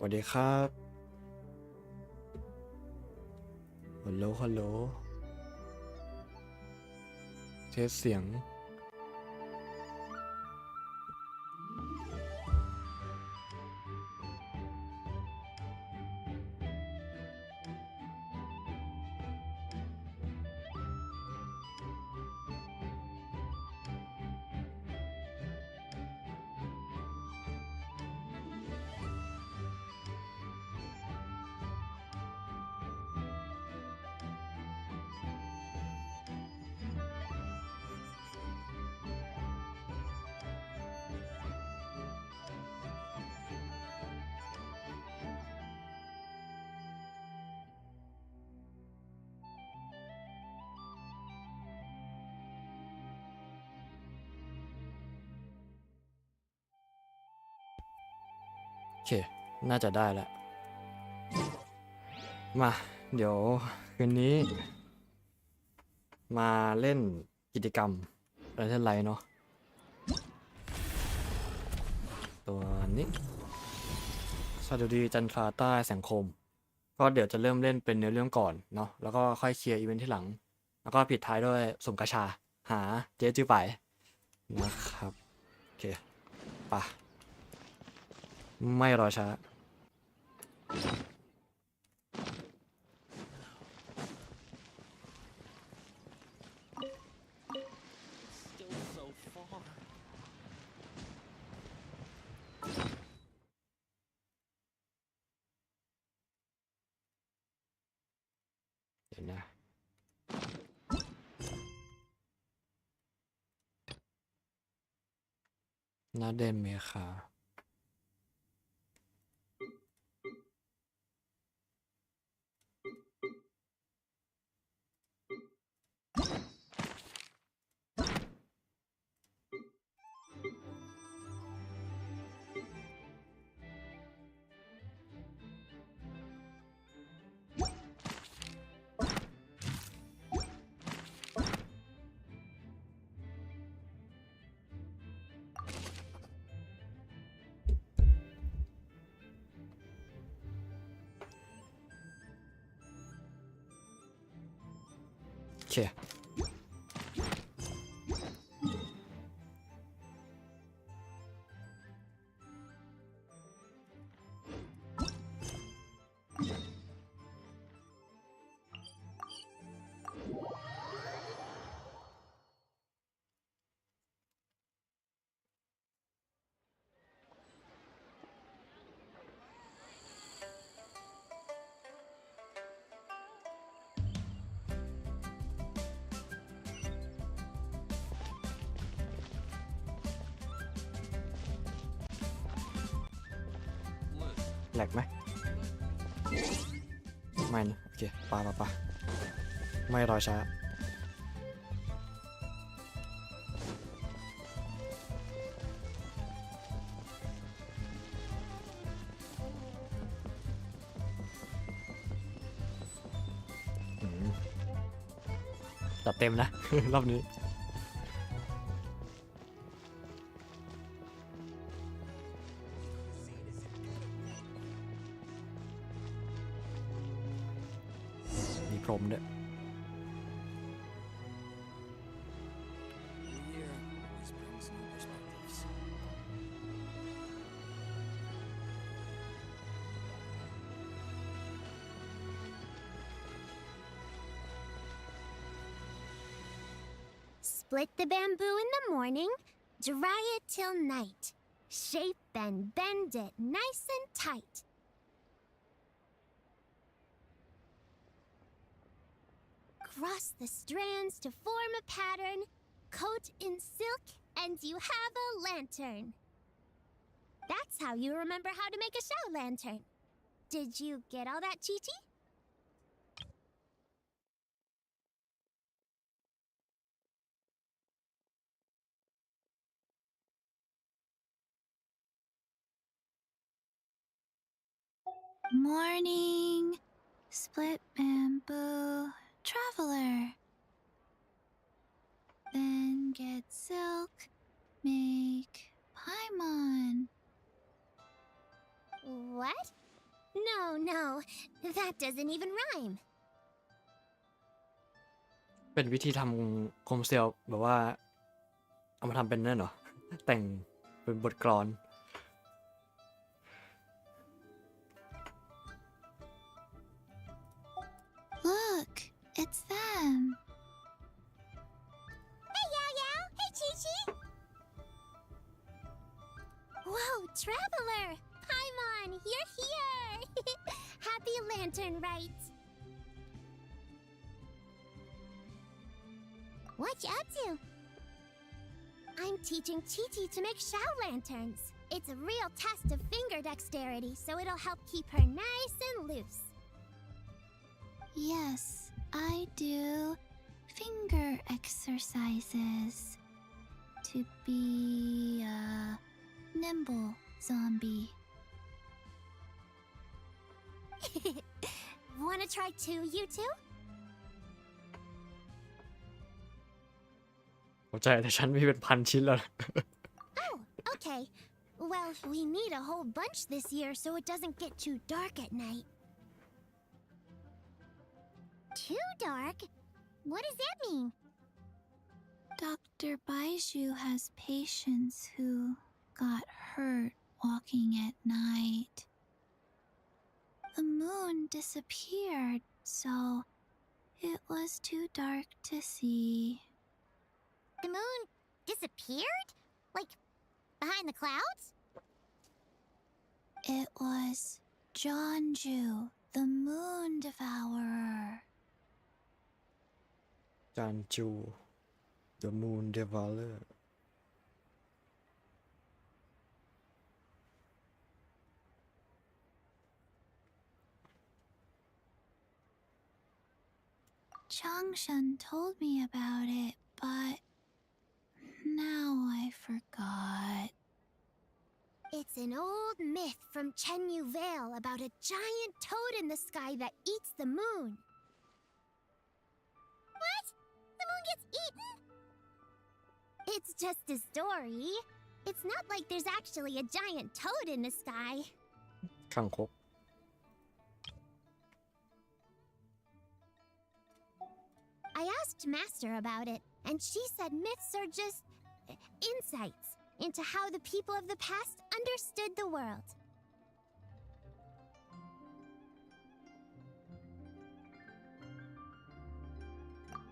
วัสดีครับฮัลโหลฮัลโหลเทสเสียงโอเคน่าจะได้แล้วมาเดี๋ยวคืนนี้มาเล่นกิจกรรมLantern Riteเนาะตัวนี้สวัสดีจันทราใต้แสงโคมก็เดี๋ยวจะเริ่มเล่นเป็นเนื้อเรื่องก่อนเนาะแล้วก็ค่อยเคลียร์อีเวนท์ที่หลังแล้วก็ปิดท้ายด้วยสุ่มกาชาหาเจ๊จื้อไปนะครับโอเคป่ะไม่รอช้าเดี๋ยวนะนาเดนเมคาโอเคแหลกไหมไม่นะโอเคปะไม่รอช้าจัดเต็มนะ รอบนี้มีพรมด้วย Split the bamboo in the morning, dry it till night. Shape and bend it nice and tight. Cross the strands to form a pattern, coat in silk, and you have a lantern. That's how you remember how to make a show lantern. Did you get all that, Chi-Chi? Morning, split bamboo, traveler. Then get silk, make paimon. What? That doesn't even rhyme. เป็นวิธีทำโคมเซลแบบว่า เอามาทำเป็นนั่นเหรอ แต่งเป็นบทกลอน Look, it's them. Hey, Yao Yao! Hey, Chi Chi! Whoa, Traveler! Paimon, you're here! Happy Lantern Rite! What you up to? I'm teaching Chi Chi to make Shao lanterns. It's a real test of finger dexterity, so it'll help keep her nice and loose. Yes, I do finger exercises to be a nimble zombie. Wanna try too, you two? เข้าใจแต่ฉันมีเป็นพันชิ้นแล้วนะ Oh, okay. Well, we need a whole bunch this year so it doesn't get too dark at night. Too dark? What does that mean? Dr. Baiju has patients who got hurt walking at night. The moon disappeared, so it was too dark to see. The moon disappeared? Like, behind the clouds? It was Jeonju, the moon devourer. จานจู The Moon Devourer Changshan told me about it, but now I forgot. It's an old myth from Chenyu Vale about a giant toad in the sky that eats the moon. What? The moon gets eaten? It's just a story. It's not like there's actually a giant toad in the sky. ข้างคก I asked Master about it, and she said myths are just insights into how the people of the past understood the world.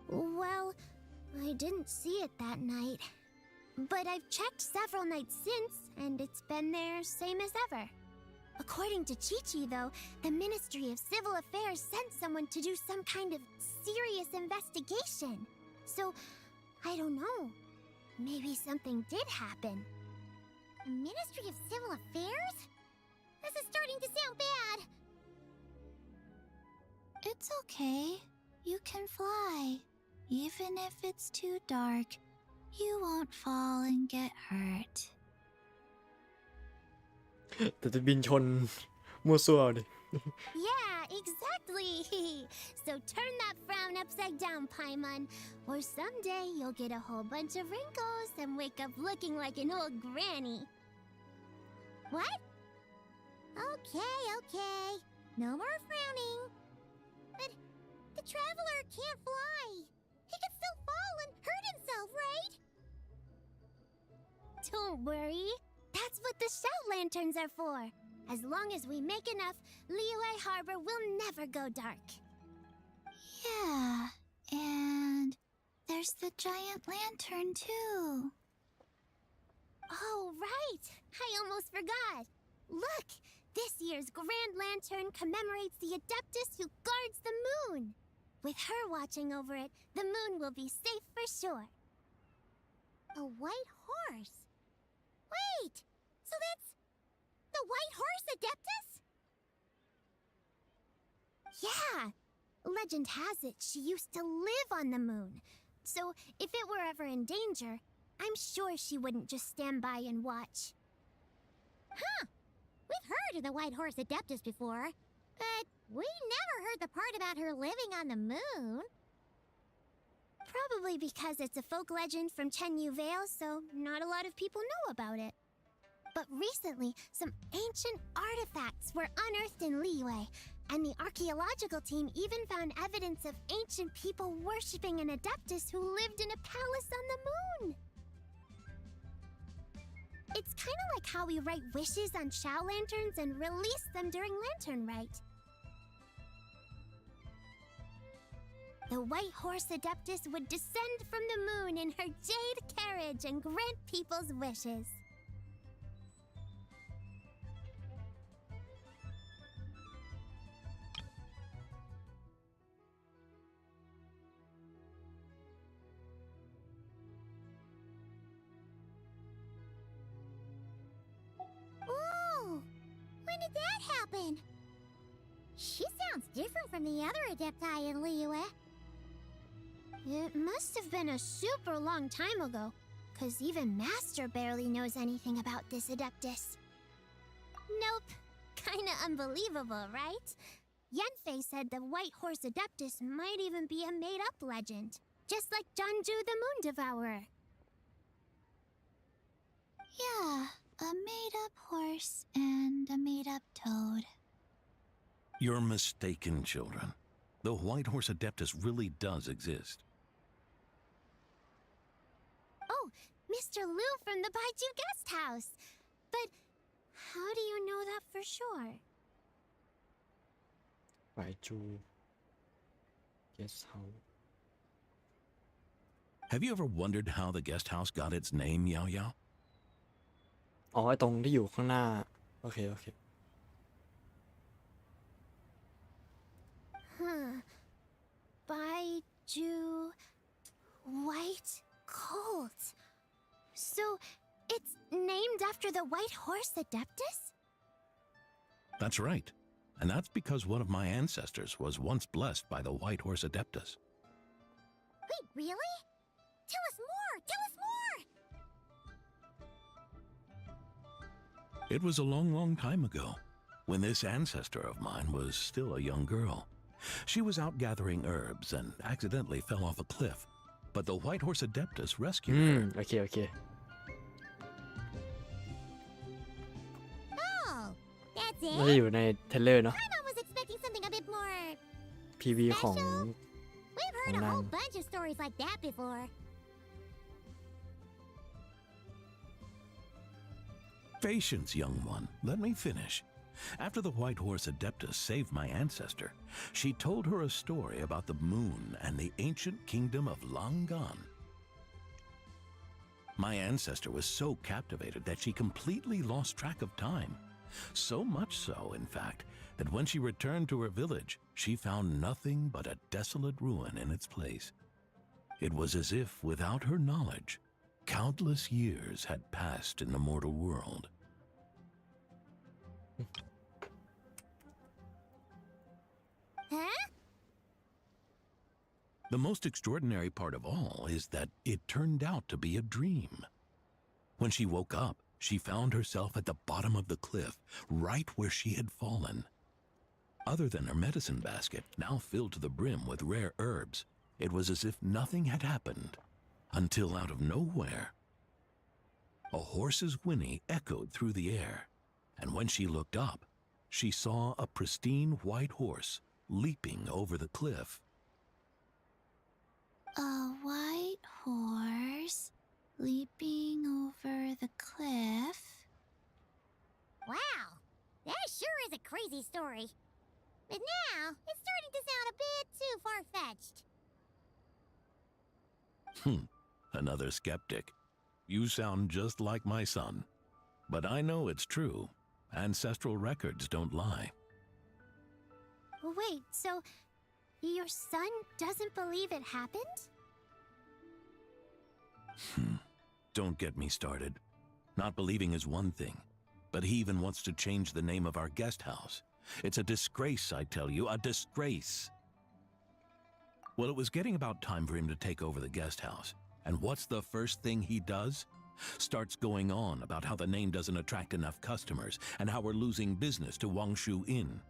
Well, I didn't see it that night. But I've checked several nights since, and it's been there same as ever. According to Chi-Chi, though, the Ministry of Civil Affairs sent someone to do some kind of serious investigation. So, I don't know. Maybe something did happen. The Ministry of Civil Affairs? This is starting to sound bad. It's okay. You can fly. Even if it's too dark, you won't fall and get hurt. แต่จะบินชนมั่วซั่วดิ Yeah, exactly. So turn that frown upside down, Paimon, or someday you'll get a whole bunch of wrinkles and wake up looking like an old granny. What? Okay. No more frowning. But the traveler can't fly. He could still fall and hurt himself, right? Don't worry. That's what the shout lanterns are for. As long as we make enough, Liyue Harbor will never go dark. Yeah, and there's the giant lantern too. Oh, right! I almost forgot. Look! This year's Grand Lantern commemorates the Adeptus who guards the moon. With her watching over it, the moon will be safe for sure. A white horse? Wait! So that's the White Horse Adeptus? Yeah! Legend has it she used to live on the moon. So if it were ever in danger, I'm sure she wouldn't just stand by and watch. Huh! We've heard of the White Horse Adeptus before, but we never heard the part about her living on the moon. Probably because it's a folk legend from Chenyu Vale, so not a lot of people know about it. But recently, some ancient artifacts were unearthed in Liyue, And the archaeological team even found evidence of ancient people worshipping an adeptus who lived in a palace on the moon. It's kind of like how we write wishes on Shao lanterns and release them during Lantern Rite. The white horse adeptus would descend from the moon in her jade carriage and grant people's wishes. Oh, when did that happen? She sounds different from the other adepti in Liyue. It must have been a super long time ago, 'cause even Master barely knows anything about this adeptus. Nope. Kinda unbelievable, right? Yanfei said the white horse adeptus might even be a made-up legend, just like Janju the Moon Devourer. Yeah, a made-up horse and a made-up toad. You're mistaken, children. The white horse adeptus really does exist. Oh, Mr. Liu from the Baiju Guest House. But how do you know that for sure? ไปจู guest house Have you ever wondered how the guest house got its name, Yao Yao? อ๋อไอ้ตรงที่อยู่ข้างหน้าโอเคโอเค Huh. Baiju White Colt. So it's named after the white horse adeptus? That's right. And that's because one of my ancestors was once blessed by the white horse adeptus. Wait, really? Tell us more! Tell us more! It was a long, long time ago, when this ancestor of mine was still a young girl. She was out gathering herbs and accidentally fell off a cliff, but the white horse adeptus อื rescued ม her. โอเคโอเค Oh, that's น่าจะ it? อยู่ในเทรลเลอร์เนาะ I was expecting something a bit more PV ของ special. We've heard a Nang. whole bunch of stories like that before. Patience, young one. Let me finish. After the white horse adeptus saved my ancestor, she told her a story about the moon and the ancient kingdom of Langan. My ancestor was so captivated that she completely lost track of time. So much so, in fact, that when she returned to her village, she found nothing but a desolate ruin in its place. It was as if, without her knowledge, countless years had passed in the mortal world. Huh? The most extraordinary part of all is that it turned out to be a dream. When she woke up, she found herself at the bottom of the cliff, right where she had fallen. Other than her medicine basket, now filled to the brim with rare herbs, it was as if nothing had happened, until out of nowhere, a horse's whinny echoed through the air, and when she looked up, she saw a pristine white horse leaping over the cliff. A white horse leaping over the cliff? Wow, that sure is a crazy story. But now, it's starting to sound a bit too far-fetched. Another skeptic. You sound just like my son. But I know it's true. Ancestral records don't lie. Wait, so your son doesn't believe it happened? Don't get me started. Not believing is one thing, but he even wants to change the name of our guest house. It's a disgrace, I tell you, a disgrace. Well, it was getting about time for him to take over the guest house. And what's the first thing he does? Starts going on about how the name doesn't attract enough customers and how we're losing business to Wangshu Inn.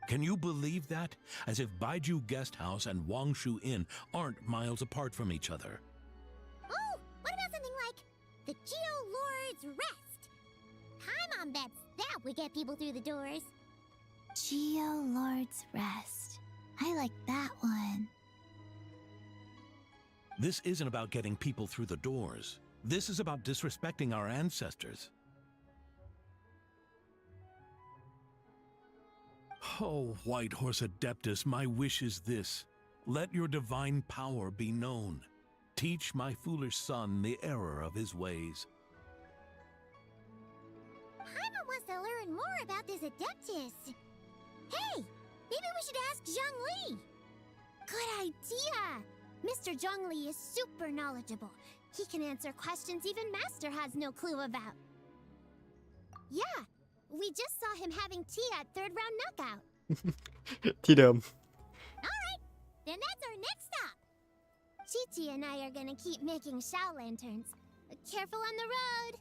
Can you believe that? As if Baiju Guest House and Wangshu Inn aren't miles apart from each other. Oh, what about something like the Geo Lord's Rest? Paimon bets that would get people through the doors. Geo-Lord's Rest. I like that one. This isn't about getting people through the doors. This is about disrespecting our ancestors. Oh, White Horse Adeptus, my wish is this. Let your divine power be known. Teach my foolish son the error of his ways. Paimon wants to learn more about this Adeptus. Hey, maybe we should ask Zhongli. Good idea. Mr. Zhongli is super knowledgeable. He can answer questions even Master has no clue about. Yeah, we just saw him having tea at third round knockout. ที่เดิม Then that's our next stop. Chi-Chi and I are gonna keep making Shao lanterns. Careful on the road.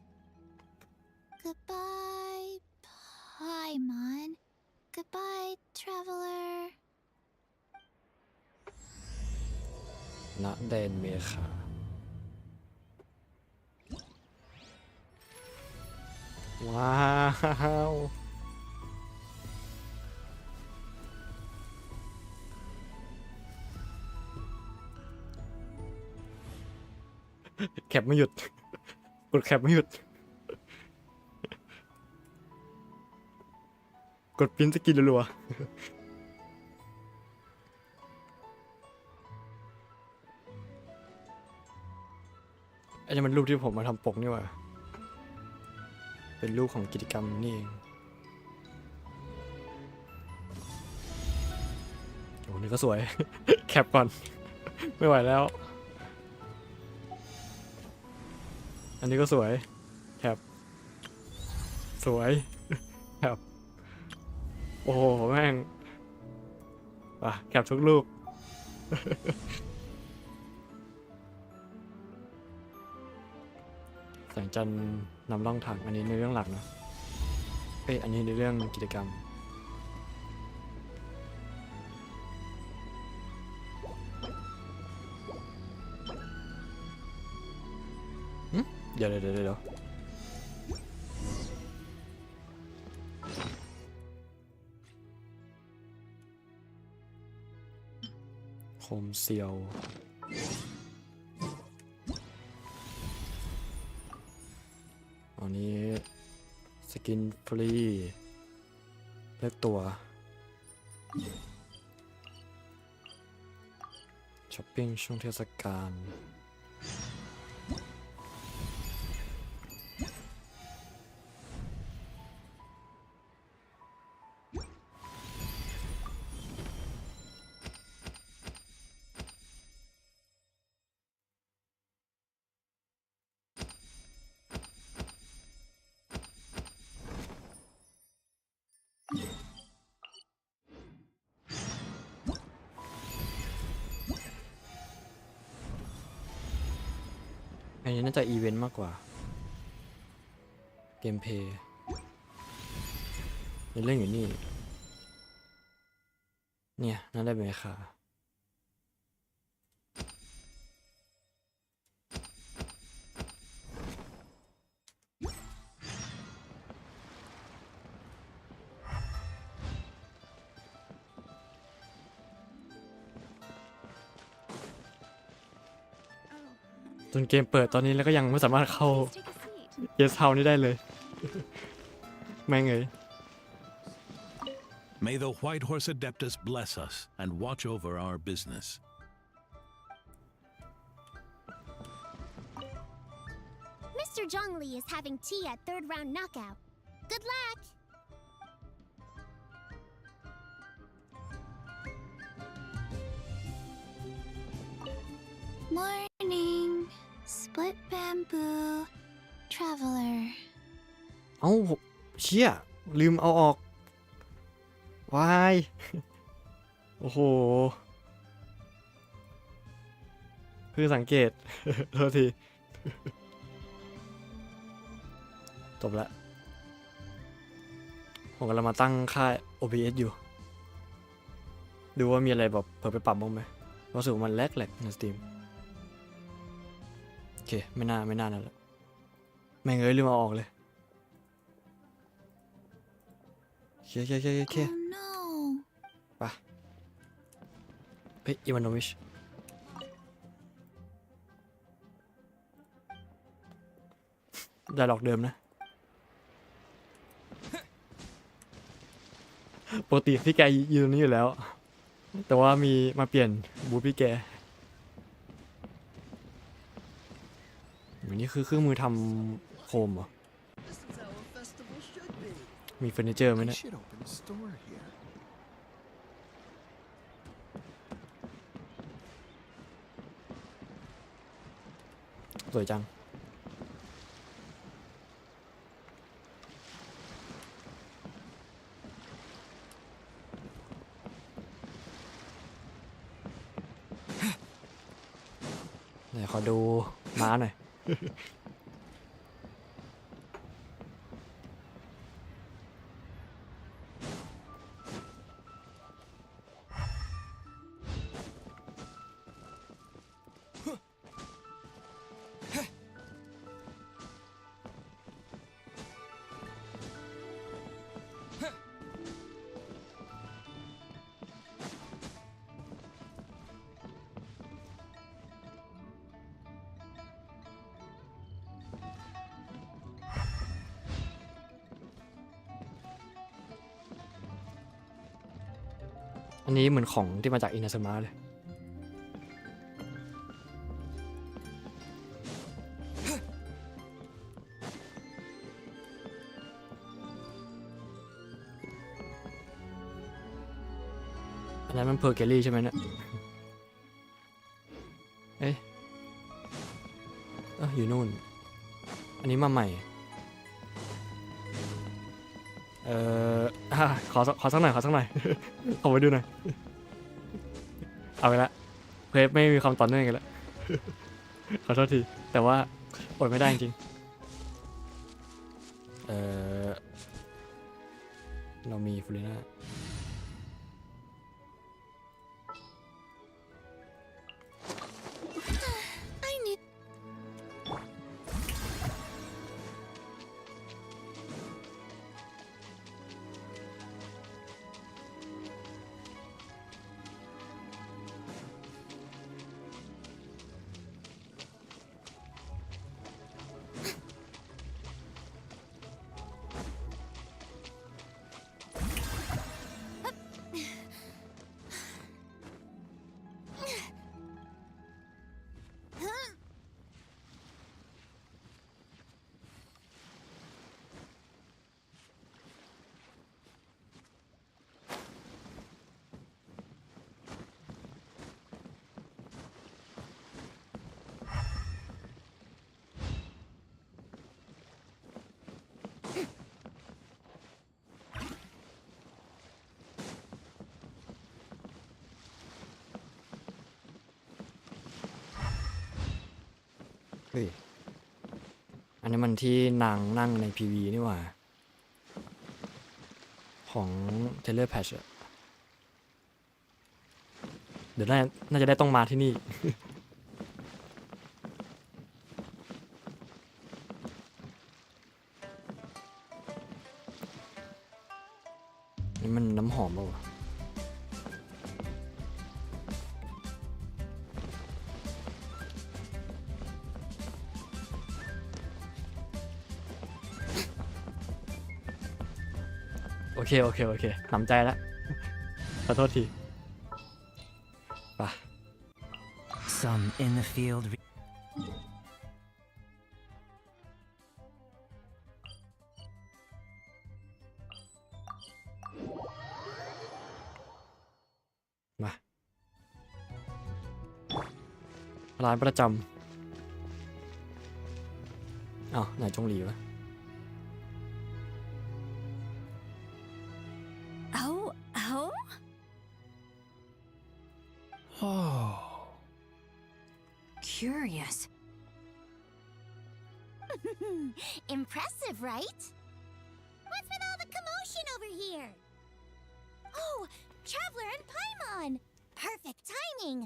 Goodbye, Paimon. Goodbye, traveler. ณแดนเมฆาว้าวแคปไม่หยุด กดแคปไม่หยุด กดปริ้นสกินรัวๆไอ้นี่มันรูปที่ผมมาทำปกนี่หว่าเป็นรูปของกิจกรรมนี่เองโอ้นี่ก็สวย แคปก่อน ไม่ไหวแล้ว อันนี้ก็สวย แคป สวย แคป โอ้โห แม่งว่ะแคปทุกรูป แสงจันทร์นำร่องทางอันนี้ในเรื่องหลักนะเอ้ยอันนี้ในเรื่องกิจกรรมเดี๋ยวโคมเซียวอันนี้สกินฟรีเลือกตัวช้อปปิ้งช่วงเทศกาลอันนี้น่าจะอีเวนต์มากกว่าเกมเพลย์ในเรื่องอยู่นี่เนี่ยน่าได้ไหมคะจนเกมเปิดตอนนี้แล้วก็ยังไม่สามารถเข้า Yes House นี่ได้เลย แม่งเอ้ย May the White Horse Adeptus bless us and watch over our business. Mr. Zhongli is having tea at third round knockout. Good luck. Morning, split bamboo, traveler. เอ้าเชี่ยลืมเอาออกวาย โอ้โหคือสังเกต โทษที จบละผมกำลังมาตั้งค่า OBS อยู่ ดูว่ามีอะไรแบบเผื่อไปปรับบ้างไหมรู้สึกว่ามันแลกใน Steam โอเคไม่น่านั่นแหละแม่งเอ้ยลืมเอาออกเลยโอเค Oh no, เฮ้ยอิวานโนวิชได้หลอกเดิมนะปกติพี่แกยืนนี้อยู่แล้วแต่ว่ามีมาเปลี่ยนบูธพี่แกอันนี้คือเครื่องมือทำโคมเหรอ This is how a festival should be. มีเฟอร์นิเจอร์ไหม I เนี่ย should open a store here. สวยจังไหนขอดูม้าหน่อย อันนี้เหมือนของที่มาจากอินาซึมะเลยอันนั้นมันเพอร์เกลี่ใช่ไหมเนี่ยเอ๊ะอยู่นู่นอันนี้มาใหม่ขอสักหน่อยขอสักหน่อย ขอไปดูหน่อยเอาไปละเพจไม่มีความต่อเนื่องกันแล้ว ขอโทษทีแต่ว่าอดไม่ได้จริงเรามีฟูลิน่า I need. เฮ้ยอันนี้มันที่นางนั่งใน PV นี่หว่าของเทเลอร์แพชอะเดี๋ยวน่าจะได้ต้องมาที่นี่ นี่มันน้ำหอมเปล่าวะโอเคหนำใจแล้ว ขอโทษทีไป Some in the field. มาร้านประจำอ้าวไหนจงหลีวะ Oh, oh. Oh. Curious. Impressive, right? What's with all the commotion over here? Oh, Traveler and Paimon! Perfect timing!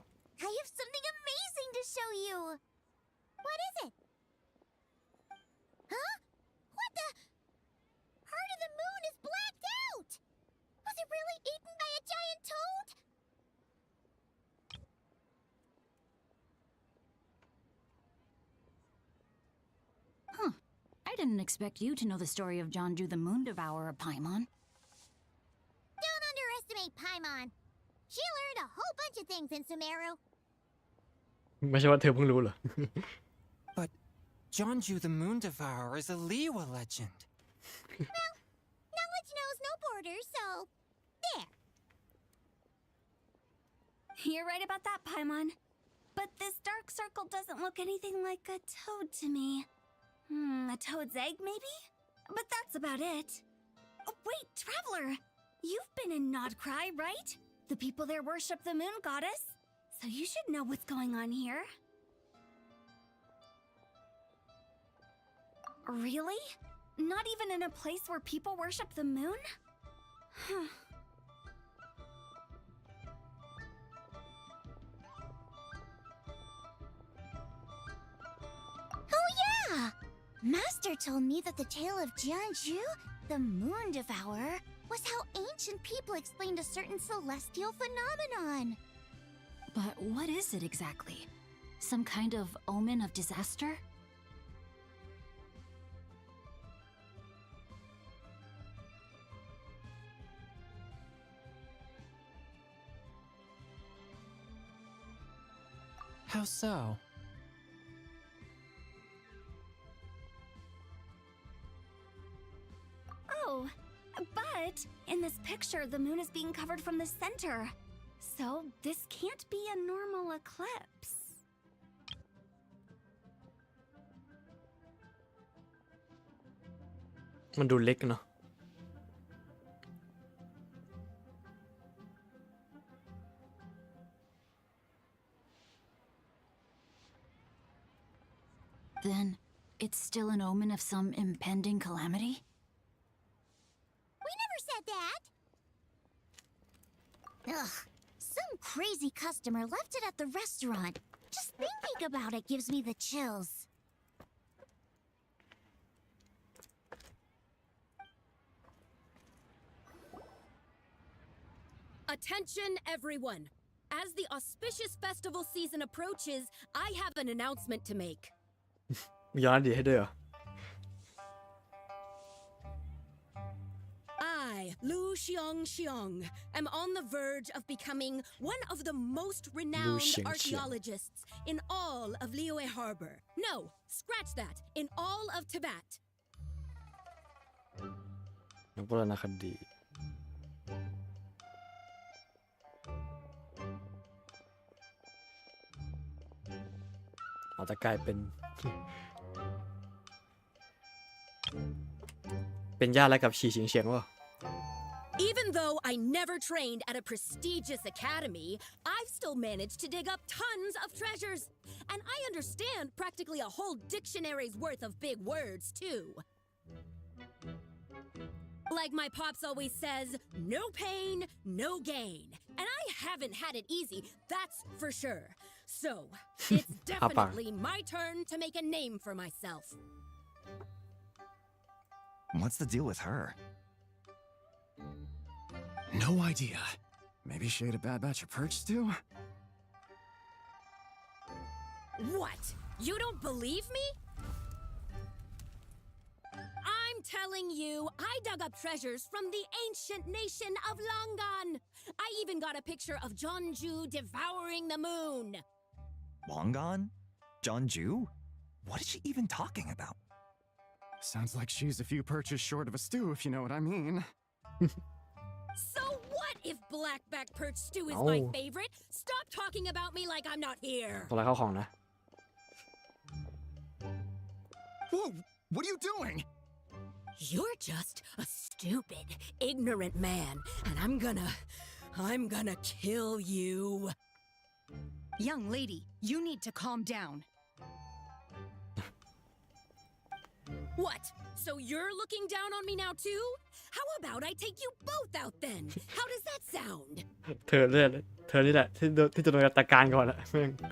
I have something amazing to show you! What is it? Huh? What the? Heart of the Moon is blacked out! Was it really eaten by a giant toad? didn't expect you to know the story of Jonju the Moon Devourer, Paimon. Don't underestimate Paimon. She learned a whole bunch of things in Sumeru. ไม่ใช่ว่าเธอเพิ่งรู้เหรอ But Jonju the Moon Devourer is a Liyue legend. Knowledge knows no borders, so there. You're right about that, Paimon. But this dark circle doesn't look anything like a toad to me. A toad's egg, maybe? But that's about it. Oh, wait, Traveler! You've been in Nodcry, right? The people there worship the moon goddess. So you should know what's going on here. Really? Not even in a place where people worship the moon? Huh. Oh yeah! Master told me that the tale of Jianzhu, the moon devourer, was how ancient people explained a certain celestial phenomenon. But what is it exactly? Some kind of omen of disaster? How so? Oh, but in this picture, the moon is being covered from the center. So this can't be a normal eclipse. มันดูเล็กเนาะ Then it's still an omen of some impending calamity? We never said that. Ugh, some crazy customer left it at the restaurant. Just thinking about it gives me the chills. Attention, everyone! As the auspicious festival season approaches, I have an announcement to make. ย้อนดีให้ด้วยเหรอ I, Lu Xiong, am on the verge of becoming one of the most renowned Xiong. archaeologists in all of Liyue Harbor. No, scratch that, in all of Tibet. นักโบราณคดีอาจจะกลายเป็น เป็นญาติอะไรกับชีชิงเฉียงวะ Even though I never trained at a prestigious academy, I've still managed to dig up tons of treasures. And I understand practically a whole dictionary's worth of big words, too. Like my pops always says, no pain, no gain. And I haven't had it easy, that's for sure. So, it's definitely my turn to make a name for myself. What's the deal with her? No idea. Maybe she ate a bad batch of perch stew? What? You don't believe me? I'm telling you, I dug up treasures from the ancient nation of Longan. I even got a picture of Jonju devouring the moon. Longan? Jonju? What is she even talking about? Sounds like she's a few perches short of a stew, if you know what I mean. So what if blackback perch stew is my favorite? Stop talking about me like I'm not here. ตัวอะไรเข้าของนะ Whoa! What are you doing? You're just a stupid, ignorant man, and I'm gonna kill you. Young lady, you need to calm down. What? So you're looking down on me now too? How about I take you both out then? How does that sound? เธอนี่แหละที่จะโดนจัดการก่อนแหละ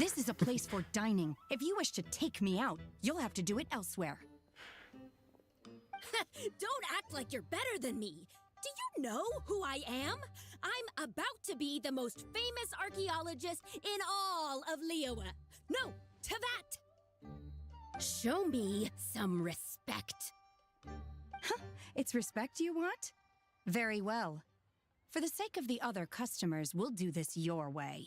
This is a place for dining. If you wish to take me out, you'll have to do it elsewhere. Don't act like you're better than me. Do you know who I am? I'm about to be the most famous archaeologist in all of Liyue. No, Tibet. Show me some respect. It's respect you want? Very well. For the sake of the other customers, we'll do this your way.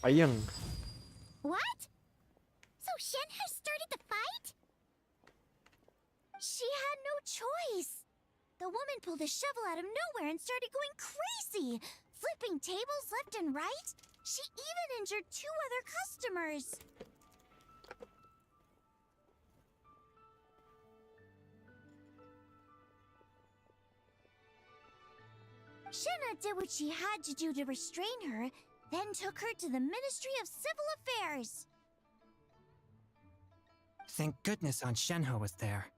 ไปยัง What? So Shenhe started the fight? She had no choice. The woman pulled a shovel out of nowhere and started going crazy, flipping tables left and right. She even injured 2 other customers. Shenhe did what she had to do to restrain her, then took her to the Ministry of Civil Affairs. Thank goodness Aunt Shenhe was there.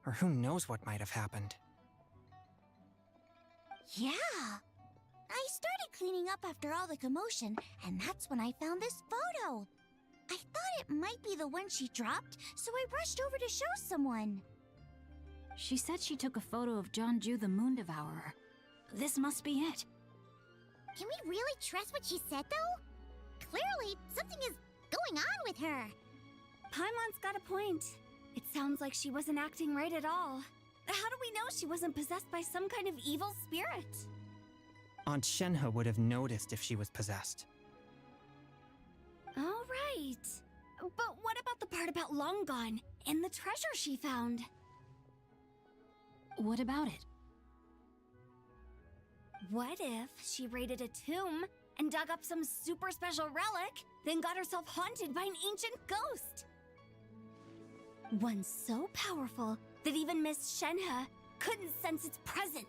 Or who knows what might have happened. Yeah. I started cleaning up after all the commotion, and that's when I found this photo. I thought it might be the one she dropped, so I rushed over to show someone. She said she took a photo of Jeonju the Moon Devourer. This must be it. Can we really trust what she said, though? Clearly, something is going on with her. Paimon's got a point. It sounds like she wasn't acting right at all. How do we know she wasn't possessed by some kind of evil spirit? Aunt Shenhe would have noticed if she was possessed. All right. But what about the part about Long Gone and the treasure she found? What about it? What if she raided a tomb and dug up some super special relic, then got herself haunted by an ancient ghost? One so powerful that even Miss Shenhe couldn't sense its presence.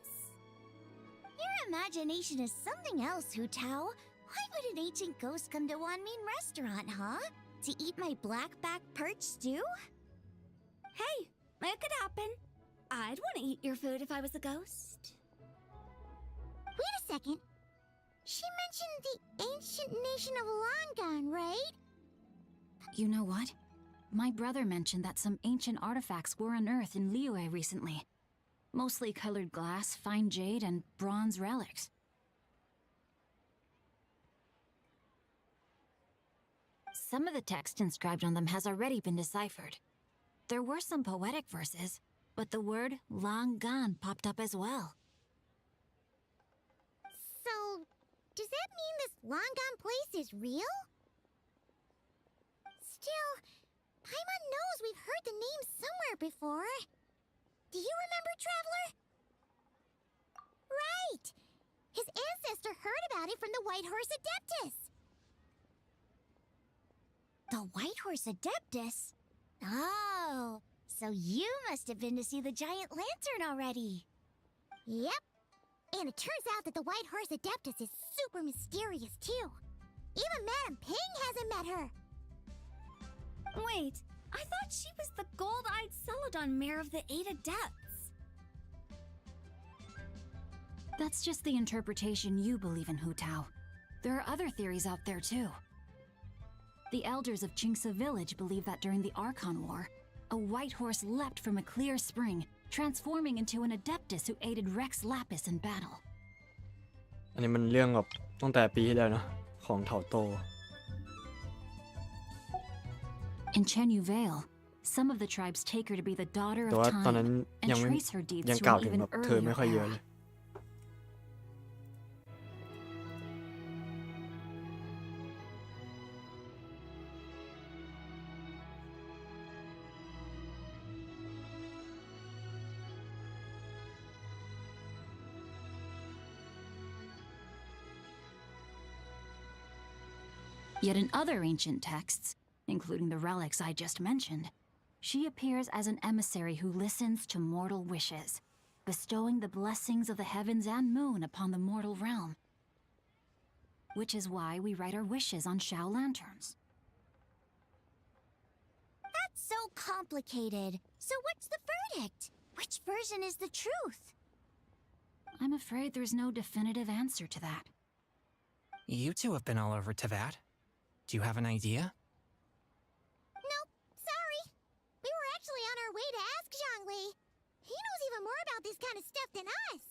Your imagination is something else, Hu Tao. Why would an ancient ghost come to Wanmin restaurant, huh? To eat my black-back perch stew? Hey, it could happen. I'd want to eat your food if I was a ghost. Wait a second. She mentioned the ancient nation of Longan, right? You know what? My brother mentioned that some ancient artifacts were unearthed in Liyue recently. Mostly colored glass, fine jade, and bronze relics. Some of the text inscribed on them has already been deciphered. There were some poetic verses, but the word Long Gone popped up as well. So, does that mean this Longan place is real? Still, Paimon knows we've heard the name somewhere before. Do you remember, Traveler? Right! His ancestor heard about it from the White Horse Adeptus. The White Horse Adeptus? Oh, so you must have been to see the giant lantern already. Yep. And it turns out that the White Horse Adeptus is super mysterious, too. Even Madame Ping hasn't met her. Wait, I thought she was the gold-eyed Celadon mare of the 8 Adepts. That's just the interpretation you believe in, Hu Tao. There are other theories out there, too. The elders of Qingse village believe that during the Archon War, a white horse leapt from a clear spring, transforming into an Adeptus who aided Rex Lapis in battle. อันนี้มันเรื่องแบบตั้งแต่ปีที่แล้วเนาะของเถาโต In Chenyu Vale, some of the tribes take her to be the daughter แต่ of ว่าตอนนั้น time and ยังไม่ trace her deeds ยัง to กล่าว an ถึง even แบบเธอไม่ earlier ค่อยเยอะเล era. ย Yet in other ancient texts, including the relics I just mentioned, she appears as an emissary who listens to mortal wishes, bestowing the blessings of the heavens and moon upon the mortal realm. Which is why we write our wishes on Shao lanterns. That's so complicated. So what's the verdict? Which version is the truth? I'm afraid there's no definitive answer to that. You two have been all over Tevat. Do you have an idea? Nope, sorry. We were actually on our way to ask Zhongli. He knows even more about this kind of stuff than us.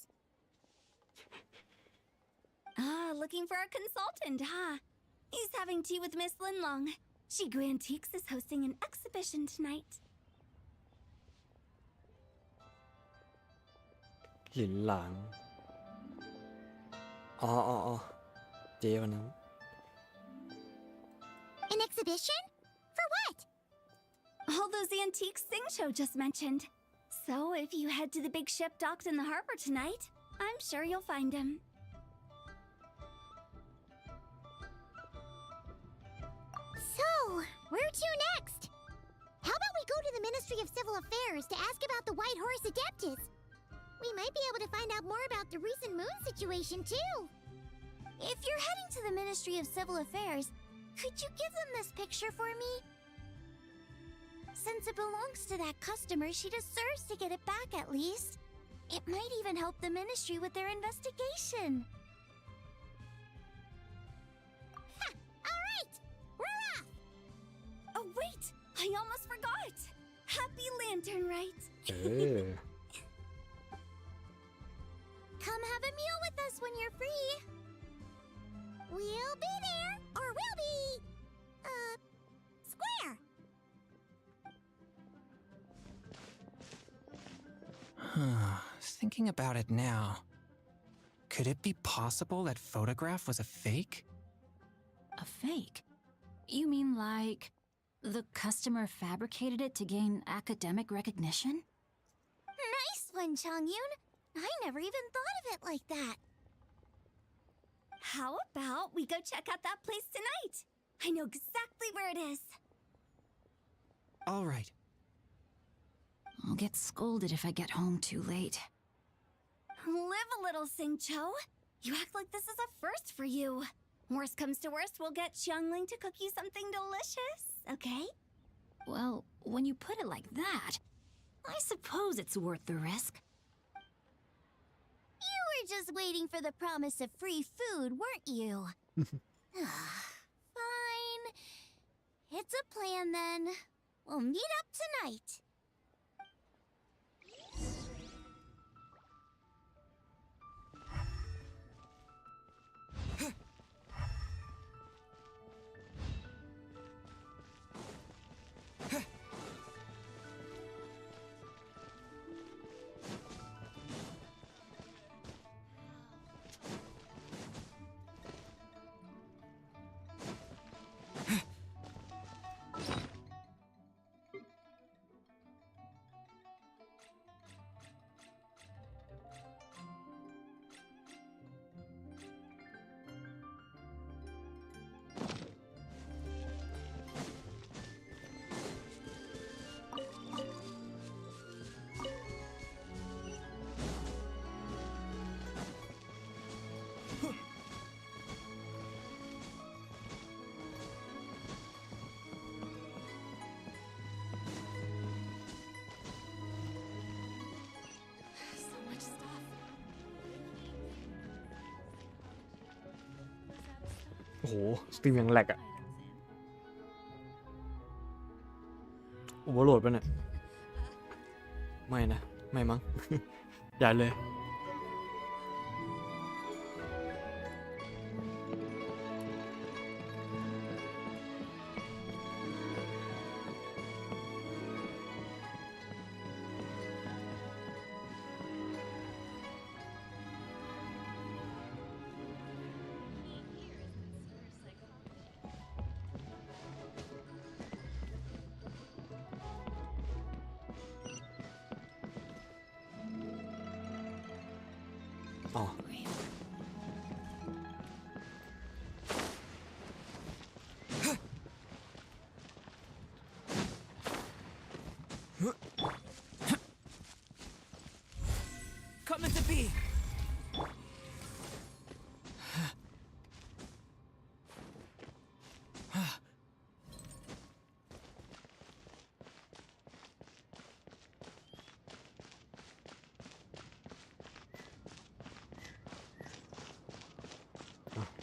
Looking for a consultant, huh? He's having tea with Miss Linlong. Shigu Antiques is hosting an exhibition tonight. หลินหลางอ๋อเจ๊คนนั้น An exhibition? For what? All those antiques Sing-Cho just mentioned. So if you head to the big ship docked in the harbor tonight, I'm sure you'll find him. So, where to next? How about we go to the Ministry of Civil Affairs to ask about the White Horse Adeptus? We might be able to find out more about the recent moon situation, too. If you're heading to the Ministry of Civil Affairs, could you give them this picture for me? Since it belongs to that customer, she deserves to get it back at least. It might even help the ministry with their investigation. Ha! All right! We're off! Oh, wait! I almost forgot! Happy Lantern Rite! เออ Come have a meal with us when you're free. We'll be there, or we'll be, square. Thinking about it now, could it be possible that photograph was a fake? A fake? You mean like the customer fabricated it to gain academic recognition? Nice one, Changyun! I never even thought of it like that. How about we go check out that place tonight? I know exactly where it is. All right. I'll get scolded if I get home too late. Live a little, Sing-Cho. You act like this is a first for you. Worst comes to worst, we'll get Xiangling to cook you something delicious, okay? Well, when you put it like that, I suppose it's worth the risk. You were just waiting for the promise of free food, weren't you? Fine. It's a plan then. We'll meet up tonight. So much stuff. โอ้โห สตรีมยังแหลกอะโอเวอร์โหลดป่ะเนี่ย ไม่นะ ไม่มั้ง อย่าเลย อ๋อ Coming to be.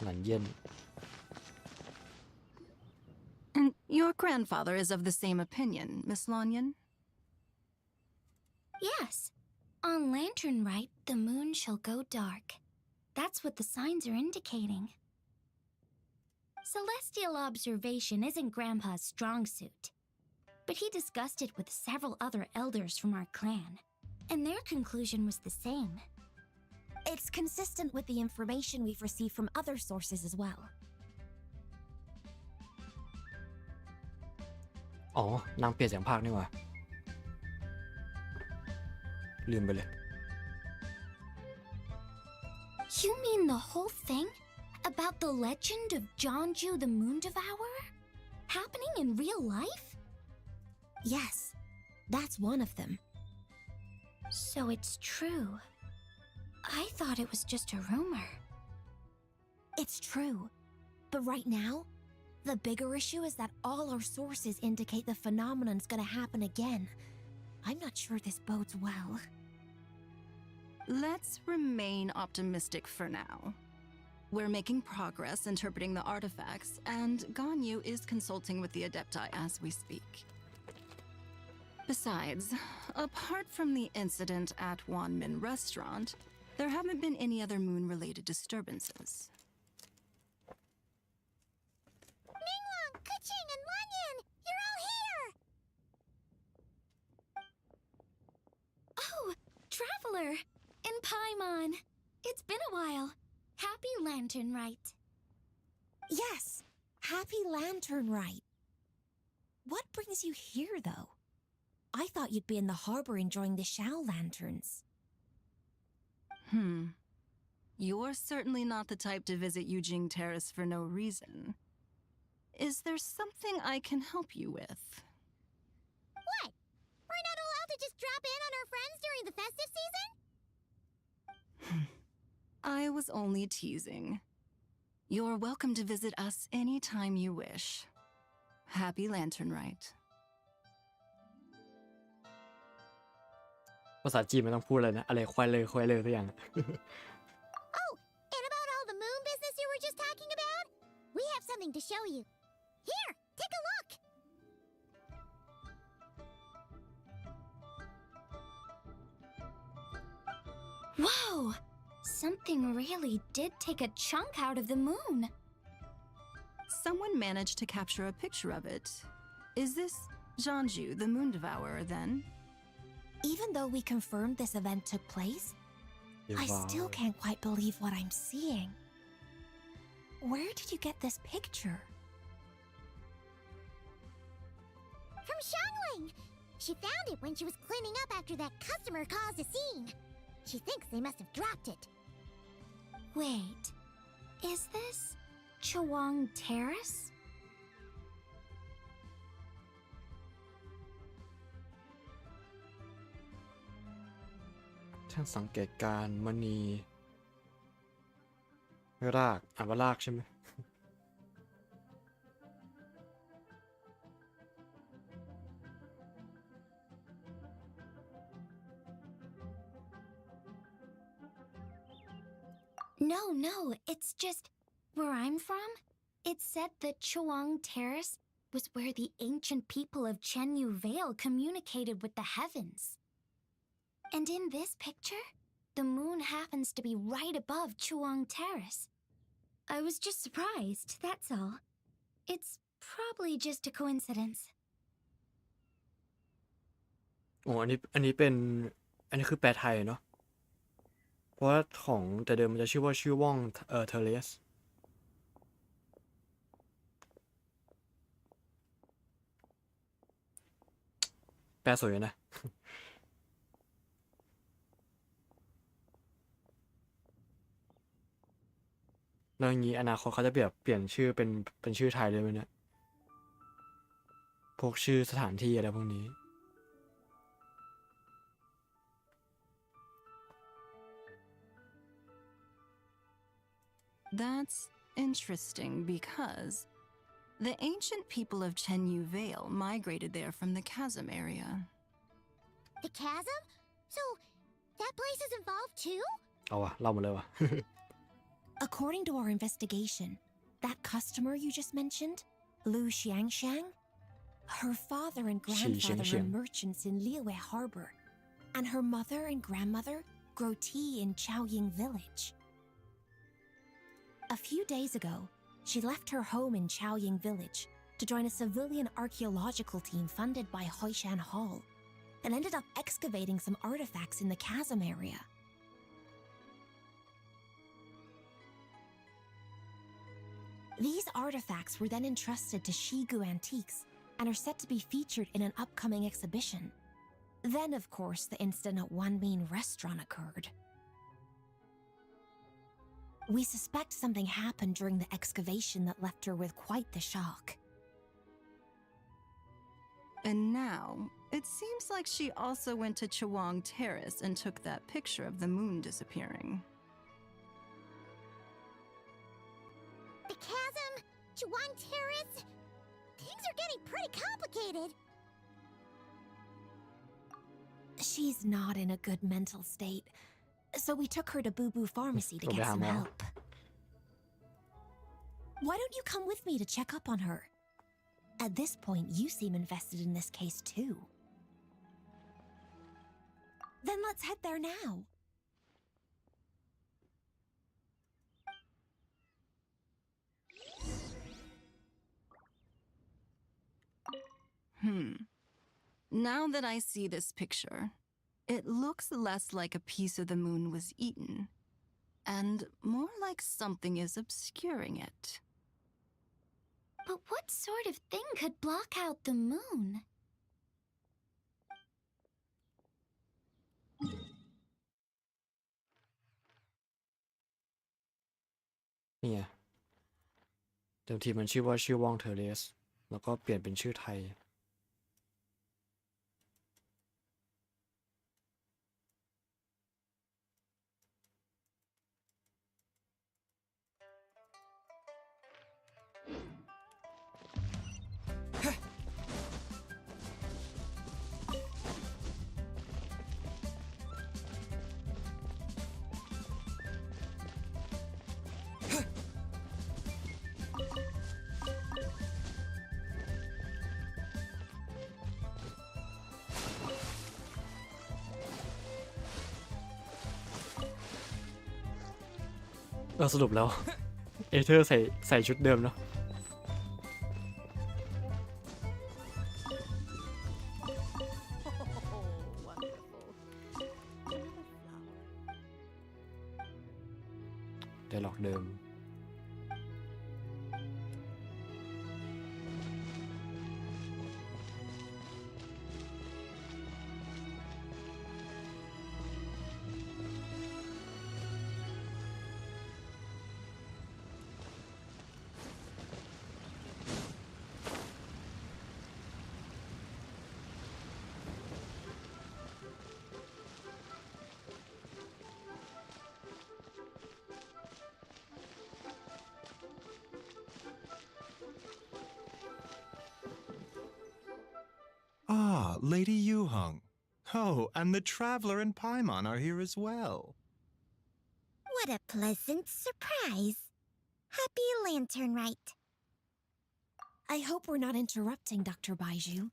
หลันเย็น And your grandfather is of the same opinion, Miss Lanyan? Yes. On Lantern Rite, the moon shall go dark. That's what the signs are indicating. Celestial observation isn't Grandpa's strong suit, but he discussed it with several other elders from our clan, and their conclusion was the same. It's consistent with the information we've received from other sources as well. อ๋อนางเปลี่ยนเสียงภาคนี่หว่าลืมไปเลย You mean the whole thing? About the legend of Jeonju the Moon Devourer? Happening in real life? Yes, that's one of them. So it's true. I thought it was just a rumor. It's true. But right now, the bigger issue is that all our sources indicate the phenomenon's gonna happen again. I'm not sure this bodes well. Let's remain optimistic for now. We're making progress interpreting the artifacts, and Ganyu is consulting with the Adepti as we speak. Besides, apart from the incident at Wanmin Restaurant, there haven't been any other moon-related disturbances. Mingwang, Kuching, and Lanyan, you're all here! Oh, Traveler! And Paimon! It's been a while. Happy Lantern Rite. Yes, happy Lantern Rite. What brings you here, though? I thought you'd be in the harbor enjoying the Shao lanterns. You're certainly not the type to visit Yujing Terrace for no reason. Is there something I can help you with? What? We're not allowed to just drop in on our friends during the festive season? I was only teasing. You're welcome to visit us anytime you wish. Happy Lantern Rite. ภาษาจีนไม่ต้องพูดเลยนะอะไรควายเลยควายเลยทุกอย่าง Oh, and about all the moon business you were just talking about? We have something to show you. Here, take a look. Whoa! Something really did take a chunk out of the moon. Someone managed to capture a picture of it. Is this Jeonju, the Moon Devourer, then? Even though we confirmed this event took place, I still can't quite believe what I'm seeing. Where did you get this picture? From Xiangling! She found it when she was cleaning up after that customer caused a scene. She thinks they must have dropped it. Wait, is this Chawang Terrace? ช่างสังเกตการณ์มณีรากอ่านว่ารากใช่ไหม No, it's just where I'm from. It said that Chawang Terrace was where the ancient people of Chenyu Vale communicated with the heavens. And in this picture, the moon happens to be right above Chawang Terrace. I was just surprised, that's all. It's probably just a coincidence. อ๋ออันนี้คือแปลไทยเนาะเพราะว่าของแต่เดิมมันจะชื่อว่องเทเลสแปลสวยนะ แล้วอย่างนี้อนาคตเขาจะเปลี่ยนชื่อเป็นชื่อไทยเลยไหมเนี่ยพวกชื่อสถานที่อะไรพวกนี้ That's interesting because the ancient people of Chenyu Vale migrated there from the chasm area. The chasm? So, that place is involved too? เอาวะเล่ามาเลยวะ According to our investigation, that customer you just mentioned, Lu Xiangxiang, her father and grandfather were merchants in Liyue Harbor, and her mother and grandmother grow tea in Chaoying Village. A few days ago, She left her home in Chaoying Village to join a civilian archaeological team funded by Hoishan Hall and ended up excavating some artifacts in the chasm area. These artifacts were then entrusted to Shigu Antiques and are set to be featured in an upcoming exhibition. Then, of course, the incident at Wanmin Restaurant occurred. We suspect something happened during the excavation that left her with quite the shock. And now, it seems like she also went to Chawang Terrace and took that picture of the moon disappearing. The chasm, Chawang Terrace. Things are getting pretty complicated. She's not in a good mental state, so we took her to Boo Boo Pharmacy to get some help. Why don't you come with me to check up on her? At this point, you seem invested in this case too. Then let's head there now. Now that I see this picture, it looks less like a piece of the moon was eaten, and more like something is obscuring it. But what sort of thing could block out the moon? นี่ไงเดิมทีมันชื่อว่าชื่อว่องเทเรสแล้วก็เปลี่ยนเป็นชื่อไทย สรุปแล้ว เอเธอร์ใส่ชุดเดิมเนาะไดร็อกเดิม Ah, Lady Yuheng. Oh, and the Traveler and Paimon are here as well. What a pleasant surprise. Happy Lantern Rite. I hope we're not interrupting, Dr. Baiju.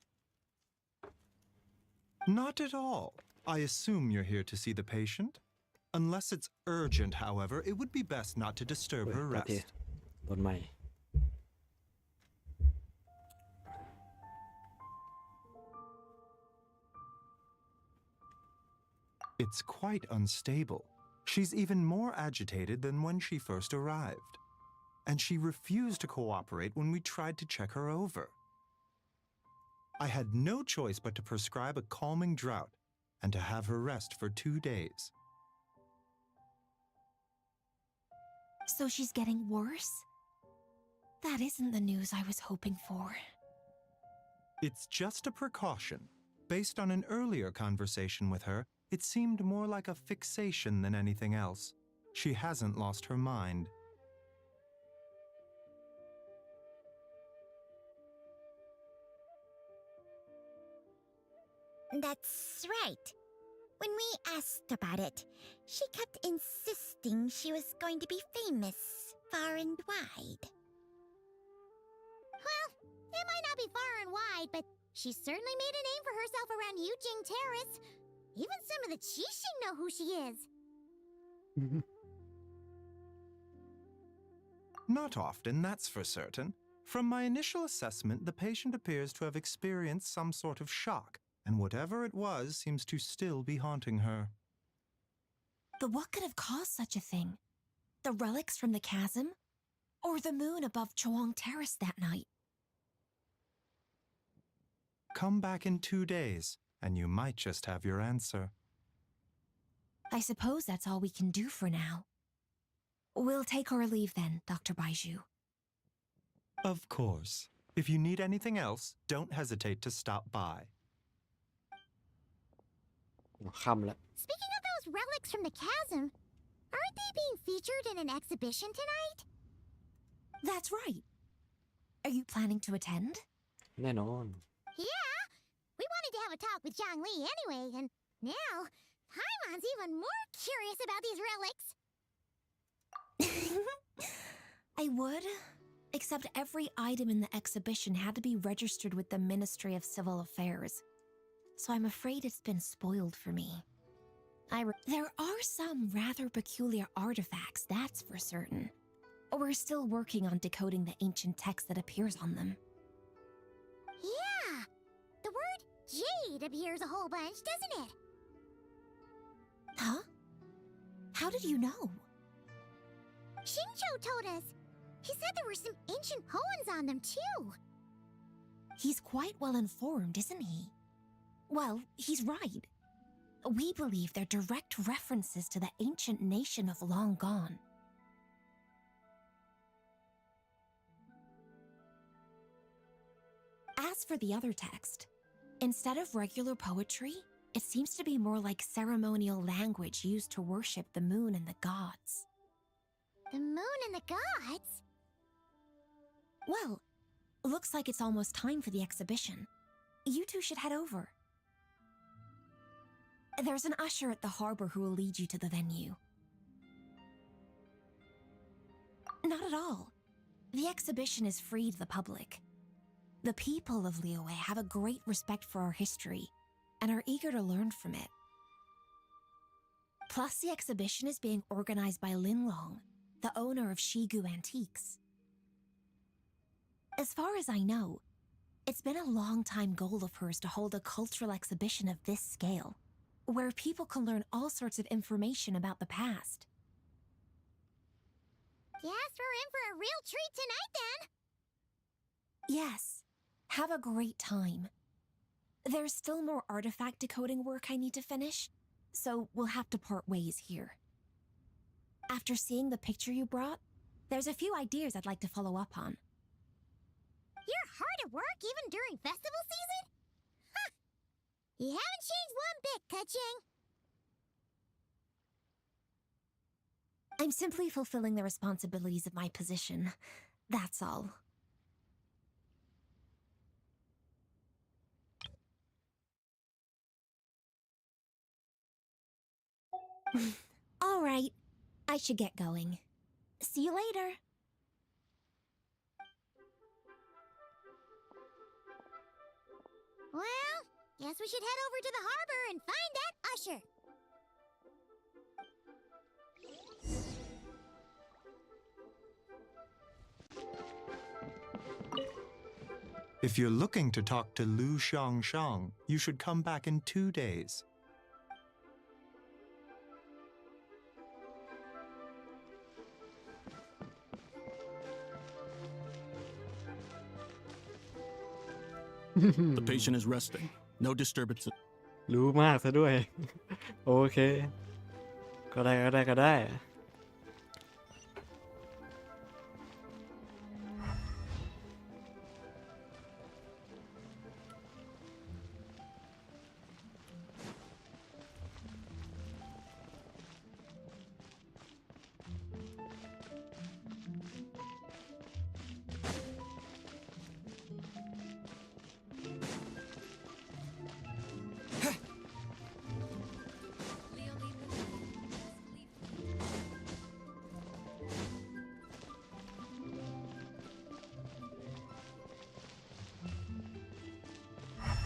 Not at all. I assume you're here to see the patient? Unless it's urgent, however, it would be best not to disturb her โอเค rest. บทใหม่ It's quite unstable. She's even more agitated than when she first arrived. And she refused to cooperate when we tried to check her over. I had no choice but to prescribe a calming draught and to have her rest for 2 days. So she's getting worse? That isn't the news I was hoping for. It's just a precaution. Based on an earlier conversation with her, it seemed more like a fixation than anything else. She hasn't lost her mind. That's right. When we asked about it, she kept insisting she was going to be famous far and wide. Well, it might not be far and wide, but she certainly made a name for herself around Yujing Terrace. Even some of the Qixing know who she is. Not often, that's for certain. From my initial assessment, the patient appears to have experienced some sort of shock, and whatever it was seems to still be haunting her. But what could have caused such a thing? The relics from the chasm? Or the moon above Choang Terrace that night? Come back in 2 days, and you might just have your answer. I suppose that's all we can do for now. We'll take our leave then, Dr. Baiju. Of course. If you need anything else, don't hesitate to stop by. ค่ำแล้ว Speaking of those relics from the chasm, aren't they being featured in an exhibition tonight? That's right. Are you planning to attend? แน่นอน Yeah, we wanted to have a talk with Zhang Li anyway, and now Paimon's even more curious about these relics. I would, except every item in the exhibition had to be registered with the Ministry of Civil Affairs. So I'm afraid it's been spoiled for me. There are some rather peculiar artifacts, that's for certain. We're still working on decoding the ancient text that appears on them. Yeah, the word jade appears a whole bunch, doesn't it? Huh? How did you know? Shincho told us. He said there were some ancient poems on them too. He's quite well informed, isn't he? Well, he's right. We believe they're direct references to the ancient nation of long gone. As for the other text, instead of regular poetry, it seems to be more like ceremonial language used to worship the moon and the gods. The moon and the gods? Well, looks like it's almost time for the exhibition. You two should head over. There's an usher at the harbor who will lead you to the venue. Not at all. The exhibition is free to the public. The people of Liyue have a great respect for our history and are eager to learn from it. Plus, the exhibition is being organized by Linlong, the owner of Shigu Antiques. As far as I know, it's been a long-time goal of hers to hold a cultural exhibition of this scale, where people can learn all sorts of information about the past. Guess we're in for a real treat tonight then. Yes, have a great time. There's still more artifact decoding work I need to finish, so we'll have to part ways here. After seeing the picture you brought, there's a few ideas I'd like to follow up on. You're hard at work even during festival season? Huh. You haven't changed one bit, Ka-Ching. I'm simply fulfilling the responsibilities of my position. That's all. All right. I should get going. See you later. Well, guess we should head over to the harbor and find that usher. If you're looking to talk to Lu Xiangshang, you should come back in 2 days. The patient is resting. No disturbances. รู้มากซะด้วย โอเค ก็ได้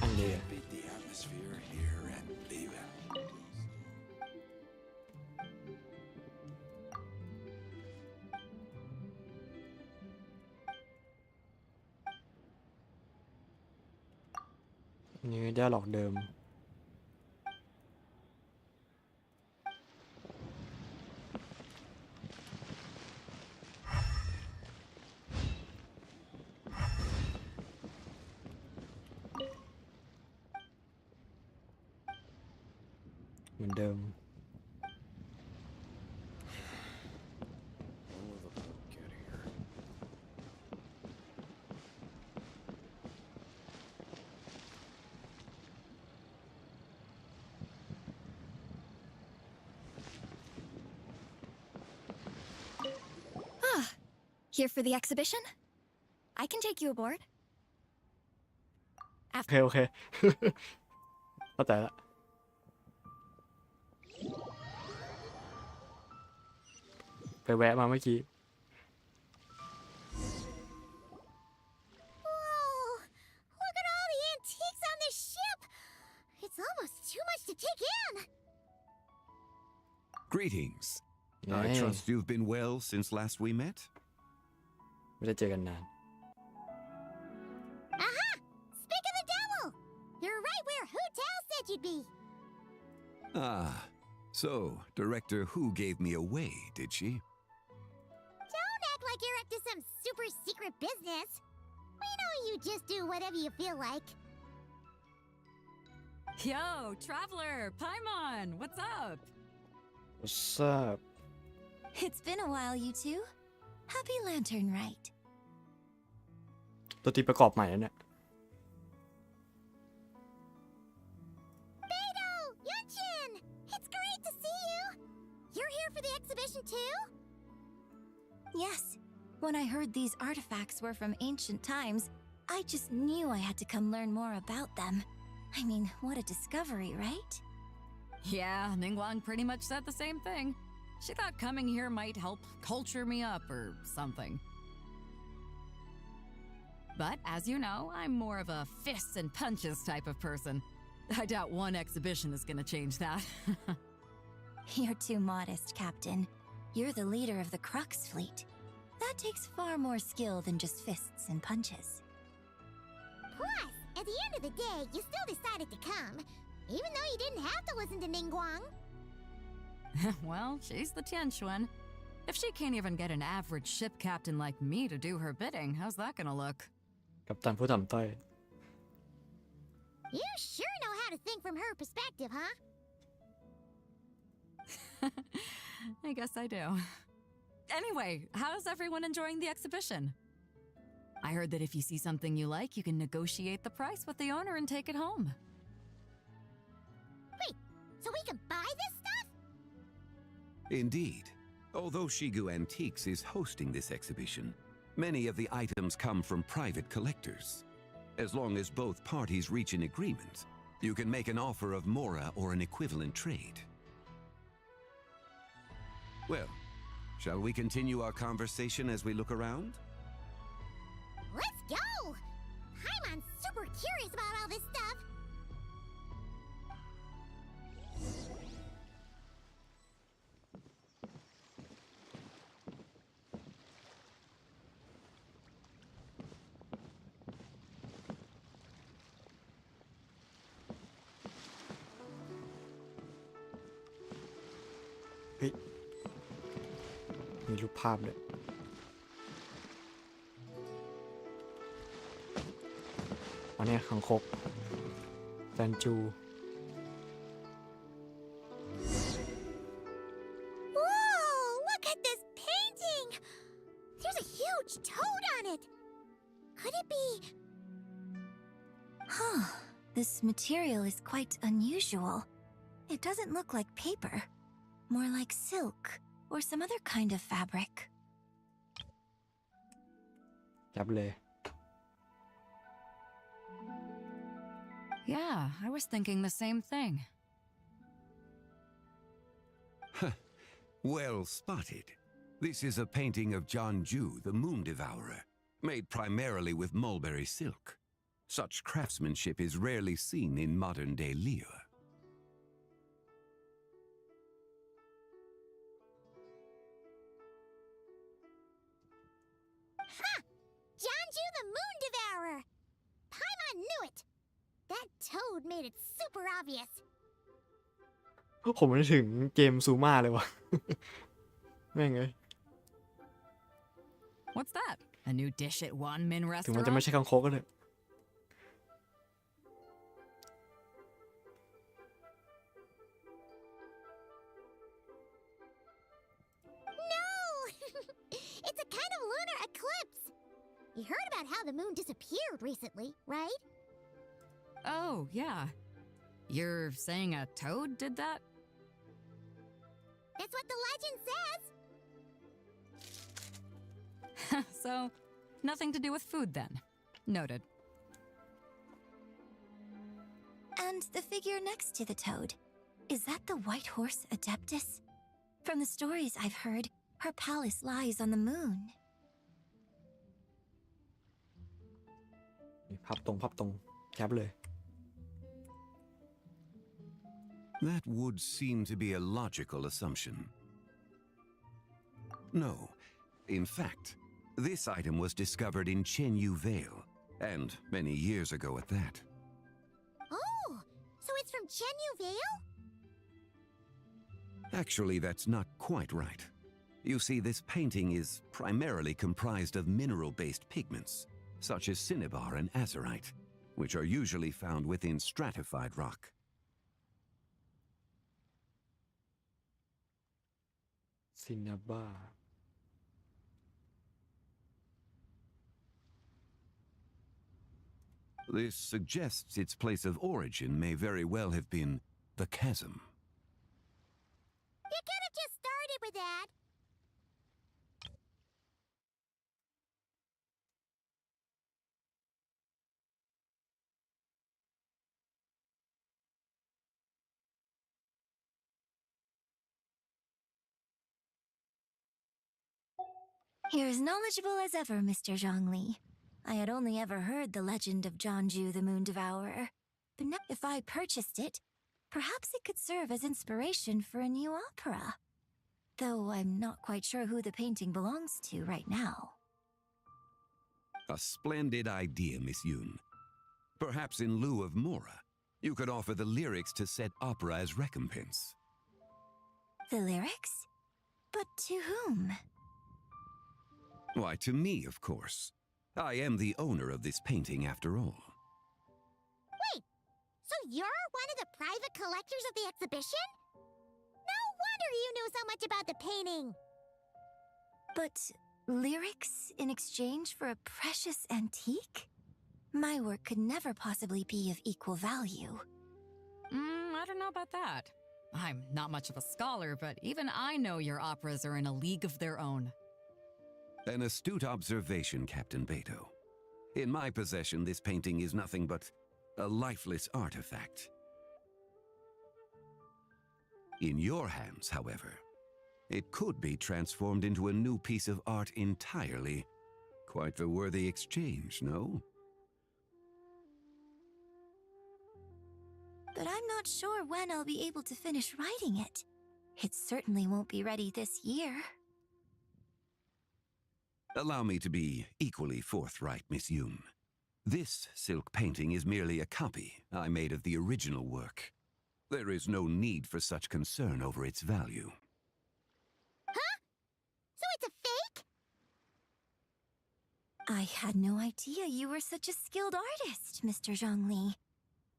อันเดีย Beat the atmosphere here and leave it. นี่ได้หลอกเดิมเหมือนเดิมHere for the exhibition? I can take you aboard. โอเค โอเค เข้าใจละไปแวะมาเมื่อกี้ Whoa! Look at all the antiques on this ship! It's almost too much to take in! Greetings. I Hey. trust you've been well since last we met? ไม่ได้เจอกันนาน Aha! Speak of the devil! You're right where Hu Tao said you'd be. Ah, so Director Hu gave me away, did she? Don't act like you're up to some super secret business. We know you just do whatever you feel like. Yo, Traveler, Paimon, what's up? What's up It's been a while, you two. Happy Lantern Rite. ตัวตีประกอบใหม่แล้วเนี่ย Beidou! Yunchin! It's great to see you! You're here for the exhibition too? Yes. When I heard these artifacts were from ancient times, I just knew I had to come learn more about them. I mean, what a discovery, right? Yeah, Ningguang pretty much said the same thing. She thought coming here might help culture me up or something. But as you know, I'm more of a fists and punches type of person. I doubt one exhibition is gonna change that. You're too modest, Captain. You're the leader of the Crux fleet. That takes far more skill than just fists and punches. Plus, at the end of the day, you still decided to come, even though you didn't have to listen to Ningguang. Well, she's the Tianquan. If she can't even get an average ship captain like me to do her bidding, how's that gonna look? กัปตันผู้ต่ำต้อย You sure know how to think from her perspective, huh? I guess I do. Anyway, how's everyone enjoying the exhibition? I heard that if you see something you like, you can negotiate the price with the owner and take it home. Wait, so we can buy this stuff? Indeed. Although Shigu Antiques is hosting this exhibition, many of the items come from private collectors. As long as both parties reach an agreement, you can make an offer of mora or an equivalent trade. Well, shall we continue our conversation as we look around? Let's go! Paimon's super curious about all this stuff. Hey. มีรูปภาพด้วยอันนี้คังคกแตนจู Whoa! Look at this painting! There's a huge toad on it! Could it be... Huh. This material is quite unusual. It doesn't look like paper. More like silk or some other kind of fabric. จับเลย Yeah, I was thinking the same thing. Well spotted. This is a painting of Jianju, the Moon Devourer, made primarily with mulberry silk. Such craftsmanship is rarely seen in modern-day Liyue. Ha! Jianju the Moon Devourer! Paimon knew it! That toad made it super obvious. ผมนึกถึงเกมซูมาเลยวะ แม่งเอ้ย What's that? A new dish at Wanmin ถึงมันจะ restaurant? ไม่ใช่คังคกก็เลย No! It's a kind of lunar eclipse. You heard about how the moon disappeared recently, right? Oh, yeah. You're saying a toad did that? That's what the legend says. So, nothing to do with food then. Noted. And the figure next to the toad, is that the white horse Adeptus? From the stories I've heard, her palace lies on the moon. พับตรงแคปเลย That would seem to be a logical assumption. No. In fact, this item was discovered in Chenyu Vale, and many years ago at that. Oh, so it's from Chenyu Vale? Actually, that's not quite right. You see, this painting is primarily comprised of mineral-based pigments, such as cinnabar and azurite, which are usually found within stratified rock. Cinnabar. This suggests its place of origin may very well have been the chasm. You could have just started with that. You're as knowledgeable as ever, Mr. Zhongli. I had only ever heard the legend of Jianzhu the Moon Devourer, but now if I purchased it, perhaps it could serve as inspiration for a new opera. Though I'm not quite sure who the painting belongs to right now. A splendid idea, Miss Yoon. Perhaps in lieu of Mora, you could offer the lyrics to said opera as recompense. The lyrics? But to whom? Why, to me, of course. I am the owner of this painting, after all. Wait, so you're one of the private collectors of the exhibition? No wonder you knew so much about the painting. But lyrics in exchange for a precious antique? My work could never possibly be of equal value. I don't know about that. I'm not much of a scholar, but even I know your operas are in a league of their own. An astute observation, Captain Beto. In my possession, this painting is nothing but a lifeless artifact. In your hands, however, it could be transformed into a new piece of art entirely. Quite the worthy exchange, no? But I'm not sure when I'll be able to finish writing it. It certainly won't be ready this year. Allow me to be equally forthright, Miss Yoon. This silk painting is merely a copy I made of the original work. There is no need for such concern over its value. Huh? So it's a fake? I had no idea you were such a skilled artist, Mr. Zhongli.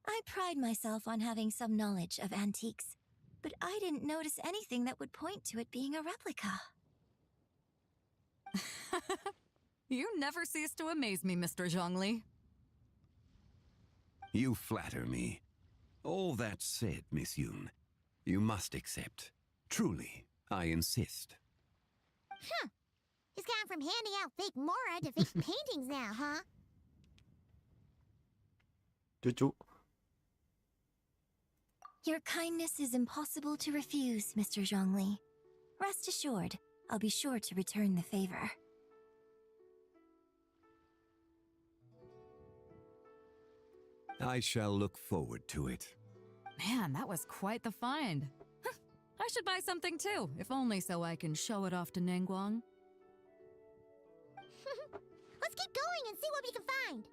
I pride myself on having some knowledge of antiques, but I didn't notice anything that would point to it being a replica. You never cease to amaze me, Mr. Zhongli. You flatter me. All that said, Miss Yoon, you must accept. Truly, I insist. Huh. He's gone from handing out fake Mora to fake paintings now, huh? Juju. Your kindness is impossible to refuse, Mr. Zhongli. Rest assured, I'll be sure to return the favor. I shall look forward to it. Man, that was quite the find. I should buy something too, if only so I can show it off to Nangguang. Let's keep going and see what we can find.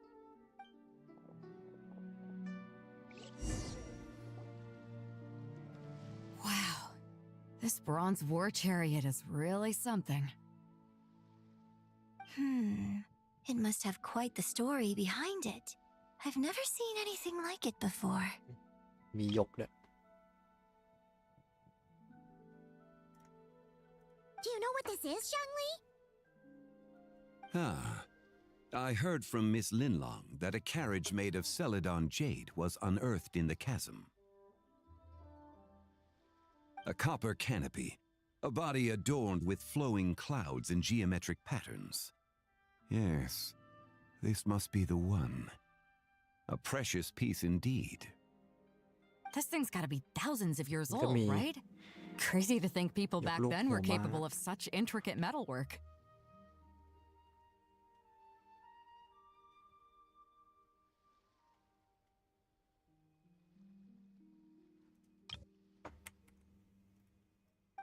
This bronze war chariot is really something. It must have quite the story behind it. I've never seen anything like it before. มียกด้วย Do you know what this is, Zhongli? I heard from Miss Linlong that a carriage made of Celadon jade was unearthed in the chasm. A copper canopy, a body adorned with flowing clouds and geometric patterns. Yes, this must be the one. A precious piece indeed. This thing's gotta be thousands of years Look at old, me. right? Crazy to think people back look then were normal. capable of such intricate metalwork.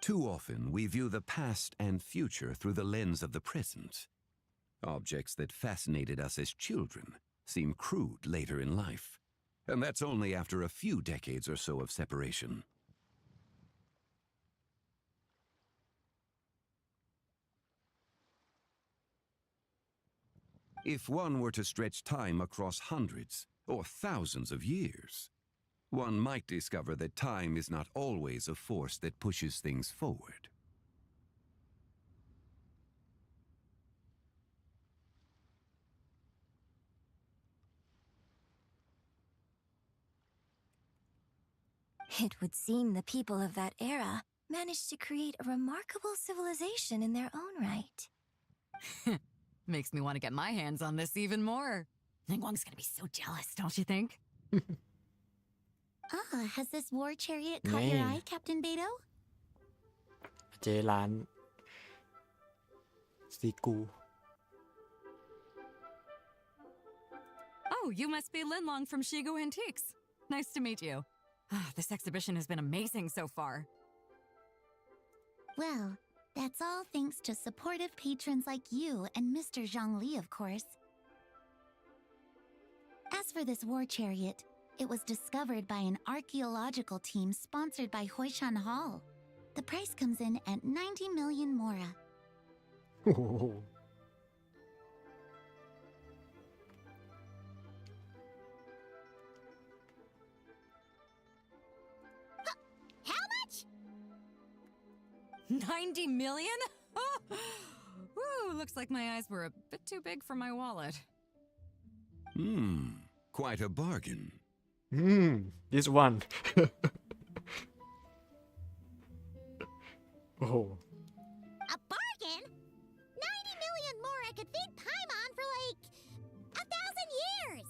Too often, we view the past and future through the lens of the present. Objects that fascinated us as children seem crude later in life. And that's only after a few decades or so of separation. If one were to stretch time across hundreds or thousands of years, one might discover that time is not always a force that pushes things forward. It would seem the people of that era managed to create a remarkable civilization in their own right. Makes me want to get my hands on this even more. Ningguang's gonna be so jealous, don't you think? Has this war chariot caught your Man. eye, Captain Beto? เจร้านซีกู Oh, you must be Linlong from Shigu Antiques. Nice to meet you. This exhibition has been amazing so far. Well, that's all thanks to supportive patrons like you and Mr. Zhongli, of course. As for this war chariot, it was discovered by an archaeological team sponsored by Hoishan Hall. The price comes in at 90 million mora. โอ้โห How much? 90 million? Woo, looks like my eyes were a bit too big for my wallet. Quite a bargain. this one โอ้โห A bargain? 90 million more I could feed Paimon for like 1,000 years.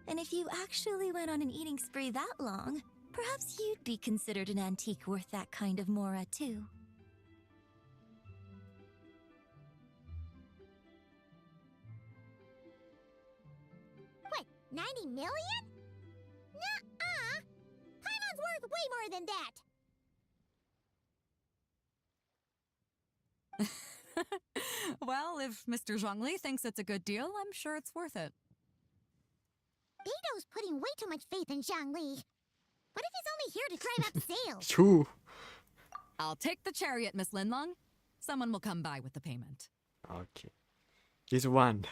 And if you actually went on an eating spree that long, perhaps you'd be considered an antique worth that kind of mora too. What, 90 million? Nuh-uh. Paimon's worth way more than that. Well, if Mr. Zhongli thinks it's a good deal, I'm sure it's worth it. Beto's putting way too much faith in Zhongli. What if he's only here to drive up sales? True. I'll take the chariot, Miss Linlong. Someone will come by with the payment. Okay. This one.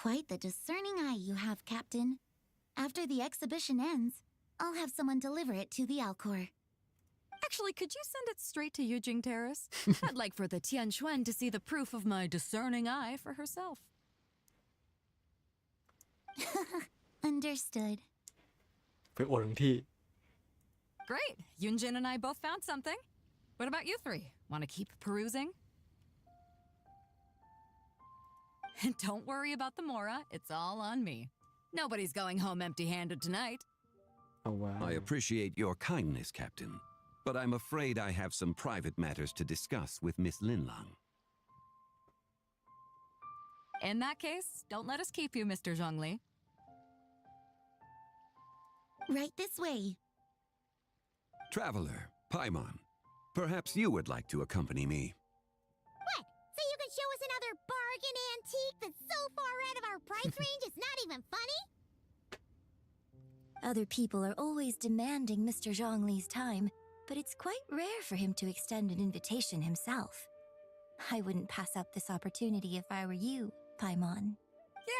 Quite the discerning eye you have, Captain. After the exhibition ends, I'll have someone deliver it to the Alcor. Actually, could you send it straight to Yujing Terrace? I'd like for the Tianquan to see the proof of my discerning eye for herself. Understood. ไปโอดทั้งที่ Great. Yunjin and I both found something. What about you three? Want to keep perusing? And don't worry about the mora. It's all on me. Nobody's going home empty-handed tonight. เอาว้าว I appreciate your kindness, Captain, but I'm afraid I have some private matters to discuss with Miss Linlong. In that case, don't let us keep you, Mr. Zhongli. Right this way. Traveler, Paimon, perhaps you would like to accompany me. What? So you can show us another bargain antique that's so far out of our price range it's not even funny? Other people are always demanding Mr. Zhongli's time, but it's quite rare for him to extend an invitation himself. I wouldn't pass up this opportunity if I were you, Paimon.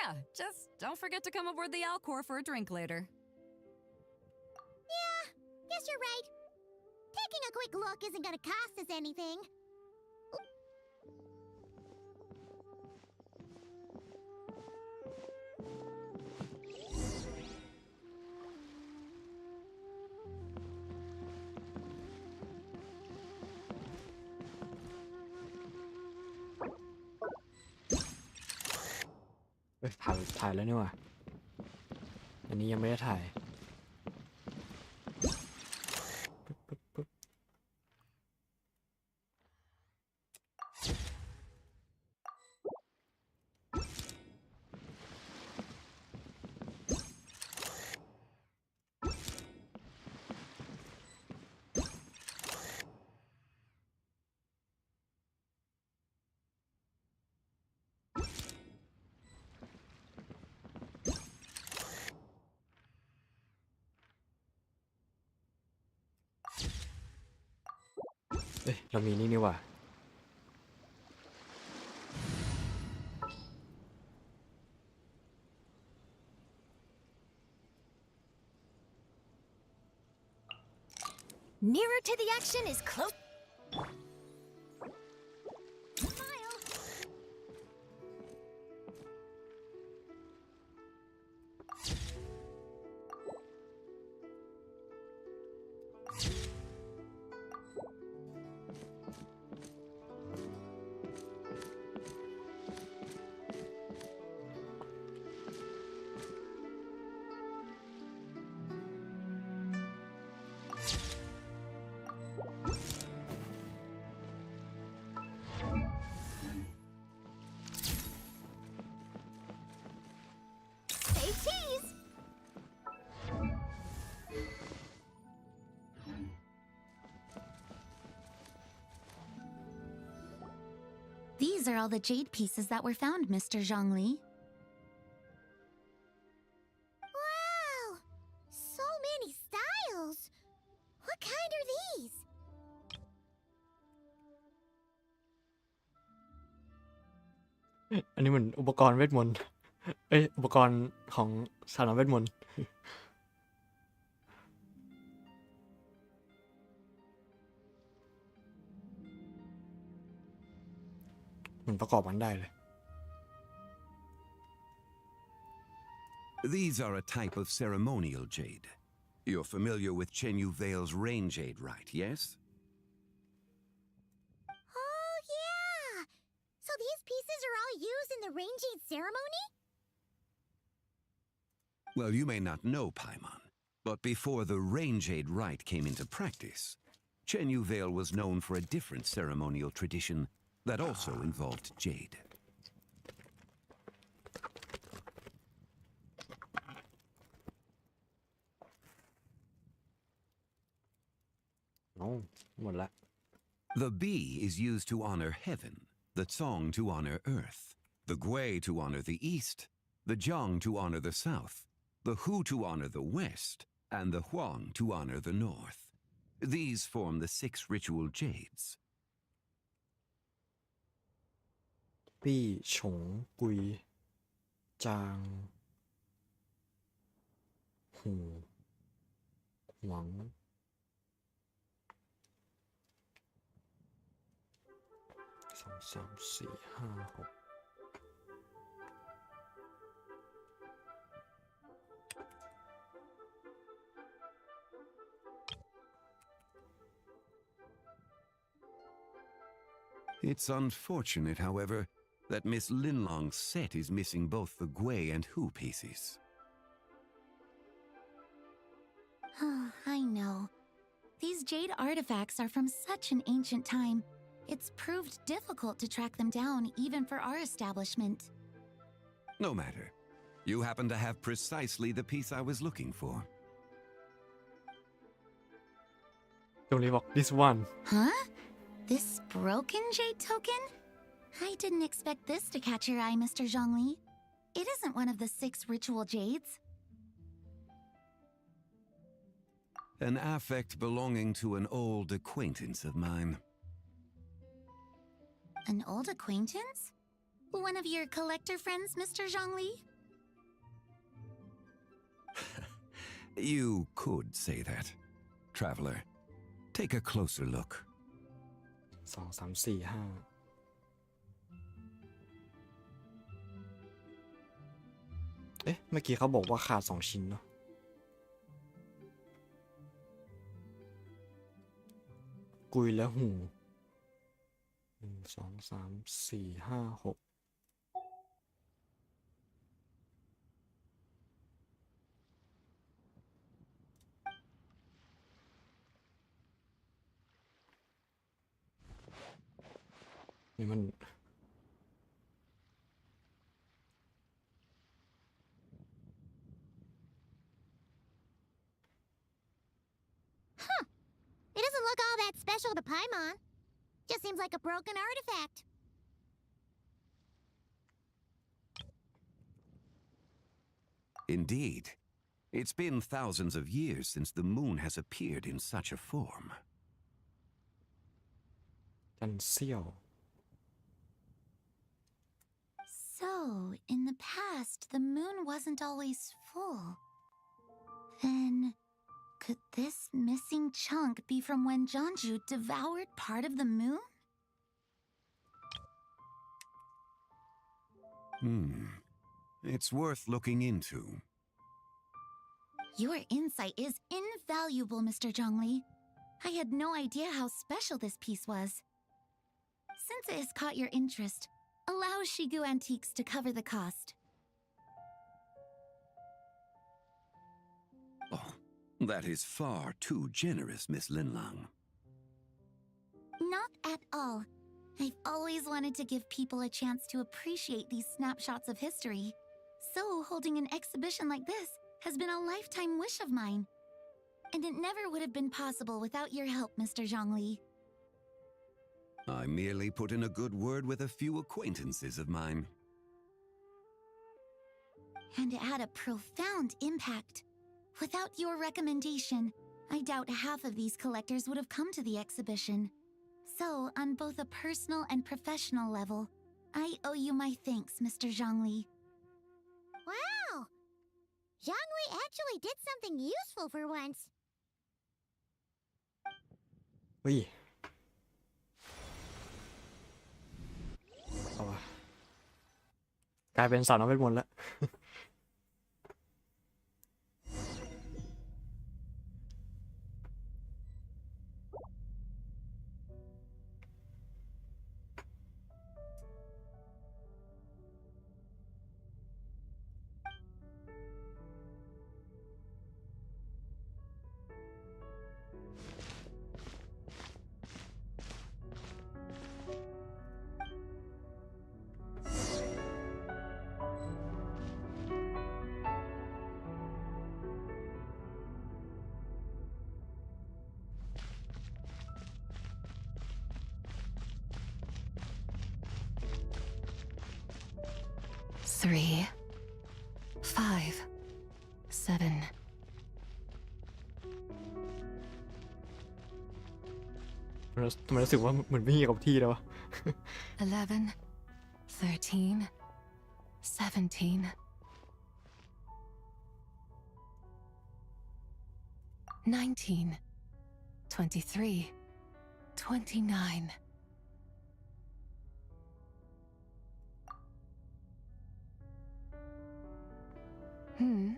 Yeah, just don't forget to come aboard the Alcor for a drink later. Yeah, guess you're right. Taking a quick look isn't gonna cost us anything.ถ่ายแล้วนี่หว่าอันนี้ยังไม่ได้ถ่ายปึ๊บเรามีนี่หว่า Nearer to the action is close. Say cheese. These are all the jade pieces that were found, Mr. Zhongli. Wow, so many styles. What kind are these? อันนี้เหมือนอุปกรณ์เวทมนต์ อุปกรณ์ของสาวน้อยเวทมนต์ เหมือนประกอบมันได้เลย These are a type of ceremonial jade. You're familiar with Chenyu Vale's rain jade, right? Yes? Oh, yeah. So these pieces are all used in the rain jade ceremony? Well, you may not know, Paimon, but before the rain jade rite came into practice, Chenyu Vale was known for a different ceremonial tradition that also involved jade. หมดละ The bee is used to honor heaven, the tsong to honor earth, the gui to honor the east, the jiang to honor the south, the hu to honor the west, and the huang to honor the north. These form the 6 ritual jades. ปี้ฉงกุย จาง หูหวัง 2 3 4 5 6 It's unfortunate, however, that Miss Linlong's set is missing both the gui and hu pieces. Oh, I know. These jade artifacts are from such an ancient time. It's proved difficult to track them down, even for our establishment. No matter. You happen to have precisely the piece I was looking for. ตรงนี้บอก this one Huh? This broken jade token? I didn't expect this to catch your eye, Mr. Zhongli. It isn't one of the 6 ritual jades. An affect belonging to an old acquaintance of mine. An old acquaintance? One of your collector friends, Mr. Zhongli? You could say that. Traveler, take a closer look. 2 3 4 5เอ๊ะเมื่อกี้เขาบอกว่าขาด2 ชิ้นเนาะกุยและหู1 2 3 4 5 6นี่มัน It doesn't look all that special to Paimon. Just seems like a broken artifact. Indeed. It's been thousands of years since the moon has appeared in such a form. จันเซี่ยว So, in the past, the moon wasn't always full. Then, could this missing chunk be from when Jeonju devoured part of the moon? It's worth looking into. Your insight is invaluable, Mr. Zhongli. I had no idea how special this piece was. Since it has caught your interest, allow Shigu Antiques to cover the cost. Oh, that is far too generous, Miss Linlang. Not at all. I've always wanted to give people a chance to appreciate these snapshots of history. So holding an exhibition like this has been a lifetime wish of mine. And it never would have been possible without your help, Mr. Zhongli. I merely put in a good word with a few acquaintances of mine. And it had a profound impact. Without your recommendation, I doubt half of these collectors would have come to the exhibition. So, on both a personal and professional level, I owe you my thanks, Mr. Zhongli. Wow! Zhongli actually did something useful for once. เฮ้ยเอาวะกลายเป็นสาวน้อยเวทมนต์แล้ว 3, 5, 7. ทำไมรู้สึกว่าเหมือนไม่มีกับที่แล้ววะ 11, 13, 17. 19, 23, 29. Hmm.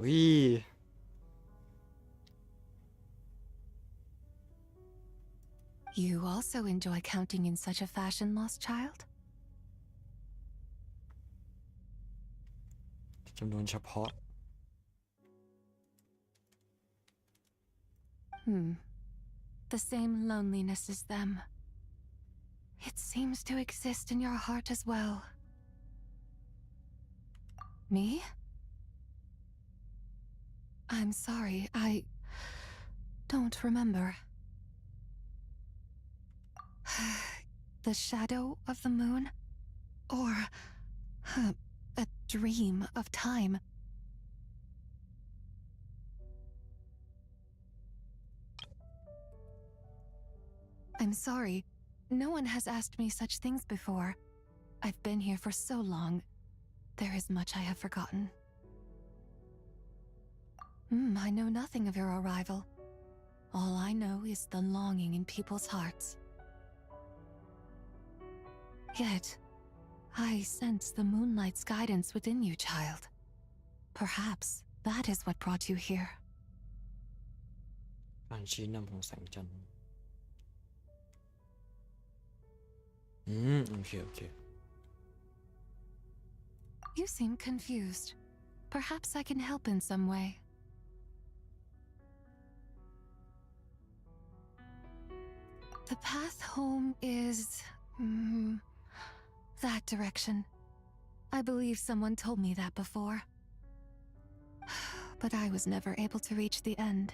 วิ You also enjoy counting in such a fashion, lost child? จำนวนเฉพาะ The same loneliness as them. It seems to exist in your heart as well. Me? I'm sorry, I don't remember. The shadow of the moon? Or a dream of time? I'm sorry. No one has asked me such things before. I've been here for so long. There is much I have forgotten. I know nothing of your arrival. All I know is the longing in people's hearts. Yet, I sense the moonlight's guidance within you, child. Perhaps that is what brought you here. การชี้นำของแสงจันทร์โอเค You seem confused. Perhaps I can help in some way. The path home is... that direction. I believe someone told me that before. But I was never able to reach the end.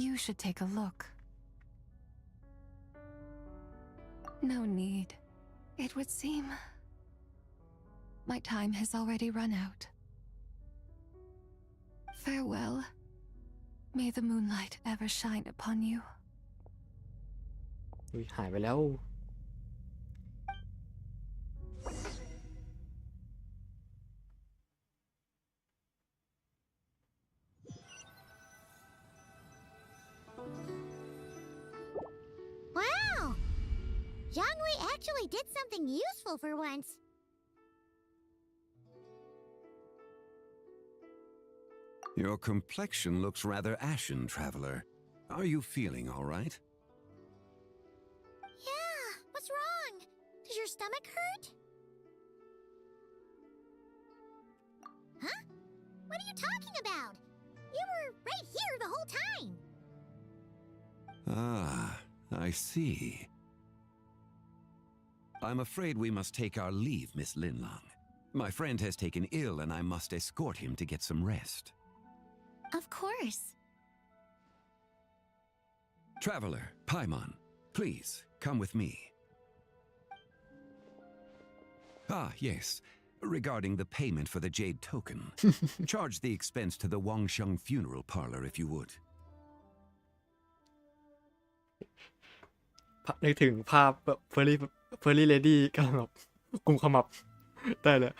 You should take a look. No need. It would seem... my time has already run out. Farewell. May the moonlight ever shine upon you. หายไปแล้ว Wow! Jiangwei actually did something useful for once. Your complexion looks rather ashen, traveler. Are you feeling all right? Yeah, what's wrong? Does your stomach hurt? Huh? What are you talking about? You were right here the whole time. Ah, I see. I'm afraid we must take our leave, Miss Linlang. My friend has taken ill and I must escort him to get some rest. Of course. Traveler, Paimon, please, come with me. Ah, yes. Regarding the payment for the jade token, charge the expense to the Wangsheng funeral parlor if you would. นึกถึงภาพแบบเฟอร์รี่เลดี้กำลังแบบกุมขมับได้เลย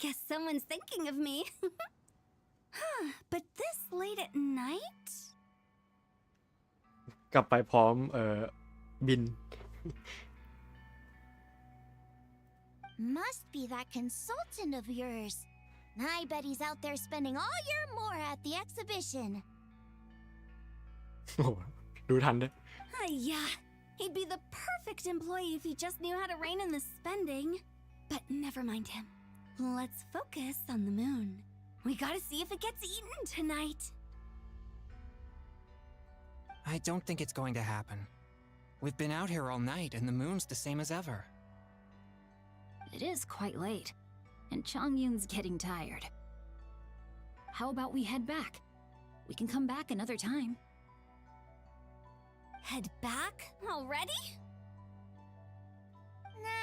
Guess someone's thinking of me. But this late at night? กลับไปพร้อมบิน Must be that consultant of yours. I bet he's out there spending all year more at the exhibition. โอ้ดูทันด้วย Yeah, he'd be the perfect employee if he just knew how to rein in the spending. But never mind him. Let's focus on the moon. We gotta see if it gets eaten tonight. I don't think it's going to happen. We've been out here all night and the moon's the same as ever. It is quite late, and Chongyun's getting tired. How about we head back? We can come back another time. Head back already?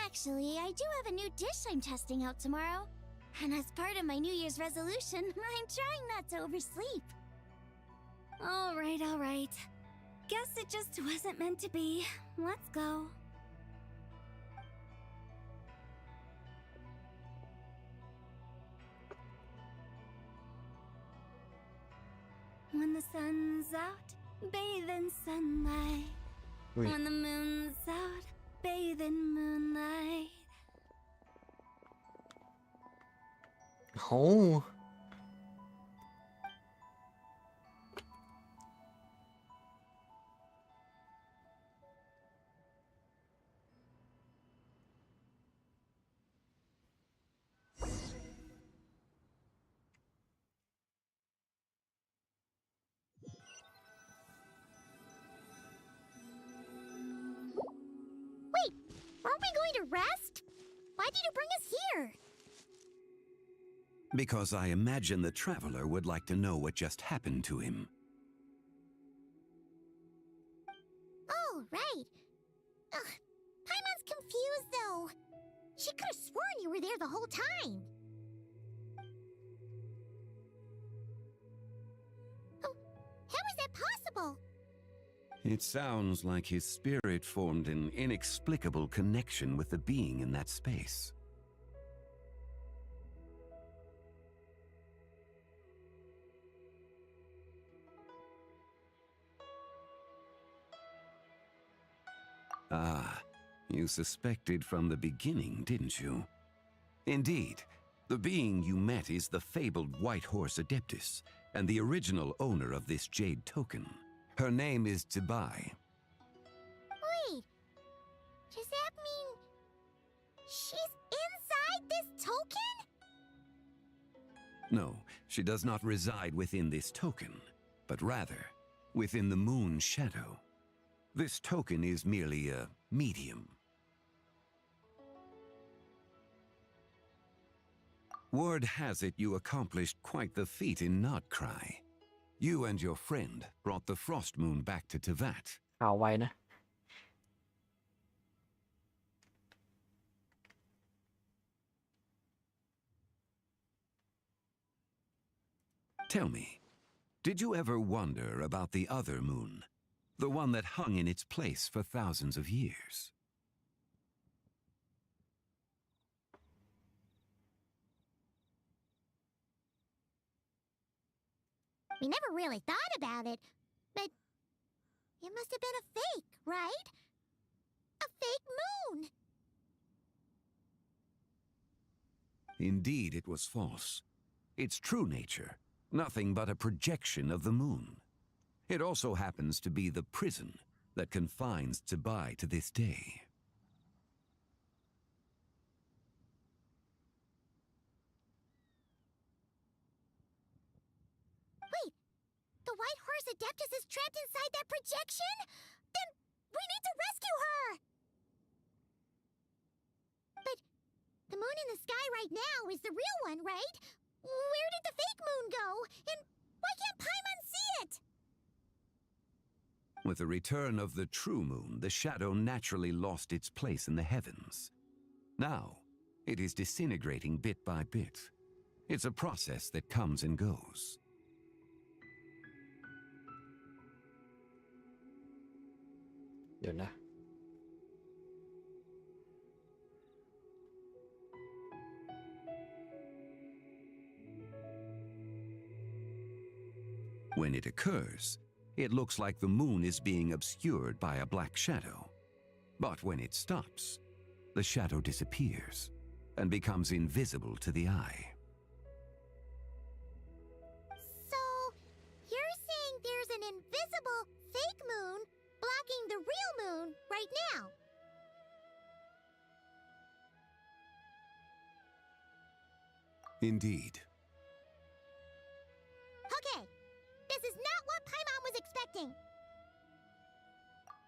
Actually, I do have a new dish I'm testing out tomorrow. And as part of my New Year's resolution, I'm trying not to oversleep. All right. Guess it just wasn't meant to be. Let's go. When the sun's out, bathe in sunlight. When the moon's out, bathe in moonlight. โห Wait, aren't we going to to rest? Why did you bring us here? Because I imagine the traveler would like to know what just happened to him. Oh, right. Ugh, Paimon's confused, though. She could have sworn you were there the whole time. Oh, how is that possible? It sounds like his spirit formed an inexplicable connection with the being in that space. Ah, you suspected from the beginning, didn't you? Indeed, the being you met is the fabled White Horse Adeptus, and the original owner of this jade token. Her name is zibai. Wait, does that mean she's inside this token? No, she does not reside within this token, but rather within the moon's shadow. This token is merely a medium. Word has it you accomplished quite the feat in Notcry. You and your friend brought the Frost Moon back to Tevat. ข่าวไวนะ Tell me, did you ever wonder about the other moon? The one that hung in its place for thousands of years? We never really thought about it, but it must have been a fake, right? A fake moon! Indeed, it was false. Its true nature, nothing but a projection of the moon. It also happens to be the prison that confines Zibai to this day. Wait, the White Horse Adeptus is trapped inside that projection? Then we need to rescue her! But the moon in the sky right now is the real one, right? Where did the fake moon go? And why can't Paimon see it? With the return of the true moon, the shadow naturally lost its place in the heavens. Now, it is disintegrating bit by bit. It's a process that comes and goes. เดี๋ยวนะ When it occurs, it looks like the moon is being obscured by a black shadow. But when it stops, the shadow disappears and becomes invisible to the eye. So, you're saying there's an invisible fake moon blocking the real moon right now? Indeed. Okay, this is not what Paimon was expecting.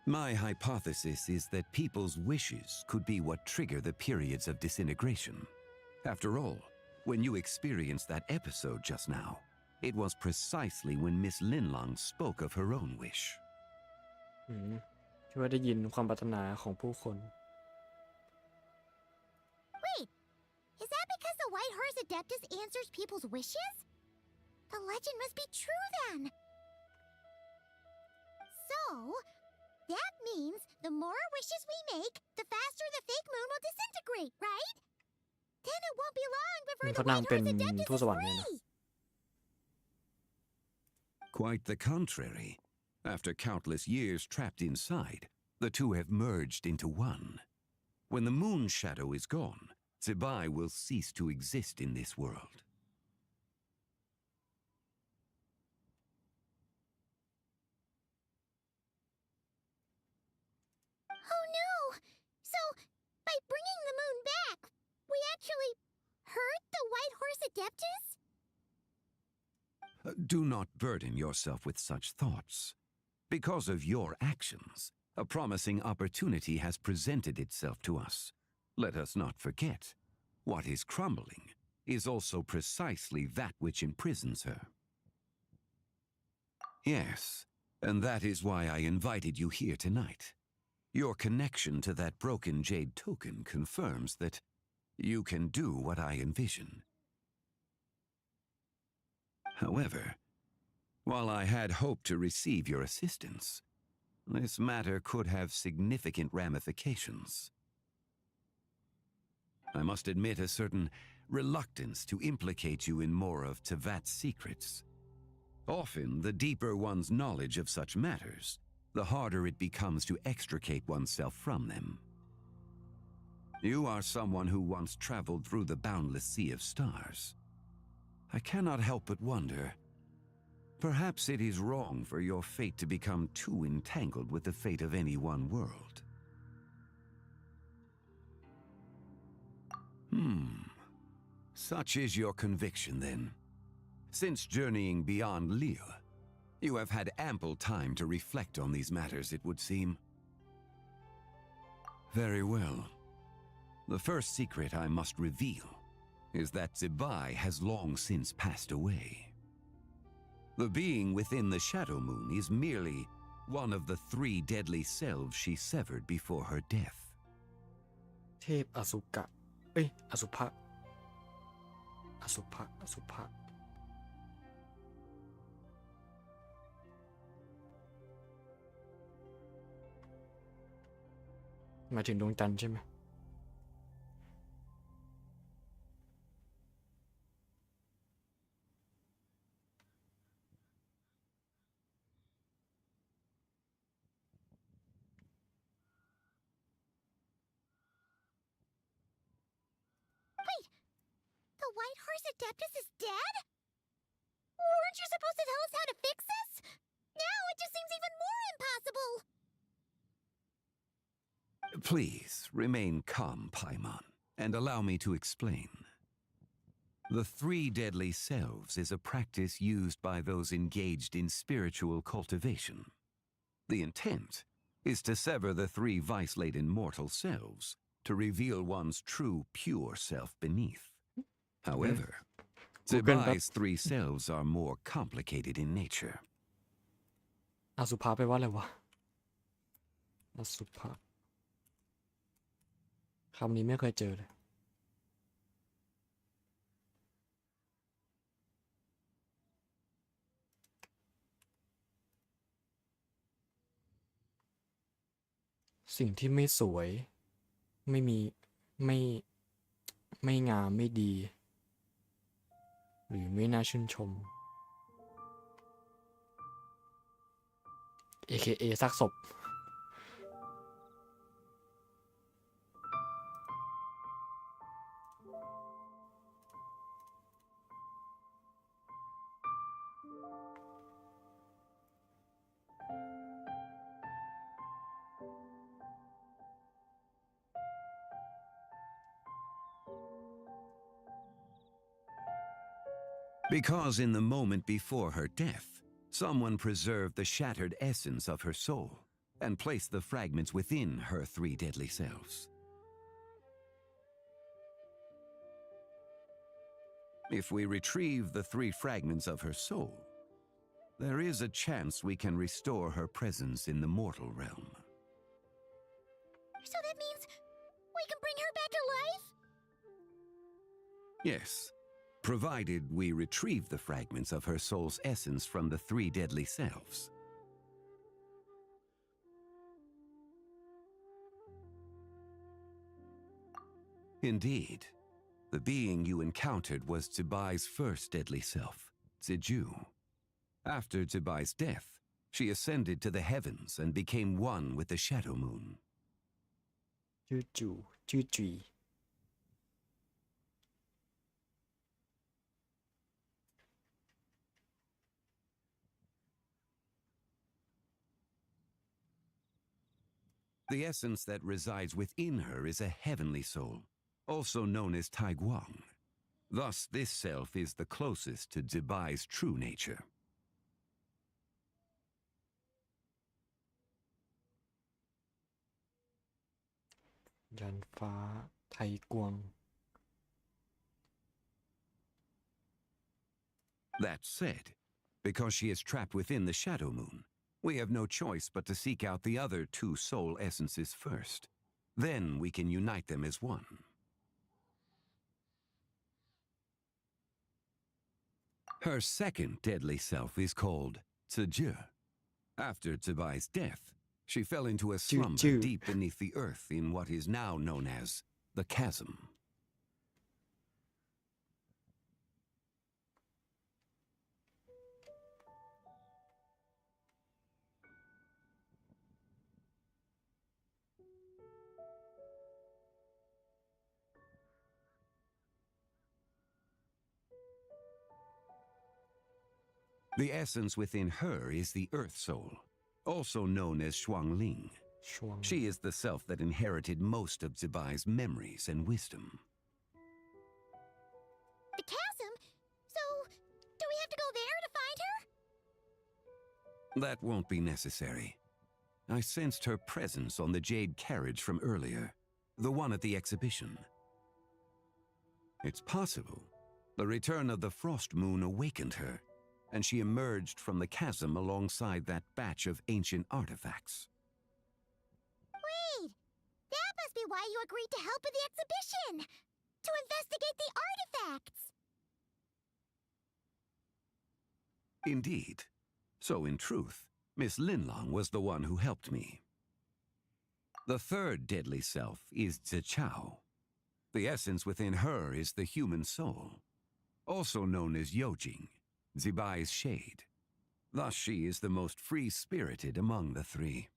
My hypothesis is that people's wishes could be what trigger the periods of disintegration. After all, when you experienced that episode just now, it was precisely when Miss Linlong spoke of her own wish. ที่ว่าได้ยินความปรารถนาของผู้คน Wait, is that because the White Horse Adeptus answers people's wishes? The legend must be true then. So, that means the more wishes we make, the faster the fake moon will disintegrate, right? Then it won't be long before the White Horse Adeptus is free. Quite the contrary. After countless years trapped inside, the two have merged into one. When the moon's shadow is gone, Zibai will cease to exist in this world. Oh no! So, by bringing the moon back, we actually hurt the White Horse Adeptus? Do not burden yourself with such thoughts. Because of your actions, a promising opportunity has presented itself to us. let us not forget, what is crumbling is also precisely that which imprisons her. Yes, and that is why I invited you here tonight. Your connection to that broken jade token confirms that you can do what I envision. However, while I had hoped to receive your assistance, this matter could have significant ramifications. I must admit a certain reluctance to implicate you in more of Tevat's secrets. Often, the deeper one's knowledge of such matters, the harder it becomes to extricate oneself from them. You are someone who once traveled through the boundless sea of stars. I cannot help but wonder, perhaps it is wrong for your fate to become too entangled with the fate of any one world. Such is your conviction, then. Since journeying beyond Lille, you have had ample time to reflect on these matters, it would seem. Very well. The first secret I must reveal is that Zibai has long since passed away. The being within the Shadow Moon is merely one of the 3 deadly selves she severed before her death. เทพอสุกะอสุภะหมายถึงดวงจันทร์ใช่ไหมThe White Horse Adeptus is dead? Weren't you supposed to tell us how to fix this? Now it just seems even more impossible. Please remain calm, Paimon, and allow me to explain. The 3 deadly selves is a practice used by those engaged in spiritual cultivation. The intent is to sever the 3 vice-laden mortal selves to reveal one's true, pure self beneath. However, Zibai's 3 selves are more complicated in nature. อสุภะแปลว่าอะไรวะอสุภะคำนี้ไม่เคยเจอเลยสิ่งที่ไม่สวยไม่มีไม่งามไม่ดีหรือไม่น่าชื่นชม AKA ซากศพ Because in the moment before her death, someone preserved the shattered essence of her soul and placed the fragments within her 3 deadly selves. If we retrieve the 3 fragments of her soul, there is a chance we can restore her presence in the mortal realm. So that means we can bring her back to life? Yes, provided we retrieve the fragments of her soul's essence from the 3 deadly selves. Indeed, the being you encountered was Zibai's first deadly self, Ziju. After Zibai's death, she ascended to the heavens and became one with the Shadow Moon. Juju. The essence that resides within her is a heavenly soul, also known as Taiguang. Thus, this self is the closest to Zibai's true nature. ยันฟ้า ไทกวง That said, because she is trapped within the Shadow Moon, we have no choice but to seek out the other two soul essences first. Then we can unite them as one. Her second deadly self is called Zije. After Zibai's death, she fell into a slumber deep beneath the earth in what is now known as the Chasm. The essence within her is the Earth Soul, also known as Shuangling. She is the self that inherited most of Zibai's memories and wisdom. The chasm? So, do we have to go there to find her? That won't be necessary. I sensed her presence on the jade carriage from earlier, the one at the exhibition. It's possible the return of the frost moon awakened her, and she emerged from the chasm alongside that batch of ancient artifacts. Wait! That must be why you agreed to help with the exhibition! To investigate the artifacts! Indeed. So in truth, Miss Linlong was the one who helped me. The third deadly self is Zichao. The essence within her is the human soul, also known as Yojing, Zibai's shade. Thus she is the most free-spirited among the three.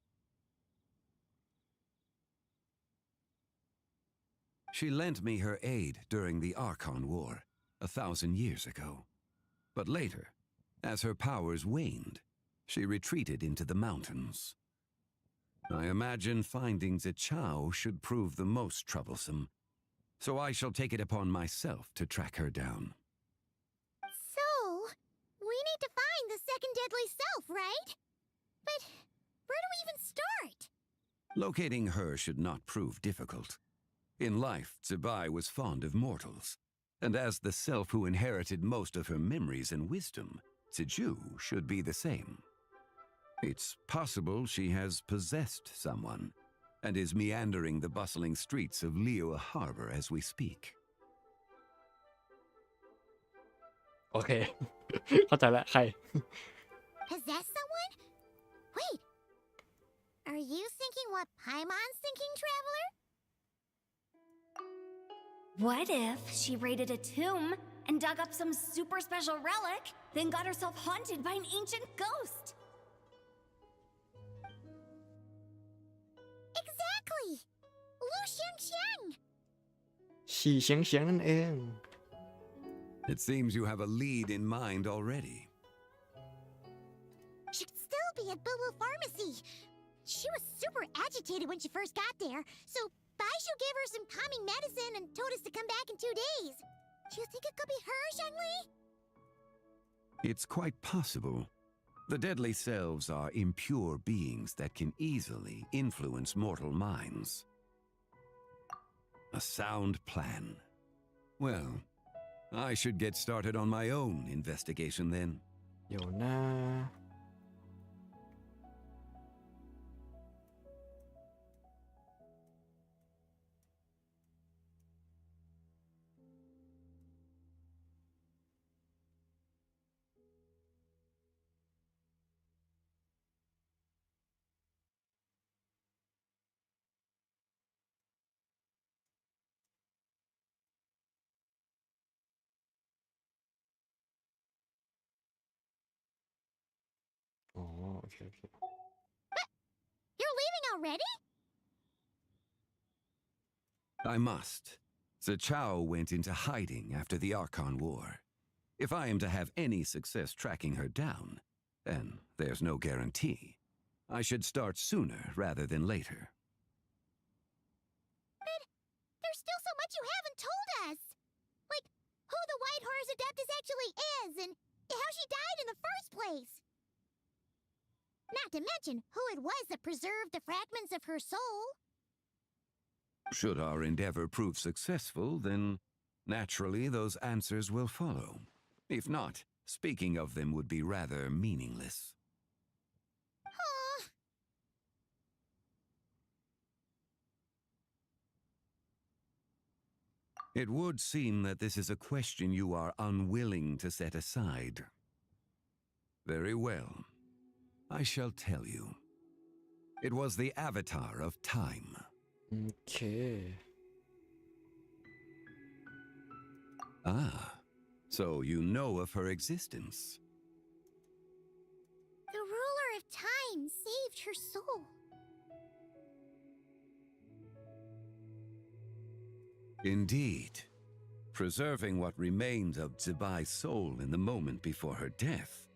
She lent me her aid during the Archon War, 1,000 years ago. But later, as her powers waned, she retreated into the mountains. I imagine finding Zichao should prove the most troublesome, so I shall take it upon myself to track her down. So, we need to find the second deadly self, right? But where do we even start? Locating her should not prove difficult. In life, Zibai was fond of mortals, and as the self who inherited most of her memories and wisdom, Ziju should be the same. It's possible she has possessed someone, and is meandering the bustling streets of Liyue Harbor as we speak. โอเค เข้าใจแล้วใคร Possess someone? Wait. Are you thinking what Paimon's thinking, traveler? What if she raided a tomb and dug up some super special relic, then got herself haunted by an ancient ghost? Exactly! Lu Xiangxiang! ฉี่เฉียงเฉียงนั่นเอง It seems you have a lead in mind already. Should still be at Boo Boo Pharmacy. She was super agitated when she first got there, so Baishu gave her some calming medicine and told us to come back in 2 days. Do you think it could be her, Zhengli? It's quite possible. The deadly selves are impure beings that can easily influence mortal minds. A sound plan. Well, I should get started on my own investigation then. เดี๋ยวนะ อ๋อโอเค You're leaving already? I must. Zichao went into hiding after the Archon War. If I am to have any success tracking her down, then there's no guarantee. I should start sooner rather than later. But there's still so much you haven't told us! Like, who the White Horse Adeptus actually is, and how she died in the first place! Not to mention who it was that preserved the fragments of her soul. Should our endeavor prove successful, then naturally those answers will follow. If not, speaking of them would be rather meaningless. It would seem that this is a question you are unwilling to set aside. Very well. I shall tell you. It was the avatar of time. Okay. Ah, so you know of her existence. The ruler of time saved her soul. Indeed. Preserving what remained of Zibai's soul in the moment before her death.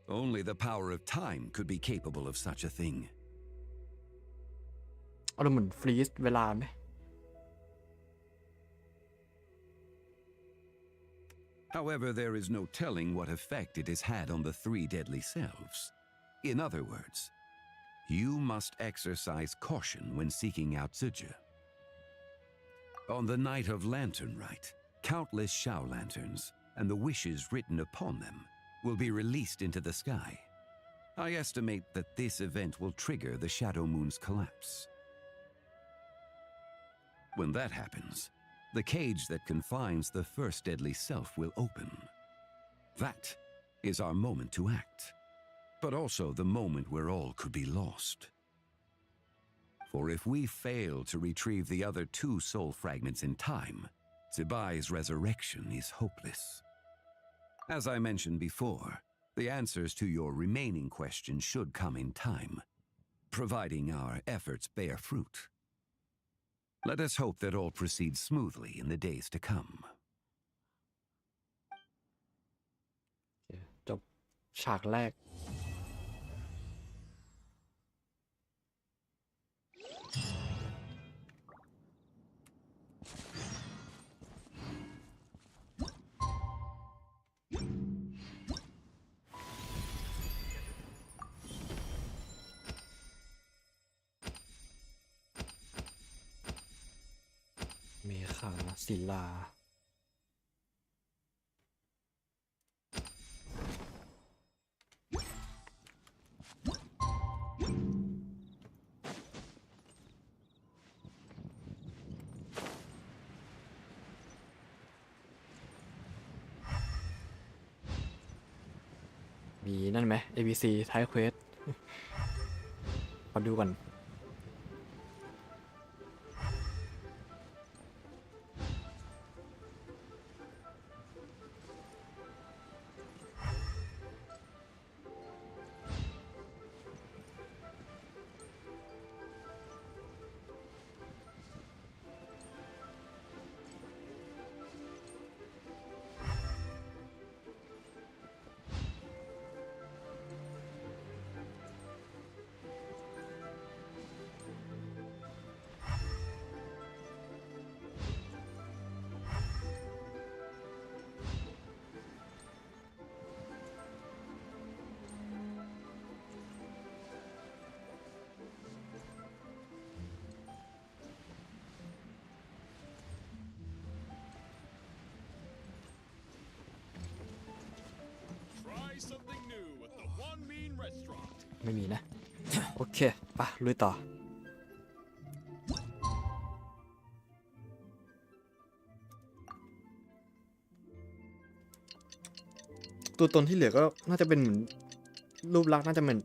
Only the power of time could be capable of such a thing. เอาเหมือนฟรีซเวลาไหม However, there is no telling what effect it has had on the three deadly selves. In other words, you must exercise caution when seeking out Zija. On the night of Lantern Rite, countless Shao lanterns and the wishes written upon them will be released into the sky. I estimate that this event will trigger the Shadow Moon's collapse. When that happens, the cage that confines the first deadly self will open. That is our moment to act, but also the moment where all could be lost. For if we fail to retrieve the other two soul fragments in time, Zibai's resurrection is hopeless. As I mentioned before, the answers to your remaining questions should come in time, providing our efforts bear fruit. Let us hope that all proceeds smoothly in the days to come. จบฉากแรก เมฆาศิลา มีนั่นไหม ABC ท้ายเควส ขอดูก่อน ไม่มีนะ โอเคไปลุยต่อ ตัวตนที่เหลือก็น่าจะเป็นเหมือนรูปลักษณ์น่าจะเหมือน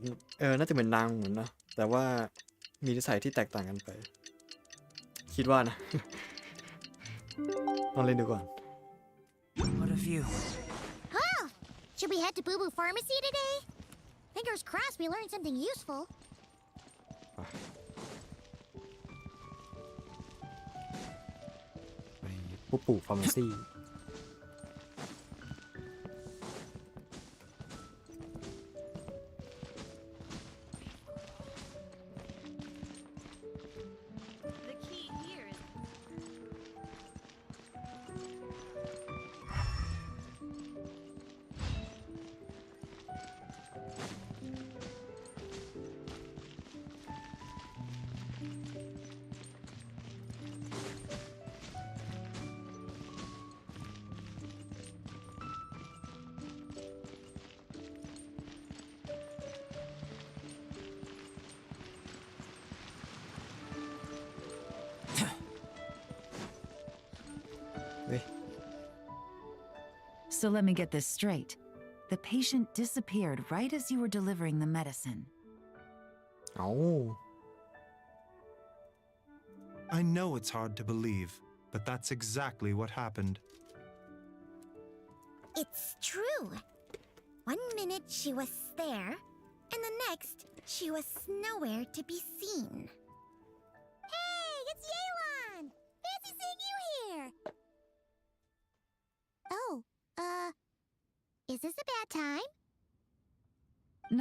น่าจะเหมือนนางเหมือนนะแต่ว่ามีนิสัยที่แตกต่างกันไป คิดว่านะ ลองเล่นดูก่อน What a view. Oh, should we head to Boo Boo Pharmacy today? Fingers crossed we learned something useful. ไปปุ๊บปู่ฟาร์มาซี่ The key here is So let me get this straight. The patient disappeared right as you were delivering the medicine. เอา I know it's hard to believe, but that's exactly what happened. It's true. One minute she was there, and the next she was nowhere to be seen. Hey, it's Yelan! Fancy seeing you here! Oh, is this a bad time?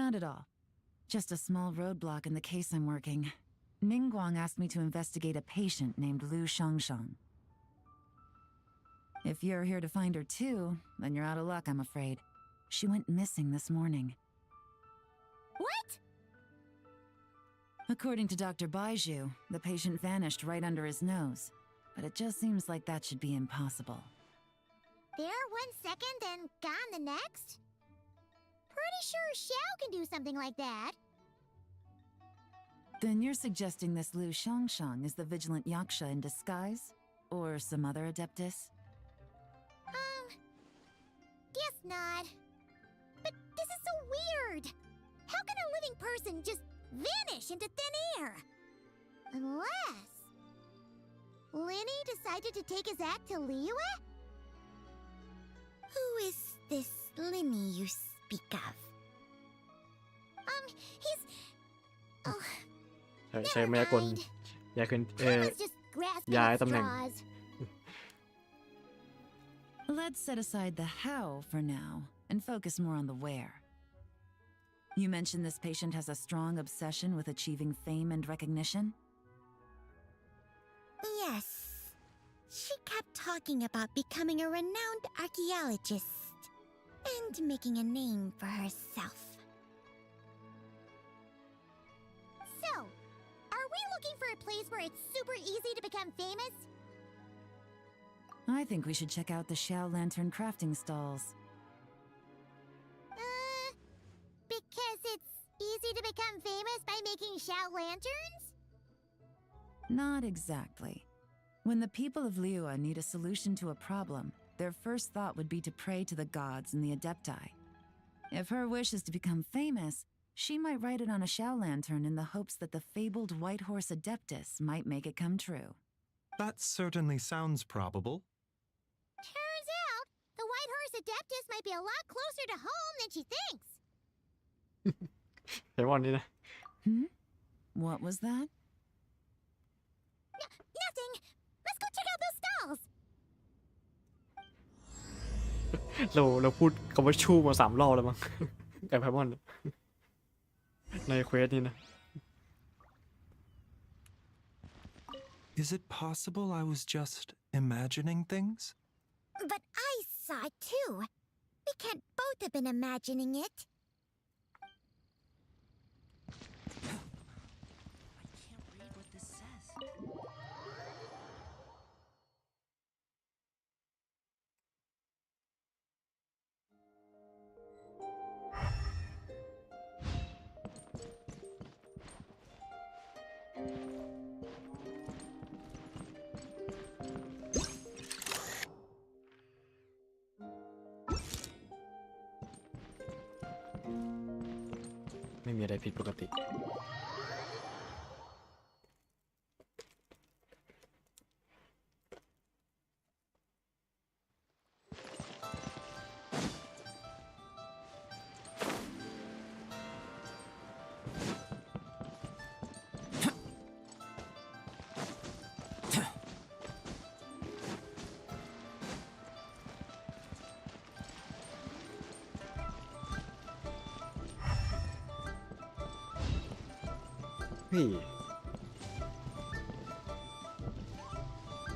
Not at all. Just a small roadblock in the case I'm working. Ningguang asked me to investigate a patient named Lu Shangshang. If you're here to find her too, then you're out of luck, I'm afraid. She went missing this morning. What? According to Dr. Baiju, the patient vanished right under his nose. But it just seems like that should be impossible. There 1 second and gone the next? Pretty sure Xiao can do something like that. Then you're suggesting this Lu Shangshang is the vigilant Yaksha in disguise? Or some other adeptus? Guess not. But this is so weird. How can a living person just vanish into thin air? Unless Linny decided to take his act to Liyue? Who is this Linny you speak of? He's... Oh, ใช้มายากลย้ายขึ้น Papa's just grasping ย้าย at ตำแหน่ง straws. Let's set aside the how for now and focus more on the where. You mentioned this patient has a strong obsession with achieving fame and recognition? Yes. She kept talking about becoming a renowned archaeologist and making a name for herself. So, are we looking for a place where it's super easy to become famous? I think we should check out the Xiao Lantern crafting stalls. Because it's easy to become famous by making Xiao lanterns? Not exactly. When the people of Liyue need a solution to a problem, their first thought would be to pray to the gods and the adepti. If her wish is to become famous, she might write it on a Xiao lantern in the hopes that the fabled White Horse Adeptus might make it come true. That certainly sounds probable. Turns out, the White Horse Adeptus might be a lot closer to home than she thinks. ใช้วันนี้นะ What was that? Nothing. Let's go check out those stalls. เราพูดคำว่าชู่มา3 รอบแล้วมั้ง กับไพมอนในเควสนี่นะ Is it possible I was just imagining things? But I saw it too. We can't both have been imagining it.ๆไม่มีอะไรผิดปกติ เฮ้ย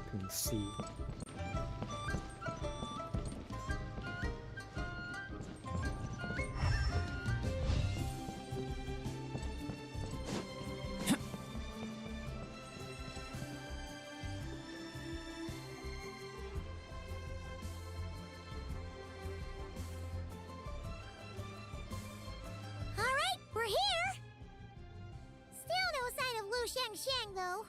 ถึงซี All right, we're here. Still no sign of Lu Shangshang, though.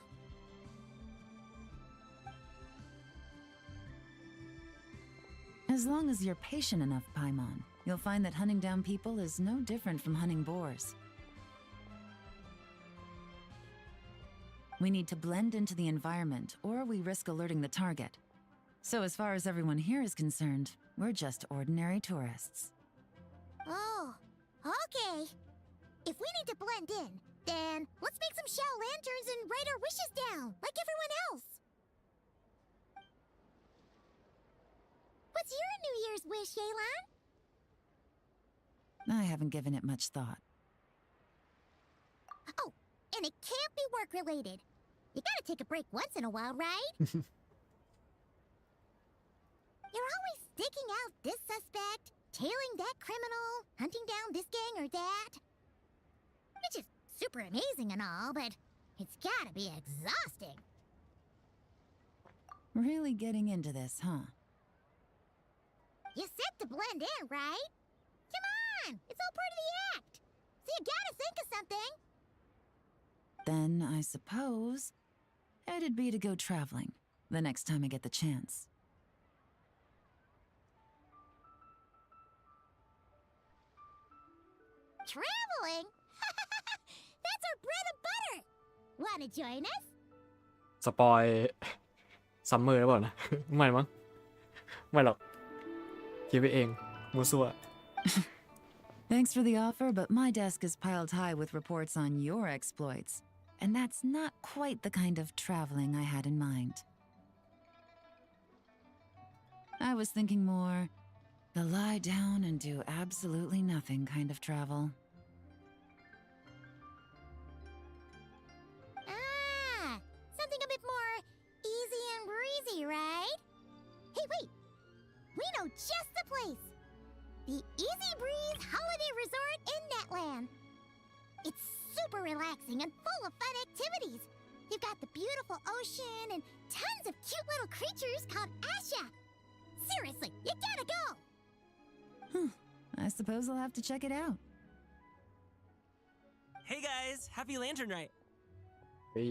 As long as you're patient enough, Paimon, you'll find that hunting down people is no different from hunting boars. We need to blend into the environment, or we risk alerting the target. So as far as everyone here is concerned, we're just ordinary tourists. Oh, okay. If we need to blend in, then let's make some shell lanterns and write our wishes down, like everyone else. What's your New Year's wish, Yelan? I haven't given it much thought. Oh, and it can't be work-related. You gotta take a break once in a while, right? You're always sticking out this suspect, tailing that criminal, hunting down this gang or that. Which is super amazing and all, but it's gotta be exhausting. Really getting into this, huh? You said to blend in, right? Come on, it's all part of the act. So you gotta think of something. Then I suppose it'd be to go traveling the next time I get the chance. Traveling? That's our bread and butter. Wanna join us? สปอยซัมเมอร์หรือเปล่านะ ไม่มั้งไม่หรอกคิดไปเองมัวซั่ว Thanks for the offer, but my desk is piled high with reports on your exploits. And that's not quite the kind of traveling I had in mind. I was thinking more the lie down and do absolutely nothing kind of travel. Ah, something a bit more easy and breezy, right? Hey, wait. We know just the place. The Easy Breeze Holiday Resort in Netland. It's super relaxing and full of fun activities. You've got the beautiful ocean and tons of cute little creatures called Asha. Seriously, you gotta go. I suppose I'll have to check it out. Hey guys, happy Lantern Rite. เฮ้ย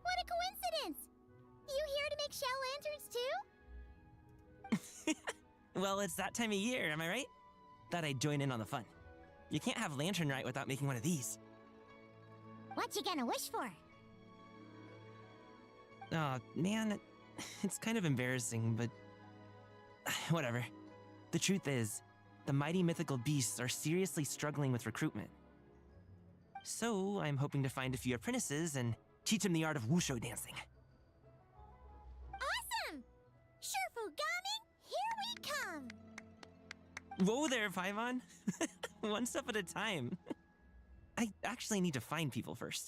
What a coincidence. You here to make shell lanterns too? Well, it's that time of year, am I right? Thought I'd join in on the fun. You can't have Lantern Rite without making one of these. What you gonna wish for? Oh, man, it's kind of embarrassing, but whatever. The truth is, the mighty mythical beasts are seriously struggling with recruitment. So, I'm hoping to find a few apprentices and teach them the art of wushu dancing. Awesome! Shurfugami, here we come! Whoa there, Paimon! One step at a time. I actually need to find people first.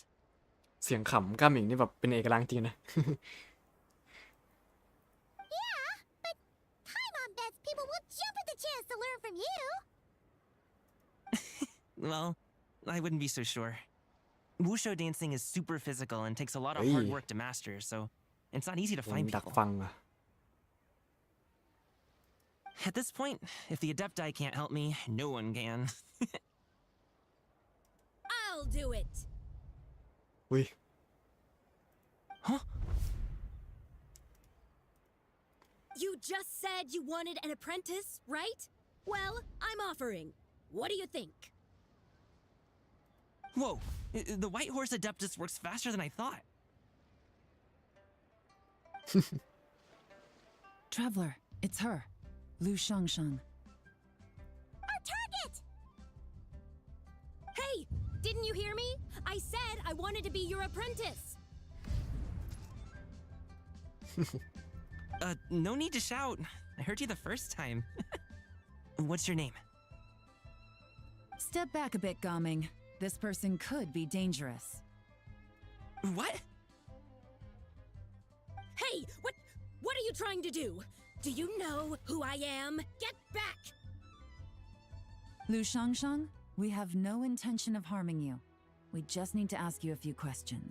เสียงขำก้าหมิงนี่แบบเป็นเอกลักษณ์จริงนะ Yeah, but Paimon bets people will jump at the chance to learn from you. Well, I wouldn't be so sure. Wushu dancing is super physical and takes a lot of hard work to master, so it's not easy to find ดัก people. ฟังอะ At this point, if the Adepti can't help me, no one can. I'll do it. อุ้ย Huh? You just said you wanted an apprentice, right? Well, I'm offering. What do you think? Whoa, the White Horse Adeptus works faster than I thought. Traveler, it's her, Lu Shangshang. Our target! Hey, didn't you hear me? I said I wanted to be your apprentice. No need to shout. I heard you the first time. What's your name? Step back a bit, Gaming. This person could be dangerous. What? Hey, what are you trying to do? Do you know who I am? Get back! Lu Shangshang, we have no intention of harming you. We just need to ask you a few questions.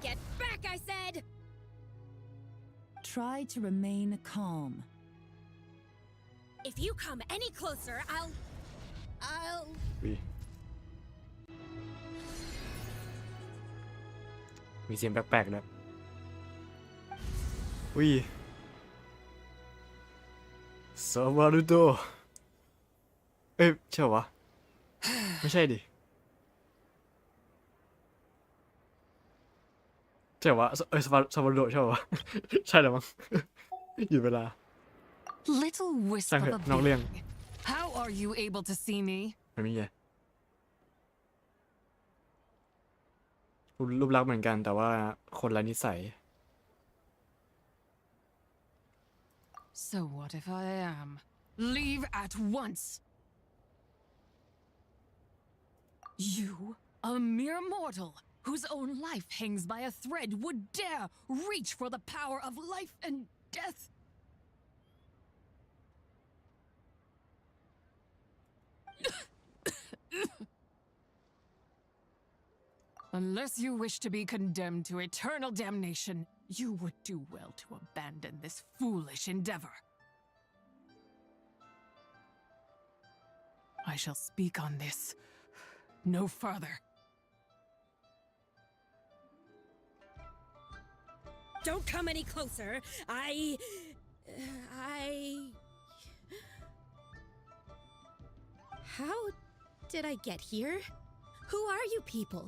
Get back, I said! Try to remain calm. If you come any closer, I'll... อุ้ยมีเสียงแปลกๆด้วยอุ้ย มารุโตเอ้ยใช่ปะวะไม่ใช่ดิใช่ปะวะซามารุโตใช่ปะวะใช่แล้วมั้งหยุดเวลา Little wisp ช่าง of เถ a อะนอกเรื่อง being. How are you able to see me? ไม่มีไงรูปลักษณ์เหมือนกันแต่ว่าคนละนิสัย So what if I am? Leave at once. You, a mere mortal whose own life hangs by a thread, would dare reach for the power of life and death? Unless you wish to be condemned to eternal damnation, you would do well to abandon this foolish endeavor. I shall speak on this no further. Don't come any closer. I... How did I get here? Who are you people?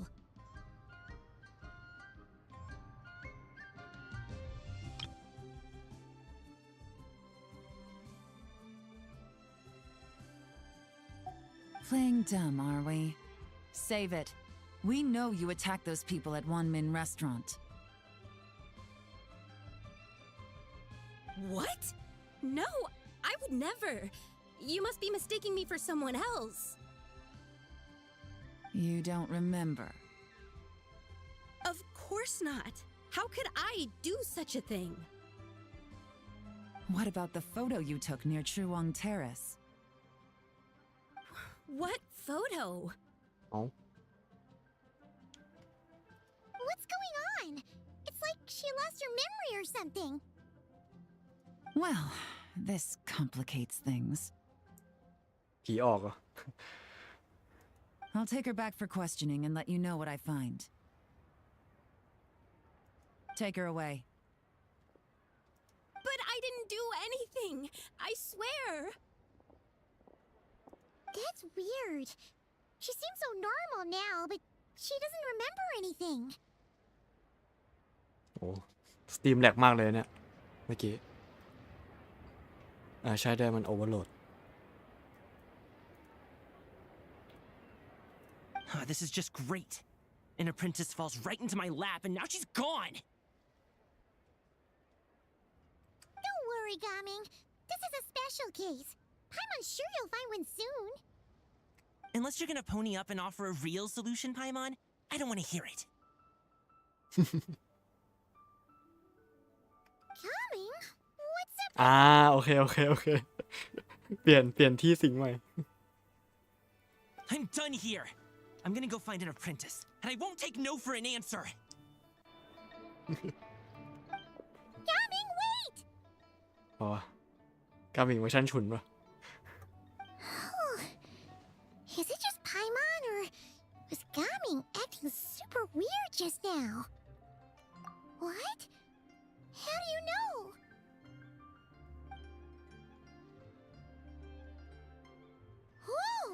Playing dumb, are we? Save it. We know you attacked those people at One Min Restaurant. What? No, I would never. You must be mistaking me for someone else. You don't remember. Of course not. How could I do such a thing? What about the photo you took near Chuang Terrace? What photo? Oh. What's going on? It's like she lost her memory or something. Well, this complicates things. ผีออกเหรอ I'll take her back for questioning and let you know what I find. Take her away. But I didn't do anything. I swear. That's weird. She seems so normal now, but she doesn't remember anything. โอ้สตรีมแหลกมากเลยเนี่ยเมื่อกี้ใช่ได้มันโอเวอร์โหลด This is just great. An apprentice falls right into my lap and now she's gone. Don't worry, Gaming. This is a special case. I'm sure you'll find one soon. Unless you're gonna pony up and offer a real solution, Paimon, I don't want to hear it. Gaming? What's up? โอเคเปลี่ยนที่สิงใหม่ I'm done here. I'm gonna go find an apprentice, and I won't take no for an answer. Gaming, wait! อ๋อกามิงเวอร์ชันฉุนปะ Is it just Paimon, or was Gaming acting super weird just now? What? How do you know? Oh,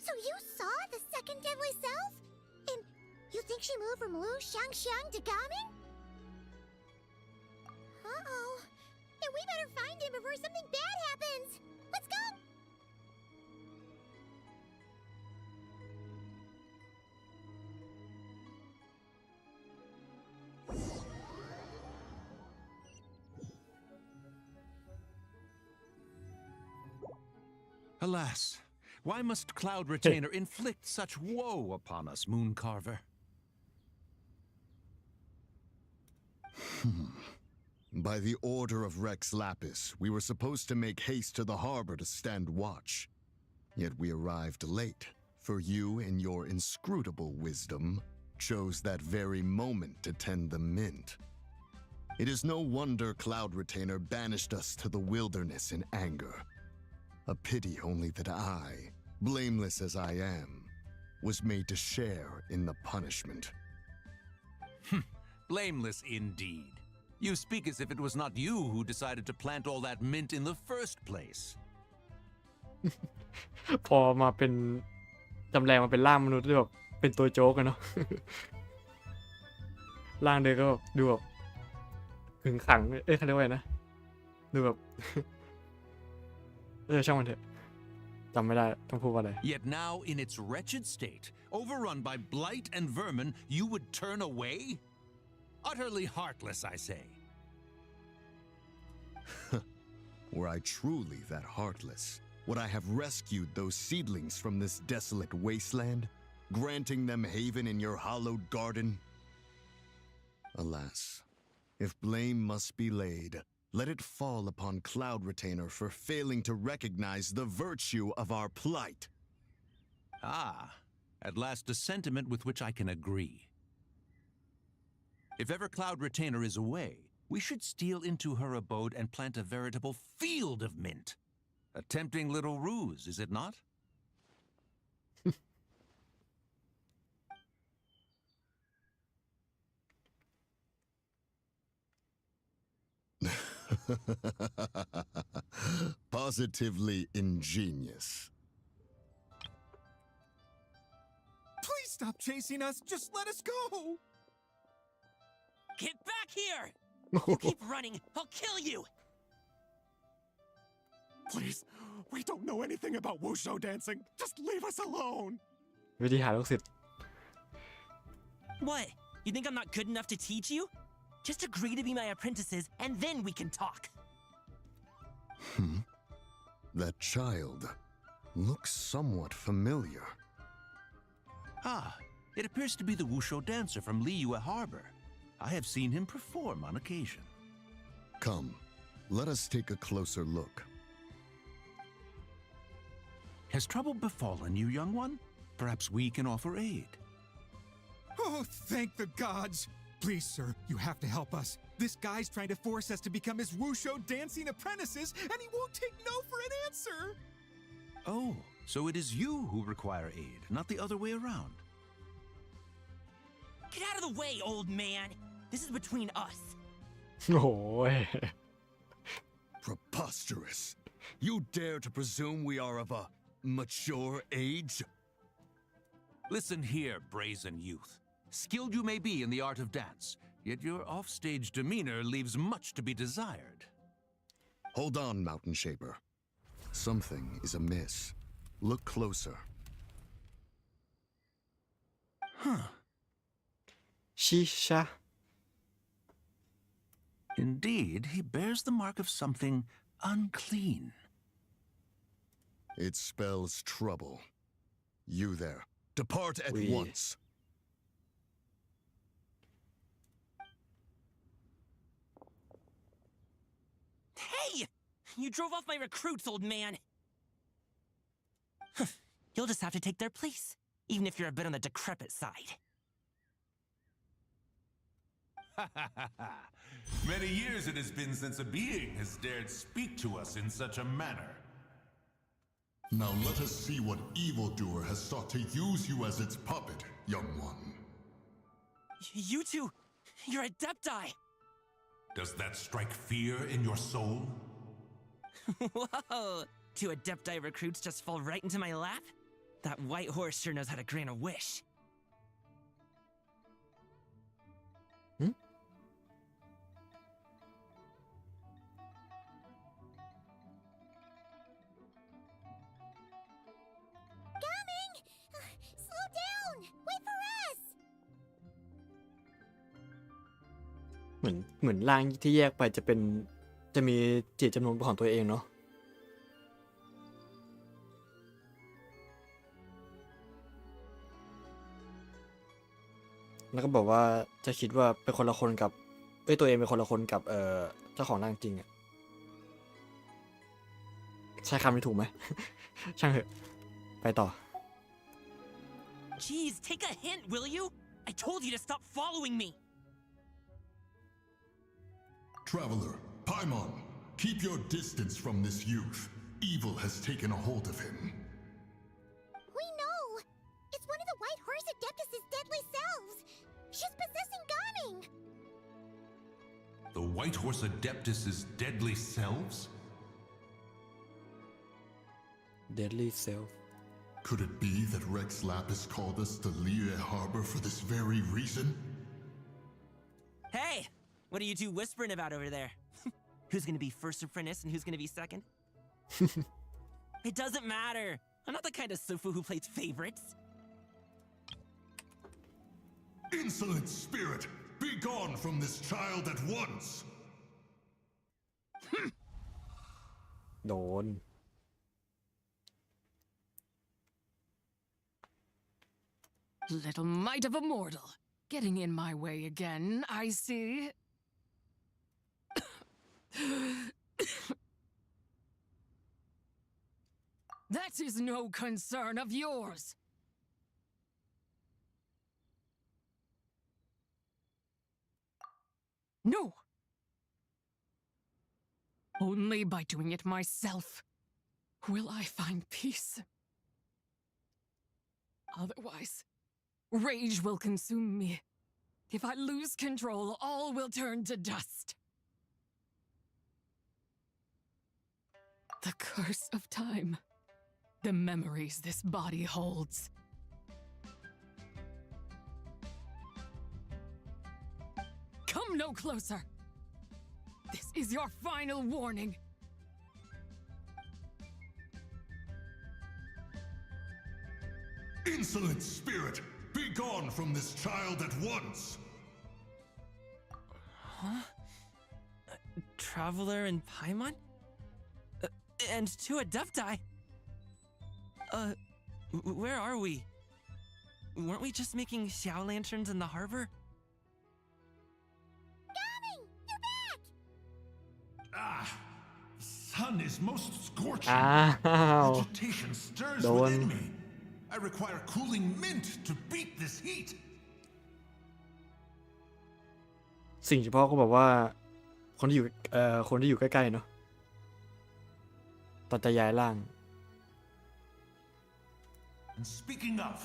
so you saw the second deadly self? And you think she moved from Lu Xiangxiang to Gaming? Uh-oh. Then we better find him before something bad happens. Let's go! Alas, why must Cloud Retainer inflict such woe upon us, Mooncarver? By the order of Rex Lapis, we were supposed to make haste to the harbor to stand watch. Yet we arrived late, for you, in your inscrutable wisdom, chose that very moment to tend the mint. It is no wonder Cloud Retainer banished us to the wilderness in anger. A pity only that I, blameless as I am, was made to share in the punishment. Blameless indeed. You speak as if it was not you who decided to plant all that mint in the first place. พอมาเป็นจำแรงมาเป็นร่างมนุษย์แบบเป็นตัวโจ๊กกันเนาะ ร่างเดิมก็แบบดูแบบขึงขังเขาเรียกว่าไงนะดูแบบ ช่างมันเถอะจำไม่ได้ต้องพูดว่าอะไร Yet now, in its wretched state, overrun by blight and vermin, you would turn away? Utterly heartless, I say. Were I truly that heartless, would I have rescued those seedlings from this desolate wasteland, granting them haven in your hallowed garden? Alas, if blame must be laid, let it fall upon Cloud Retainer for failing to recognize the virtue of our plight. Ah, at last a sentiment with which I can agree. If ever Cloud Retainer is away, we should steal into her abode and plant a veritable field of mint. A tempting little ruse, is it not? Positively ingenious. Please stop chasing us. Just let us go. Get back here! You keep running, I'll kill you! Please, we don't know anything about wushu dancing. Just leave us alone. วิธีหาลูกศิษย์ What? You think I'm not good enough to teach you? Just agree to be my apprentices, and then we can talk. That child looks somewhat familiar. Ah, it appears to be the wushu dancer from Liyue Harbor. I have seen him perform on occasion. Come, let us take a closer look. Has trouble befallen you, young one? Perhaps we can offer aid. Oh, thank the gods. Please, sir, you have to help us. This guy's trying to force us to become his wushu dancing apprentices, and he won't take no for an answer. Oh, so it is you who require aid, not the other way around. Get out of the way, old man! This is between us. โอ้ย Preposterous. You dare to presume we are of a mature age? Listen here, brazen youth. Skilled you may be in the art of dance, yet your offstage demeanor leaves much to be desired. Hold on, Mountain Shaper. Something is amiss. Look closer. Huh. ชิชะ Indeed, he bears the mark of something unclean. It spells trouble. You there, depart at once. Hey! You drove off my recruits, old man! You'll just have to take their place, even if you're a bit on the decrepit side. Many years it has been since a being has dared speak to us in such a manner. Now let us see what evildoer has sought to use you as its puppet, young one. You two, you're adepti! Does that strike fear in your soul? Whoa! Two adepti recruits just fall right into my lap? That white horse sure knows how to grant a wish. Coming! Slow down! Wait for us! เหมือนร่างที่แยกไปจะมีจิตจำนวนของตัวเองเนาะแล้วก็บอกว่าจะคิดว่าเป็นคนละคนกับตัวเองเป็นคนละคนกับเจ้าของร่างจริงอะใช้คำนี้ถูกไหม ช่างเถอะไปต่อ Jeez, take a hint, will you? I told you to stop following me. Traveler, Paimon, keep your distance from this youth. Evil has taken a hold of him. We know! It's one of the White Horse Adeptus' deadly selves! She's possessing Gaming! The White Horse Adeptus' deadly selves? deadly self Could it be that Rex Lapis called us to Liyue Harbor for this very reason? Hey! What are you two whispering about over there? Who's gonna be first apprentice and who's gonna be second? It doesn't matter. I'm not the kind of Sufu who plays favorites. Insolent spirit! Be gone from this child at once! โดน Little mite of a mortal. Getting in my way again, I see. That is no concern of yours. No. Only by doing it myself will I find peace. Otherwise, rage will consume me. If I lose control, all will turn to dust. The curse of time. The memories this body holds. Come no closer. This is your final warning. Insolent spirit! Be gone from this child at once! Huh? Traveler and Paimon? And two Adepti? Where are we? Weren't we just making Xiao lanterns in the harbor? Coming! You're back! Ah! Sun is most scorching. อ้าว Agitation stirs โดน within me. I require cooling mint to beat this heat. สิ่งเฉพาะก็บอกว่าคนที่อยู่ใกล้ๆเนาะตอนจะย้ายร่าง And speaking of,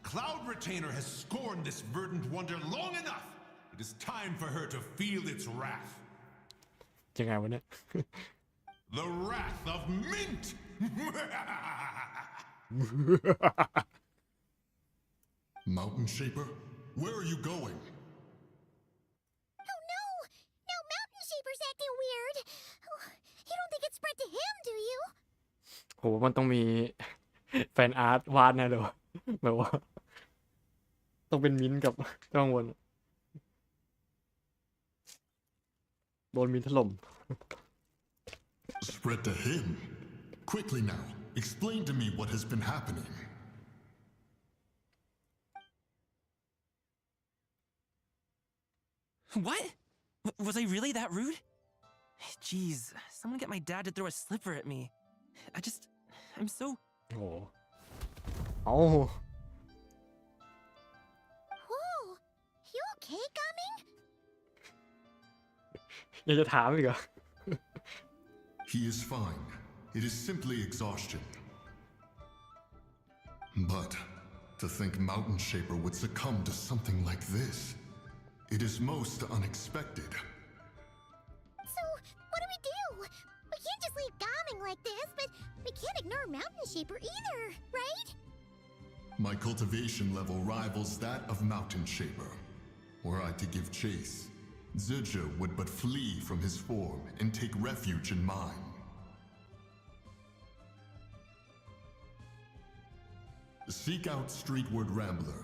Cloud Retainer has scorned this verdant wonder long enough. It is time for her to feel its wrath. ยังไงวะเนี่ย The wrath of mint! Mountain Shaper, where are you going? Oh no! Now Mountain Shaper's acting weird! Oh, you don't think it spread to him, do you? โหมันต้องมี แฟนอาร์ตวาดแน่เลยว่ะแบบว่า ต้องเป็นมิ้นท์กับข้างบนโดนมิ้นท์ถล่ม Spread to him? Quickly now, explain to me what has been happening. What? Was I really that rude? Jeez, someone get my dad to throw a slipper at me. I'm so... โอ้เอา Whoa! You okay, Gaming? ยังจะถามอีกเหรอ He is fine. It is simply exhaustion. But to think Mountain Shaper would succumb to something like this, it is most unexpected. So, what do we do? We can't just leave Gaming like this, but we can't ignore Mountain Shaper either, right? My cultivation level rivals that of Mountain Shaper. Were I to give chase, Zizha would but flee from his form and take refuge in mine. Seek out Streetward Rambler.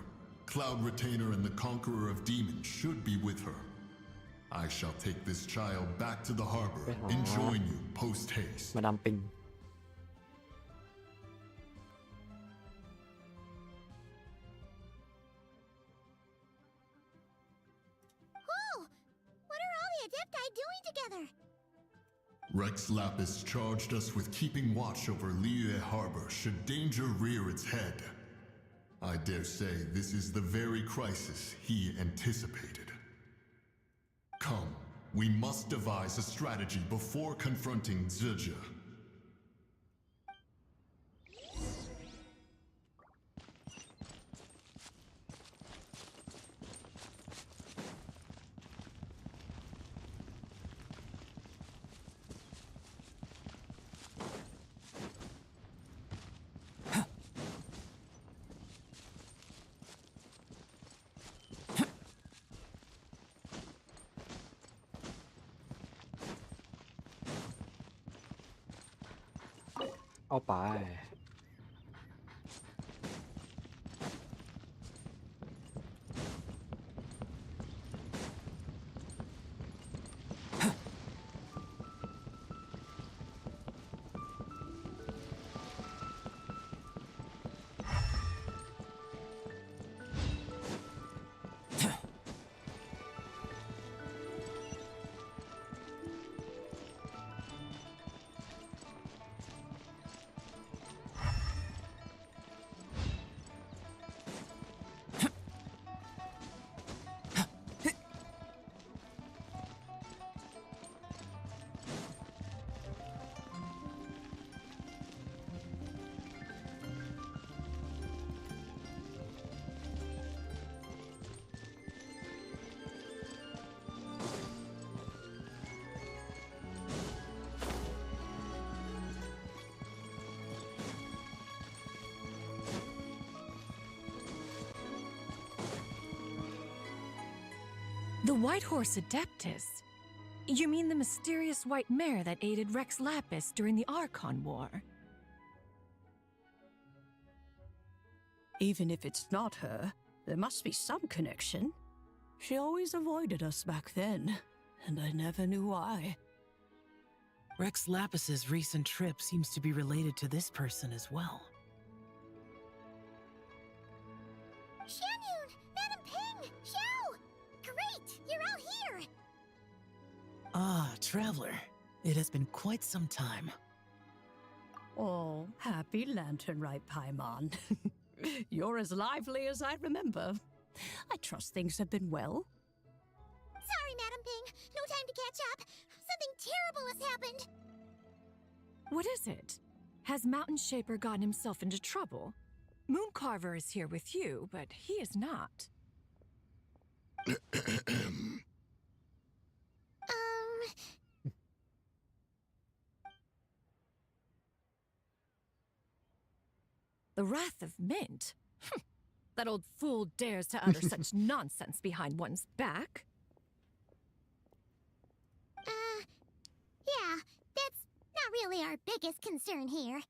Cloud Retainer and the Conqueror of Demons should be with her. I shall take this child back to the harbor and join you post-haste. มาดามปิง Whoa! What are all the Adepti doing together? Rex Lapis charged us with keeping watch over Liyue Harbor should danger rear its head. I dare say this is the very crisis he anticipated. Come, we must devise a strategy before confronting Zizha. เอาไป The White Horse Adeptus? You mean the mysterious white mare that aided Rex Lapis during the Archon War? Even if it's not her, there must be some connection. She always avoided us back then, and I never knew why. Rex Lapis's recent trip seems to be related to this person as well. Xianyun! Madam Ping! Xiao! Great! You're all here! Ah, Traveler. It has been quite some time. Oh, happy Lantern Rite, Paimon. You're as lively as I remember. I trust things have been well. Sorry, Madam Ping. No time to catch up. Something terrible has happened. What is it? Has Mountain Shaper gotten himself into trouble? Mooncarver is here with you, but he is not. The Wrath of Mint? That old fool dares to utter such nonsense behind one's back. Yeah, that's not really our biggest concern here.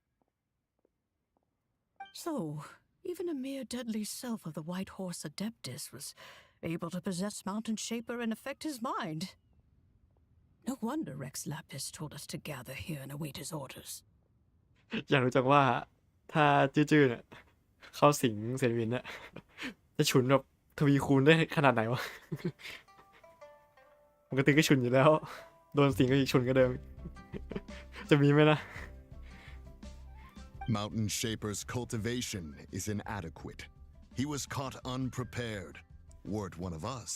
So, even a mere deadly self of the White Horse Adeptus was able to possess Mountain Shaper and affect his mind. No wonder Rex Lapis told us to gather here and await his orders. อยากรู้จังว่าถ้าจื้อๆเนี่ยเข้าสิงเซนวินเนี่ยจะฉุนแบบทวีคูณได้ขนาดไหนวะ ปกติก็ฉุนอยู่แล้วโดนสิงก็อีกฉุนก็เดิม จะมีไหมนะ Mountain Shaper's cultivation is inadequate. He was caught unprepared. Were it one of us,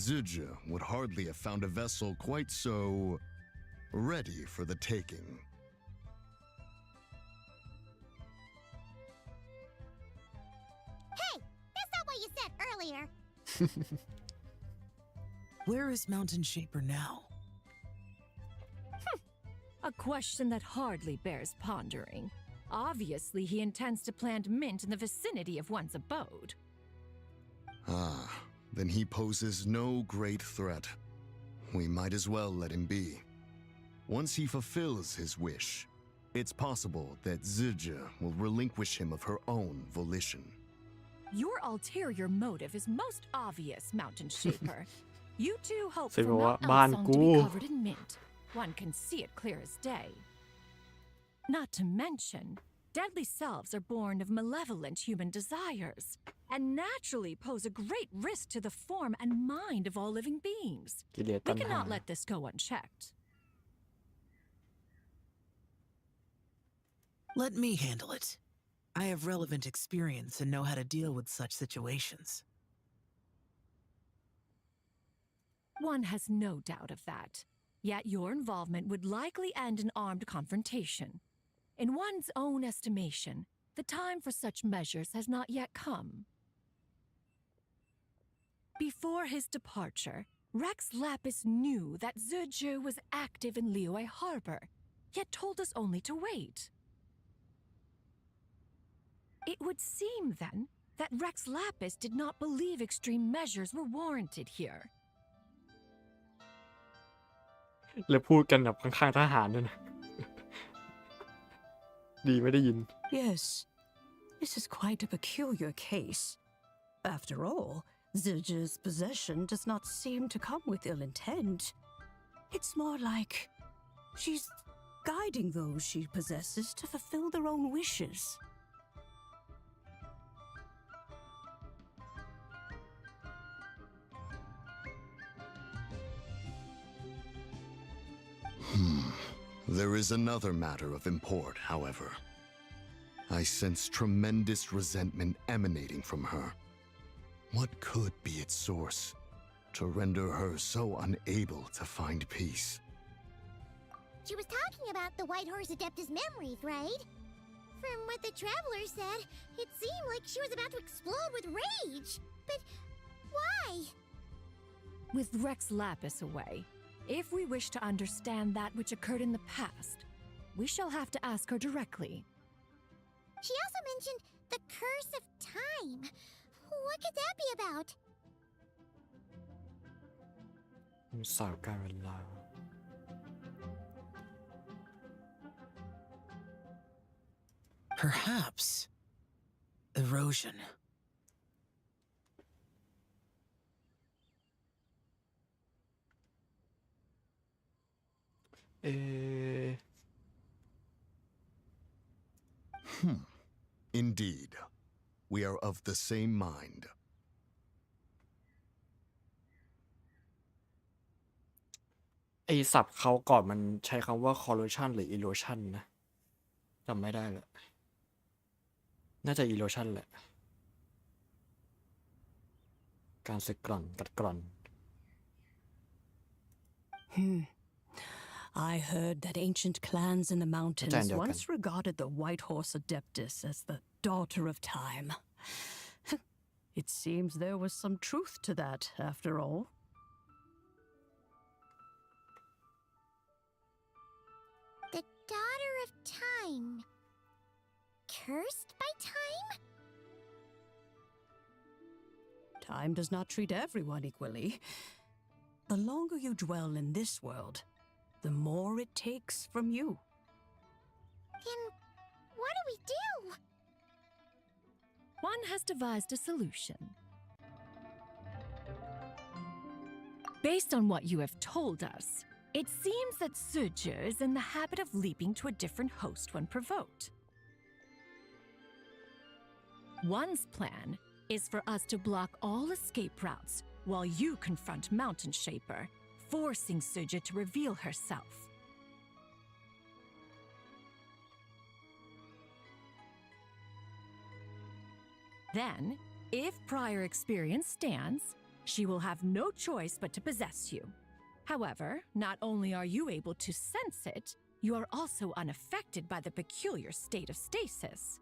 Zizha would hardly have found a vessel quite so ready for the taking. Hey, that's not what you said earlier. Where is Mountain Shaper now? A question that hardly bears pondering. Obviously, he intends to plant mint in the vicinity of one's abode. Ah, then he poses no great threat. We might as well let him be. Once he fulfills his wish, it's possible that Zizha will relinquish him of her own volition. Your ulterior motive is most obvious, Mountain Shaper. You two hope เซน for บอกว่า Mount บ้าน Elsong กู to be covered in mint. One can see it clear as day. Not to mention, deadly selves are born of malevolent human desires, and naturally pose a great risk to the form and mind of all living beings. กิเลส We ตัณหา cannot let this go unchecked. Let me handle it. I have relevant experience and know how to deal with such situations. One has no doubt of that. Yet your involvement would likely end in armed confrontation. In one's own estimation, the time for such measures has not yet come. Before his departure, Rex Lapis knew that Zizhu was active in Liyue Harbor, yet told us only to wait. It would seem, then, that Rex Lapis did not believe extreme measures were warranted here. แล้วพูดกันแบบข้างๆทหารด้วยนะ ดีไม่ได้ยิน Yes, this is quite a peculiar case. After all, Zildjian's possession does not seem to come with ill intent. It's more like she's guiding those she possesses to fulfill their own wishes. There is another matter of import, however. I sense tremendous resentment emanating from her. What could be its source to render her so unable to find peace? She was talking about the White Horse Adeptus memories, right? From what the Traveler said, it seemed like she was about to explode with rage. But why? With Rex Lapis away, if we wish to understand that which occurred in the past, we shall have to ask her directly. She also mentioned the Curse of Time. What could that be about? สาวการเวลา Perhaps erosion. Indeed. We are of the same mind. ไอศัพท์เขาก่อนมันใช้คำว่า corrosion หรือ erosion นะจำไม่ได้เลยน่าจะ erosion แหละการสึกกร่อนกัดกร่อน I heard that ancient clans in the mountains once regarded the White Horse Adeptus as the daughter of time. It seems there was some truth to that, after all. The daughter of time. Cursed by time? Time does not treat everyone equally. The longer you dwell in this world, the more it takes from you. Then what do we do? One has devised a solution. Based on what you have told us, it seems that Zildjian is in the habit of leaping to a different host when provoked. One's plan is for us to block all escape routes while you confront Mountain Shaper, forcing Zildjian to reveal herself. Then, if prior experience stands, she will have no choice but to possess you. However, not only are you able to sense it, you are also unaffected by the peculiar state of stasis.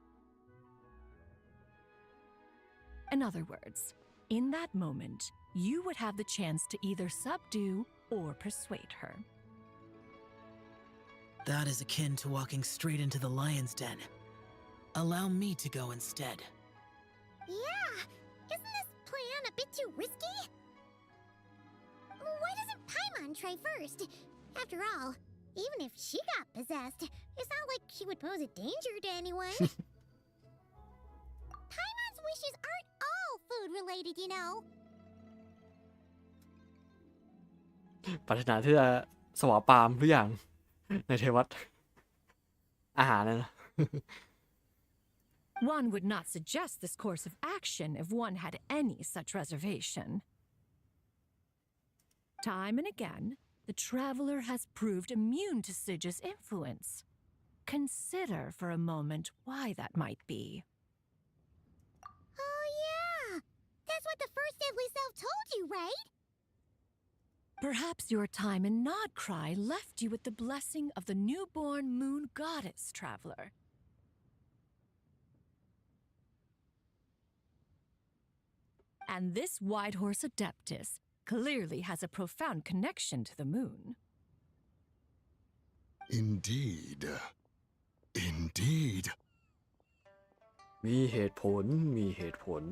In other words, in that moment, you would have the chance to either subdue or persuade her. That is akin to walking straight into the lion's den. Allow me to go instead. Yeah, isn't this plan a bit too risky? Why doesn't Paimon try first? After all, even if she got possessed, it's not like she would pose a danger to anyone. Paimon's wishes aren't all food-related, you know. ปรารถนาที่จะสวาปามทุกอย่างในเทวัตอาหารนะ One would not suggest this course of action if one had any such reservation. Time and again, the Traveler has proved immune to Zildjian's influence. Consider for a moment why that might be. Oh yeah! That's what the first deadly self told you, right? Perhaps your time in Nodcry left you with the blessing of the newborn moon goddess, Traveler. And this White Horse Adeptus clearly has a profound connection to the moon. Indeed. Indeed. มีเหตุผล มีเหตุผล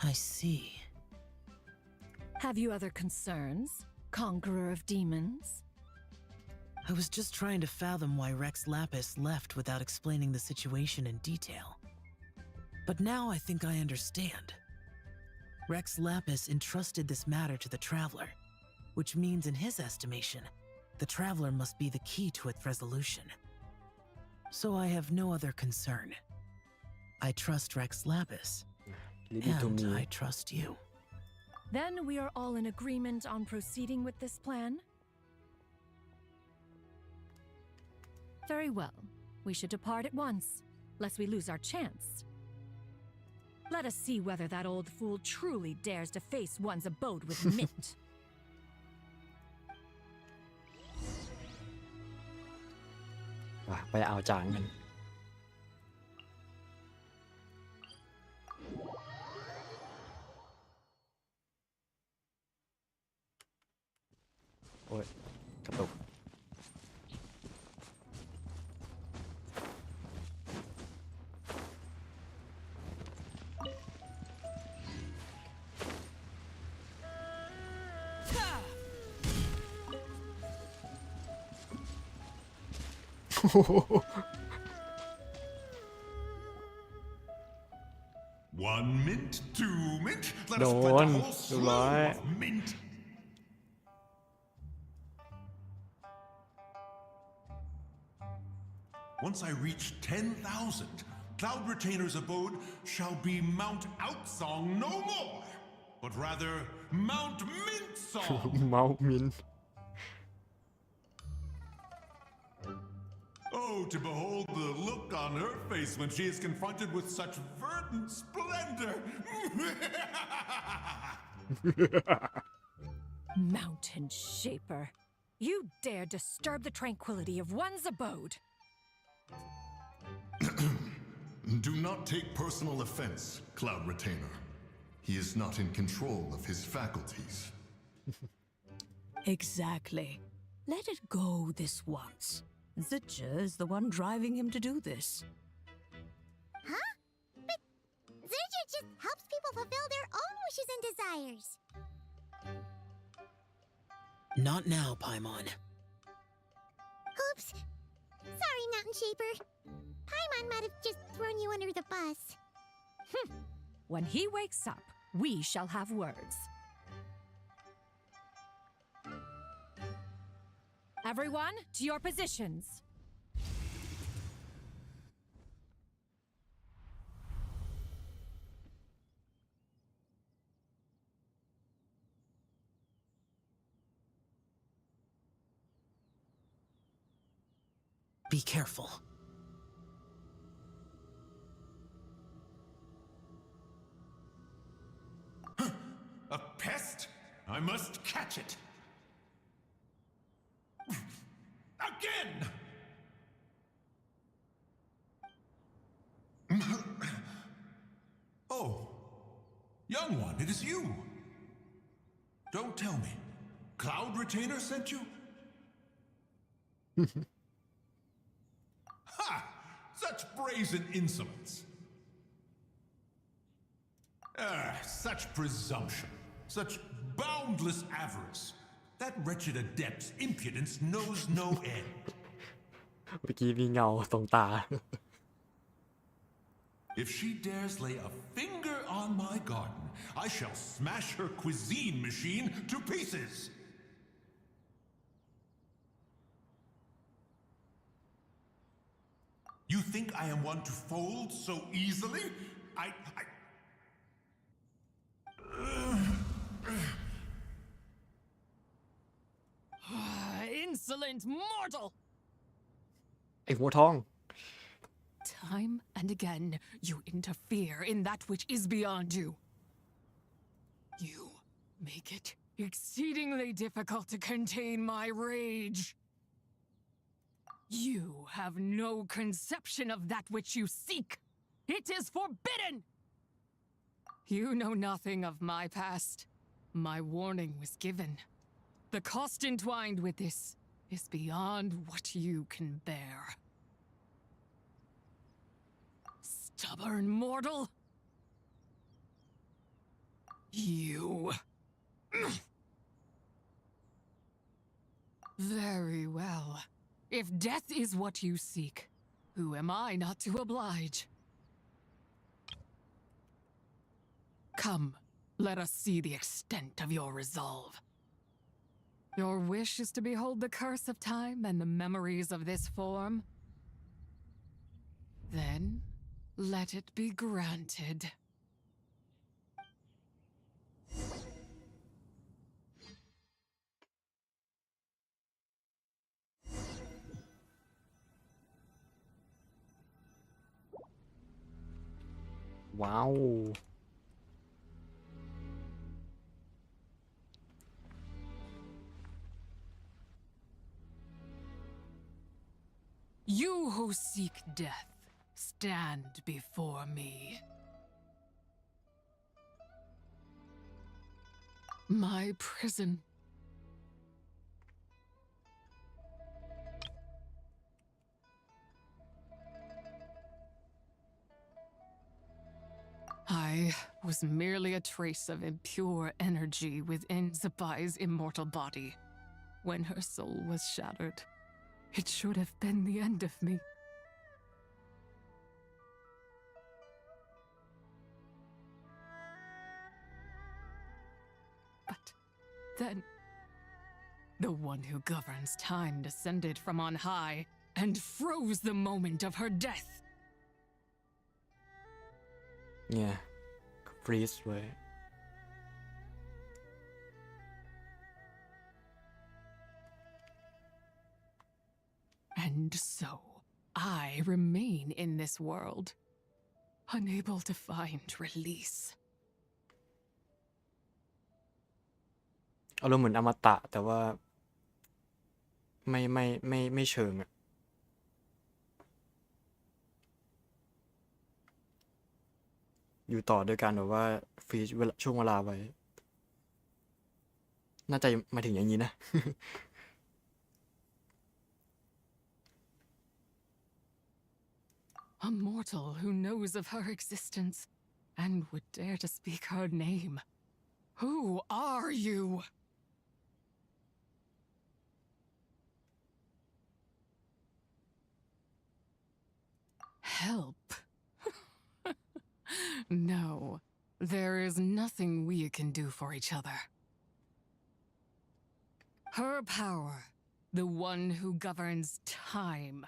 I see. Have you other concerns, Conqueror of Demons? I was just trying to fathom why Rex Lapis left without explaining the situation in detail. But now I think I understand. Rex Lapis entrusted this matter to the Traveler, which means in his estimation, the Traveler must be the key to its resolution. So I have no other concern. I trust Rex Lapis, and I trust you. Then we are all in agreement on proceeding with this plan? Very well. We should depart at once, lest we lose our chance. Let us see whether that old fool truly dares to face one's abode with mint. ไปเอาจางกันโอ้ยกระตุก 1 mint, 2 mint. Let us โด plant น a whole เรียบร้อย slew of mint. Once I reach 10,000, Cloud Retainer's abode shall be Mount Outsong no more, but rather Mount Mintsong. เมาส์มิน Oh, to behold the look on her face when she is confronted with such verdant splendor! Mountain Shaper, you dare disturb the tranquility of one's abode. Do not take personal offense, Cloud Retainer. He is not in control of his faculties. Exactly. Let it go this once. Zitcha is the one driving him to do this. Huh? But Zitcha just helps people fulfill their own wishes and desires. Not now, Paimon. Oops. Sorry, Mountain Shaper. Paimon might have just thrown you under the bus. When he wakes up, we shall have words. Everyone, to your positions. Be careful. A pest? I must catch it. Again! Oh, young one, it is you. Don't tell me. Cloud Retainer sent you? Ha! Such brazen insolence. Such presumption. Such boundless avarice. That wretched adept's impudence knows no end. เมื่อกี้มีเงาตรงตา If she dares lay a finger on my garden, I shall smash her cuisine machine to pieces. You think I am one to fold so easily? Insolent mortal! ไอ้หัวทอง Time and again, you interfere in that which is beyond you. You make it exceedingly difficult to contain my rage. You have no conception of that which you seek. It is forbidden! You know nothing of my past. My warning was given. The cost entwined with this is beyond what you can bear. Stubborn mortal! You. Very well. If death is what you seek, who am I not to oblige? Come, let us see the extent of your resolve. Your wish is to behold the curse of time and the memories of this form? Then, let it be granted. Wow. You who seek death, stand before me. My prison. I was merely a trace of impure energy within Zibai's immortal body. When her soul was shattered, it should have been the end of me. But then, the one who governs time descended from on high and froze the moment of her death. Yeah, freeze ไว้ And so, I remain in this world, unable to find release. อารมณ์เหมือนอมตะแต่ว่าไม่เชิงอะอยู่ต่อโดยการแบบว่าฟรีช่วงเวลาไว้ น่าจะมาถึงอย่างนี้นะ A mortal who knows of her existence and would dare to speak her name. Who are you? Help. No, there is nothing we can do for each other. Her power, the one who governs time.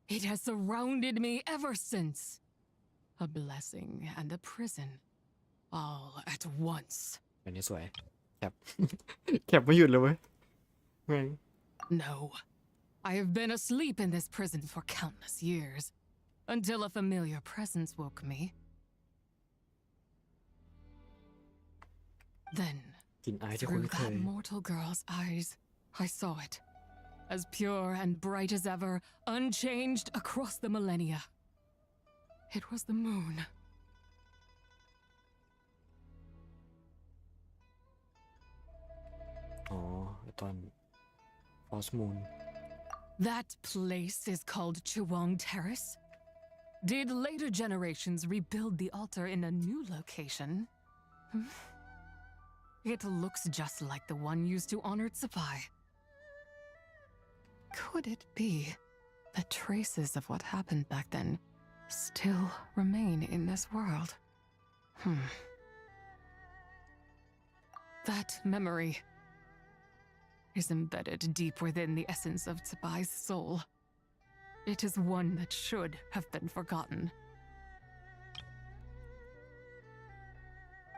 It has surrounded me ever since. A blessing and a prison, all at once. อันนี้สวยแคป แคปไม่หยุดเลยเว้ยแม่ง No, I have been asleep in this prison for countless years, until a familiar presence woke me. Then, กลิ่นอายที่คุ้น through เคย that mortal girl's eyes, I saw it. As pure and bright as ever, unchanged across the millennia. It was the moon. อ๋อตอน False Moon That place is called Chiwang Terrace. Did later generations rebuild the altar in a new location? It looks just like the one used to honor Zibai. Could it be that traces of what happened back then still remain in this world? That memory is embedded deep within the essence of Zibai's soul. It is one that should have been forgotten.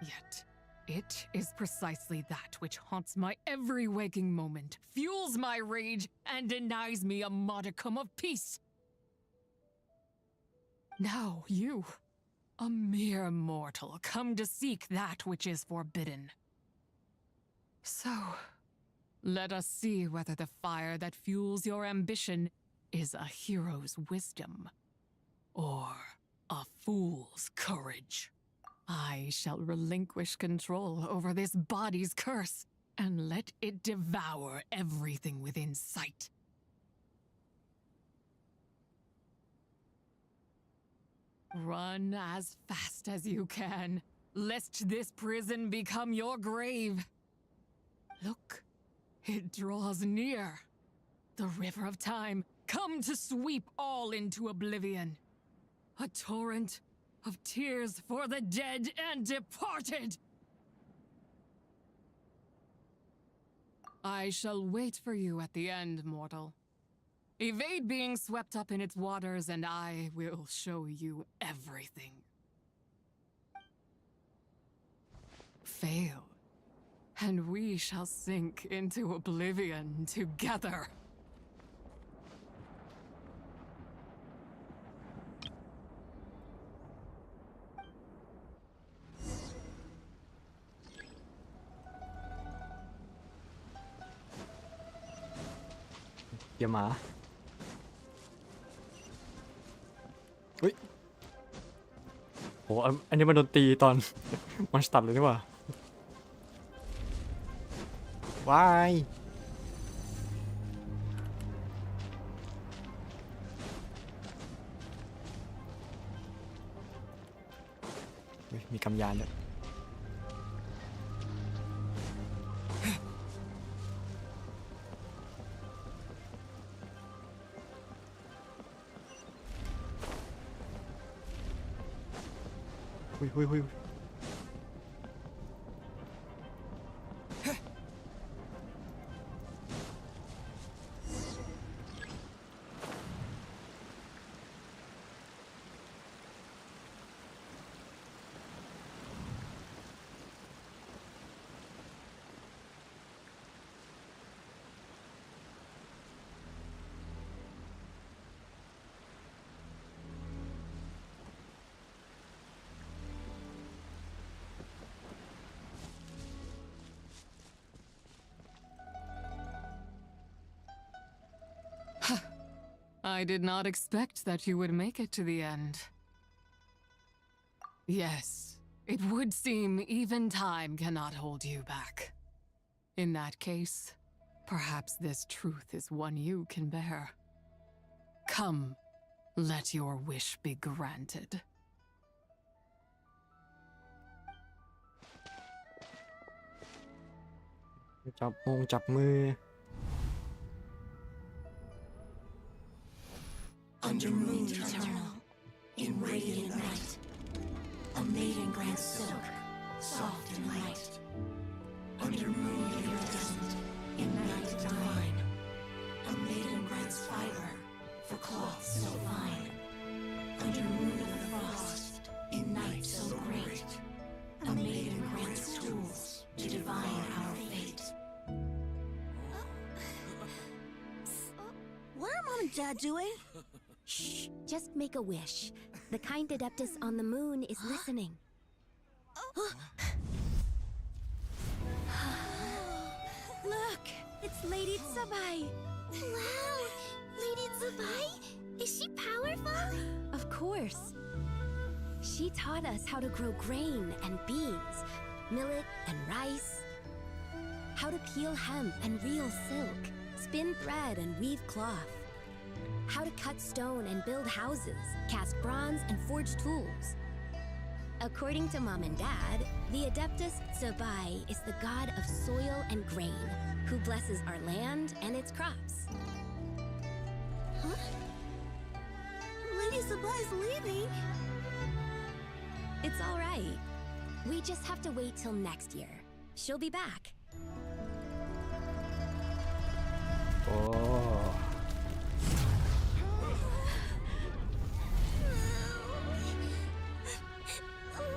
Yet, it is precisely that which haunts my every waking moment, fuels my rage, and denies me a modicum of peace. Now you, a mere mortal, come to seek that which is forbidden. So, let us see whether the fire that fuels your ambition is a hero's wisdom or a fool's courage. I shall relinquish control over this body's curse and let it devour everything within sight. Run as fast as you can, lest this prison become your grave. Look, it draws near. the river of time come to sweep all into oblivion. A torrent of tears for the dead and departed. I shall wait for you at the end, mortal. Evade being swept up in its waters, and I will show you everything. Fail, and we shall sink into oblivion together. Yama. เฮ้ยโหอันนี้มันโดนตีตอน มันสตัดเลยนี่หว่า วายมีกำยานด้วยหุยI did not expect that you would make it to the end. Yes, it would seem even time cannot hold you back. In that case, perhaps this truth is one you can bear. Come, let your wish be granted. Chopมือ Under moon eternal, in radiant night, a maiden grants silk, soft and light. Under moon iridescent, in night divine, a maiden grants fiber for cloth so fine. Under moon of frost, in night so great, a maiden grants tools to divine our fate. What are Mom and Dad doing? Shh, just make a wish. The kind Adeptus on the moon is listening. Look, it's Lady Zibai. Wow, Lady Zibai? Is she powerful? Of course. She taught us how to grow grain and beans, millet and rice, how to peel hemp and reel silk, spin thread and weave cloth, how to cut stone and build houses, cast bronze and forge tools. According to Mom and Dad, the Adeptus Zibai is the god of soil and grain, who blesses our land and its crops. Huh? Lady Zibai's leaving. It's all right. We just have to wait till next year. She'll be back. Oh.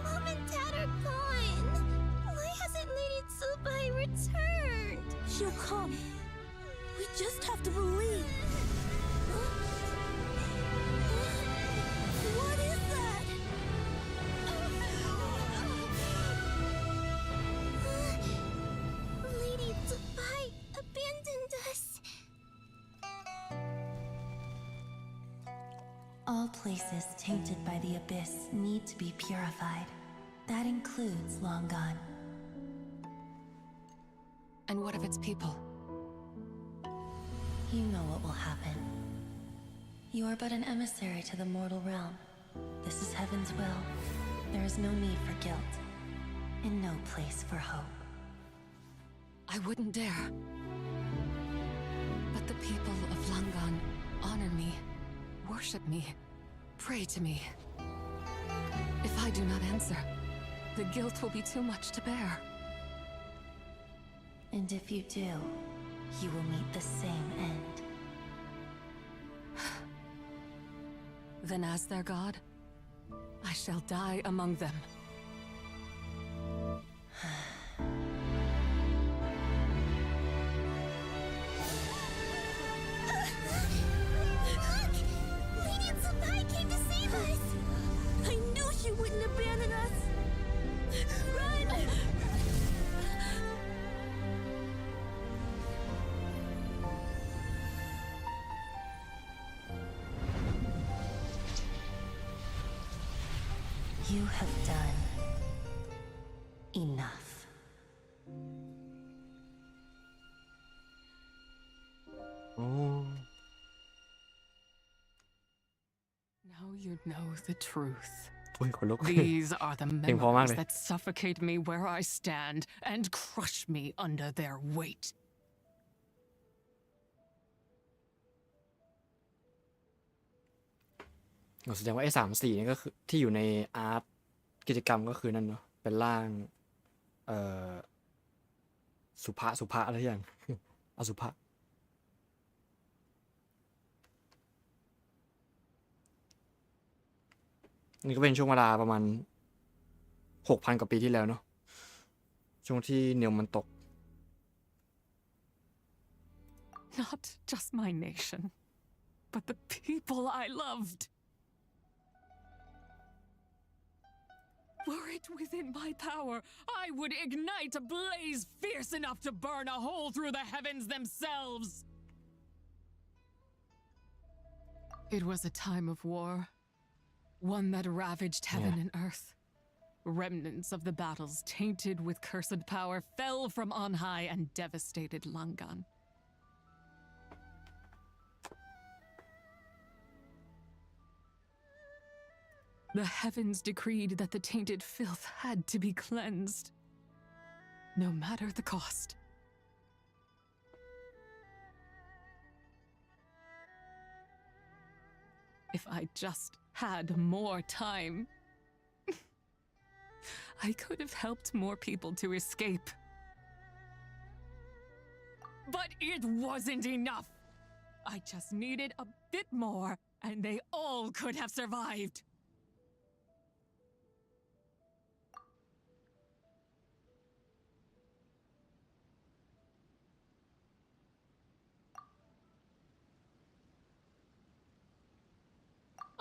Mom and Dad are gone. Why hasn't Lady Zibai returned? She'll come. We just have to believe. What is that? Lady Zibai abandoned us. All places tainted by the abyss need to be purified. That includes Long Gone. And what of its people? You know what will happen. You are but an emissary to the mortal realm. This is heaven's will. There is no need for guilt, and no place for hope. I wouldn't dare. But the people of Langan honor me, worship me, pray to me. If I do not answer, the guilt will be too much to bear. And if you do, you will meet the same end. Then as their god, I shall die among them. Lady Zibai came to save us! I knew she wouldn't abandon us! Run! You have done enough. โอ้ Now you know the truth. โอ้ยขนลุก These are the เพลงเพราะมากเล memories ย that suffocate me where I stand and crush me under their weight. แสดงว่าไอ้3-4นี่ก็คือที่อยู่ในอาร์ตกิจกรรมก็คือนั่นเนาะเป็นร่างเอ่อสุภะอะไรอย่าง อสุภะนี่ก็เป็นช่วงเวลาประมาณ 6,000 กว่าปีที่แล้วเนาะช่วงที่เนียวมันตก Not just my nation, but the people I loved. Were it within my power, I would ignite a blaze fierce enough to burn a hole through the heavens themselves. It was a time of war, one that ravaged heaven and earth. Remnants of the battles tainted with cursed power fell from on high and devastated Langan. The heavens decreed that the tainted filth had to be cleansed, no matter the cost. If I just had more time, I could have helped more people to escape. But it wasn't enough. I just needed a bit more, and they all could have survived.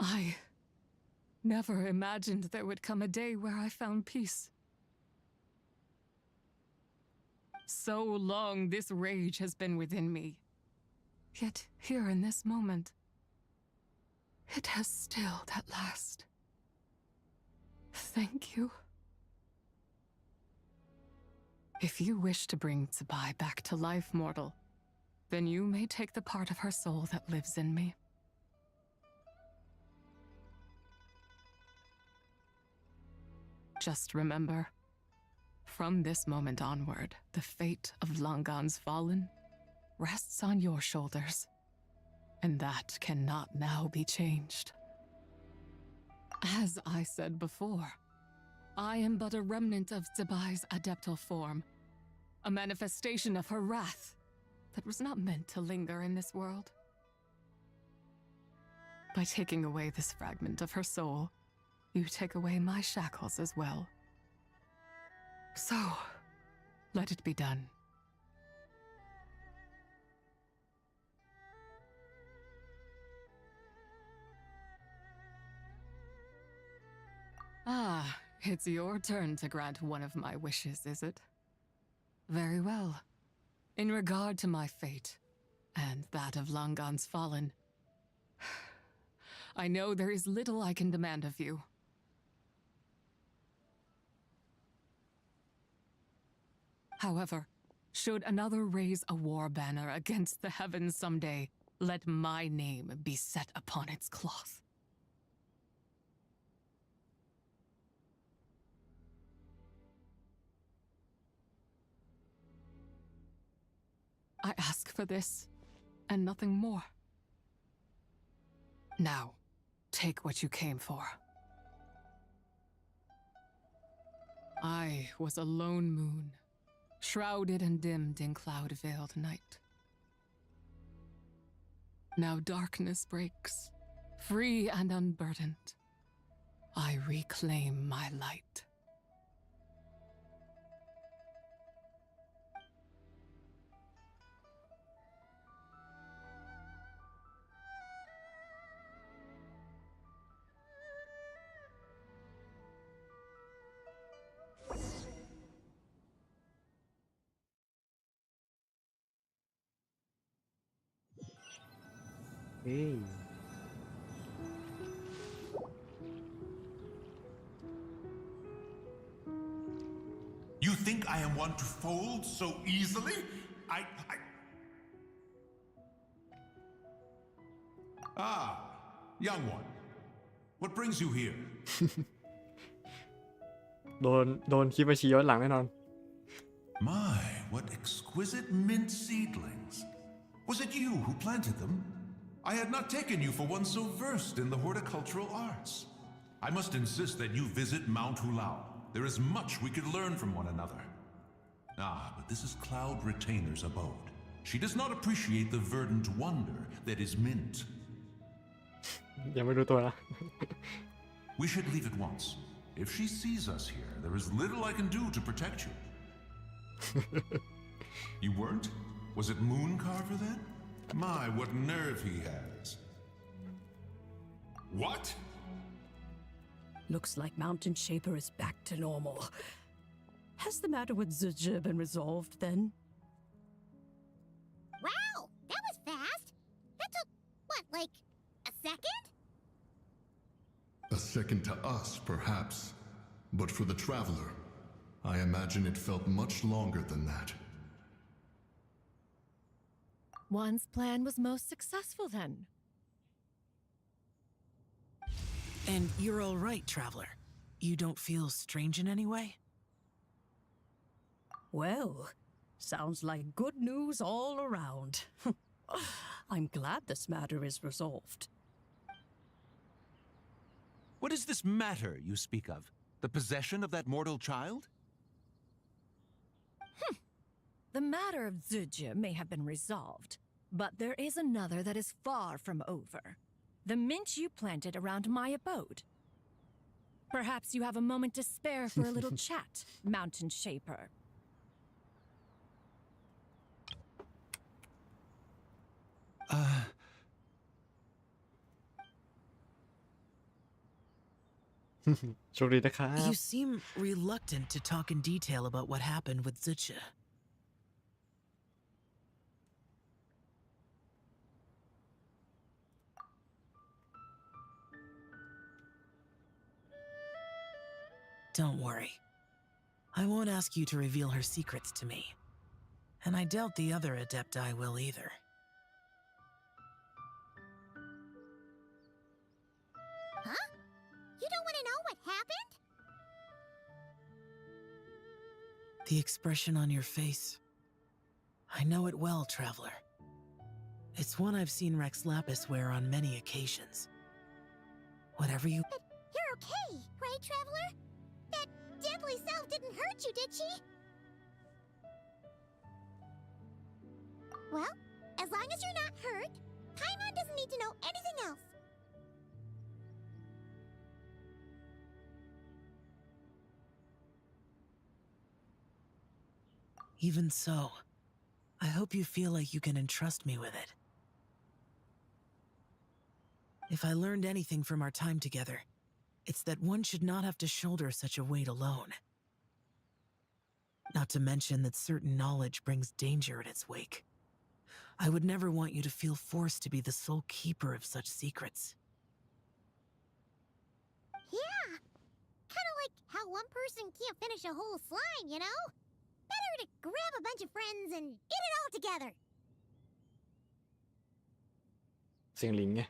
I never imagined there would come a day where I found peace. So long this rage has been within me. Yet here in this moment, it has stilled at last. Thank you. If you wish to bring Zibai back to life, mortal, then you may take the part of her soul that lives in me. Just remember, from this moment onward, the fate of Langan's fallen rests on your shoulders, and that cannot now be changed. As I said before, I am but a remnant of Zibai's adeptal form, a manifestation of her wrath that was not meant to linger in this world. By taking away this fragment of her soul, you take away my shackles as well. So, let it be done. Ah, it's your turn to grant one of my wishes, is it? Very well. In regard to my fate, and that of Langan's fallen, I know there is little I can demand of you. However, should another raise a war banner against the heavens someday, let my name be set upon its cloth. I ask for this, and nothing more. Now, take what you came for. I was a lone moon, shrouded and dimmed in cloud-veiled night. Now darkness breaks, free and unburdened. I reclaim my light. Hey. You think I am one to fold so easily? Ah, young one. What brings you here? โดนคลิปมาชี้ย้อนหลังแน่นอน My, what exquisite mint seedlings. Was it you who planted them? I had not taken you for one so versed in the horticultural arts. I must insist that you visit Mount Hulao. There is much we could learn from one another. Ah, but this is Cloud Retainer's abode. She does not appreciate the verdant wonder that is mint. ยังไม่รู้ตัวนะ We should leave at once. If she sees us here, there is little I can do to protect you. You weren't? Was it Mooncarver then? My, what nerve he has. What? Looks like Mountain Shaper is back to normal. Has the matter with Zibai been resolved then? Wow, that was fast. That took, what, like a second? A second to us, perhaps. But for the traveler, I imagine it felt much longer than that. One's plan was most successful then. And you're all right, traveler. You don't feel strange in any way? Well, sounds like good news all around. I'm glad this matter is resolved. What is this matter you speak of? The possession of that mortal child? The matter of Zibai may have been resolved, but there is another that is far from over. The mint you planted around my abode. Perhaps you have a moment to spare for a little chat, Mountain Shaper. You seem reluctant to talk in detail about what happened with Zibai. Don't worry. I won't ask you to reveal her secrets to me. And I doubt the other Adepti will either. Huh? You don't want to know what happened? The expression on your face. I know it well, traveler. It's one I've seen Rex Lapis wear on many occasions. Whatever you... But you're okay, right, traveler? That deadly self didn't hurt you, did she? Well, as long as you're not hurt, Paimon doesn't need to know anything else. Even so, I hope you feel like you can entrust me with it. If I learned anything from our time together, it's that one should not have to shoulder such a weight alone. Not to mention that certain knowledge brings danger in its wake. I would never want you to feel forced to be the sole keeper of such secrets. Yeah, kind of like how one person can't finish a whole slime, you know? Better to grab a bunch of friends and eat it all together. เสียงลิงไง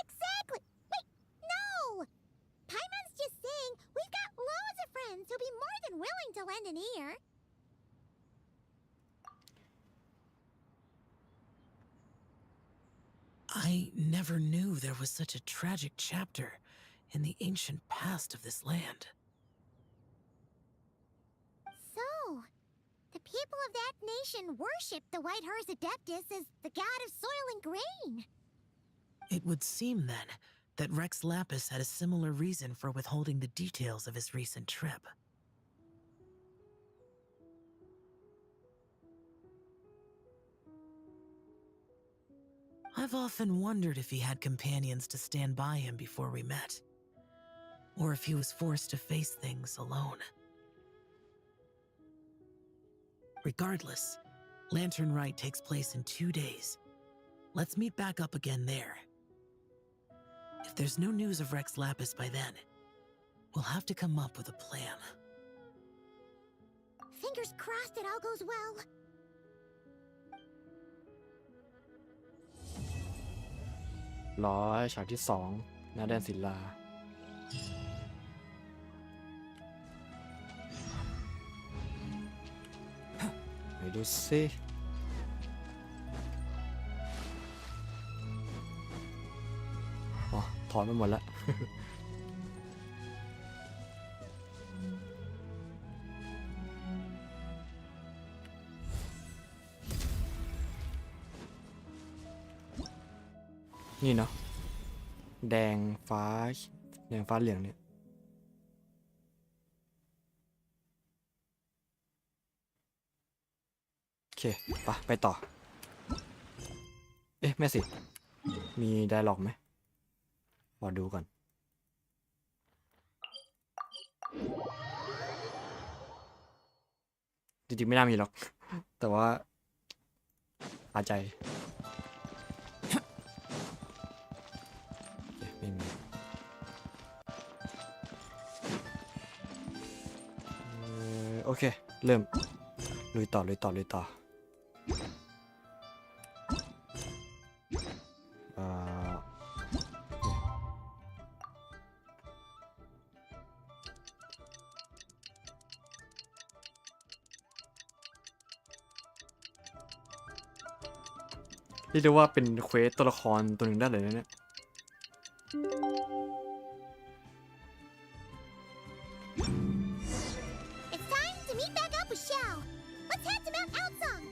Exactly. Wait, no. Paimon's just saying we've got loads of friends who'll be more than willing to lend an ear. I never knew there was such a tragic chapter in the ancient past of this land. So, the people of that nation worship the White Horse Adeptus as the god of soil and grain. It would seem, then, that Rex Lapis had a similar reason for withholding the details of his recent trip. I've often wondered if he had companions to stand by him before we met, or if he was forced to face things alone. Regardless, Lantern Rite takes place in 2 days. Let's meet back up again there. If there's no news of Rex Lapis by then, we'll have to come up with a plan. Fingers crossed it all goes well. ฉากที่2 หน้าแดนศิลาไปดูสิอ๋อถอนไปหมดแล้ว นี่เนาะแดงฟ้าเหลืองเนี่ยโอเคไปต่อไม่สิมีไดอะล็อกไหมขอดูก่อนจริงๆไม่น่ามีหรอก แต่ว่าอาใจไม่มีโอเคเริ่มลุยต่อนี่เรียกว่าเป็นเควสตัวละครตัวหนึ่งได้เลยนะเนี่ย It's time to meet back up with Xiao. Let's head to Mount Outsong.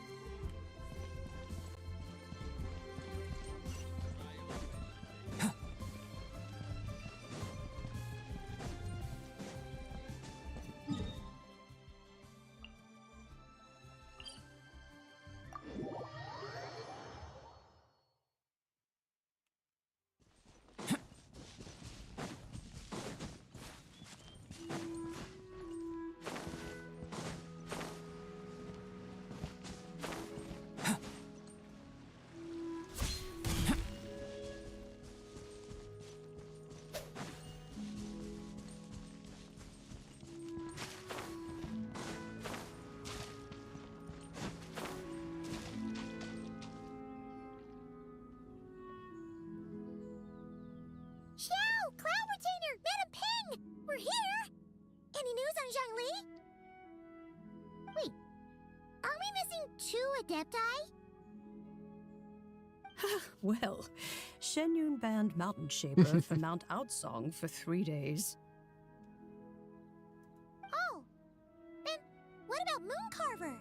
Xiao, Cloud Retainer, Madam Ping! We're here! Any news on Zhangli? Wait, are we missing 2 Adepti? Well, Shenyun banned Mountain Shaper from Mount Outsong for 3 days. Oh, then what about Mooncarver?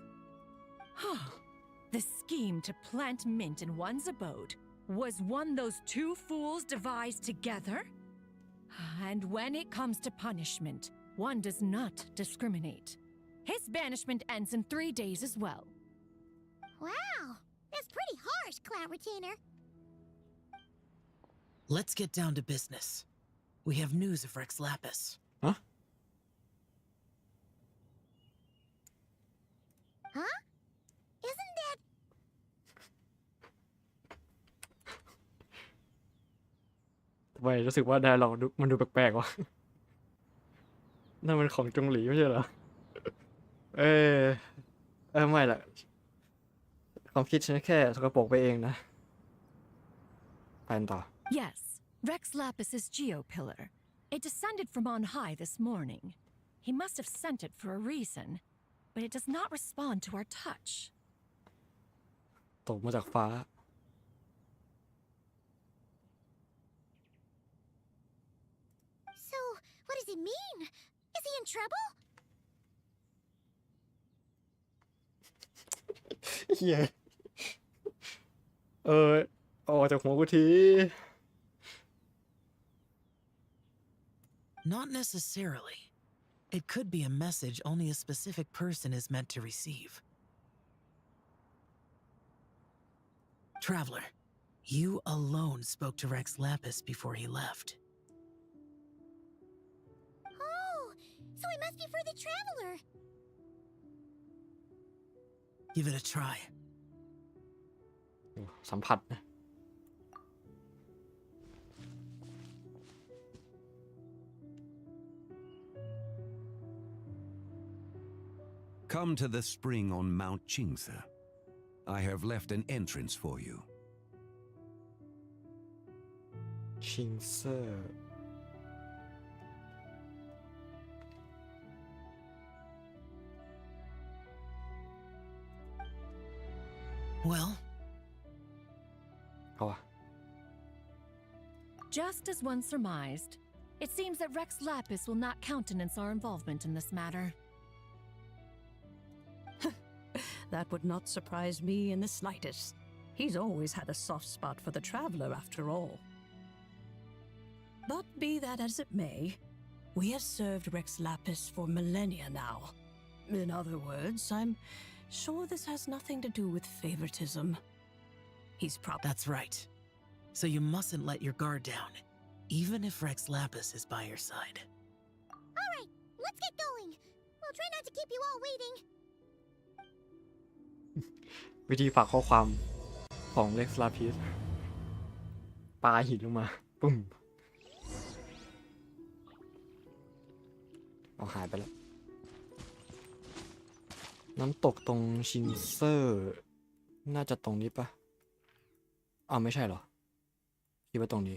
The scheme to plant mint in one's abode was one those 2 fools devised together? And when it comes to punishment, one does not discriminate. His banishment ends in 3 days as well. Wow, that's pretty harsh, Cloud Retainer. Let's get down to business. We have news of Rex Lapis. Huh? Huh? Isn't that... ทำไมรู้สึกว่าไดอะล็อกมันดูแปลกๆวะ นั่นมันของจงหลีไม่ใช่เหรอ ไม่ล่ะความคิดฉันแค่สกปรกไปเองนะไปต่อ Yes, Rex Lapis's geopillar. It descended from on high this morning. He must have sent it for a reason, but it does not respond to our touch. ตกมาจากฟ้า it mean? Is he in trouble? เฮียออกจากหัวกูที Not necessarily. It could be a message only a specific person is meant to receive. Traveler, you alone spoke to Rex Lapis before he left. Oh, so it must be for the traveler. Give it a try. สัมผัสนะ Come to the spring on Mount Chingsa. I have left an entrance for you. ชิงเซอร์ Well, เอาวะ Just as one surmised, it seems that Rex Lapis will not countenance our involvement in this matter. That would not surprise me in the slightest. He's always had a soft spot for the traveler, after all. But be that as it may, we have served Rex Lapis for millennia now. In other words, I'm sure this has nothing to do with favoritism. He's probably... That's right. So you mustn't let your guard down, even if Rex Lapis is by your side. All right, let's get going. We'll try not to keep you all waiting. วิธีฝากข้อความของเล็กซ์ลาพิสปาหินลงมาปุ้มเอาหายไปแล้วน้ำตกตรงชิงเซอร์น่าจะตรงนี้ปะอ้าวไม่ใช่เหรอคิดว่าตรงนี้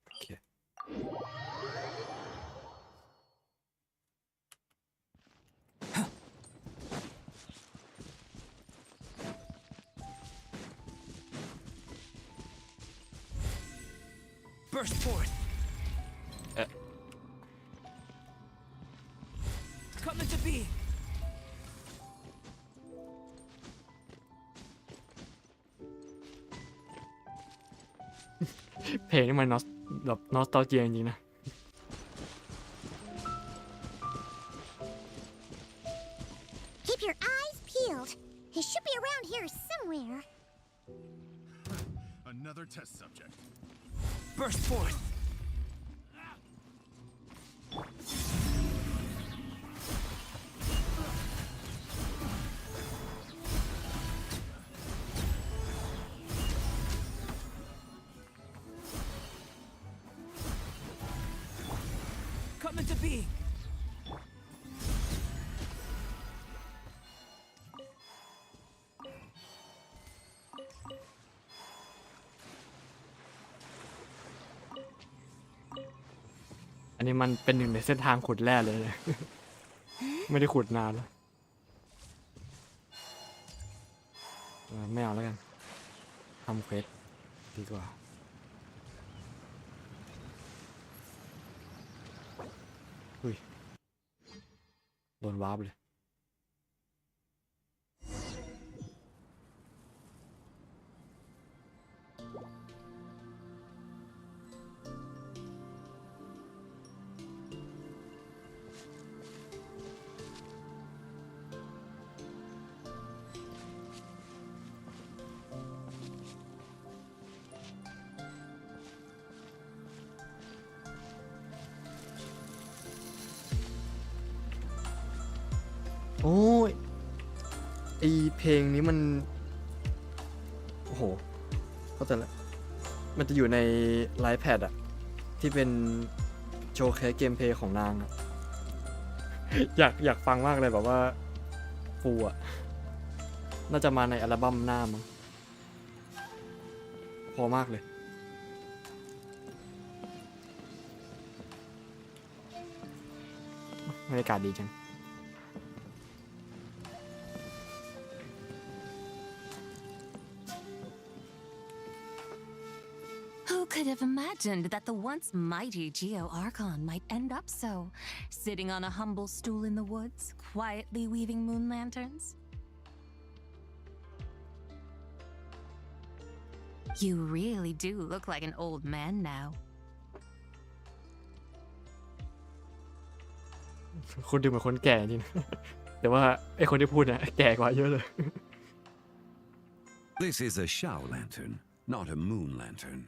โอเค Burst forth. Come into being. เพลงนี่มันแบบนอสตาเจียจริงๆนะ Keep your eyes peeled. He should be around here somewhere. Another test subject. Burst forth. Come into being. อันนี้มันเป็นหนึ่งในเส้นทางขุดแร่เลย ไม่ได้ขุดนานแล้วไม่เอาแล้วกันทำเควสดีกว่าอุ้ยโดนวาร์ปเลย โอ้ยไอเพลงนี้มันโอ้โหเข้าใจแล้วมันจะอยู่ในไลฟ์แพดอะที่เป็นโชว์แคสเกมเพลย์ของนางอะ อยากฟังมากเลยแบบว่าฟูอะน่าจะมาในอัลบั้มหน้ามั้งพอมากเลยบรรยากาศดีจัง could have imagined that the once mighty Geo Archon might end up so, sitting on a humble stool in the woods, quietly weaving moon lanterns? You really do look like an old man now. คุณดูเหมือนคนแก่จริง แต่ว่าไอ้คนที่พูดเนี่ยแก่กว่าเยอะเลย This is a Shao lantern, not a moon lantern.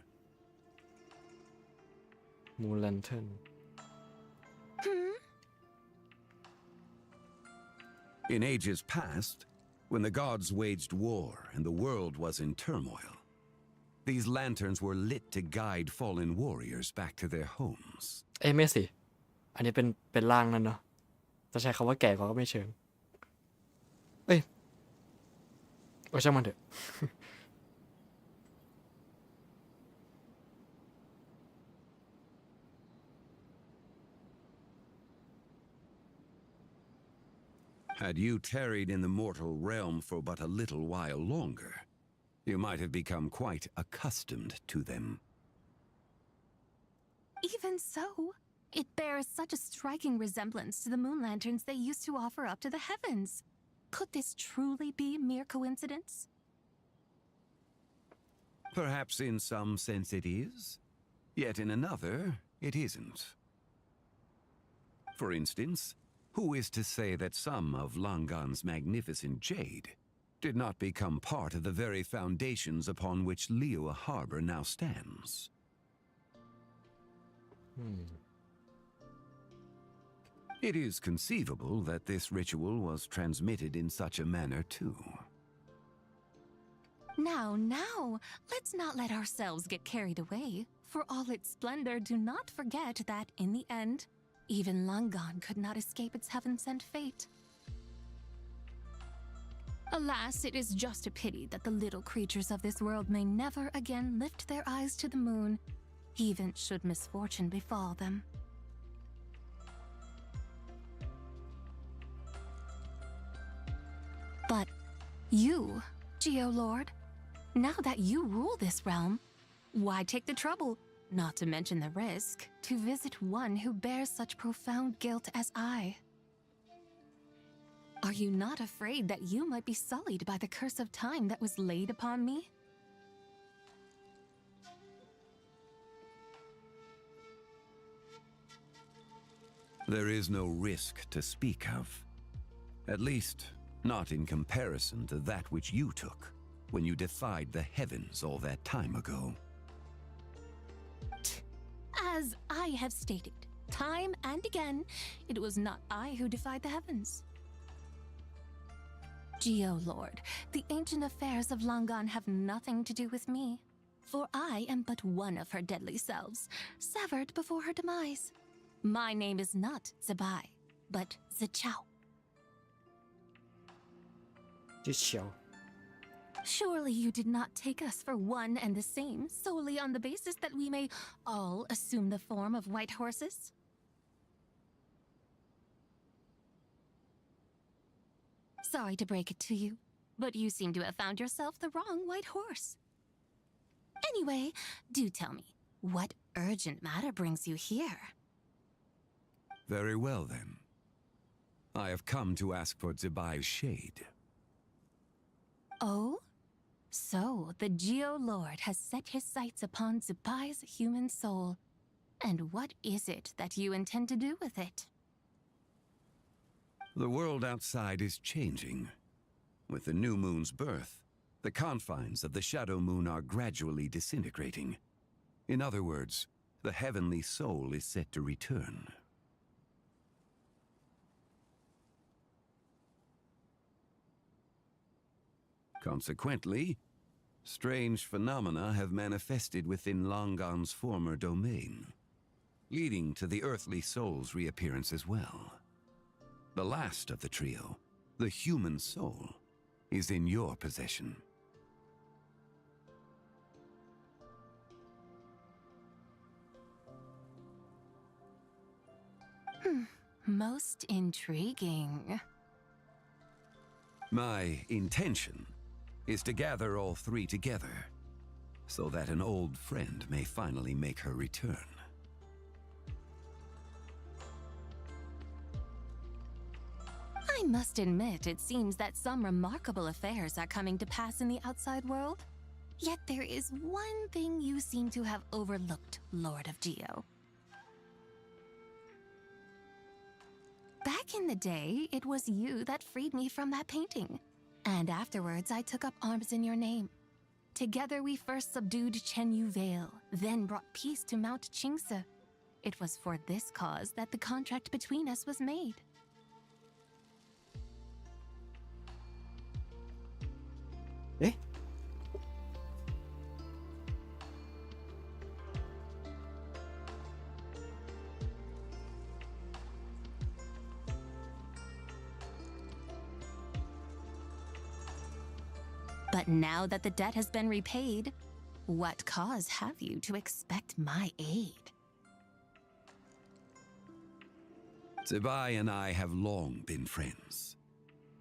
Moon lantern. In ages past, when the gods waged war and the world was in turmoil, these lanterns were lit to guide fallen warriors back to their homes. เอ้ยไม่สิ อันนี้เป็นร่างนั่นเนาะจะใช้คำว่าแก่ก็ไม่เชิงเอ้ยโอ้ช่างมันเถอะ Had you tarried in the mortal realm for but a little while longer, you might have become quite accustomed to them. Even so, it bears such a striking resemblance to the moon lanterns they used to offer up to the heavens. Could this truly be mere coincidence? Perhaps in some sense it is, yet in another it isn't. For instance, who is to say that some of Langan's magnificent jade did not become part of the very foundations upon which Liyue Harbor now stands? It is conceivable that this ritual was transmitted in such a manner too. Now, let's not let ourselves get carried away. For all its splendor, do not forget that, in the end, even Langan could not escape its heaven-sent fate. Alas, it is just a pity that the little creatures of this world may never again lift their eyes to the moon, even should misfortune befall them. But you, Geo-Lord, now that you rule this realm, why take the trouble, not to mention the risk, to visit one who bears such profound guilt as I? Are you not afraid that you might be sullied by the curse of time that was laid upon me? There is no risk to speak of. At least, not in comparison to that which you took when you defied the heavens all that time ago. As I have stated, time and again, it was not I who defied the heavens. Geo-Lord, the ancient affairs of Langan have nothing to do with me, for I am but one of her deadly selves, severed before her demise. My name is not Zibai, but Zichao. Surely you did not take us for one and the same solely on the basis that we may all assume the form of white horses? Sorry to break it to you, but you seem to have found yourself the wrong white horse. Anyway, do tell me, what urgent matter brings you here? Very well then. I have come to ask for Zibai's shade. Oh? So, the Geo-Lord has set his sights upon Zibai's human soul. And what is it that you intend to do with it? The world outside is changing. With the new moon's birth, the confines of the shadow moon are gradually disintegrating. In other words, the heavenly soul is set to return. Consequently, strange phenomena have manifested within Langan's former domain, leading to the earthly soul's reappearance as well. The last of the trio, the human soul, is in your possession. Most intriguing. My intention is to gather all three together, so that an old friend may finally make her return. I must admit, it seems that some remarkable affairs are coming to pass in the outside world. Yet there is one thing you seem to have overlooked, Lord of Geo. Back in the day, it was you that freed me from that painting. And afterwards, I took up arms in your name. Together, we first subdued Chenyu Vale, then brought peace to Mount Qingse. It was for this cause that the contract between us was made. เอ๊ะ But now that the debt has been repaid, what cause have you to expect my aid? Zibai and I have long been friends.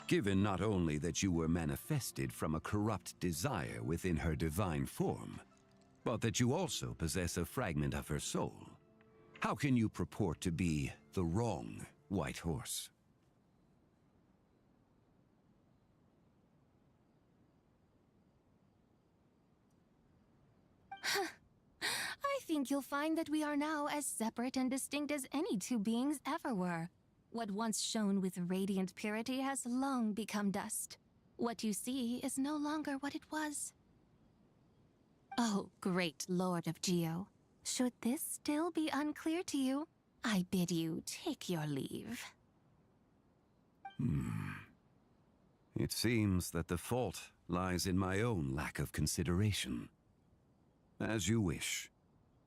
Given not only that you were manifested from a corrupt desire within her divine form, but that you also possess a fragment of her soul, how can you purport to be the wrong white horse? I think you'll find that we are now as separate and distinct as any two beings ever were. What once shone with radiant purity has long become dust. What you see is no longer what it was. Oh, great Lord of Geo, should this still be unclear to you, I bid you take your leave. It seems that the fault lies in my own lack of consideration. As you wish.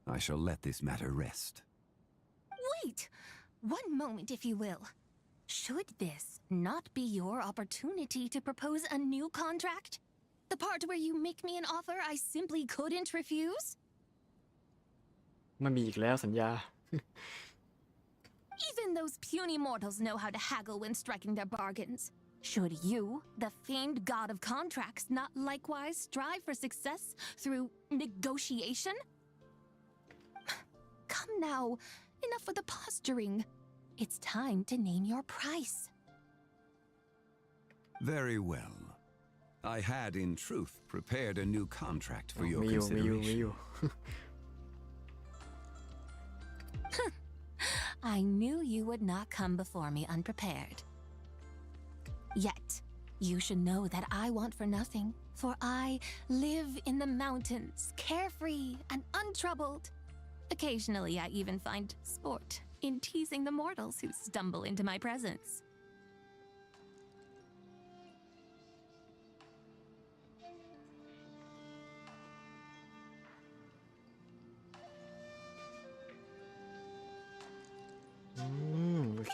I shall let this matter rest. Wait! One moment, if you will. Should this not be your opportunity to propose a new contract? The part where you make me an offer I simply couldn't refuse? มันมีอีกแล้วสัญญา Even those puny mortals know how to haggle when striking their bargains. Should you, the famed god of contracts, not likewise strive for success through negotiation? Come now, enough with the posturing. It's time to name your price. Very well. I had, in truth, prepared a new contract for your มีอยู่ consideration. I knew you would not come before me unprepared. Yet, you should know that I want for nothing, for I live in the mountains, carefree and untroubled. Occasionally, I even find sport in teasing the mortals who stumble into my presence.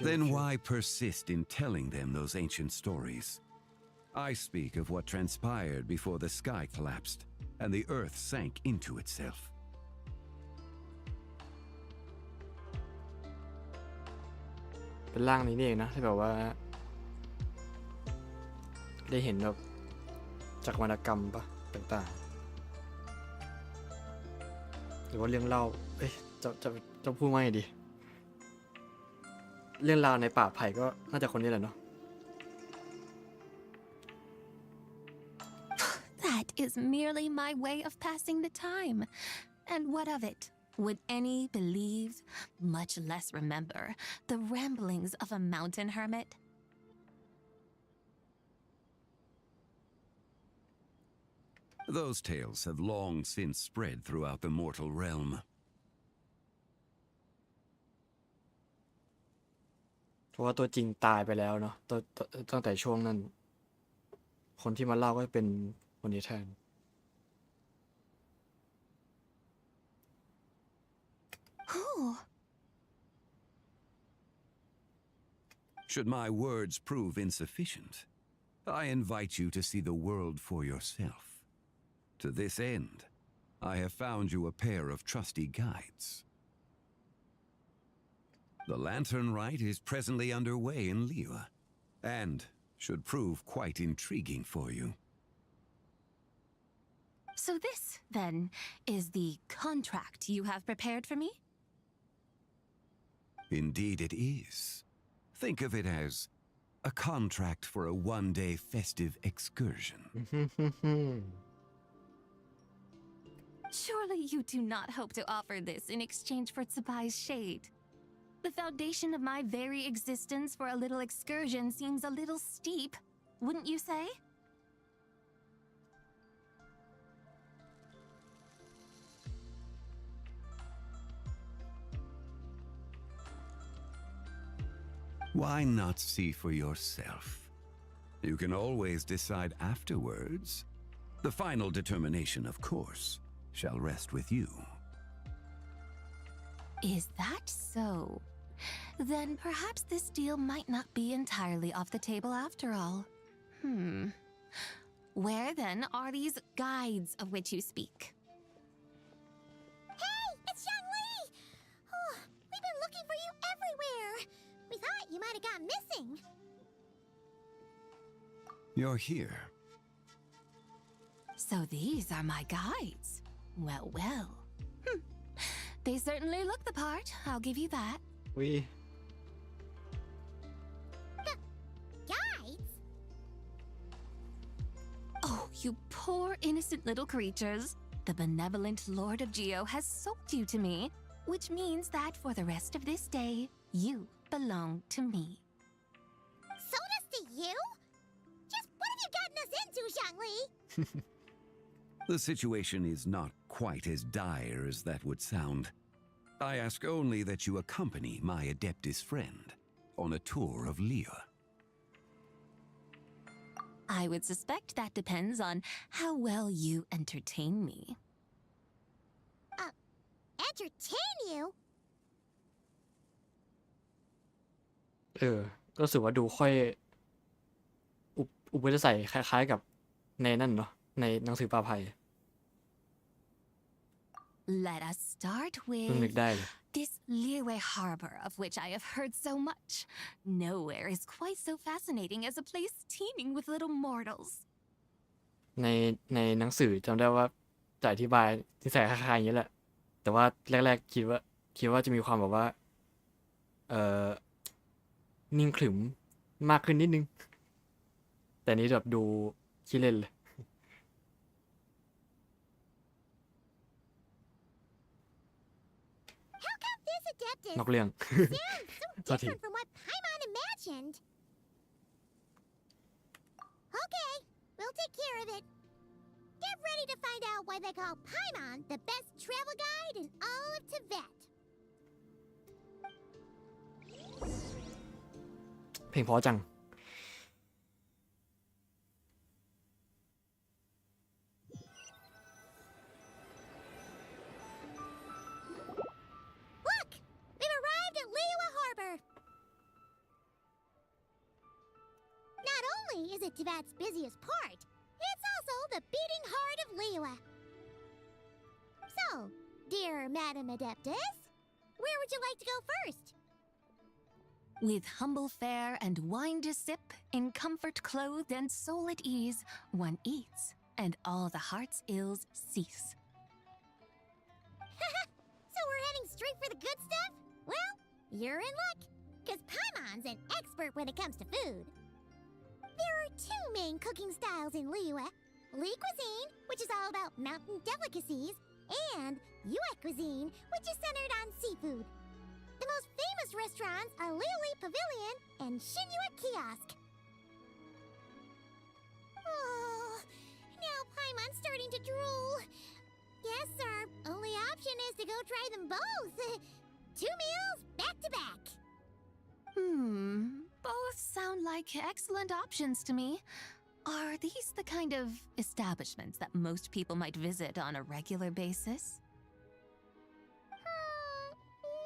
Then why persist in telling them those ancient stories? I speak of what transpired before the sky collapsed and the earth sank into itself. เป็นร่างนี้นี่เองนะที่แบบว่าได้เห็นแบบจักรวรรณกรรมปะต่างๆหรือว่าเรื่องเล่าจะพูดว่าไงดีเรื่องราวในป่าไผ่ก็น่าจะคนนี้แหละเนาะ That is merely my way of passing the time. And what of it? Would any believe, much less remember, the ramblings of a mountain hermit? Those tales have long since spread throughout the mortal realm. เพราะว่าตัวจริงตายไปแล้วเนาะตั้งแต่ช่วงนั้นคนที่มาเล่าก็เป็นคนนี้แทน Who? Should my words prove insufficient, I invite you to see the world for yourself. To this end, I have found you a pair of trusty guides. The Lantern Rite is presently underway in Liyue, and should prove quite intriguing for you. So this, then, is the contract you have prepared for me? Indeed it is. Think of it as a contract for a one-day festive excursion. Surely you do not hope to offer this in exchange for Zibai's shade. The foundation of my very existence for a little excursion seems a little steep, wouldn't you say? Why not see for yourself? You can always decide afterwards. The final determination, of course, shall rest with you. Is that so? Then perhaps this deal might not be entirely off the table after all. Where then are these guides of which you speak? Hey, it's Zhangli! Oh, we've been looking for you everywhere. We thought you might have gone missing. You're here. So these are my guides. Well, well. They certainly look the part, I'll give you that. We. Guides? Oh, you poor innocent little creatures. The benevolent Lord of Geo has sold you to me, which means that for the rest of this day, you belong to me. Sold us to you? Just what have you gotten us into, Zhangli? The situation is not quite as dire as that would sound. I ask only that you accompany my Adeptus friend on a tour of Liyue. I would suspect that depends on how well you entertain me. Entertain you? ก็รู้สึกว่าดูค่อยอุปนิสัยคล้ายๆกับในนั่นเนาะในหนังสือปาไผ่ Let us start with นึกได้เลย this Liyue harbor of which I have heard so much. Nowhere is quite so fascinating as a place teeming with little mortals. ในหนังสือจำได้ว่าจะอธิบายนิสัยคล้ายๆอย่างนี้แหละแต่ว่าแรกๆคิดว่าจะมีความแบบว่านิ่งขรึมมากขึ้นนิดนึงแต่นี้แบบดูขี้เล่นเลย How come this Adeptus นอกเรื่อง sounds so different from what Paimon imagined? Okay, we'll take care of it. Get ready to find out why they call Paimon the best travel guide in all of Tibet. เพลงเพราะจัง Look! We've arrived at Liyue Harbor. Not only is it Tibet's busiest port, it's also the beating heart of Liyue. So, dear Madam Adeptus, where would you like to go first? With humble fare and wine to sip, in comfort clothed and soul at ease, one eats, and all the heart's ills cease. So we're heading straight for the good stuff? Well, you're in luck, because Paimon's an expert when it comes to food. There are two main cooking styles in Liyue: Li cuisine, which is all about mountain delicacies, and Yue cuisine, which is centered on seafood. The most famous restaurants are Liyue Pavilion and Shinyue Kiosk. Oh, now Paimon's starting to drool. Yes, our only option is to go try them both. 2 meals back to back. Both sound like excellent options to me. Are these the kind of establishments that most people might visit on a regular basis?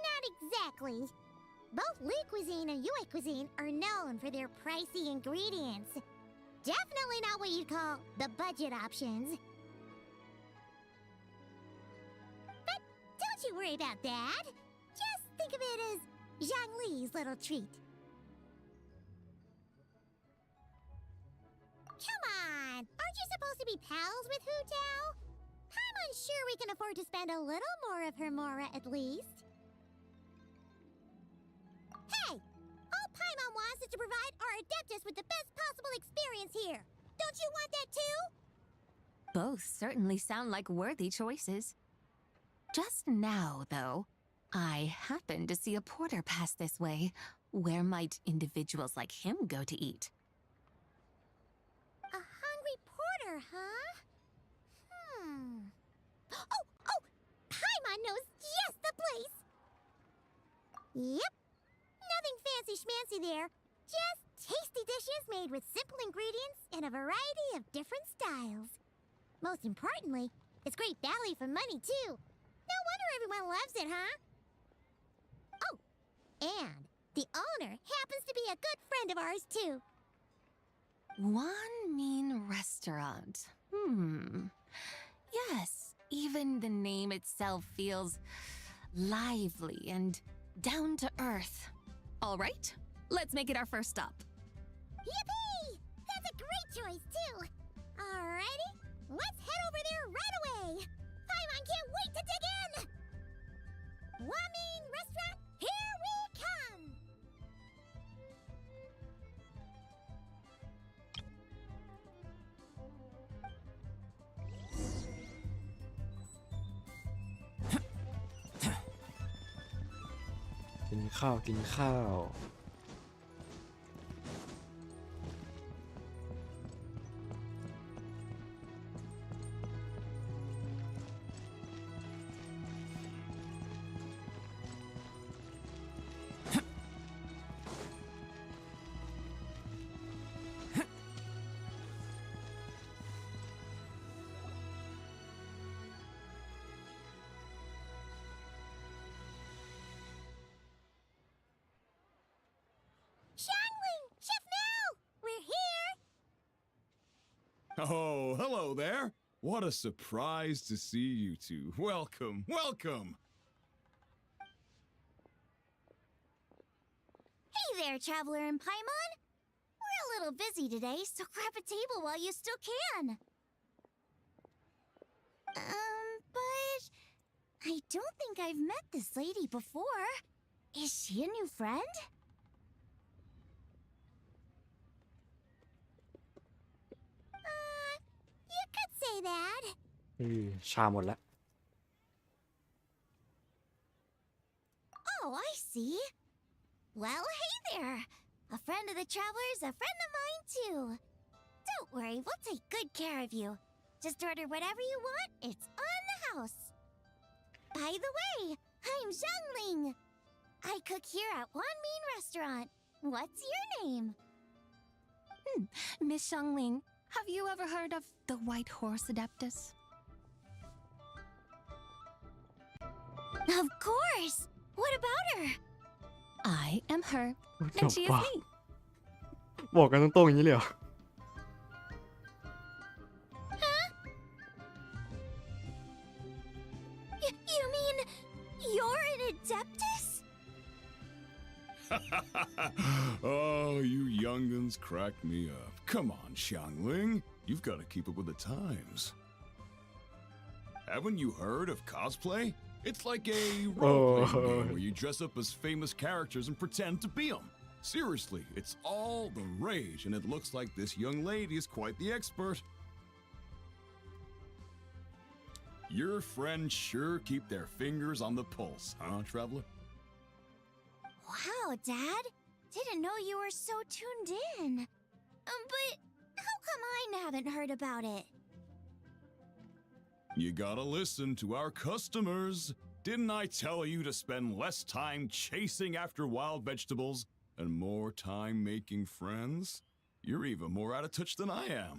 Not exactly. Both Li cuisine and Yue cuisine are known for their pricey ingredients. Definitely not what you'd call the budget options. But don't you worry about that. Just think of it as Zhangli's little treat. Come on, aren't you supposed to be pals with Hu Tao? we can afford to spend a little more of her mora at least. Hey! All Paimon wants is to provide our Adeptus with the best possible experience here. Don't you want that too? Both certainly sound like worthy choices. Just now, though, I happened to see a porter pass this way. Where might individuals like him go to eat? A hungry porter, huh? Oh! Paimon knows just the place! Yep. Nothing fancy schmancy there. Just tasty dishes made with simple ingredients in a variety of different styles. Most importantly, it's great value for money, too. No wonder everyone loves it, huh? Oh, and the owner happens to be a good friend of ours, too. One mean restaurant. Yes, even the name itself feels lively and down to earth. All right, let's make it our first stop. Yippee! That's a great choice, too. Alrighty, let's head over there right away. Paimon can't wait to dig in. Wamin Restaurant, here we come. กินข้าว Chef Mel! We're here! Oh, hello there. What a surprise to see you two. Welcome. Hey there, Traveler and Paimon. We're a little busy today, so grab a table while you still can. But I don't think I've met this lady before. Is she a new friend? You could say that. ชาหมดแล้ว Oh, I see. Well, hey there. A friend of the Traveler's a friend of mine, too. Don't worry, we'll take good care of you. Just order whatever you want, it's on the house. By the way, I'm Zhangling. I cook here at Wanmin Restaurant. What's your name? Miss Xiangling, have you ever heard of the White Horse Adeptus? Of course! What about her? I am her, and she is me. บอกกันตรงๆอย่างนี้เลยเหรอ You mean you're an Adeptus? Oh, you young'uns cracked me up. Come on, Xiangling. You've got to keep up with the times. Haven't you heard of cosplay? It's like a role-playing game where you dress up as famous characters and pretend to be them. Seriously, it's all the rage, and it looks like this young lady is quite the expert. Your friends sure keep their fingers on the pulse, huh, Traveler? Wow, Dad. Didn't know you were so tuned in. But how come I haven't heard about it? You gotta listen to our customers. Didn't I tell you to spend less time chasing after wild vegetables and more time making friends? You're even more out of touch than I am.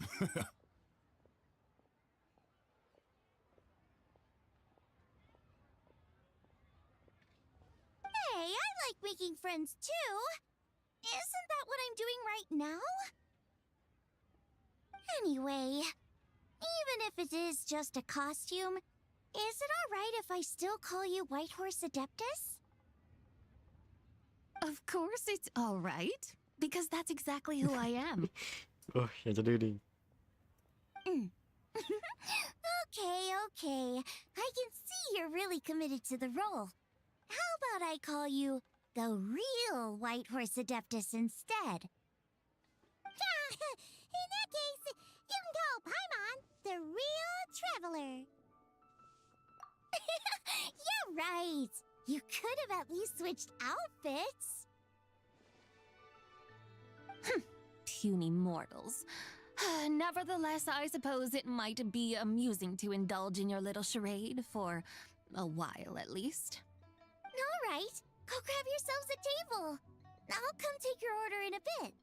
Hey, I like making friends too. Isn't that what I'm doing right now? Anyway, even if it is just a costume, is it alright if I still call you White Horse Adeptus? Of course it's all right, because that's exactly who I am. อยากจะดื้อดิ Okay. I really committed to the role. How about I call you the real White Horse Adeptus instead? In that case, you can call Paimon the real traveler. You're right. You could have at least switched outfits. Puny mortals. Nevertheless, I suppose it might be amusing to indulge in your little charade for a while at least. All right, go grab yourselves a table. I'll come take your order in a bit.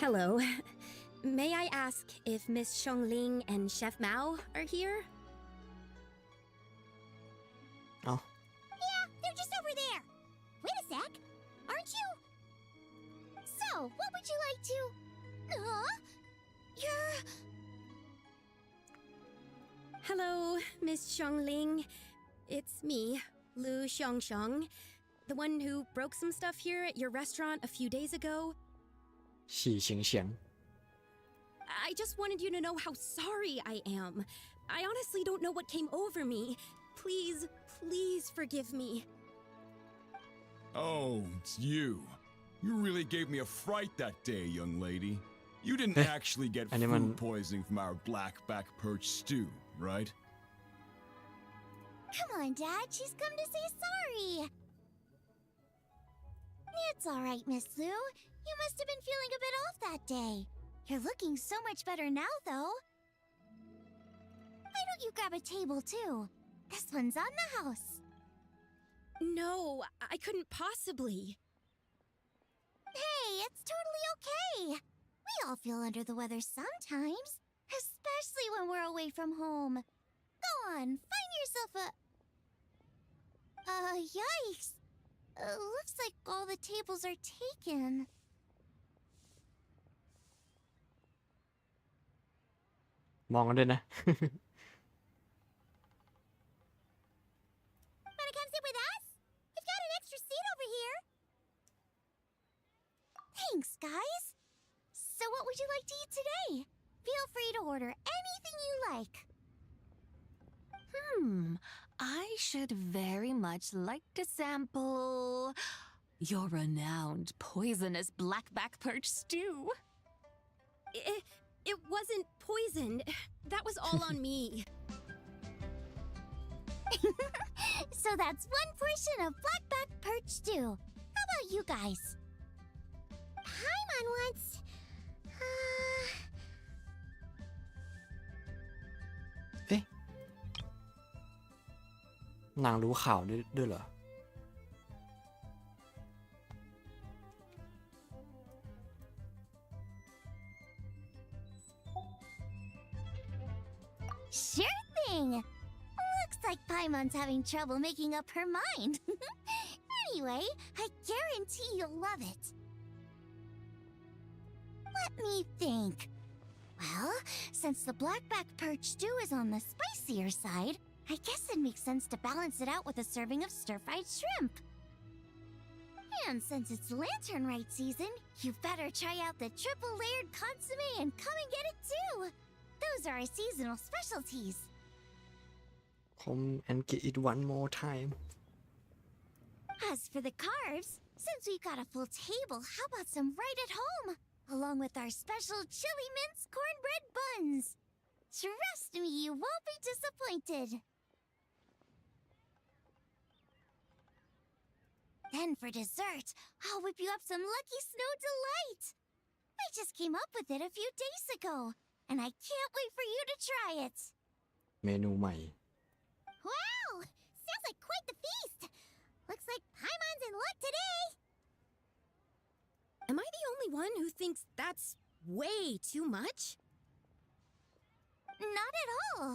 Hello. May I ask if Miss Xiongling and Chef Mao are here? Oh. Yeah, they're just over there. Wait a sec. Aren't you? So, what would you like to... You're... Hello, Miss Xiongling. It's me, Lu Xiongxiong, the one who broke some stuff here at your restaurant a few days ago. 喜形象 I just wanted you to know how sorry I am. I honestly don't know what came over me. Please, please forgive me. Oh, it's you. You really gave me a fright that day, young lady. You didn't actually get food poisoning from our blackback perch stew, right? Come on, Dad. She's come to say sorry. It's all right, Miss Lu. You must have been feeling a bit off that day. You're looking so much better now, though. Why don't you grab a table, too? This one's on the house. No, I couldn't possibly. Hey, it's totally okay. We all feel under the weather sometimes, especially when we're away from home. Go on, find yourself a... yikes. Looks like all the tables are taken. Mongกันด้วยนะ Wanna come sit with us? We've got an extra seat over here. Thanks, guys. So what would you like to eat today? Feel free to order anything you like. I should very much like to sample your renowned poisonous blackback perch stew. It wasn't poisoned. That was all on me. So that's one portion of blackback perch stew. How about you guys? Paimon wants... นางรู้ข่าวด้วยเหรอ Sure thing. Looks like Paimon's having trouble making up her mind. Anyway, I guarantee you'll love it. Let me think. Well, since the blackback perch stew is on the spicier side, I guess it makes sense to balance it out with a serving of stir-fried shrimp. And since it's Lantern Rite season, you better try out the triple-layered consommé and come and get it too. Those are our seasonal specialties. Come and get it one more time. As for the carbs, since we've got a full table, how about some right at home? Along with our special chili mince cornbread buns. Trust me, you won't be disappointed. Then for dessert, I'll whip you up some Lucky Snow Delight. I just came up with it a few days ago, and I can't wait for you to try it. เมนูใหม่ Wow! Sounds like quite the feast. Looks like Paimon's in luck today. Am I the only one who thinks that's way too much? Not at all.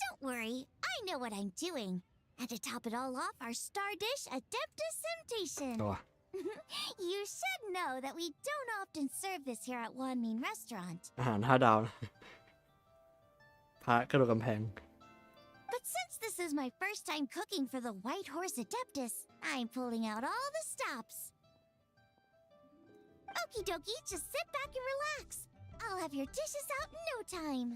Don't worry, I know what I'm doing. And to top it all off, our star dish, Adeptus Temptation. ตัว You should know that we don't often serve this here at Wanmin Restaurant. อาหาร5 ดาวนะ พระกระโดดกำแพง But since this is my first time cooking for the White Horse Adeptus, I'm pulling out all the stops. Okie dokie, just sit back and relax. I'll have your dishes out in no time.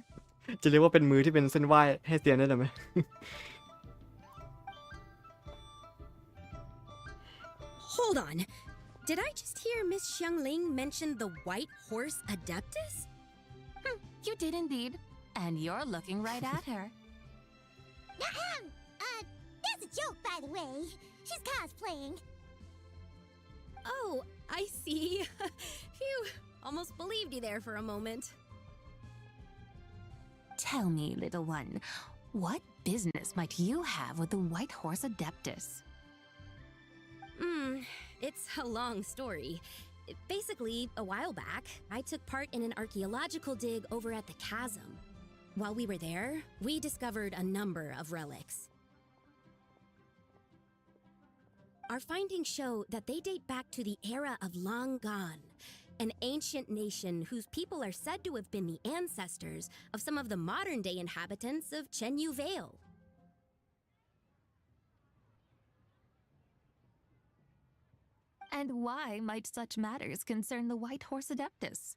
จะเรียกว่าเป็นมือที่เป็นเส้นไหว้ให้เซียนได้ไหม Hold on. Did I just hear Miss Xiangling mention the White Horse Adeptus? You did indeed. And you're looking right at her. That's a joke, by the way. She's cosplaying. Oh, I see. Phew, almost believed you there for a moment. Tell me, little one, what business might you have with the White Horse Adeptus? It's a long story. Basically, a while back, I took part in an archaeological dig over at the chasm. While we were there, we discovered a number of relics. Our findings show that they date back to the era of Long Gone, an ancient nation whose people are said to have been the ancestors of some of the modern-day inhabitants of Chenyu Vale. And why might such matters concern the White Horse Adeptus?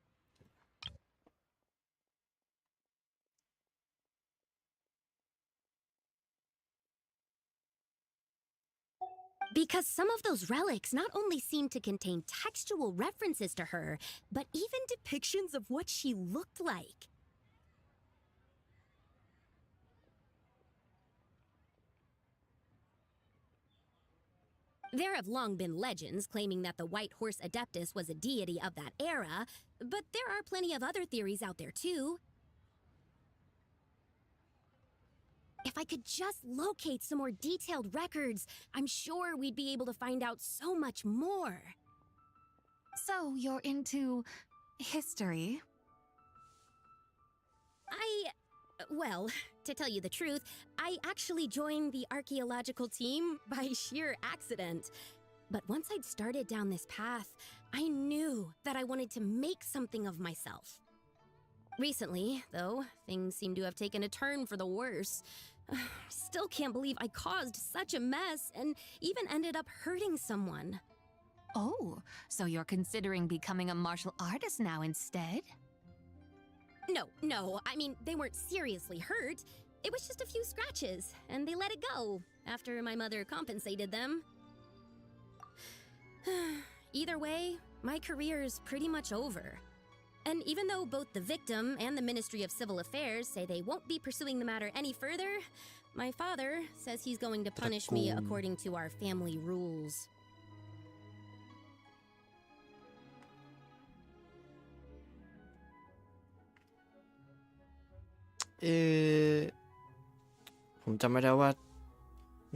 Because some of those relics not only seem to contain textual references to her, but even depictions of what she looked like. There have long been legends claiming that the White Horse Adeptus was a deity of that era, but there are plenty of other theories out there too. If I could just locate some more detailed records, I'm sure we'd be able to find out so much more. So you're into history? Well, to tell you the truth, I actually joined the archaeological team by sheer accident. But once I'd started down this path, I knew that I wanted to make something of myself. Recently, though, things seem to have taken a turn for the worse. Still can't believe I caused such a mess and even ended up hurting someone. Oh, so you're considering becoming a martial artist now instead? No, I mean, they weren't seriously hurt. It was just a few scratches, and they let it go after my mother compensated them. Either way, my career is pretty much over. And even though both the victim and the Ministry of Civil Affairs say they won't be pursuing the matter any further, my father says he's going to punish me according to our family rules. Eh, ผมจำไม่ได้ว่า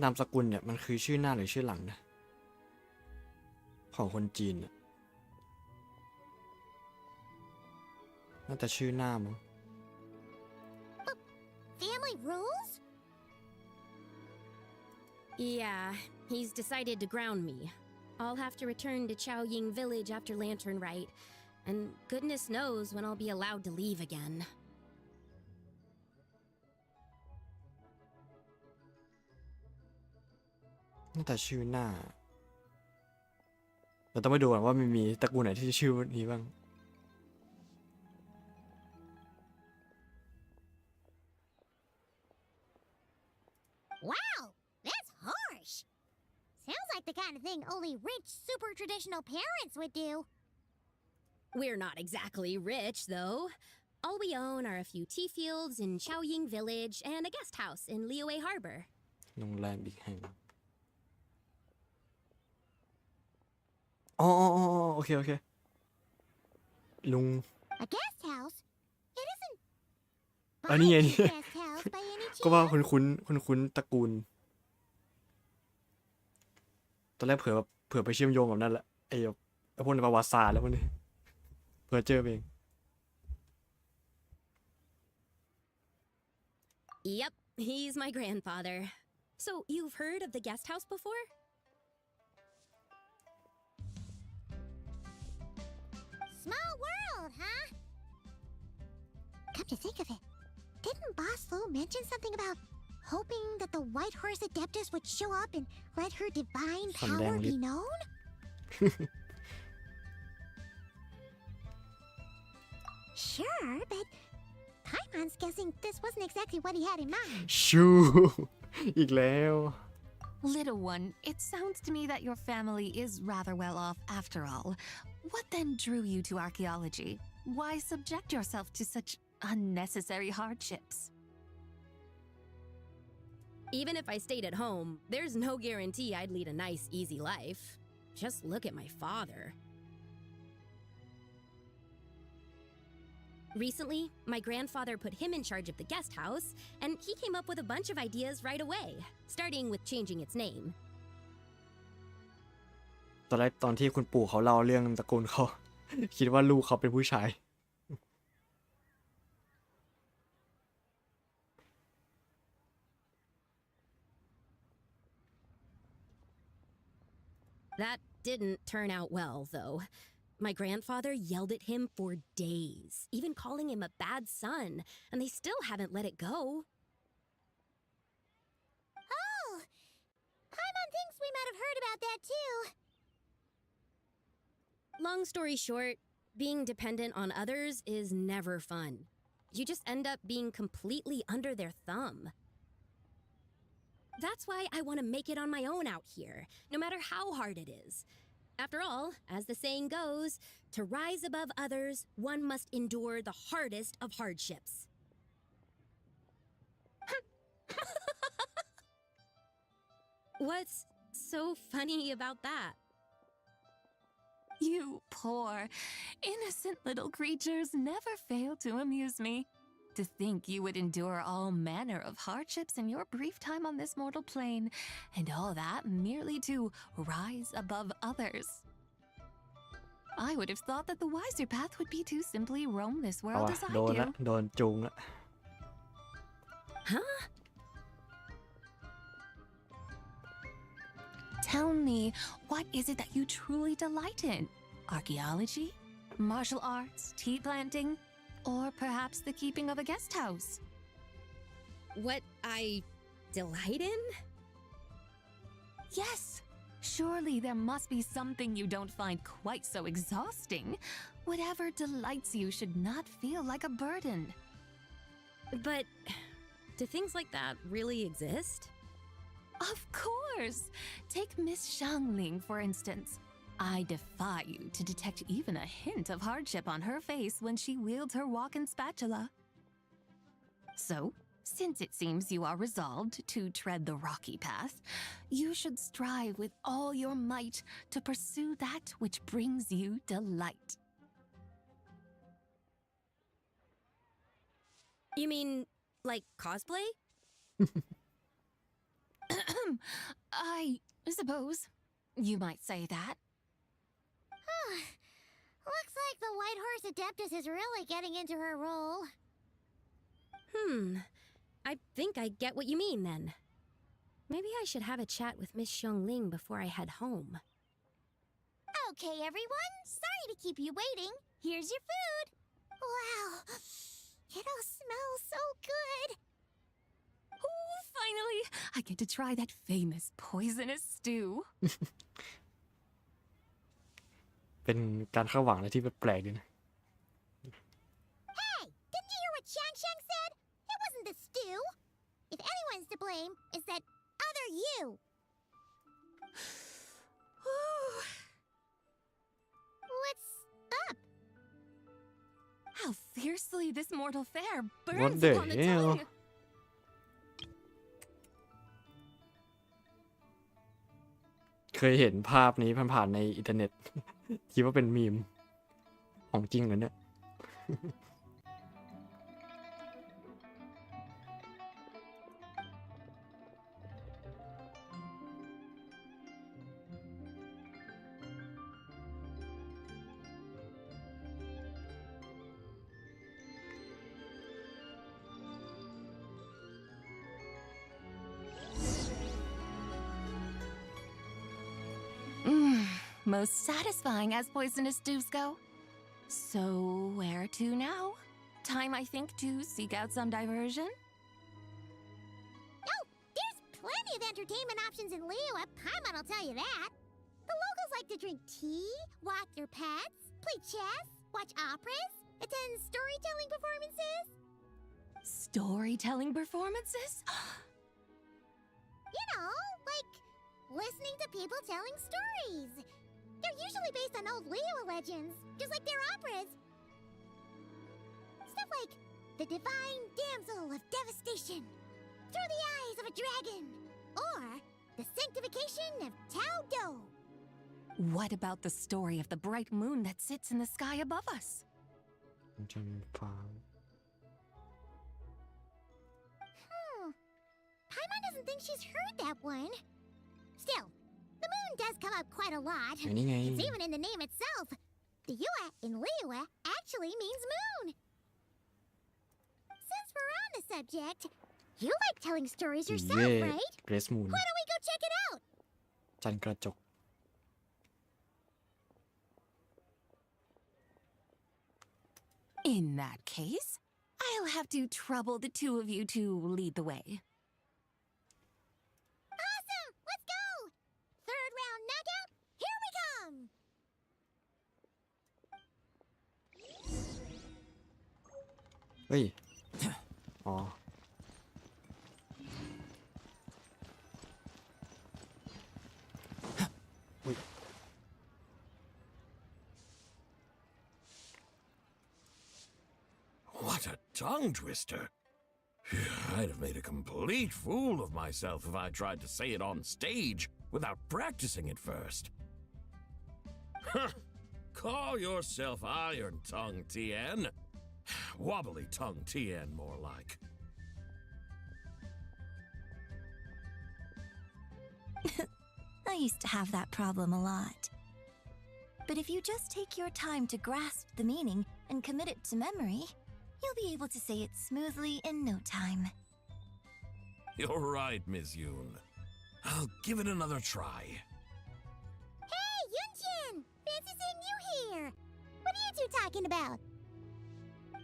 นามสกุลเนี่ยมันคือชื่อหน้าหรือชื่อหลังนะของคนจีนน่ะน่าจะชื่อหน้ามั้ง Family rules? Yeah, he's decided to ground me. I'll have to return to Chaoying Village after Lantern Rite, and goodness knows when I'll be allowed to leave again. น่าจะชื่อหน้าเราต้องไปดูก่อนว่ามีตระกูลไหนที่ชื่อนี้บ้าง Wow, that's harsh. Sounds like the kind of thing only rich, super traditional parents would do. We're not exactly rich, though. All we own are a few tea fields in Chaoying Village and a guest house in Liyue Harbor. โรงแรมอีกแห่งอ๋อโอเคลุง A guest house? It isn't อันนี้ไง a นี่ guest house by any ก็ว่า chance. คุ้นตระกูลตอนแรกเผื่อไปเชื่อมโยงกับนั่นแหละไอ้พวกในประวัติศาสตร์แล้วพวกนี้เผื่อเจอเอง Yep, he's my grandfather. So, you've heard of the guest house before? Small world, huh? Come to think of it, didn't Boss Lou mention something about hoping that the White Horse Adeptus would show up and let her divine สำแดง power ฤ be ทธิ์ known? Sure, but Paimon's guessing this wasn't exactly what he had in mind. ชู อีกแล้ว Little one, it sounds to me that your family is rather well off after all. What then drew you to archaeology? Why subject yourself to such unnecessary hardships? Even if I stayed at home, there's no guarantee I'd lead a nice, easy life. Just look at my father. Recently, my grandfather put him in charge of the guest house, and he came up with a bunch of ideas right away, starting with changing its name. ตอนแรกตอนที่คุณปู่เขาเล่าเรื่องตระกูลเขา คิดว่าลูกเขาเป็นผู้ชาย That didn't turn out well, though. My grandfather yelled at him for days, even calling him a bad son, and they still haven't let it go. Oh! Paimon thinks we might have heard about that too. Long story short, being dependent on others is never fun. You just end up being completely under their thumb. That's why I want to make it on my own out here, no matter how hard it is. After all, as the saying goes, to rise above others, one must endure the hardest of hardships. What's so funny about that? You poor, innocent little creatures never fail to amuse me. To think you would endure all manner of hardships in your brief time on this mortal plane, and all that merely to rise above others. I would have thought that the wiser path would be to simply roam this เอา world วะ as I โดนละ do. โดนจูงละ Huh? Tell me, what is it that you truly delight in? Archaeology? Martial arts? Tea planting? Or perhaps the keeping of a guest house? What I delight in? Yes! Surely there must be something you don't find quite so exhausting. Whatever delights you should not feel like a burden. But do things like that really exist? Of course! Take Miss Xiangling, for instance. I defy you to detect even a hint of hardship on her face when she wields her walking spatula. So, since it seems you are resolved to tread the rocky path, you should strive with all your might to pursue that which brings you delight. You mean, like cosplay? I suppose you might say that. Looks like the White Horse Adeptus is really getting into her role. I think I get what you mean then. Maybe I should have a chat with Miss Xiangling before I head home. Okay, everyone. Sorry to keep you waiting. Here's your food. Wow. It all smells so good. Oh, finally, I get to try that famous poisonous stew. เป็นการคาดหวังอะไรที่แปลกๆดีนะ Hey, didn't you hear what Shang Shang said? It wasn't the stew. If anyone's to blame, it's that other you. What's up? How fiercely this mortal fare What burns the upon the hell? tongue. เคยเห็นภาพนี้ผ่านๆในอินเทอร์เน็ต คิดว่าเป็นมีมของจริงเหรอเนี่ย Most satisfying as poisonous stews go. So, where to now? Time, I think, to seek out some diversion? Oh, of entertainment options in Liyue, Paimon will tell you that. The locals like to drink tea, walk their pets, play chess, watch operas, attend storytelling performances. Storytelling performances? You know, like listening to people telling stories. They're usually based on old Liyue legends, just like their operas. Stuff like the Divine Damsel of Devastation, Through the Eyes of a Dragon, or the Sanctification of Tao Do. What about the story of the bright moon that sits in the sky above us? Paimon doesn't think she's heard that one. Still, the moon does come up quite a lot. Yun nga eh. It's even in the name itself. The Yue in Liyue actually means moon. Since we're on the subject, you like telling stories yourself, Yeah, right? Grace Moon. Why don't we go check it out? จันทร์กระจก In that case, I'll have to trouble the two of you to lead the way. Awesome! Let's go! Third round knockout, here we come! เฮ้ย อ๋อ อุ๊ย What a tongue twister! I'd have made a complete fool of myself if I tried to say it on stage without practicing it first. Call yourself Iron Tongue, Tien. Wobbly Tongue, Tien, more like. I used to have that problem a lot. But if you just take your time to grasp the meaning and commit it to memory, you'll be able to say it smoothly in no time. You're right, Miss Yoon. I'll give it another try. Hey, Yunjin! Fancy seeing you here! What are you two talking about?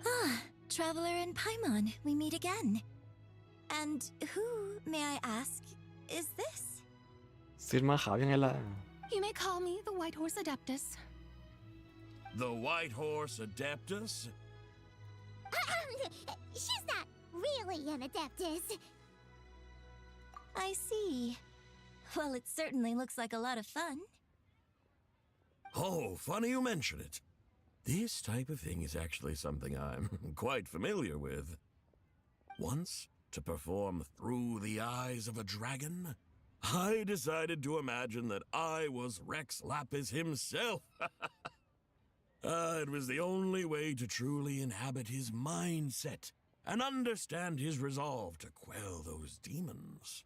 Ah, Traveler and Paimon, we meet again. And who, may I ask, is this? ซื้อมาขาวยังไงล่ะ You may call me the White Horse Adeptus. The White Horse Adeptus? She's not really an adeptus. I see. Well, it certainly looks like a lot of fun. Oh, funny you mention it. This type of thing is actually something I'm quite familiar with. Once, to perform Through the Eyes of a Dragon, I decided to imagine that I was Rex Lapis himself. It was the only way to truly inhabit his mindset and understand his resolve to quell those demons.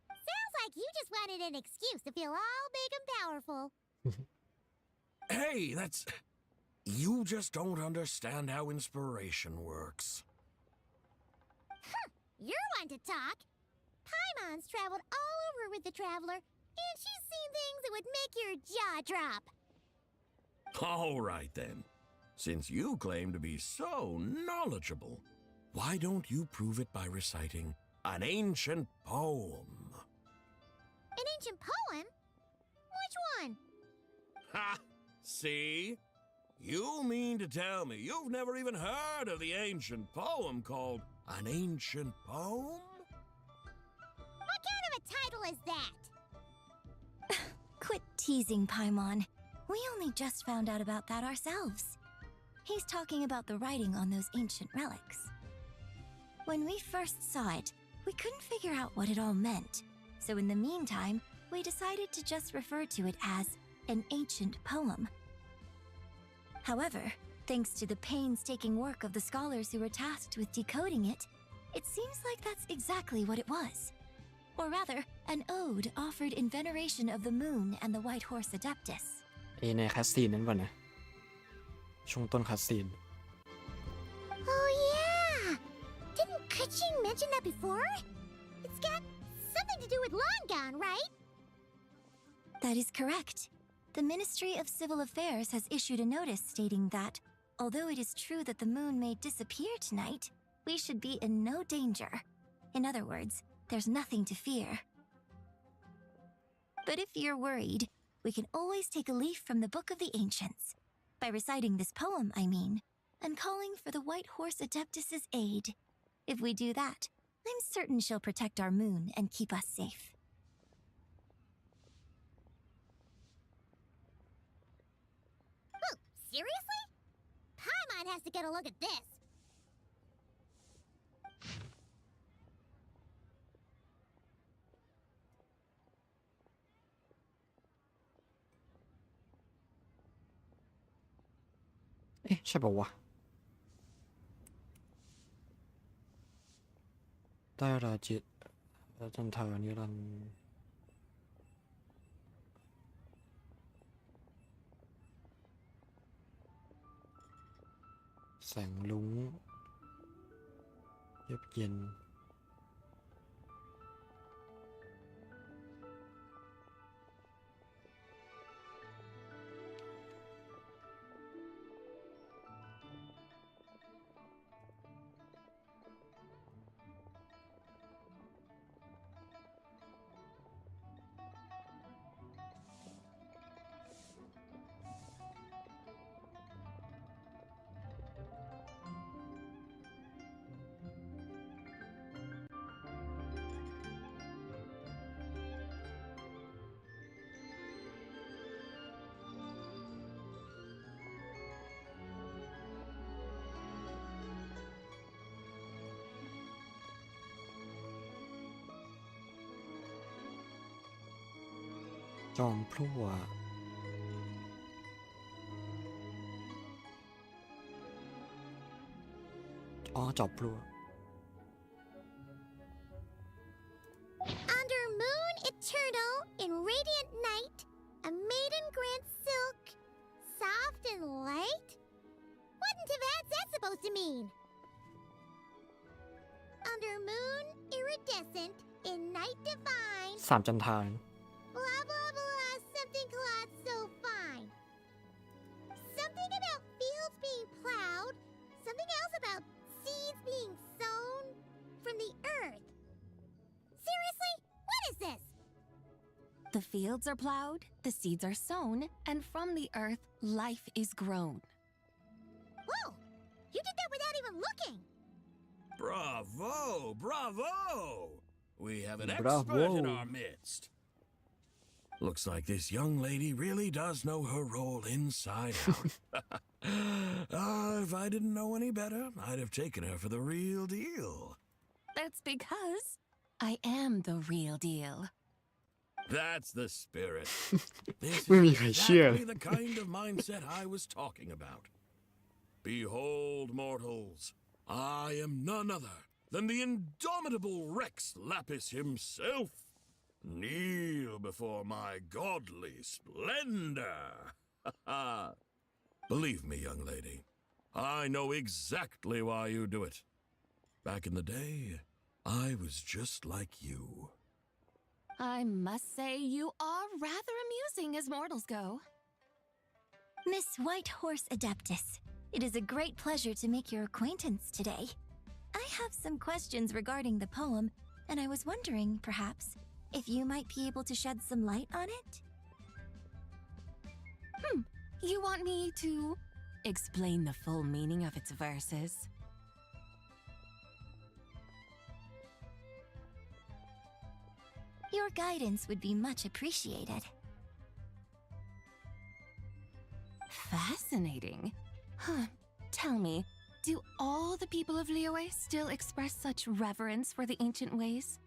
Sounds like you just wanted an excuse to feel all big and powerful. Hey, that's... You just don't understand how inspiration works. You're one to talk. Paimon's traveled all over with the Traveler, and she's seen things that would make your jaw drop. All right, then. Since you claim to be so knowledgeable, why don't you prove it by reciting an ancient poem? An ancient poem? Which one? Ha! See? You mean to tell me you've never even heard of the ancient poem called An Ancient Poem? What kind of a title is that? Quit teasing, Paimon. We only just found out about that ourselves. He's talking about the writing on those ancient relics. When we first saw it, we couldn't figure out what it all meant. So in the meantime, we decided to just refer to it as an ancient poem. However, thanks to the painstaking work of the scholars who were tasked with decoding it, it seems like that's exactly what it was. Or rather, an ode offered in veneration of the moon and the White Horse Adeptus. ในคัสซีนนั้นก่อนนะช่วงต้นคัสซีน Oh yeah! Didn't Kuching mention that before? It's got something to do with Longan, right? That is correct. The Ministry of Civil Affairs has issued a notice stating that, although it is true that the moon may disappear tonight, we should be in no danger. In other words, there's nothing to fear. But if you're worried, we can always take a leaf from the Book of the Ancients. By reciting this poem, I mean, and calling for the White Horse Adeptus's aid. If we do that, I'm certain she'll protect our moon and keep us safe. Oh, seriously? Paimon has to get a look at this. Eh, ใช่ป่าวะใต้ราจิตจันทานิรันดร์แสงลุ้งเยือกเย็นจอมพลั่วอ๋อจอบพลั่ว Under moon eternal in radiant night, a maiden grants silk, soft and light? What in Tibet's that supposed to mean? Under moon iridescent in night divine, สามจันทาน blah blah blah, something cloth so fine. Something about fields being plowed, something else about seeds being sown from the earth. Seriously? What is this? The fields are plowed, the seeds are sown, and from the earth, life is grown. Whoa! You did that without even looking! Bravo! Bravo! We have an Bravo. expert in our midst. Looks like this young lady really does know her role inside out. If I didn't know any better, I'd have taken her for the real deal. That's because I am the real deal. That's the spirit. This ไม่มี is ใครเชื่อ exactly the kind of mindset I was talking about. Behold, mortals, I am none other than the indomitable Rex Lapis himself. Kneel before my godly splendor. Believe me, young lady, I know exactly why you do it. Back in the day, I was just like you. I must say you are rather amusing as mortals go. Miss White Horse Adeptus, it is a great pleasure to make your acquaintance today. I have some questions regarding the poem, and I was wondering, perhaps, if you might be able to shed some light on it? You want me to explain the full meaning of its verses? Your guidance would be much appreciated. Fascinating. Tell me, do all the people of Liyue still express such reverence for the ancient ways?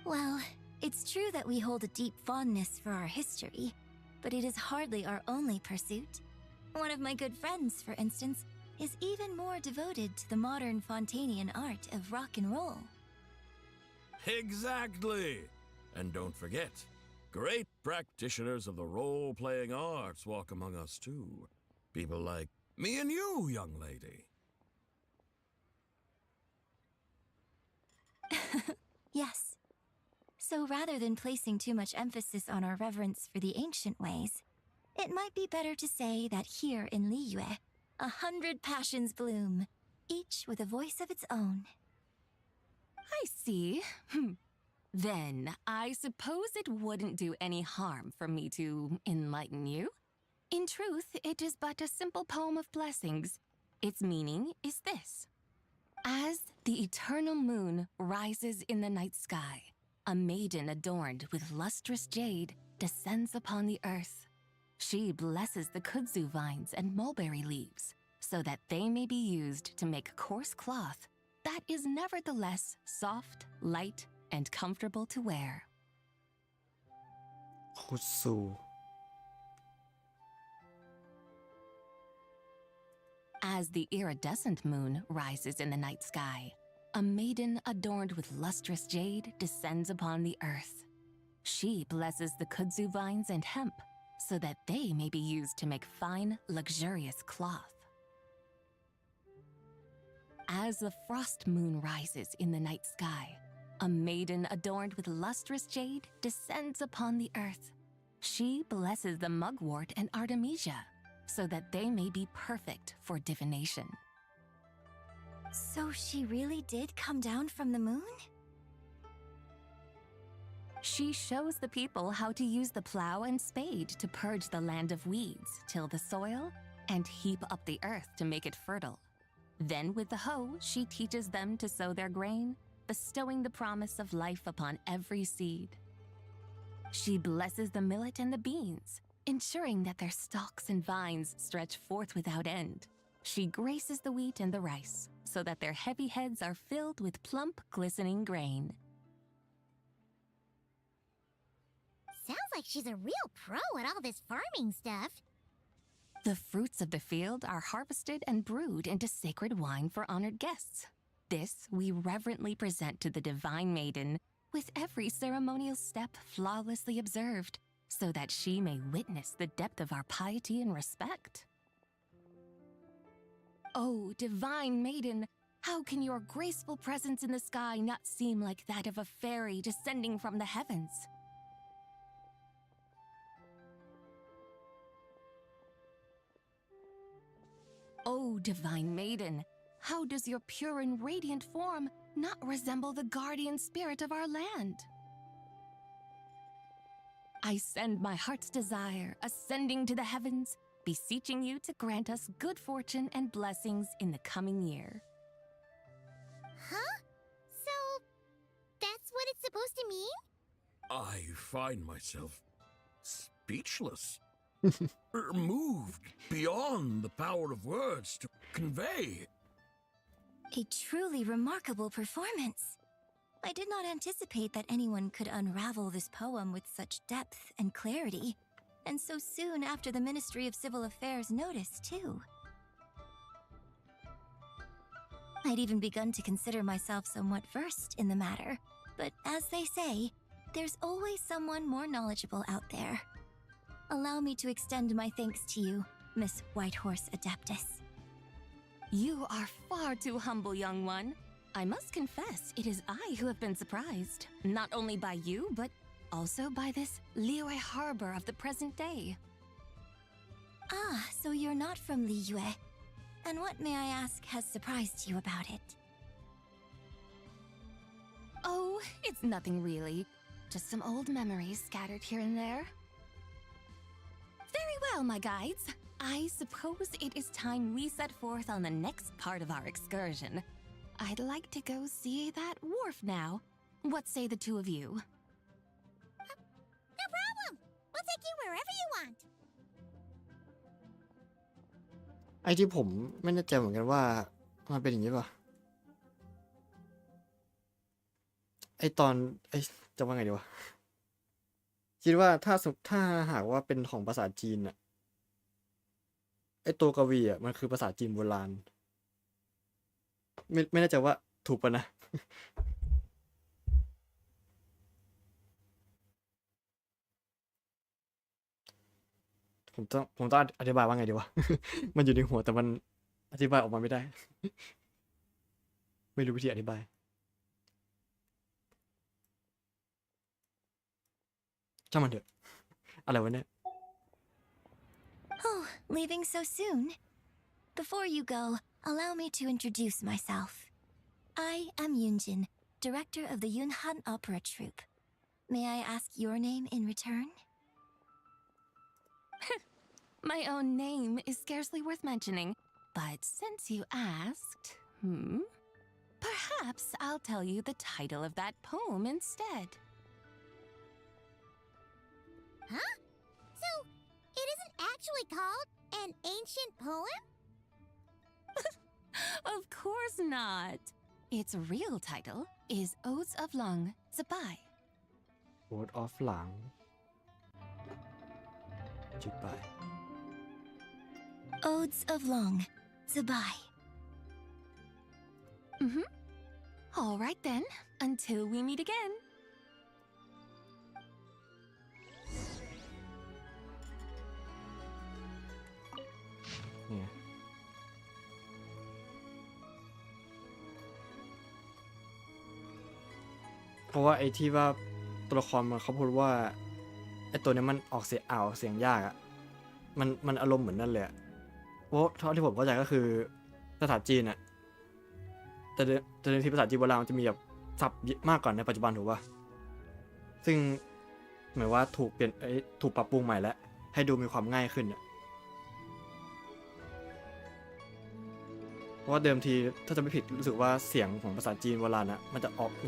Well, it's true that we hold a deep fondness for our history, but it is hardly our only pursuit. One of my good friends, for instance, is even more devoted to the modern Fontanian art of rock and roll. Exactly! And don't forget, great practitioners of the role-playing arts walk among us too. People like me and you, young lady. Yes. So rather than placing too much emphasis on our reverence for the ancient ways, It might be better to say that here in Liyue, 100 passions bloom, each with a voice of its own. I see. Then, I suppose it wouldn't do any harm for me to enlighten you. In truth, it is but a simple poem of blessings. Its meaning is this. As the eternal moon rises in the night sky, a maiden adorned with lustrous jade descends upon the earth. She blesses the kudzu vines and mulberry leaves so that they may be used to make coarse cloth that is nevertheless soft, light, and comfortable to wear. คุดซู As the iridescent moon rises in the night sky, a maiden adorned with lustrous jade descends upon the earth. She blesses the kudzu vines and hemp so that they may be used to make fine, luxurious cloth. As the frost moon rises in the night sky, a maiden adorned with lustrous jade descends upon the earth. She blesses the mugwort and artemisia so that they may be perfect for divination. So she really did come down from the moon? She shows the people how to use the plow and spade to purge the land of weeds, till the soil, and heap up the earth to make it fertile. Then with the hoe, she teaches them to sow their grain, bestowing the promise of life upon every seed. She blesses the millet and the beans, ensuring that their stalks and vines stretch forth without end. She graces the wheat and the rice, so that their heavy heads are filled with plump, glistening grain. Sounds like she's a real pro at all this farming stuff. The fruits of the field are harvested and brewed into sacred wine for honored guests. This we reverently present to the divine maiden, with every ceremonial step flawlessly observed, so that she may witness the depth of our piety and respect. Oh, divine maiden, how can your graceful presence in the sky not seem like that of a fairy descending from the heavens? Oh, divine maiden, how does your pure and radiant form not resemble the guardian spirit of our land? I send my heart's desire, ascending to the heavens, beseeching you to grant us good fortune and blessings in the coming year. Huh? So, that's what it's supposed to mean? I find myself speechless. Moved beyond the power of words to convey. A truly remarkable performance. I did not anticipate that anyone could unravel this poem with such depth and clarity, and so soon after the Ministry of Civil Affairs noticed, too. I'd even begun to consider myself somewhat versed in the matter, but as they say, there's always someone more knowledgeable out there. Allow me to extend my thanks to you, Miss Whitehorse Adeptus. You are far too humble, young one. I must confess, it is I who have been surprised, not only by you, but also by this Liyue harbor of the present day. Ah, so you're not from Liyue. And what, may I ask, has surprised you about it? Oh, it's nothing really. Just some old memories scattered here and there. Very well, my guides. I suppose it is time we set forth on the next part of our excursion. I'd like to go see that wharf now. What say the two of you? No problem. We'll take you wherever you want. ไอ้ที่ผมไม่แน่ใจเหมือนกันว่ามันเป็นอย่างนี้ป่ะไอ้ตอนไอ้จะว่าไงดีวะคิดว่าถ้าหากว่าเป็นของภาษาจีนอะไอ้ตัวกวีอะมันคือภาษาจีนโบราณไม่แน่ใจว่าถูกปะนะ ผมต้องอธิบายว่าไงดีวะ มันอยู่ในหัวแต่มันอธิบายออกมาไม่ได้ ไม่รู้วิธีอธิบายช่างมันเถอะ อะไรวะเนี่ย Oh, leaving so soon? Before you go, allow me to introduce myself. I am Yunjin, director of the Yunhan Opera Troupe. May I ask your name in return? My own name is scarcely worth mentioning, but since you asked, perhaps I'll tell you the title of that poem instead. Huh? So, it isn't actually called an ancient poem? Of course not. Its real title is Odes of Lang, Zibai. Word of Lang Zibai. Odes of Lang, Zibai. All right then, until we meet again. Yeah. เพราะว่าไอ้ที่ว่าตัวละครมันเขาพูดว่าไอ้ตัวนี้มันออกเสียงเสียงยากอะมันอารมณ์เหมือนนั่นเลยอะเพราะเท่าที่ผมเข้าใจก็คือภาษาจีนอะแต่ในที่ภาษาจีนโบราณมันจะมีแบบศัพท์มากกว่าในปัจจุบันถูกป่ะซึ่งหมายว่าถูกปรับปรุงใหม่แล้วให้ดูมีความง่ายขึ้นอะเพราะว่าเดิมทีถ้าจะไม่ผิดรู้สึกว่าเสียงของภาษาจีนโบราณอะมัน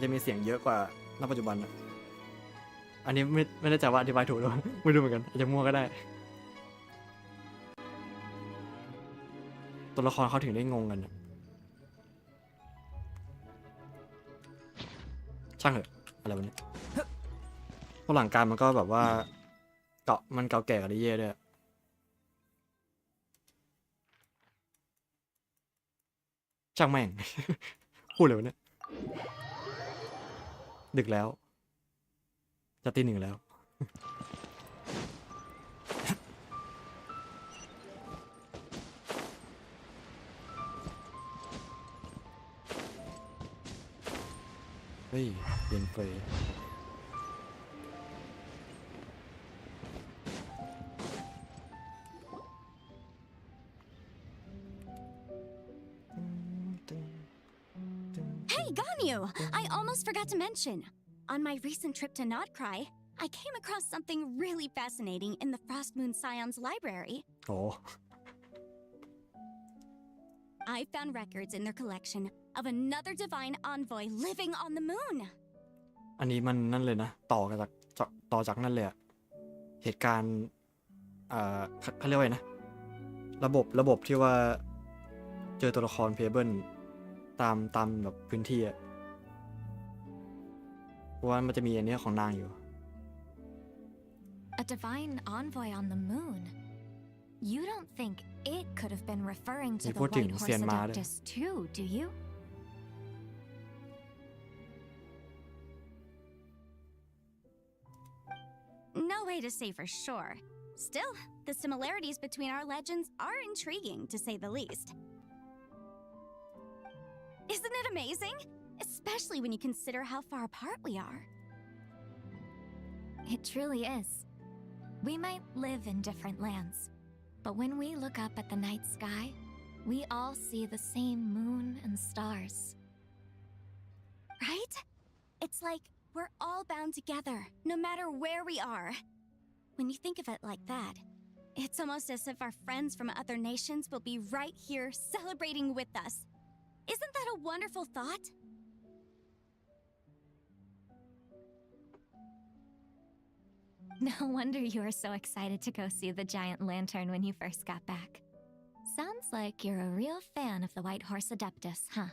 จะมีเสียงเยอะกว่าณปัจจุบันอะอันนี้ไม่แน่ใจว่าอธิบายถูกหรือ ไม่รู้เหมือนกันอาจจะมั่วก็ได้ตัวละครเขาถึงได้งงกันช่างเถอะอะไรวะเนี่ยเพราะหลังการมันก็แบบว่าเก่าแก่กับดิเย่ด้วยช่างแม่ง พูดเลยวะเนี่ยดึกแล้วจะตี 1แล้วเฮ้ยเย็นเฟยHey, Ganyu! I almost forgot to mention. On my recent trip to Notcry, I came across something really fascinating in the Frost Moon Scion's library. Oh. I found records in their collection of another divine envoy living on the moon. อันนี้มันนั่นเลยนะต่อจากนั่นเลยอะเหตุการณ์เขาเรียกว่าไงนะระบบที่ว่าเจอตัวละครเพเบิลตามแบบพื้นที่อะเพราะว่ามันจะมีอันนี้ของนางอยู่ A divine envoy on the moon? You don't think it could have been referring to the White Horse Adeptus too, do you? No way to say for sure. Still, the similarities between our legends are intriguing, to say the least. Isn't it amazing? Especially when you consider how far apart we are. It truly is. We might live in different lands, but when we look up at the night sky, we all see the same moon and stars. Right? It's like we're all bound together, no matter where we are. When you think of it like that, it's almost as if our friends from other nations will be right here celebrating with us. Isn't that a wonderful thought? No wonder you were so excited to go see the giant lantern when you first got back. Sounds like you're a real fan of the White Horse Adeptus, huh?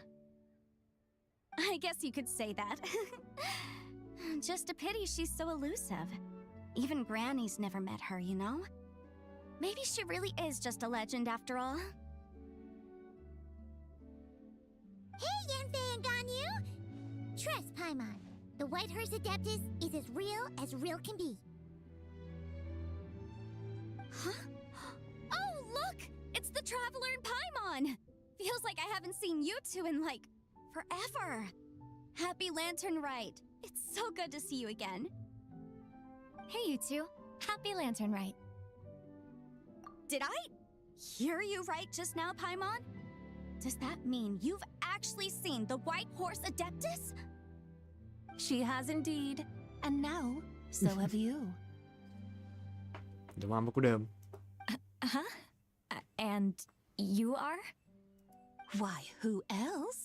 I guess you could say that. Just a pity she's so elusive. Even Granny's never met her, you know? Maybe she really is just a legend after all. Hey, Yanfei and Ganyu! Trust, Paimon. The White Horse Adeptus is as real can be. Huh? Oh, look! It's the Traveler and Paimon! Feels like I haven't seen you two in, like, forever. Happy Lantern Rite. It's so good to see you again. Hey, you two. Happy Lantern Rite. Did I hear you right just now, Paimon? Does that mean you've actually seen the White Horse Adeptus? She has indeed. And now, so have you. เดี๋ยวมาพวกกูเดิม Huh? And you are? Why, who else?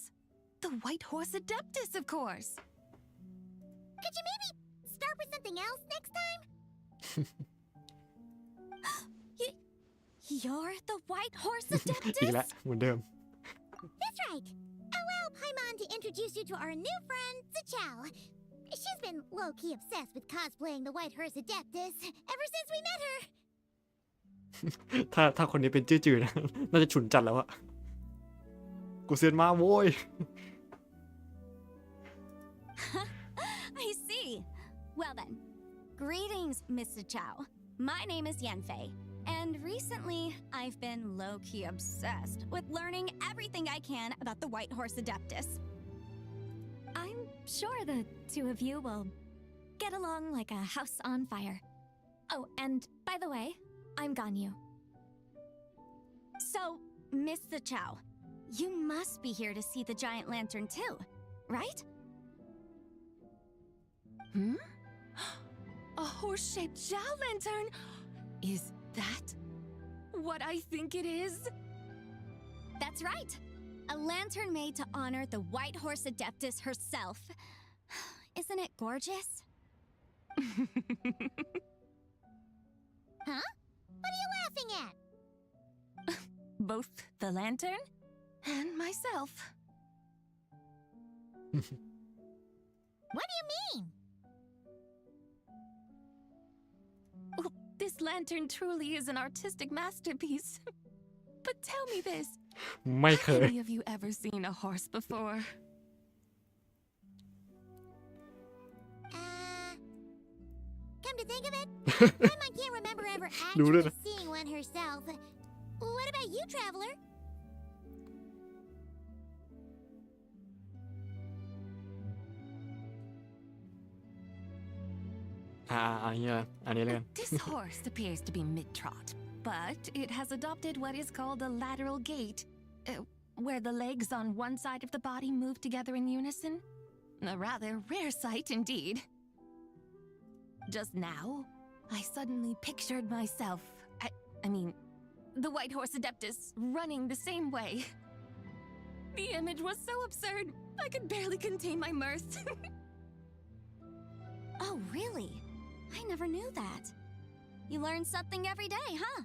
The White Horse Adeptus, of course. Could you maybe start with something else next time? You're the White Horse อีก Adeptus? แล้วเหมือนเดิม That's right. Allow Paimon to introduce you to our new friend, Zichao. She's been low-key obsessed with cosplaying the White Horse Adeptus ever since we met her. ถ้าคนนี้เป็นจื้อๆนะ น่าจะฉุนจัดแล้วอะกูเซียนมาโว้ย I see. Well then, greetings, Mr. Chow. My name is Yanfei, and recently I've been low-key obsessed with learning everything I can about the White Horse Adeptus. I'm sure the two of you will get along like a house on fire. Oh, and by the way, I'm Ganyu. So, Mr. Chow, you must be here to see the giant lantern too, right? Hmm? A horse-shaped Zhao lantern? Is that what I think it is? That's right. A lantern made to honor the White Horse Adeptus herself. Isn't it gorgeous? Huh? What are you laughing at? Both the lantern and myself. What do you mean? Oh, this lantern truly is an artistic masterpiece. But tell me this. ไม่เคย Have any of you ever seen a horse before? Come to think of it, Paimon can't remember ever actually seeing one herself. What about you, Traveler? อันนี้เลย This horse appears to be mid-trot, but it has adopted what is called a lateral gait, where the legs on one side of the body move together in unison. A rather rare sight indeed. Just now, I suddenly pictured myself, I mean, the White Horse Adeptus running the same way. The image was so absurd, I could barely contain my mirth. Oh, really? I never knew that. You learn something every day, huh?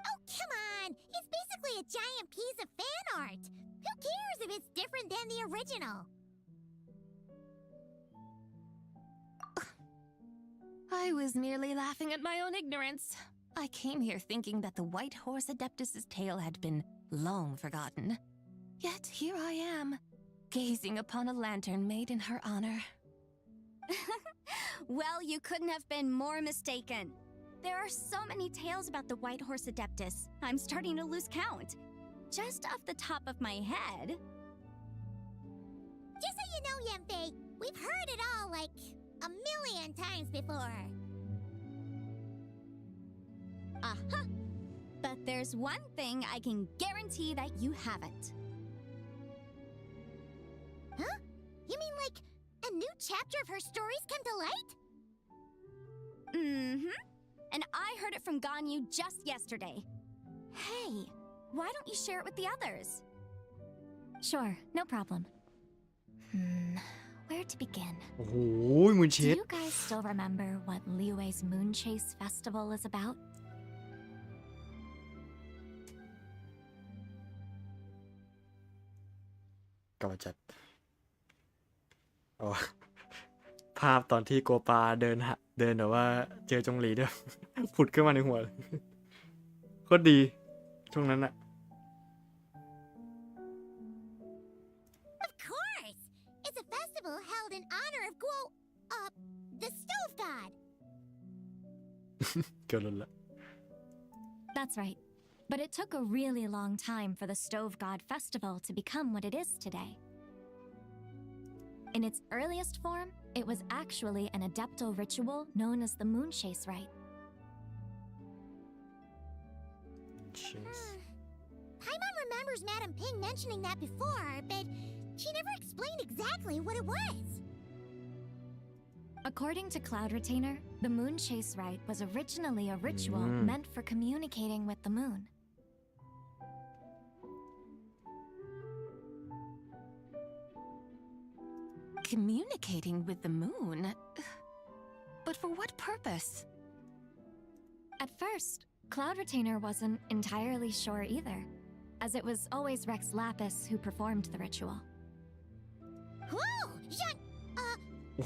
Oh, come on! It's basically a giant piece of fan art. Who cares if it's different than the original? I was merely laughing at my own ignorance. I came here thinking that the White Horse Adeptus's tale had been long forgotten. Yet here I am, gazing upon a lantern made in her honor. Well, you couldn't have been more mistaken. There are so many tales about the White Horse Adeptus, I'm starting to lose count. Just off the top of my head... Just so you know, Yanfei, we've heard it all like a million times before. Uh-huh. But there's one thing I can guarantee that you haven't. Huh? You mean like a new chapter of her stories come to light? Mm-hmm. And I heard it from Ganyu just yesterday. Hey, why don't you share it with the others? Sure, no problem. Where to begin? โอ้โหมูนเช Do ด you guys still remember what Liyue's Moon Chase Festival is about? ก็จัดอ๋อภาพตอนที่โกปาเดินแต่ว่าเจอจงหลีด้วย ผุดขึ้นมาในหัวเลยโคตรดีช่วงนั้นอะ Of course! It's a festival held in honor of the Stove God. เกินละ That's right. But it took a really long time for the Stove God Festival to become what it is today. In its earliest form, It was actually an adeptal ritual known as the Moon Chase Rite. Paimon remembers Madame Ping mentioning that before, but she never explained exactly what it was. According to Cloud Retainer, the Moon Chase Rite was originally a ritual meant for communicating with the moon. Communicating with the moon? But for what purpose? At first, Cloud Retainer wasn't entirely sure either, as it was always Rex Lapis who performed the ritual. Whoa!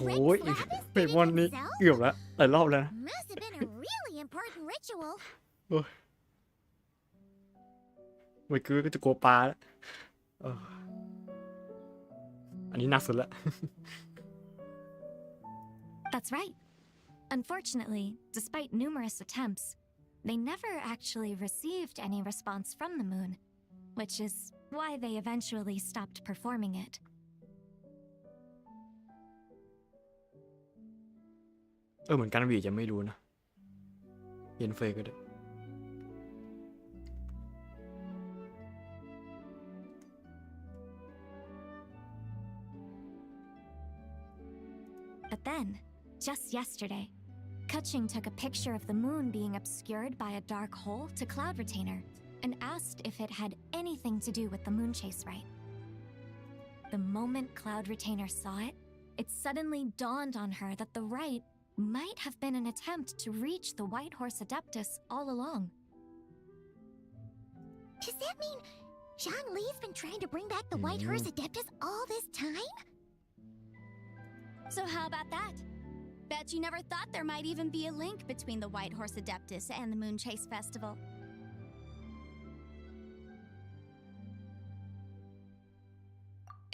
Rex Lapis เป็นวันนี้เกือบแล้วหลายรอบแล้วนะ Must have been a really important ritual. โอ้ยไม่คือก็จะกลัวปลาแล้วอันนี้หนักสุดละ That's right. Unfortunately, despite numerous attempts, they never actually received any response from the moon, which is why they eventually stopped performing it. เหมือนกันวีจะไม่รู้นะเย็นเฟยก็ได้ But then, just yesterday, Kuching took a picture of the moon being obscured by a dark hole to Cloud Retainer and asked if it had anything to do with the Moon Chase Rite. The moment Cloud Retainer saw it, it suddenly dawned on her that the rite might have been an attempt to reach the White Horse Adeptus all along. Does that mean Zhongli's been trying to bring back the White Horse Adeptus all this time? So how about that? Bet you never thought there might even be a link between the White Horse Adeptus and the Moon Chase Festival.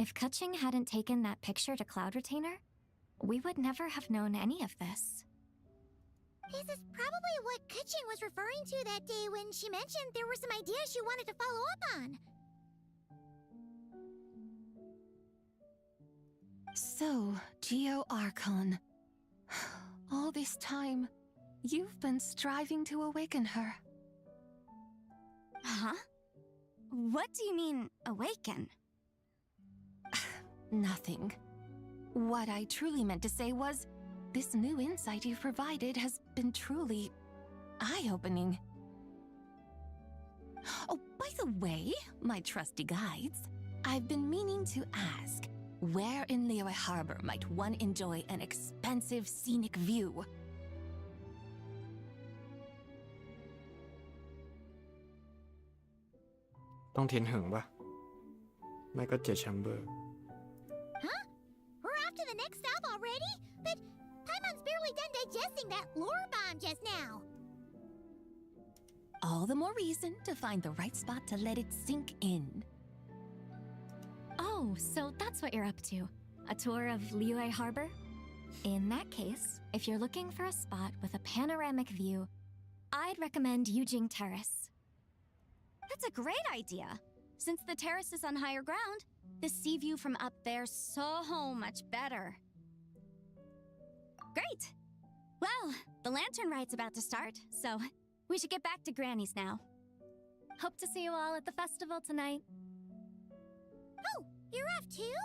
If Kuching hadn't taken that picture to Cloud Retainer, we would never have known any of this. This is probably what Kuching was referring to that day when she mentioned there were some ideas she wanted to follow up on. So, Geo Archon, all this time, you've been striving to awaken her. Huh? What do you mean, awaken? Nothing. What I truly meant to say was, this new insight you've provided has been truly eye-opening. Oh, by the way, my trusty guides, I've been meaning to ask, where in Liyue Harbor might one enjoy an expansive scenic view? ต้องเทียนเหิงปะไม่ก็เจ็ดแชมเบอร์ Huh? We're off to the next stop already? But Paimon's barely done digesting that lore bomb just now. All the more reason to find the right spot to let it sink in. Oh, so that's what you're up to. A tour of Liyue Harbor? In that case, if you're looking for a spot with a panoramic view, I'd recommend Yujing Terrace. That's a great idea. Since the terrace is on higher ground, the sea view from up there's so much better. Great! Well, the Lantern Rite's about to start, so we should get back to Granny's now. Hope to see you all at the festival tonight. Oh, you're off too?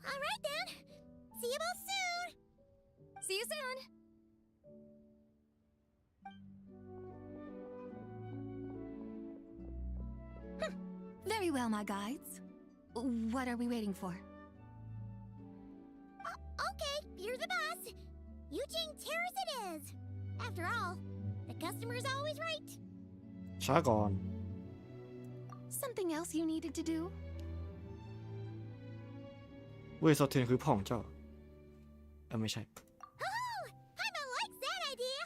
All right then. See you both soon. See you soon. Very well, my guides. What are we waiting for? Okay, you're the boss. Yujing Terrace it is. After all, the customer's always right. ช้าก่อน Something else you needed to do? เว้ยโซเทียนคือพ่องเจ้าไม่ใช่ Oh, Paimon likes that idea.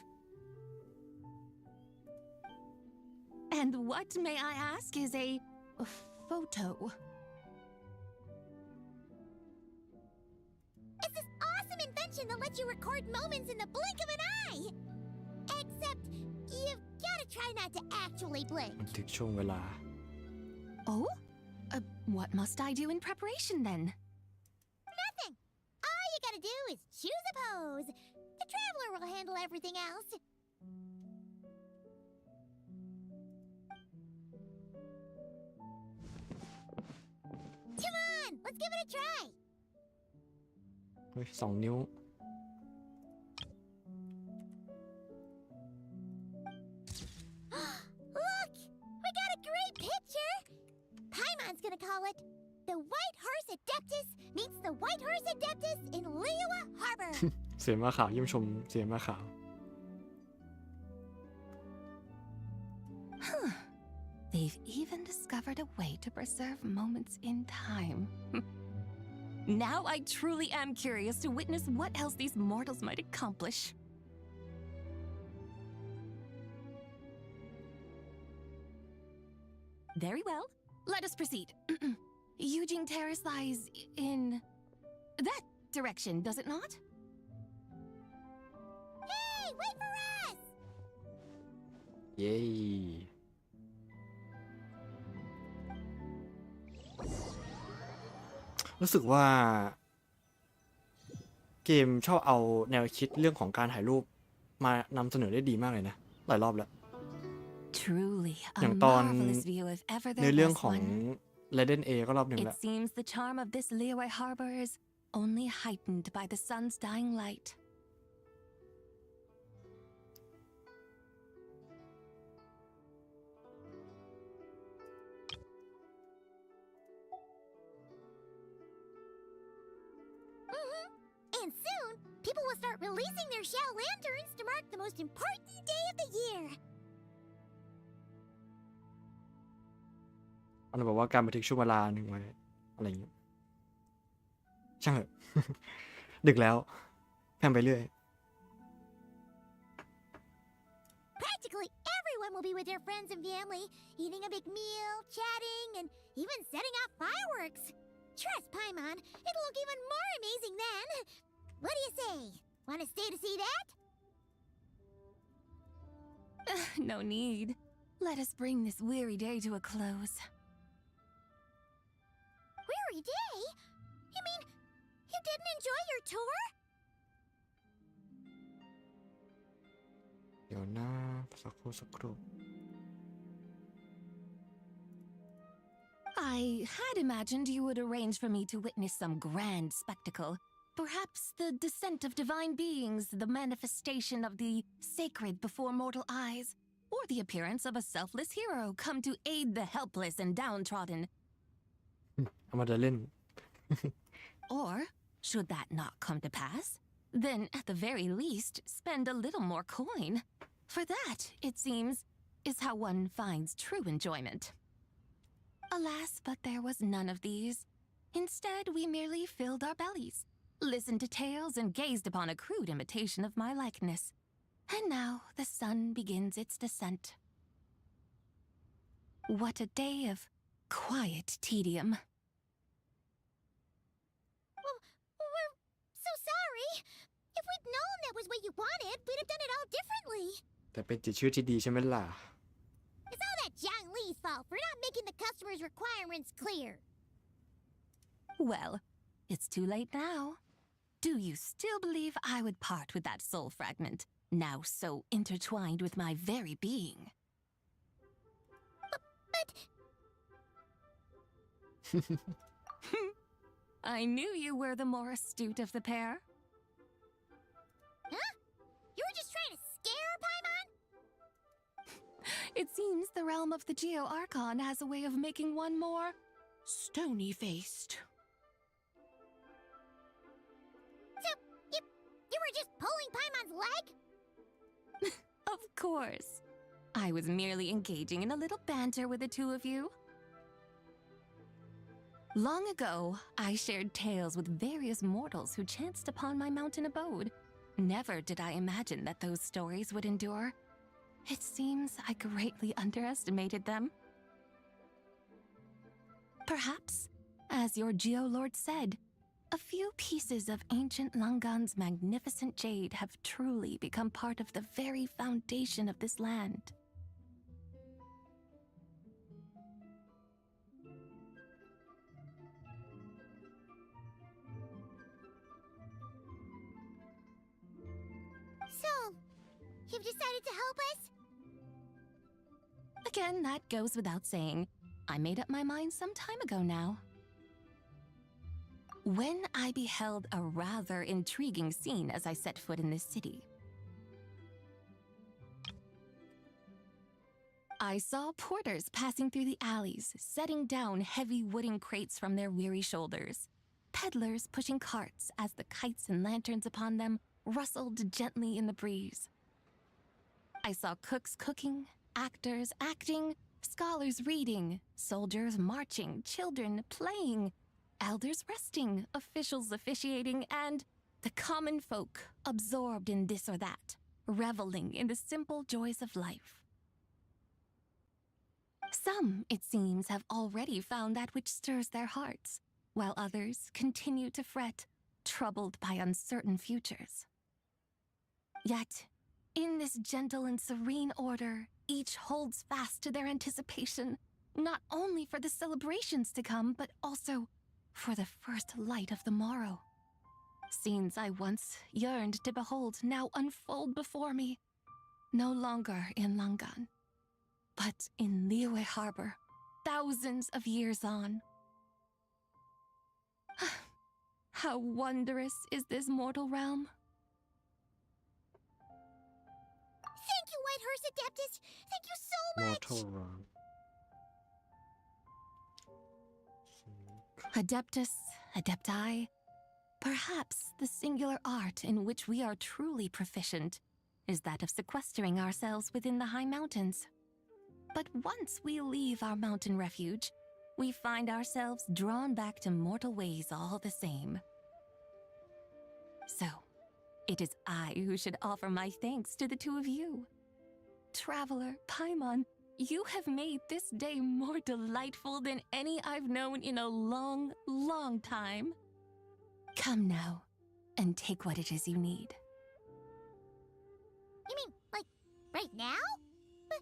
And what, may I ask, is a photo? It's this awesome invention that lets you record moments in the blink of an eye. Except, you've gotta try not to actually blink. มันถึงช่วงเวลา Oh? What must I do in preparation then? Nothing. All you gotta do is choose a pose. The traveler will handle everything else. Come on, let's give it a try. เฮ้ย2 นิ้ว Look, we got a great picture. Paimon's gonna call it the White Horse Adeptus meets the White Horse Adeptus in Liyue Harbor. เสียงมาขาวเยี่ยมชมเสียงมาขาว They've even discovered a way to preserve moments in time. Now I truly am curious to witness what else these mortals might accomplish. Very well. Let us proceed. Eugene Terrace lies in that direction, does it not? Hey, wait for us! เย้ รู้สึกว่าเกมชอบเอาแนวคิดเรื่องของการถ่ายรูปมานำเสนอได้ดีมากเลยนะหลายรอบแล้ว Truly อย่า a งตอน marvelous view if ever ใน there เรื่อง was ของ one. Raiden A ก็รอบหนึ่ง It แล้ว seems the charm of this Liyue harbor is only heightened by the sun's dying light. And soon, people will start releasing their Xiao lanterns to mark the most important day of the year. อันนั้นบอกว่าการบันทึกช่วงเวลาหนึ่งไว้อะไรอย่างเงี้ยช่างเถอะ ดึกแล้วแพมไปเรื่อย Practically everyone will be with their friends and family, eating a big meal, chatting, and even setting off fireworks. Trust Paimon, it'll look even more amazing then. What do you say? Want to stay to see that? No need. Let us bring this weary day to a close. Weary day? You mean you didn't enjoy your tour? เดี๋ยวนะสักครู่ I had imagined you would arrange for me to witness some grand spectacle. Perhaps the descent of divine beings, the manifestation of the sacred before mortal eyes, or the appearance of a selfless hero come to aid the helpless and downtrodden. เอามาเดินเล่น Or, should that not come to pass, then at the very least spend a little more coin. For that, it seems, is how one finds true enjoyment. Alas, but there was none of these. Instead, we merely filled our bellies, listened to tales, and gazed upon a crude imitation of my likeness. And now the sun begins its descent. What a day of quiet tedium. We're so sorry. If we'd known that was what you wanted, we'd have done it all differently. แต่เป็นจิตชื่อที่ดีใช่ไหมล่ะ It's all that Jiang Li's fault for not making the customer's requirements clear. Well, it's too late now. Do you still believe I would part with that soul fragment, now so intertwined with my very being? But I knew you were the more astute of the pair. Huh? You were just trying to scare Paimon? It seems the realm of the Geo Archon has a way of making one more stony-faced. So, you were just pulling Paimon's leg? Of course. I was merely engaging in a little banter with the two of you. Long ago, I shared tales with various mortals who chanced upon my mountain abode. Never did I imagine that those stories would endure. It seems I greatly underestimated them. Perhaps, as your Geolord said, a few pieces of ancient Langan's magnificent jade have truly become part of the very foundation of this land. you've decided to help us? Again, that goes without saying. I made up my mind some time ago now. When I beheld a rather intriguing scene as I set foot in this city. I saw porters passing through the alleys, setting down heavy wooden crates from their weary shoulders. Peddlers pushing carts as the kites and lanterns upon them rustled gently in the breeze. I saw cooks cooking, actors acting, scholars reading, soldiers marching, children playing, elders resting, officials officiating, and the common folk absorbed in this or that, reveling in the simple joys of life. Some, it seems, have already found that which stirs their hearts, while others continue to fret, troubled by uncertain futures. Yet, in this gentle and serene order, each holds fast to their anticipation, not only for the celebrations to come, but also for the first light of the morrow. Scenes I once yearned to behold now unfold before me, no longer in Langan, but in Liyue Harbor, thousands of years on. How wondrous is this mortal realm? Thank you, White Horse Adeptus! Thank you so much! Mortal Realm. Adeptus, Adepti, perhaps the singular art in which we are truly proficient is that of sequestering ourselves within the high mountains. But once we leave our mountain refuge, we find ourselves drawn back to mortal ways all the same. So, it is I who should offer my thanks to the two of you. Traveler, Paimon, you have made this day more delightful than any I've known in a long, long time. Come now, and take what it is you need. You mean, like, right now? But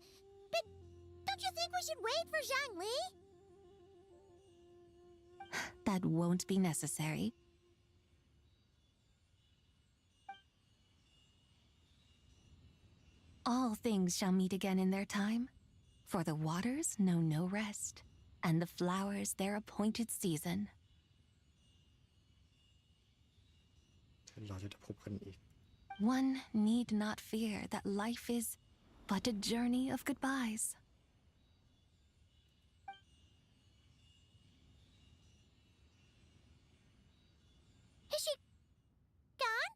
don't you think we should wait for Zhangli? That won't be necessary. All things shall meet again in their time, for the waters know no rest, and the flowers their appointed season. เราจะพบกันอีก One need not fear that life is but a journey of goodbyes. Is she gone?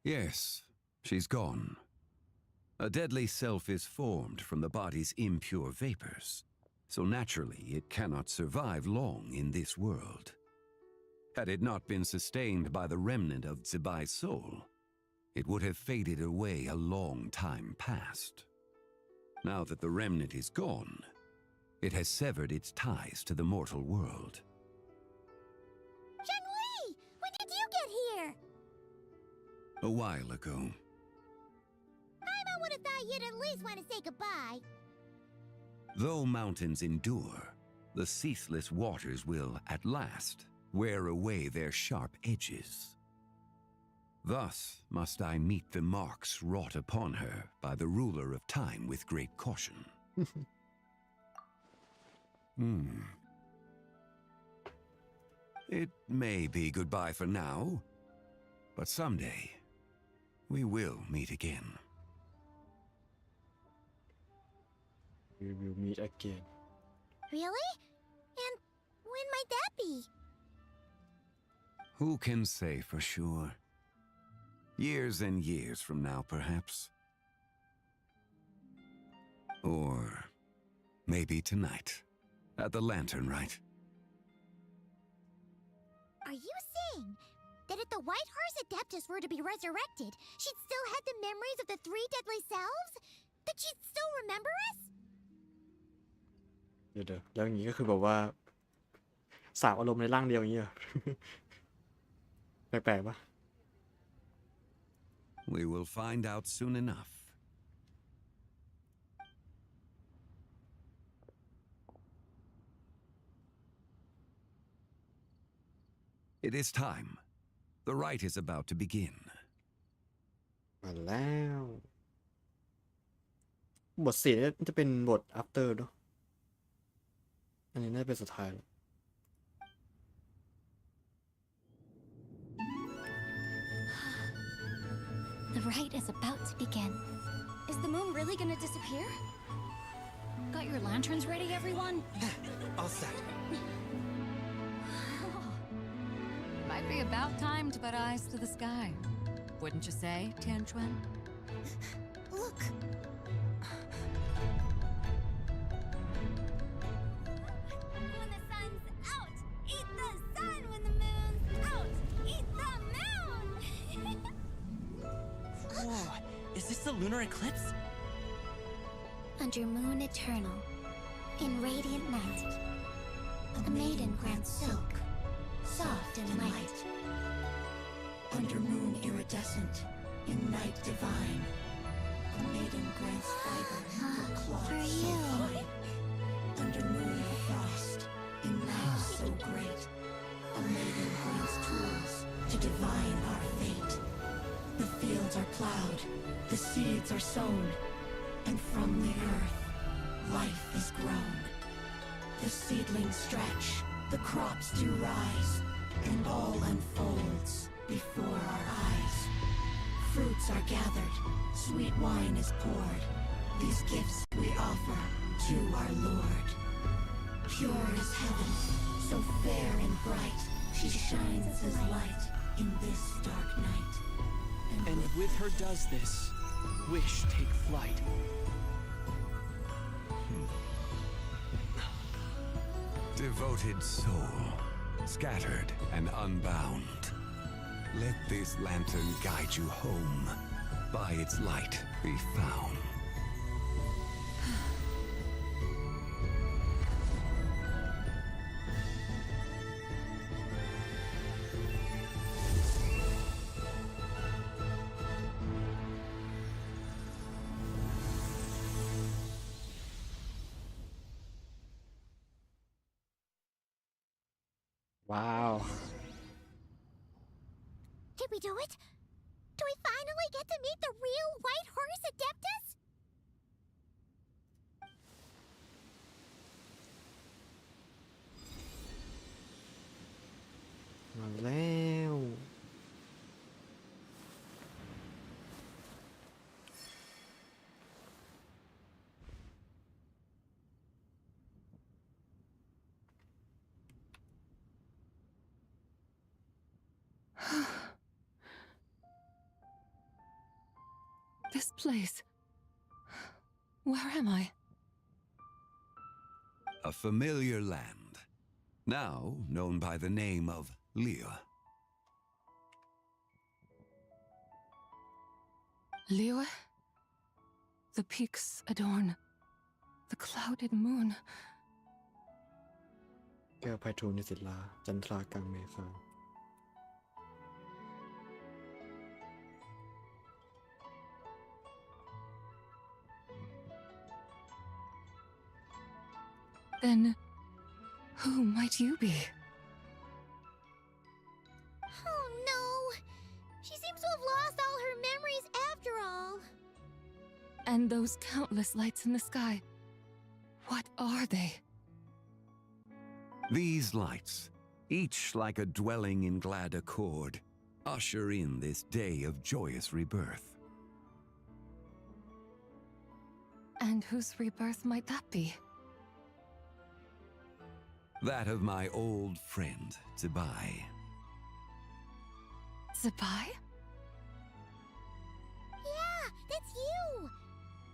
Yes, she's gone. A deadly self is formed from the body's impure vapors, so naturally it cannot survive long in this world. Had it not been sustained by the remnant of Zibai's soul, it would have faded away a long time past. Now that the remnant is gone, it has severed its ties to the mortal world. Zhangli! When did you get here? A while ago. I would have thought you'd at least want to say goodbye. Though mountains endure, the ceaseless waters will, at last, wear away their sharp edges. Thus must I meet the marks wrought upon her by the ruler of time with great caution. It may be goodbye for now, but someday we will meet again. We will meet again. Really? And when might that be? Who can say for sure? Years and years from now, perhaps. Or maybe tonight, at the Lantern Rite. Are you saying that if the White Horse Adeptus were to be resurrected, she'd still have the memories of the three deadly selves? That she'd still remember us? เดี๋ยวแล้วอย่างนี้ก็คือแบบว่าสาวอารมณ์ในร่างเดียวอย่างนี้เหรอ แปลกๆปะ We will find out soon enough. It is time. The rite is about to begin. มาแล้วบท4นี่จะเป็นบท after ด้วยอันนี้น่าจะเป็นสุดท้ายแล้ว The rite is about to begin. Is the moon really gonna disappear? Got your lanterns ready, everyone? All set. Might be about time to put eyes to the sky. Wouldn't you say, Tianchuan? Look. When the sun's out, eat the sun. When the moon's out, eat the moon. Whoa, is this the lunar eclipse? Under moon eternal, in radiant night, a maiden grants silk, soft and light. Under moon iridescent, in night divine, a maiden grants fiber for cloth For so you. fine. Under moon frost, in night so great, a maiden grants tools to divine our fate. The fields are plowed, the seeds are sown, and from the earth, life is grown. The seedlings stretch, the crops do rise, and all unfolds before our eyes. Fruits are gathered, sweet wine is poured. These gifts we offer to our Lord. Pure is heaven, so fair and bright, she shines as light in this dark night. And with her does this, wish take flight. Devoted soul, scattered and unbound. Let this lantern guide you home. By its light be found. Wow. Did we do it? Do we finally get to meet the real White Horse Adeptus? มาแล้ว This place. Where am I? A familiar land, now known by the name of Liu. Liu? The peaks adorn the clouded moon. แก้วไพฑูรย์ศิลาจันทรากังเมฆา Then, who might you be? Oh no! She seems to have lost all her memories after all. And those countless lights in the sky, what are they? These lights, each like a dwelling in glad accord, usher in this day of joyous rebirth. And whose rebirth might that be? That of my old friend, Zibai. Zibai? Yeah, that's you!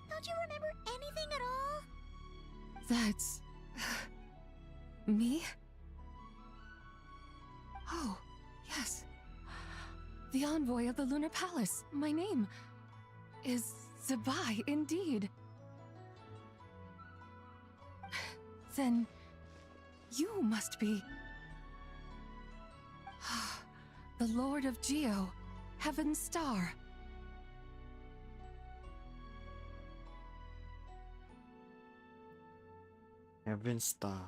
Don't you remember anything at all? That's... me? Oh, yes. The envoy of the Lunar Palace. My name is Zibai, indeed. Then you must be... the Lord of Geo, Heaven's Star. Heaven Star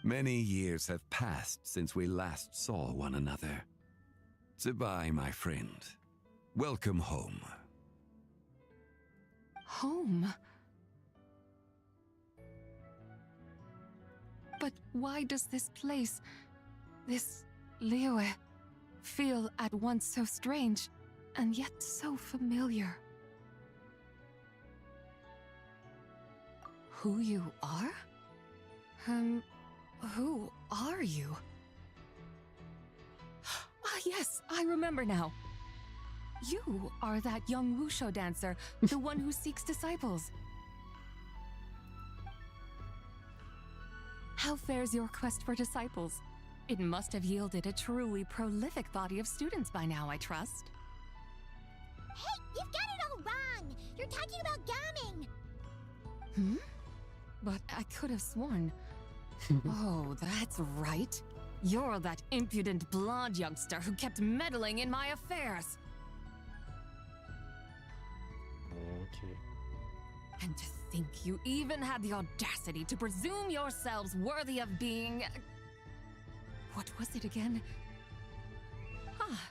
Many years have passed since we last saw one another. Zibai, my friend. Welcome home. Home? But why does this place, this Liyue, feel at once so strange and yet so familiar? Who you are? Who are you? Ah, yes, I remember now. You are that young wushu dancer, the one who seeks disciples. How fares your quest for disciples? It must have yielded a truly prolific body of students by now, I trust. Hey, you've got it all wrong! You're talking about gaming! But I could have sworn. Oh, that's right. You're that impudent blonde youngster who kept meddling in my affairs. Okay. And to think you even had the audacity to presume yourselves worthy of being... What was it again? Ah,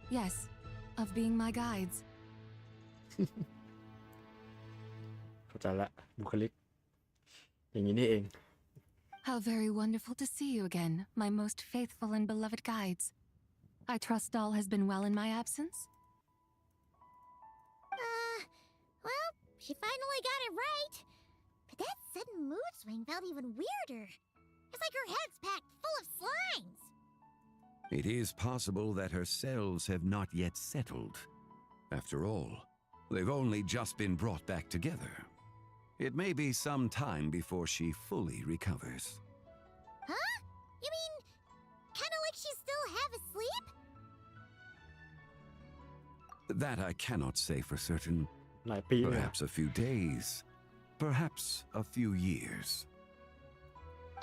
yes, of being my guides. เข้าใจละบุคลิกอย่างนี้นี่เอง How very wonderful to see you again, my most faithful and beloved guides. I trust all has been well in my absence? Well, she finally got it right. But that sudden mood swing felt even weirder. It's like her head's packed full of slimes. It is possible that her cells have not yet settled. After all, they've only just been brought back together. It may be some time before she fully recovers. Huh? You mean, kinda like she's still half asleep? That I cannot say for certain. หลายปีเลยอะ Perhaps a few days, perhaps a few years.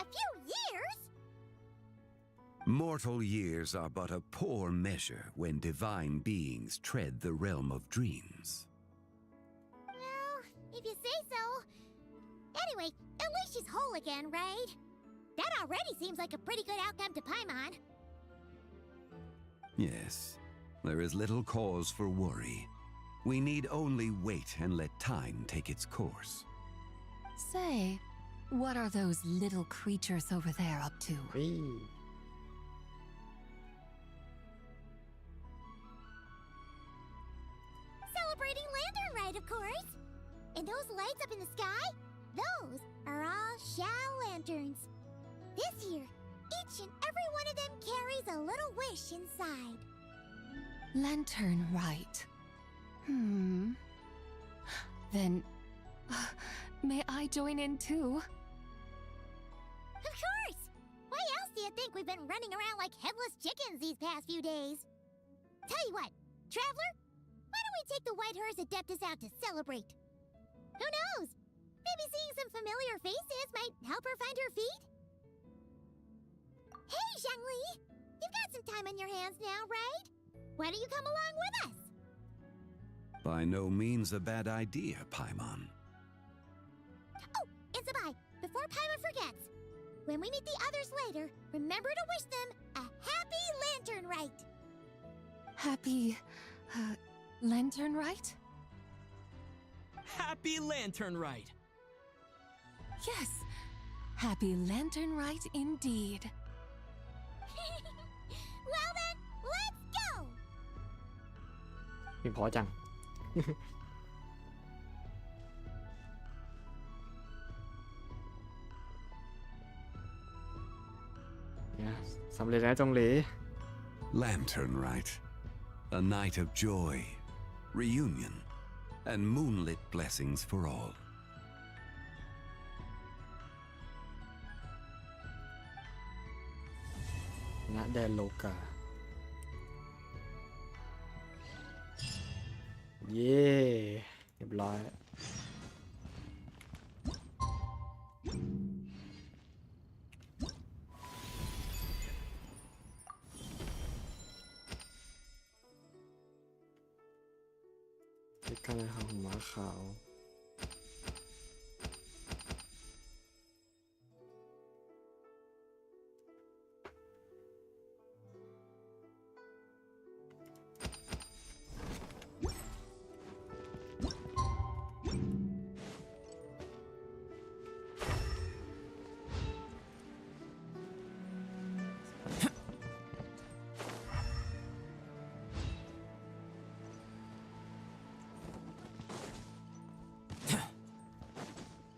A few years? Mortal years are but a poor measure when divine beings tread the realm of dreams. Well, if you say so. Anyway, at least she's whole again, right? That already seems like a pretty good outcome to Paimon. Yes, there is little cause for worry. We need only wait and let time take its course. Say, what are those little creatures over there up to? Celebrating Lantern Rite, of course. And those lights up in the sky? Those are all Xiao lanterns. This year, each and every one of them carries a little wish inside. Lantern Rite. Then, may I join in too? Of course! Why else do you think we've been running around like headless chickens these past few days? Tell you what, Traveler, why don't we take the White Horse Adeptus out to celebrate? Who knows? Maybe seeing some familiar faces might help her find her feet? Hey, Zhangli! You've got some time on your hands now, right? Why don't you come along with us? By no means a bad idea, Paimon. Oh, and Zibai, before Paimon forgets, when we meet the others later, remember to wish them a happy Lantern Rite. Happy, Lantern Rite? Happy Lantern Rite! Yes, Happy Lantern Rite indeed. Well then, let's go! เพลงเพราะจัง เนี่ยสำเร็จแล้วจงหลี Lantern Rite. A night of joy, reunion, and moonlit blessings for all. ณแดนโลกา เย้เรียบร้อยที่การทำของม้าขาว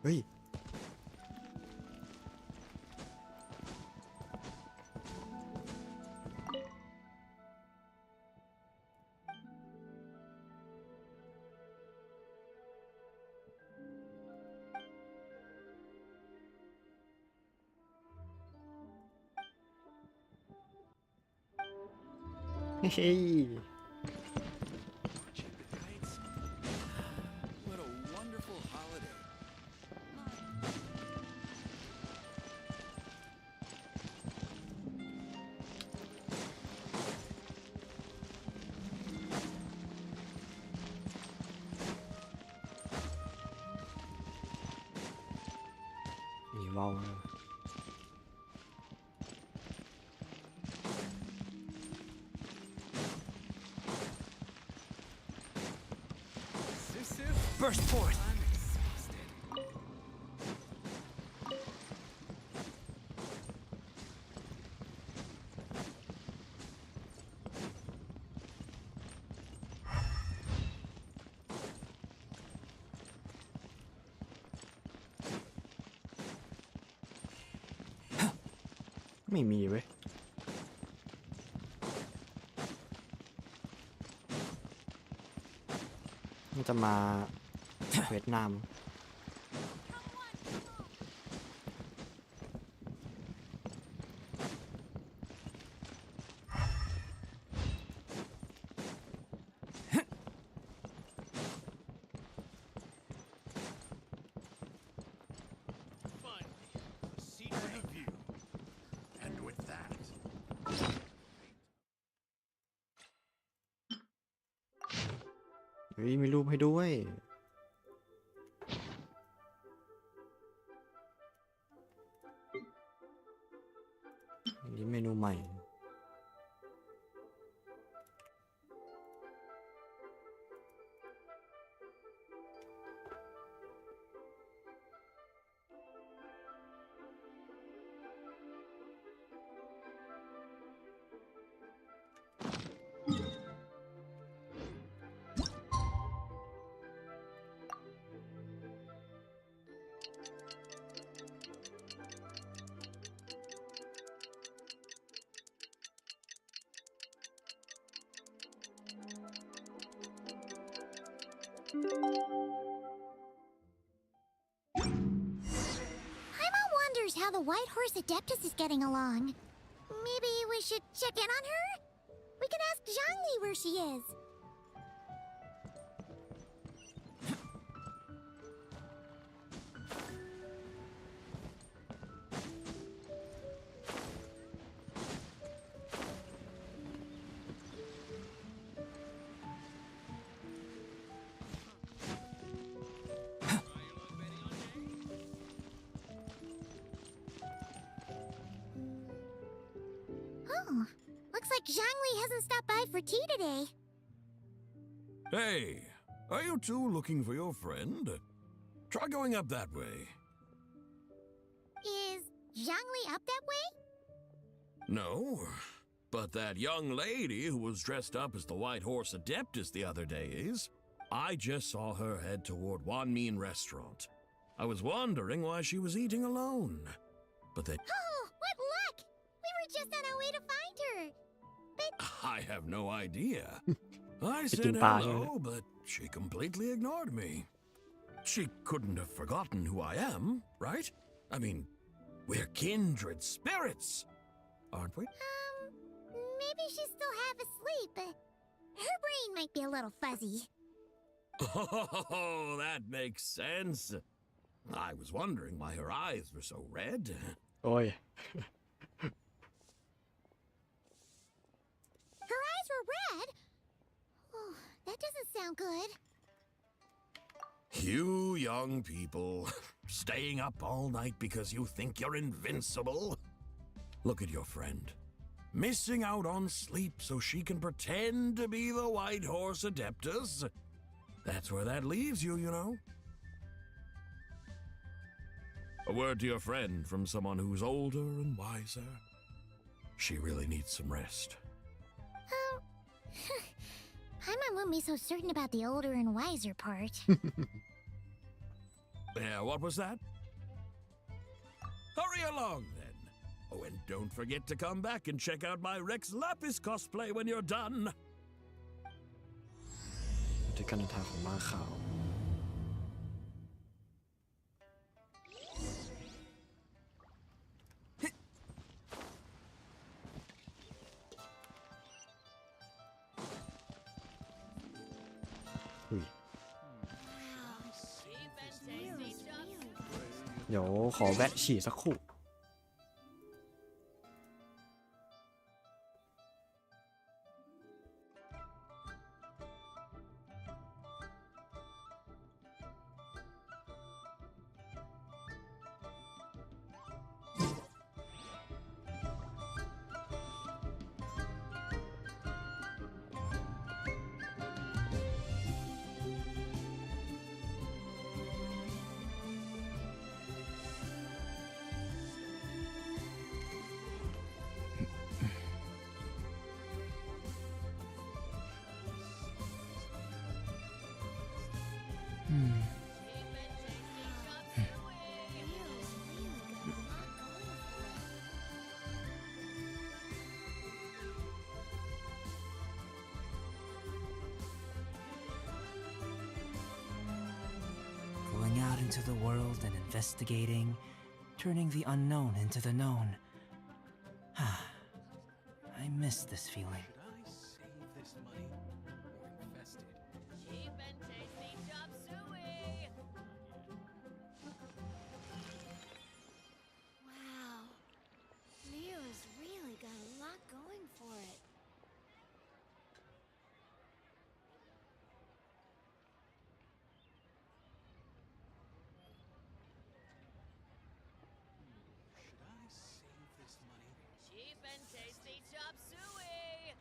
เฮ้ยเฮ้ย What a wonderful holiday. มีเว้าเลย Burst forth. Huh. ไม่มีเว้ยมันจะมาเวียดนาม Secret of view. And with that, เฮ้ยมีรูปให้ด้วยอันนี้เมนูใหม่ Paimon wonders how the White Horse Adeptus is getting along. Maybe we should check in on her? We can ask Zhangli where she is. Oh, looks like Zhangli hasn't stopped by for tea today. Hey, are you two looking for your friend? Try going up that way. Is Zhangli up that way? No, but that young lady who was dressed up as the White Horse Adeptus the other day is. I just saw her head toward Wanmin Restaurant. I was wondering why she was eating alone. But that Oh, what luck! We were just on our way to find her. But I have no idea. I It's said in fire. hello, but she completely ignored me. She couldn't have forgotten who I am, right? I mean, we're kindred spirits, aren't we? maybe she's still half asleep. Her brain might be a little fuzzy. Oh, that makes sense. I was wondering why her eyes were so red. โอ้ย Her eyes were red? Oh, that doesn't sound good. You young people, staying up all night because you think you're invincible. Look at your friend, missing out on sleep so she can pretend to be the White Horse Adeptus. That's where that leaves you, you know. A word to your friend from someone who's older and wiser. She really needs some rest. Paimon wouldn't be so certain about the older and wiser part. What was that? Hurry along, then. Oh, and don't forget to come back and check out my Rex Lapis cosplay when you're done. ที่การเดินทางของม้าขาวอุ้ยเดี๋ยวขอแวะฉี่สักครู่ Going out into the world and investigating, turning the unknown into the known. I miss this feeling. Wow. Leo's really got a lot going for it. Cheap and tasty chop suey!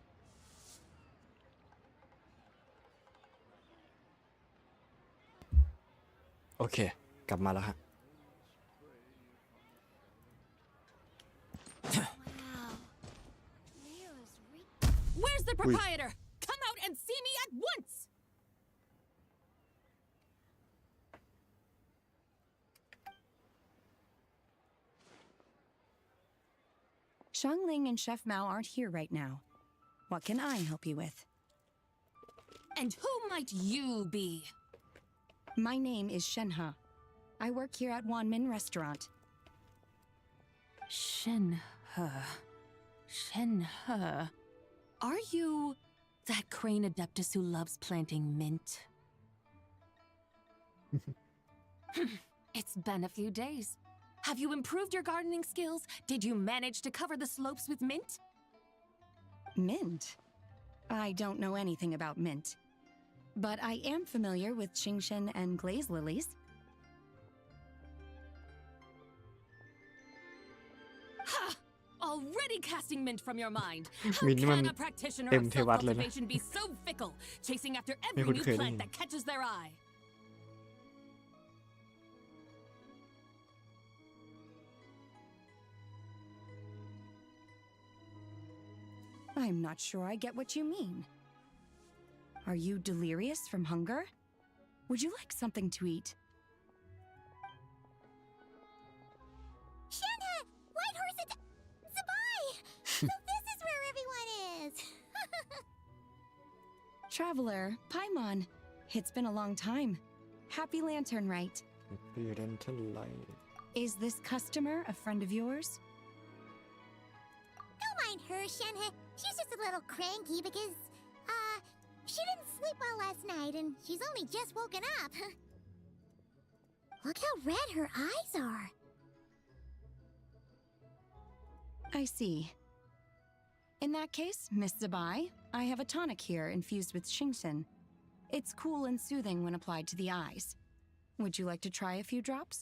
โอเค กลับมาแล้วฮะ Where's the proprietor? Come out and see me at once! Xiangling and Chef Mao aren't here right now. What can I help you with? And who might you be? My name is Shenhe. I work here at Wanmin Restaurant. Shenhe. Shenhe. Are you that crane adeptus who loves planting mint? It's been a few days. Have you improved your gardening skills? Did you manage to cover the slopes with mint? Mint? I don't know anything about mint. But I am familiar with Qingshen and glaze lilies. Ha! Already casting mint from your mind. How มินท์นี่มัน can a practitioner เต็ม of เทวัตเลยนะ self-cultivation be so fickle, chasing after ไม่ every คุ้น new เคยได้ยิ plant น that catches their eye? I'm not sure I get what you mean. Are you delirious from hunger? Would you like something to eat? Shenhe! White Horse and Zibai! So this is where everyone is! Traveler, Paimon. It's been a long time. Happy Lantern Rite. Is this customer a friend of yours? Don't mind her, Shenhe. She's just a little cranky because, she didn't sleep well last night and she's only just woken up. Look how red her eyes are. I see. In that case, Miss Zibai, I have a tonic here infused with Qingshen. It's cool and soothing when applied to the eyes. Would you like to try a few drops?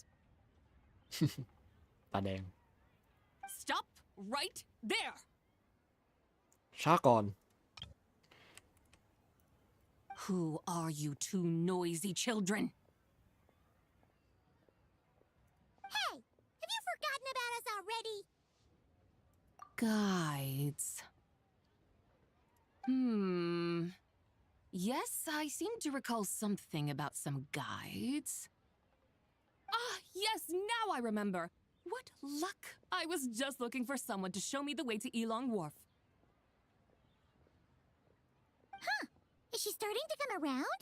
ตาแดง Stop right there! ช้าก่อน Who are you two noisy children? Hey! Have you forgotten about us already? Guides. Yes, I seem to recall something about some guides. yes, now I remember. What luck! I was just looking for someone to show me the way to Elong Wharf. Huh. Is she starting to come around?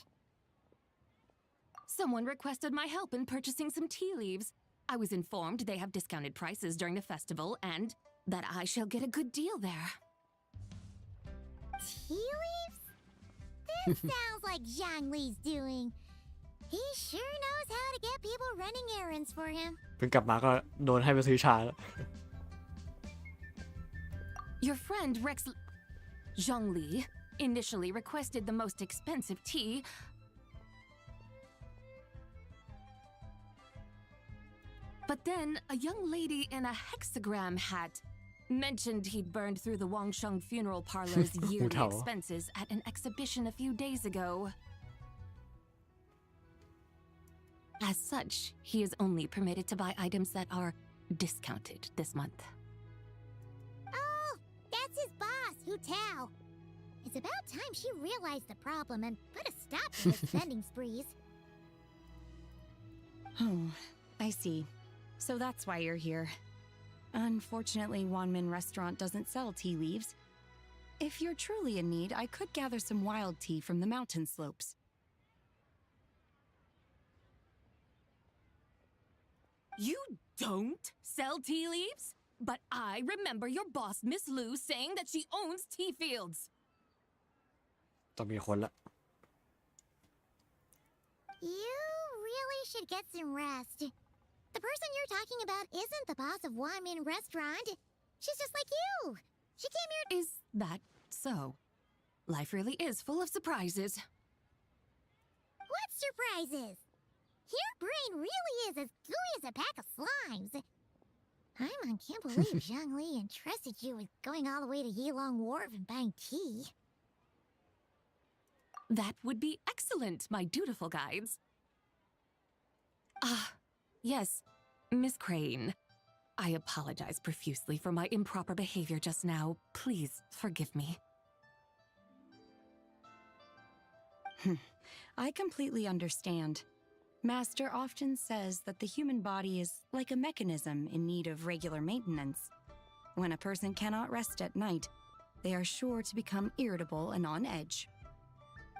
Someone requested my help in purchasing some tea leaves. I was informed they have discounted prices during the festival and that I shall get a good deal there. Tea leaves? This sounds like Zhongli's doing. He sure knows how to get people running errands for him. เพิ่งกลับมาก็โดนให้ไปซื้อชาแล้ว Your friend Rex Zhongli initially requested the most expensive tea. But then a young lady in a hexagram hat mentioned he'd burned through the Wangsheng funeral parlor's yearly expenses at an exhibition a few days ago. As such, he is only permitted to buy items that are discounted this month. Oh, that's his boss, Hu Tao. It's about time she realized the problem and put a stop to his spending sprees. Oh, I see. So that's why you're here. Unfortunately, Wanmin Restaurant doesn't sell tea leaves. If you're truly in need, I could gather some wild tea from the mountain slopes. You don't sell tea leaves? But I remember your boss, Miss Lu, saying that she owns tea fields. ต้องมีคนละ You really should get some rest. The person you're talking about isn't the boss of Wanmin Restaurant. She's just like you. She came here. Is that so? Life really is full of surprises. What surprises? Your brain really is as gooey as a pack of slimes. I can't believe Zhongli entrusted you with going all the way to Yilong Wharf and buying tea. That would be excellent, my dutiful guides. Yes, Miss Crane. I apologize profusely for my improper behavior just now. Please forgive me. I completely understand. Master often says that the human body is like a mechanism in need of regular maintenance. When a person cannot rest at night, they are sure to become irritable and on edge.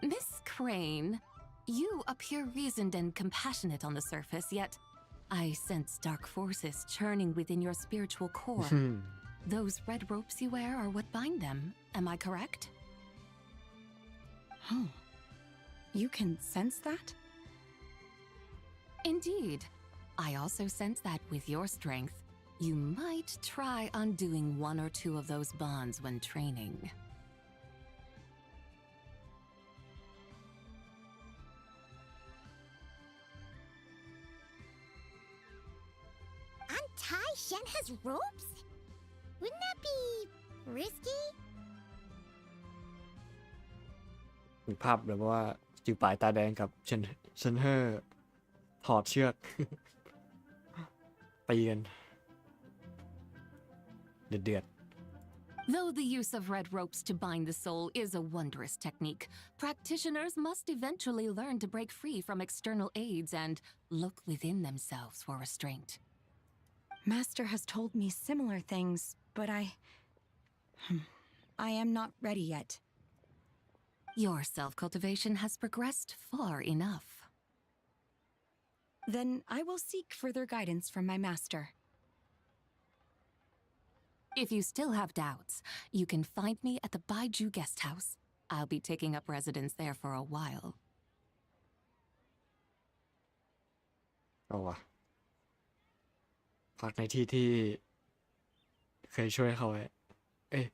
Miss Crane, you appear reasoned and compassionate on the surface, yet I sense dark forces churning within your spiritual core. Those red ropes you wear are what bind them. Am I correct? Oh, you can sense that? Indeed. I also sense that with your strength, you might try undoing one or two of those bonds when training. Untie Shen has ropes? Wouldn't that be risky? มีภาพแบบว่าจิวปายตาแดงกับเชนเฮอร์ถอดเชือก ตีกันเดือด Though the use of red ropes to bind the soul is a wondrous technique, practitioners must eventually learn to break free from external aids and look within themselves for restraint. Master has told me similar things, but I am not ready yet. Your self-cultivation has progressed far enough. Then I will seek further guidance from my master. If you still have doubts, you can find me at the Baiju guest house. I'll be taking up residence there for a while. เอาวะพักในที่ที่เคยช่วยเขาไว้เอ๊ะ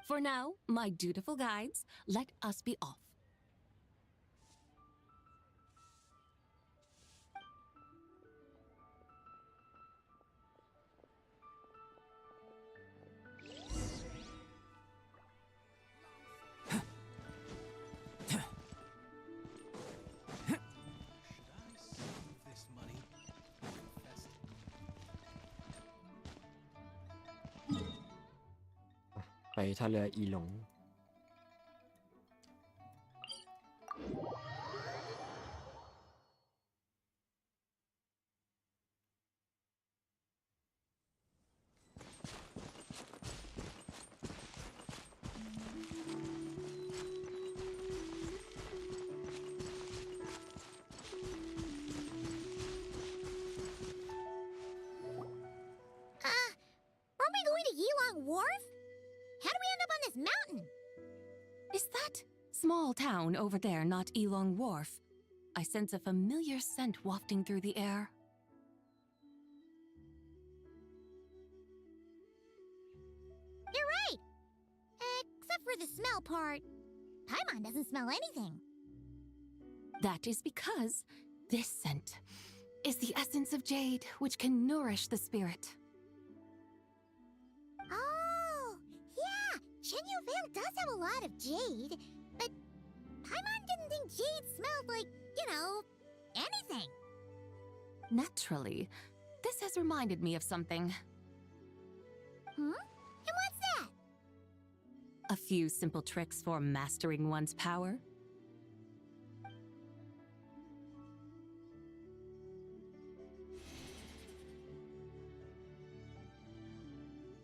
For now, my dutiful guides, let us be off. This money. ไปท่าเรืออีหลง small town over there not Elong Wharf. I sense a familiar scent wafting through the air. You're right! Except for the smell part. Paimon doesn't smell anything. That is because this scent is the essence of jade, which can nourish the spirit. Oh, yeah! Shenyu Vale does have a lot of jade, but Paimon didn't think jade smelled like, anything. Naturally, this has reminded me of something. Hmm? And what's that? A few simple tricks for mastering one's power.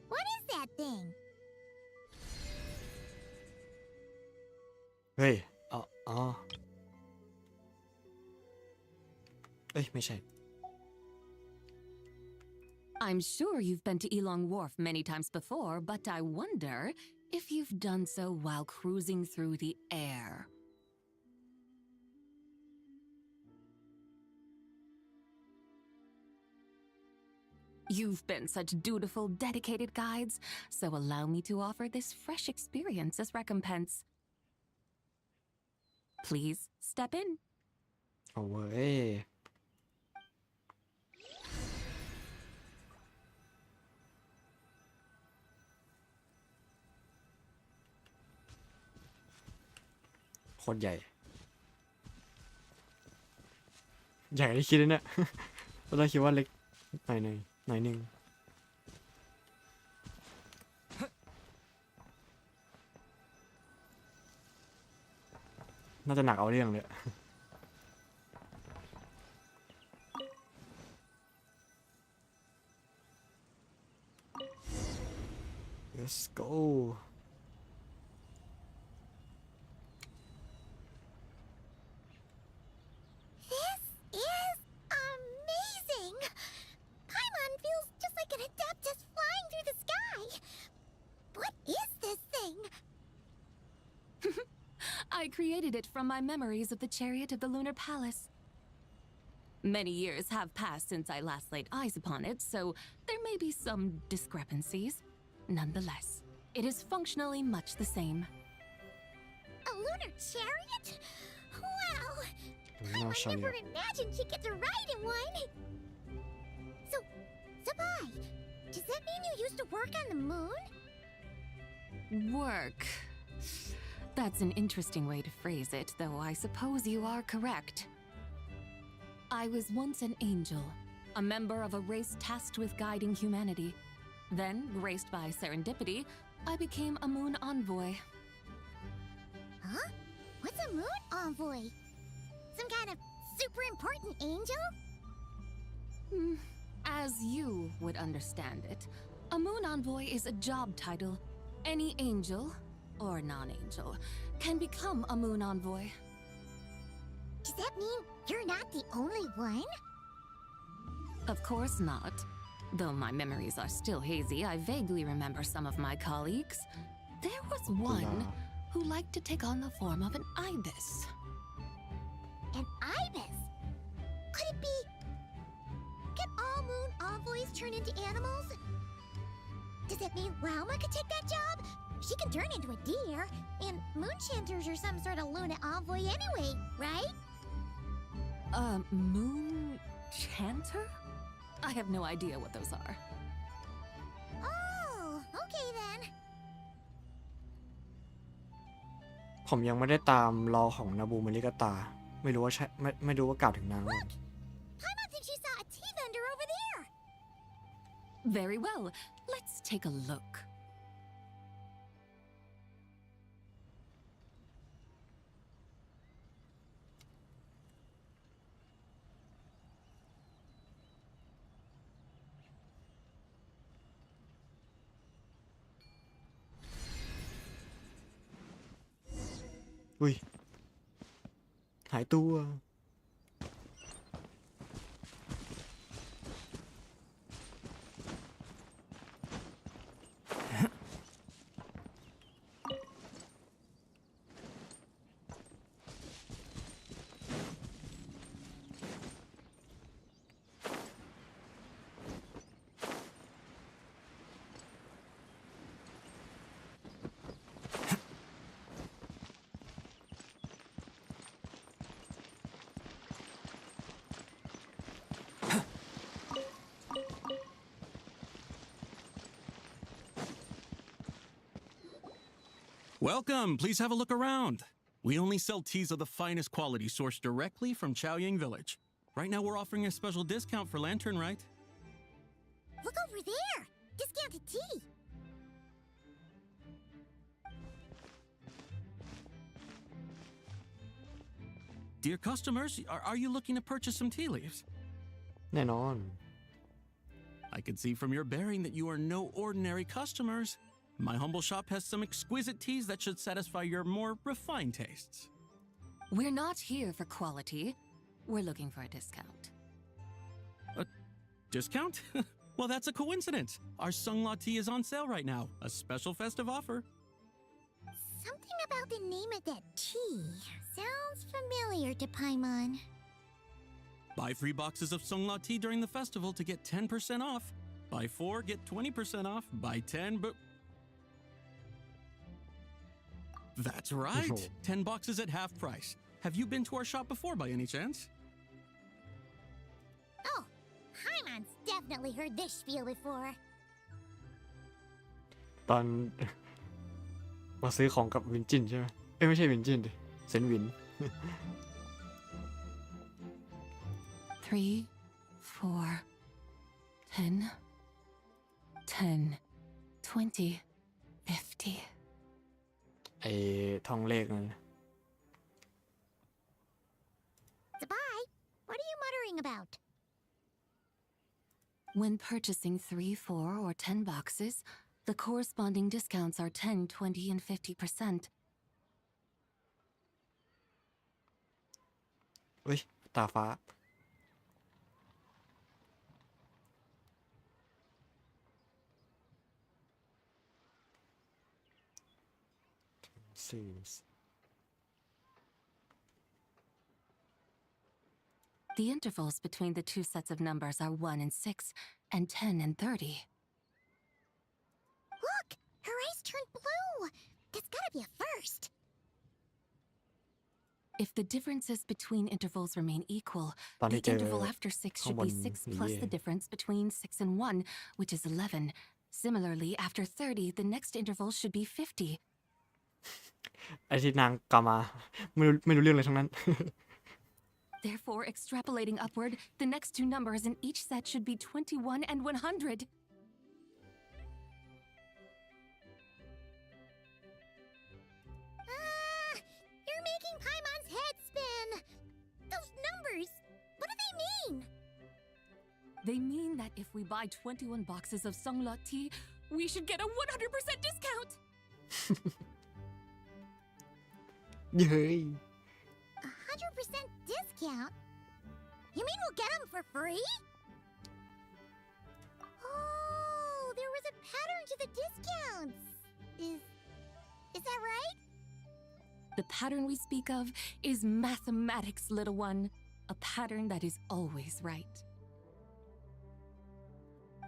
What is that thing? เฮ้ยเอ้ยไม่ใช่ I'm sure you've been to Elong Wharf many times before, but I wonder if you've done so while cruising through the air. You've been such dutiful, dedicated guides, so allow me to offer this fresh experience as recompense. Please step in. โอ้ยโคตรใหญ่ ใหญ่ที่คิดเลยเนี่ย ตอนแรกคิดว่าเล็กหน่อยหนึ่งน่าจะหนักเอาเรื่องเลย Let's go. This is amazing! Paimon feels just like an adeptus flying through the sky. What is this thing? I created it from my memories of the chariot of the Lunar Palace. Many years have passed since I last laid eyes upon it, so there may be some discrepancies. Nonetheless, it is functionally much the same. A lunar chariot? Wow! Lunar I never chariot. imagined she'd get to ride in one! So, Zibai, does that mean you used to work on the moon? Work. That's an interesting way to phrase it, though I suppose you are correct. I was once an angel, a member of a race tasked with guiding humanity. Then, graced by serendipity, I became a moon envoy. Huh? What's a moon envoy? Some kind of super important angel? As you would understand it, a moon envoy is a job title. Any angel, or non-angel, can become a moon envoy. Does that mean you're not the only one? Of course not. Though my memories are still hazy, I vaguely remember some of my colleagues. There was one who liked to take on the form of an ibis. An ibis? Could it be... Can all moon envoys turn into animals? Does that mean Lauma could take that job? She can turn into a deer, and moon chanters are some sort of Luna envoy anyway, right? Moon chanter? I have no idea what those are. Oh, okay then. ผมยังไม่ได้ตามรอของนาบูมาริกาตา ไม่รู้ว่าใช่ไม่รู้ว่ากล่าวถึงนางหรือเปล่า Paimon thinks she saw a tea vendor over there. Very well. Let's take a look. Ui. หายตัว Huh? Welcome. Please have a look around. We only sell teas of the finest quality sourced directly from Chaoying Village. Right now, we're offering a special discount for Lantern Rite. Look over there! Discounted tea! Dear customers, are you looking to purchase some tea leaves? แน่นอน I can see from your bearing that you are no ordinary customers. My humble shop has some exquisite teas that should satisfy your more refined tastes. We're not here for quality. We're looking for a discount. A discount? Well, that's a coincidence. Our Sunglaw tea is on sale right now. A special festive offer. Something about the name of that tea sounds familiar to Paimon. Buy 3 boxes of Sunglaw tea during the festival to get 10% off. Buy 4, get 20% off. Buy 10, but... That's right. 10 boxes at half price. Have you been to our shop before by any chance? Oh, Paimon's definitely heard this spiel before. ตอน มาซื้อของกับวินจินใช่ไหมไม่ใช่วินจินดิเซนวิน 3, 4, 10, 10, 20, 50. ไอ้ท่องเลขนั่น Zibai, what are you muttering about? When purchasing 3, 4, or 10 boxes, the corresponding discounts are 10, 20, and 50%. เฮ้ยตาฟ้า The intervals between the two sets of numbers are 1 and 6, and 10 and 30. Look! Her eyes turned blue! That's gotta be a first! If the differences between intervals remain equal, ตอนนี้ the เจอ interval after 6 should be 6 plus the difference between 6 and 1, which is 11. Similarly, after 30, the next interval should be 50. ไอ้ที่นางกามาไม่รู้เรื่องเลยทั้งนั้น Therefore, extrapolating upward, the next two numbers in each set should be 21 and 100. You're making Paimon's head spin! Those numbers, what do they mean? They mean that if we buy 21 boxes of Sunglaw tea, we should get a 100% discount! เย้ย 100% discount? You mean we'll get them for free? Oh, there was a pattern to the discounts. Is that right? The pattern we speak of is mathematics, little one. A pattern that is always right.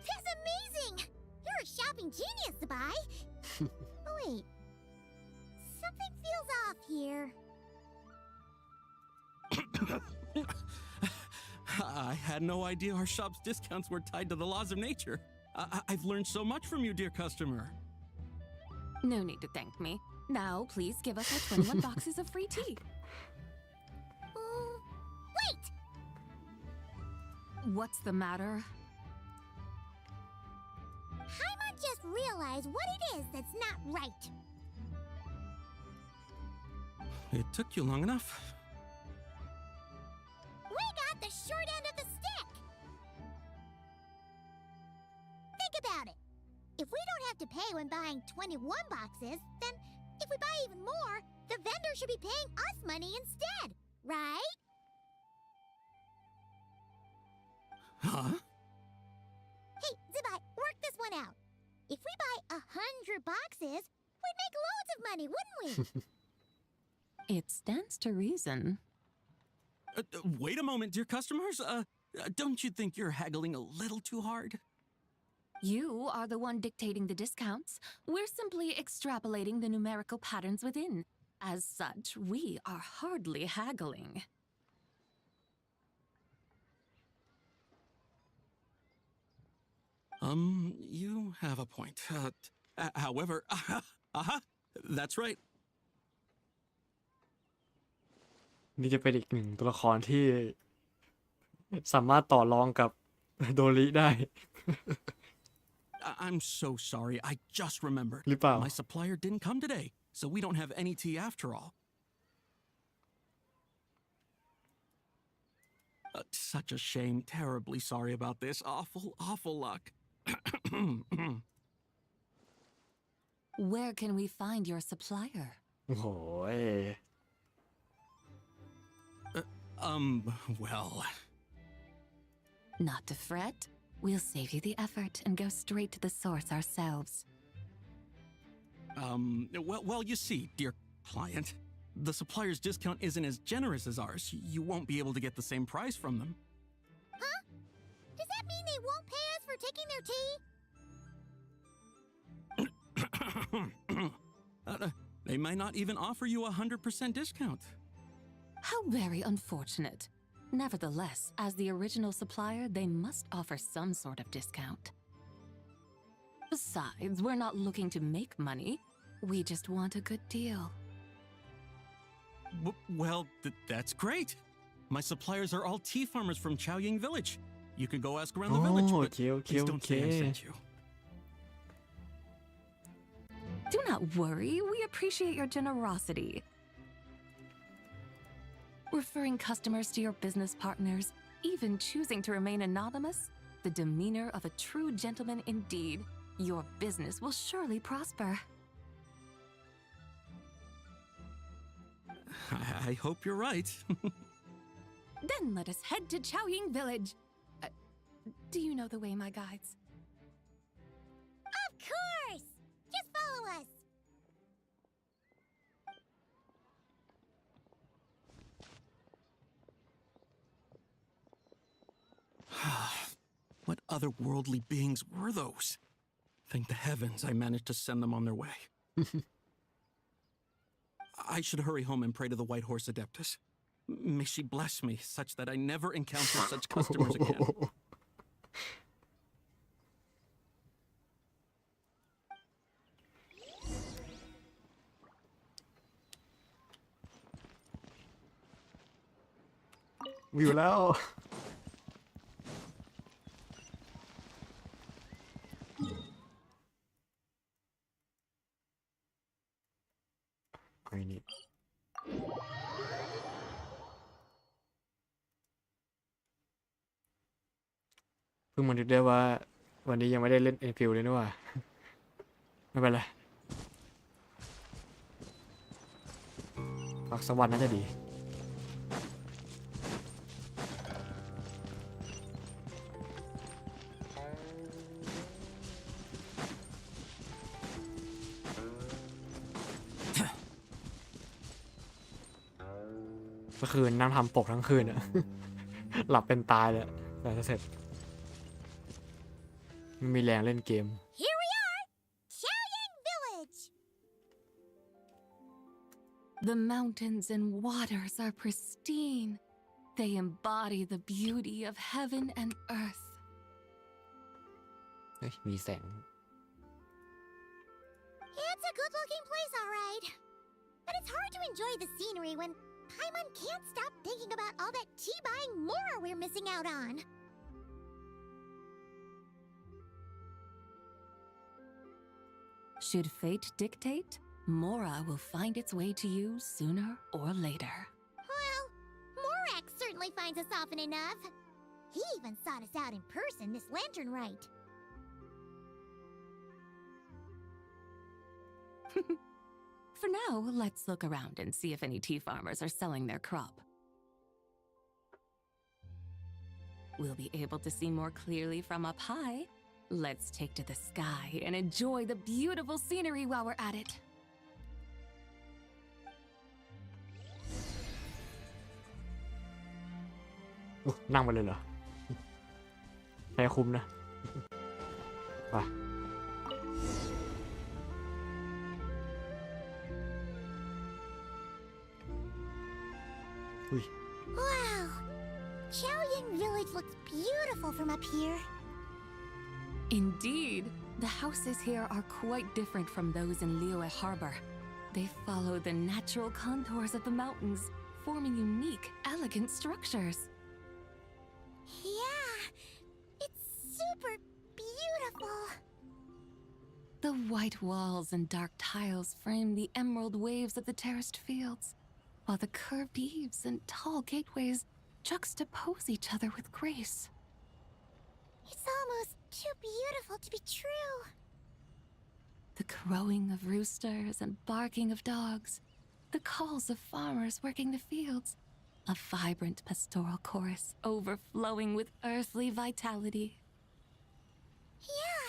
That's amazing! You're a shopping genius, Zibai. Oh, wait. Something feels off here. I had no idea our shop's discounts were tied to the laws of nature. I've learned so much from you, dear customer. No need to thank me. Now, please give us our 21 boxes of free tea. Wait! What's the matter? Paimon just realized what it is that's not right. It took you long enough. We got the short end of the stick! Think about it. If we don't have to pay when buying 21 boxes, then if we buy even more, the vendor should be paying us money instead, right? Huh? Hey, Zibai, work this one out. If we buy 100 boxes, we'd make loads of money, wouldn't we? It stands to reason. Wait a moment, dear customers. Don't you think you're haggling a little too hard? You are the one dictating the discounts. We're simply extrapolating the numerical patterns within. As such, we are hardly haggling. You have a point. However, That's right. นี่จะเป็นอีกหนึ่งตัวละครที่สามารถต่อรองกับโดริได้ I'm so sorry. I just remembered. หรือเปล่า My supplier didn't come today, so we don't have any tea after all. Such a shame. Terribly sorry about this. Awful luck. Where can we find your supplier? โอ้โห Well. Not to fret. We'll save you the effort and go straight to the source ourselves. Well, you see, dear client, the supplier's discount isn't as generous as ours. You won't be able to get the same price from them. Huh? Does that mean they won't pay us for taking their tea? They might not even offer you 100% discount. How very unfortunate. Nevertheless, as the original supplier, they must offer some sort of discount. Besides, we're not looking to make money. We just want a good deal. Well, that's great. My suppliers are all tea farmers from Chaoying Village. You can go ask around the village, but please don't say I sent you. Do not worry. We appreciate your generosity. Referring customers to your business partners, even choosing to remain anonymous, the demeanor of a true gentleman indeed. Your business will surely prosper. I hope you're right. Then let us head to Chaoying Village. Do you know the way, my guides? Of course! Just follow us. What otherworldly beings were those? Thank the heavens I managed to send them on their way. I should hurry home and pray to the White Horse Adeptus. May she bless me such that I never encounter such customers again. We will now. I need. เพิ่งมานึกได้ว่าวันนี้ยังไม่ได้เล่นเอ็นฟิลเลยนี่หว่า ไม่เป็นไรพักสักวันน่าจะดี เมื่อคืนนั่งทำปกทั้งคืนอะ หลับเป็นตายเลยแต่จะเสร็จไม่มีแรงเล่นเกม Here we are! Chaoying Village! The mountains and waters are pristine. They embody the beauty of heaven and earth. เฮ้ยมีแสง It's a good-looking place, all right. But it's hard to enjoy the scenery when Paimon can't stop thinking about all that tea-buying Mora we're missing out on. Should fate dictate, Mora will find its way to you sooner or later. Well, Morak certainly finds us often enough. He even sought us out in person this Lantern Rite. For now, let's look around and see if any tea farmers are selling their crop. We'll be able to see more clearly from up high. Let's take to the sky and enjoy the beautiful scenery while we're at it. นั่งไปเลยเหรอใช้คุ้มนะไป Wow! Chaoying Village looks beautiful from up here. Indeed, the houses here are quite different from those in Liyue Harbor. They follow the natural contours of the mountains, forming unique, elegant structures. Yeah, it's super beautiful. The white walls and dark tiles frame the emerald waves of the terraced fields, while the curved eaves and tall gateways juxtapose each other with grace. It's almost too beautiful to be true. The crowing of roosters and barking of dogs, the calls of farmers working the fields, a vibrant pastoral chorus overflowing with earthly vitality. Yeah,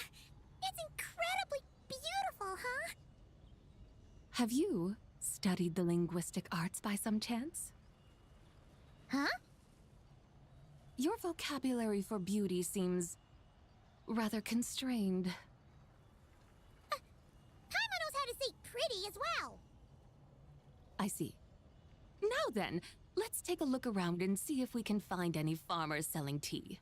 it's incredibly beautiful, huh? Have you studied the linguistic arts by some chance? Huh? Your vocabulary for beauty seems rather constrained. Paimon knows how to say pretty as well. I see. Now then, let's take a look around and see if we can find any farmers selling tea.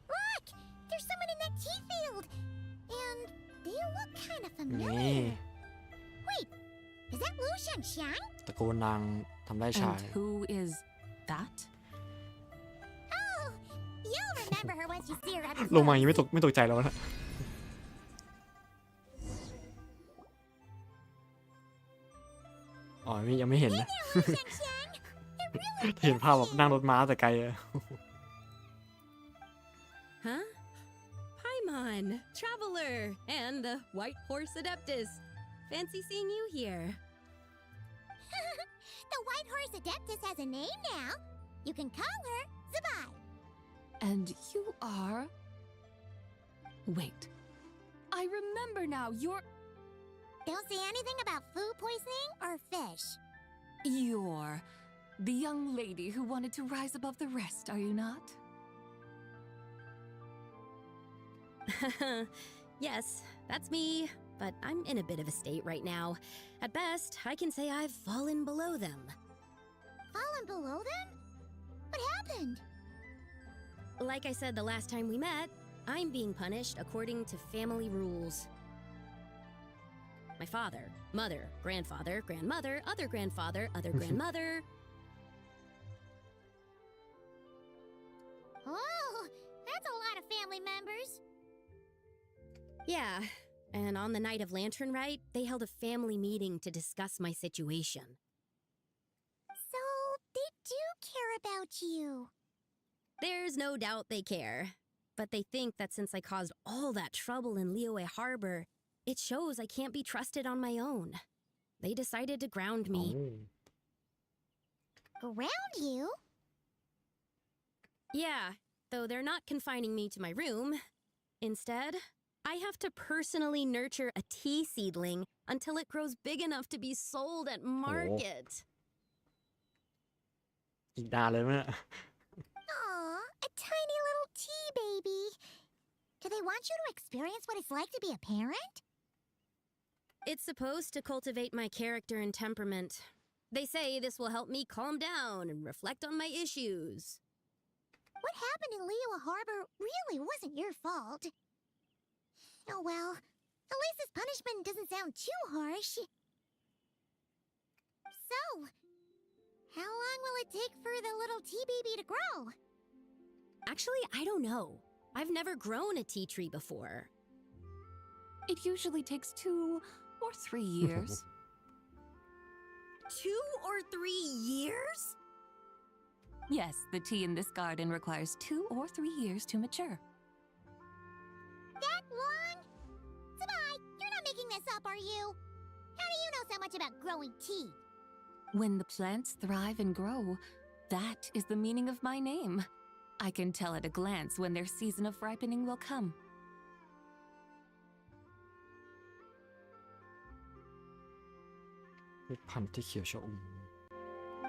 Look! There's someone in that tea field! And they look kind of นี่ familiar. Wait, is that Lu Shanxiang? ตระกูลนางทำไร่ชา And who is that? Oh, you'll remember her once you see her at the ลงมาอย่างนี้ไม่ตกใจแล้วนะอ๋อยังไม่เห็นนะ เห็นภาพแบบนั่งรถม้าแต่ไกลเลย Huh? Paimon, Traveler, and the White Horse Adeptus. Fancy seeing you here. The White Horse Adeptus has a name now. You can call her Zibai. And you are... Wait. I remember now, you're... Don't say anything about food poisoning or fish. You're the young lady who wanted to rise above the rest, are you not? Yes, that's me, but I'm in a bit of a state right now. At best, I can say I've fallen below them. Fallen below them? What happened? Like I said the last time we met, I'm being punished according to family rules. My father, mother, grandfather, grandmother, other grandfather, other grandmother. Oh, that's a lot of family members. Yeah, and on the night of Lantern Rite, they held a family meeting to discuss my situation. So, they do care about you. There's no doubt they care, but they think that since I caused all that trouble in Liyue Harbor, it shows I can't be trusted on my own. They decided to ground me. Ground you? Yeah, though they're not confining me to my room. Instead, I have to personally nurture a tea seedling until it grows big enough to be sold at market. อีกนานเลยมั้ยเนี่ย Aw, a tiny little tea baby. Do they want you to experience what it's like to be a parent? It's supposed to cultivate my character and temperament. They say this will help me calm down and reflect on my issues. What happened in Liyue Harbor really wasn't your fault. Oh well, at least this punishment doesn't sound too harsh. So, how long will it take for the little tea baby to grow? Actually, I don't know. I've never grown a tea tree before. It usually takes 2 or 3 years. 2 or 3 years? Yes, the tea in this garden requires 2 or 3 years to mature. That long? Zibai, you're not making this up, are you? How do you know so much about growing tea? When the plants thrive and grow, that is the meaning of my name. I can tell at a glance when their season of ripening will come.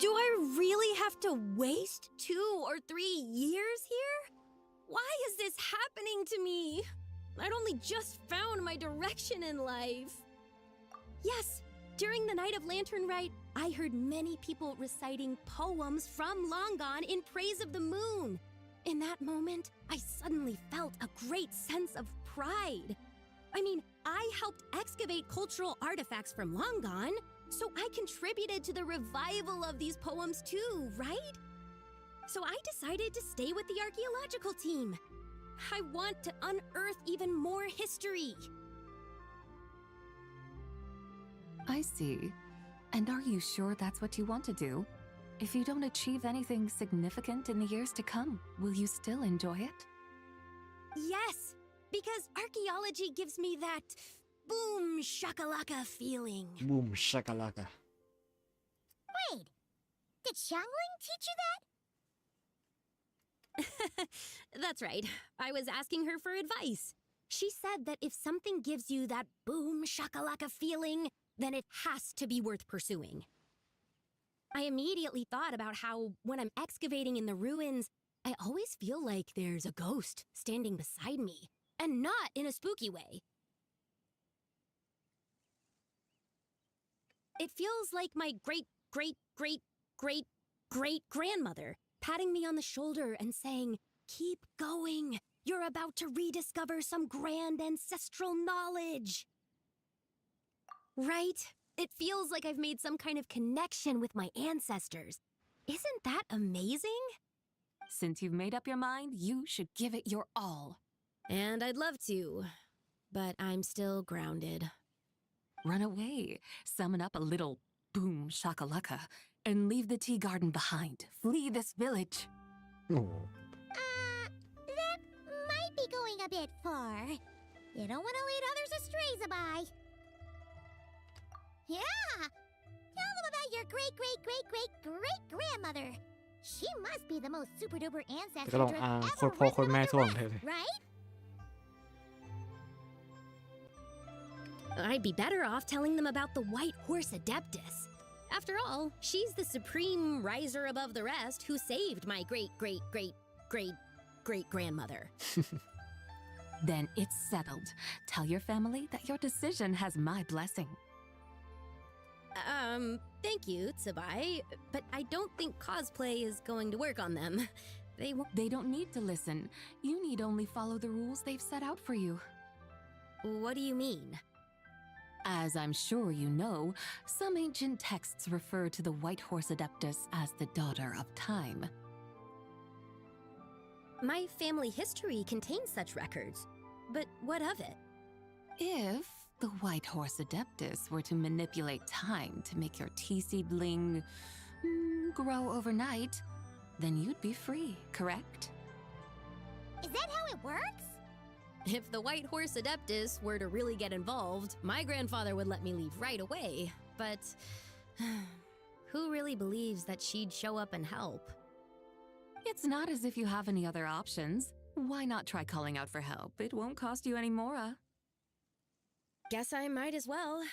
Do I really have to waste 2 or 3 years here? Why is this happening to me? I'd only just found my direction in life. Yes, during the night of Lantern Rite, I heard many people reciting poems from long gone in praise of the moon. In that moment, I suddenly felt a great sense of pride. I mean, I helped excavate cultural artifacts from long gone, so I contributed to the revival of these poems too, right? So I decided to stay with the archaeological team. I want to unearth even more history. I see. And are you sure that's what you want to do? If you don't achieve anything significant in the years to come, will you still enjoy it? Yes, because archaeology gives me that boom shakalaka feeling. Boom shakalaka. Wait, did Xiangling teach you that? That's right. I was asking her for advice. She said that if something gives you that boom shakalaka feeling, then it has to be worth pursuing. I immediately thought about how when I'm excavating in the ruins, I always feel like there's a ghost standing beside me, and not in a spooky way. It feels like my great-great-great-great-great-grandmother patting me on the shoulder and saying, "Keep going. You're about to rediscover some grand ancestral knowledge." Right? It feels like I've made some kind of connection with my ancestors. Isn't that amazing? Since you've made up your mind, you should give it your all. And I'd love to, but I'm still grounded. Run away, summon up a little boom shakalaka, and leave the tea garden behind. Flee this village. Oh. That might be going a bit far. You don't want to lead others astray, Zibai. Yeah! Tell them about your great-great-great-great-great-grandmother. She must be the most super-duper ก็ลอง ancestor อ้าง to โค ever ตรพ่อ run โคตรแม่ another ทั่วของเธอ race, เลย right? I'd be better off telling them about the White Horse Adeptus. After all, she's the supreme riser above the rest who saved my great-great-great-great-great-grandmother. Then it's settled. Tell your family that your decision has my blessing. Thank you, Zibai, but I don't think cosplay is going to work on them. They don't need to listen. You need only follow the rules they've set out for you. What do you mean? As I'm sure you know, some ancient texts refer to the White Horse Adeptus as the daughter of time. My family history contains such records, but what of it? If the White Horse Adeptus were to manipulate time to make your tea seedling grow overnight, then you'd be free, correct? Is that how it works? If the White Horse Adeptus were to really get involved, my grandfather would let me leave right away, but who really believes that she'd show up and help? It's not as if you have any other options. Why not try calling out for help? It won't cost you any more. Guess I might as well.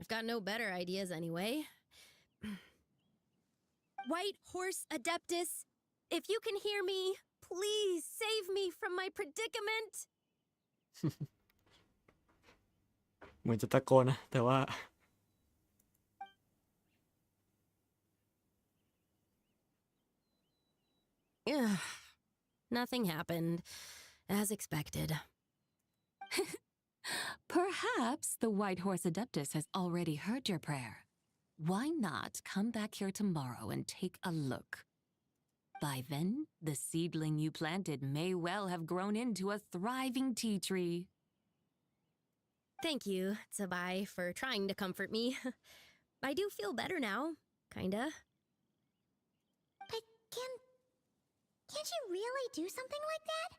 I've got no better ideas anyway. White Horse Adeptus, if you can hear me, please save me from my predicament. เหมือนจะตะโกนนะแต่ว่า Nothing happened, as expected. Perhaps the White Horse Adeptus has already heard your prayer. Why not come back here tomorrow and take a look? By then, the seedling you planted may well have grown into a thriving tea tree. Thank you, Zibai, for trying to comfort me. I do feel better now, kinda. But can't you really do something like that?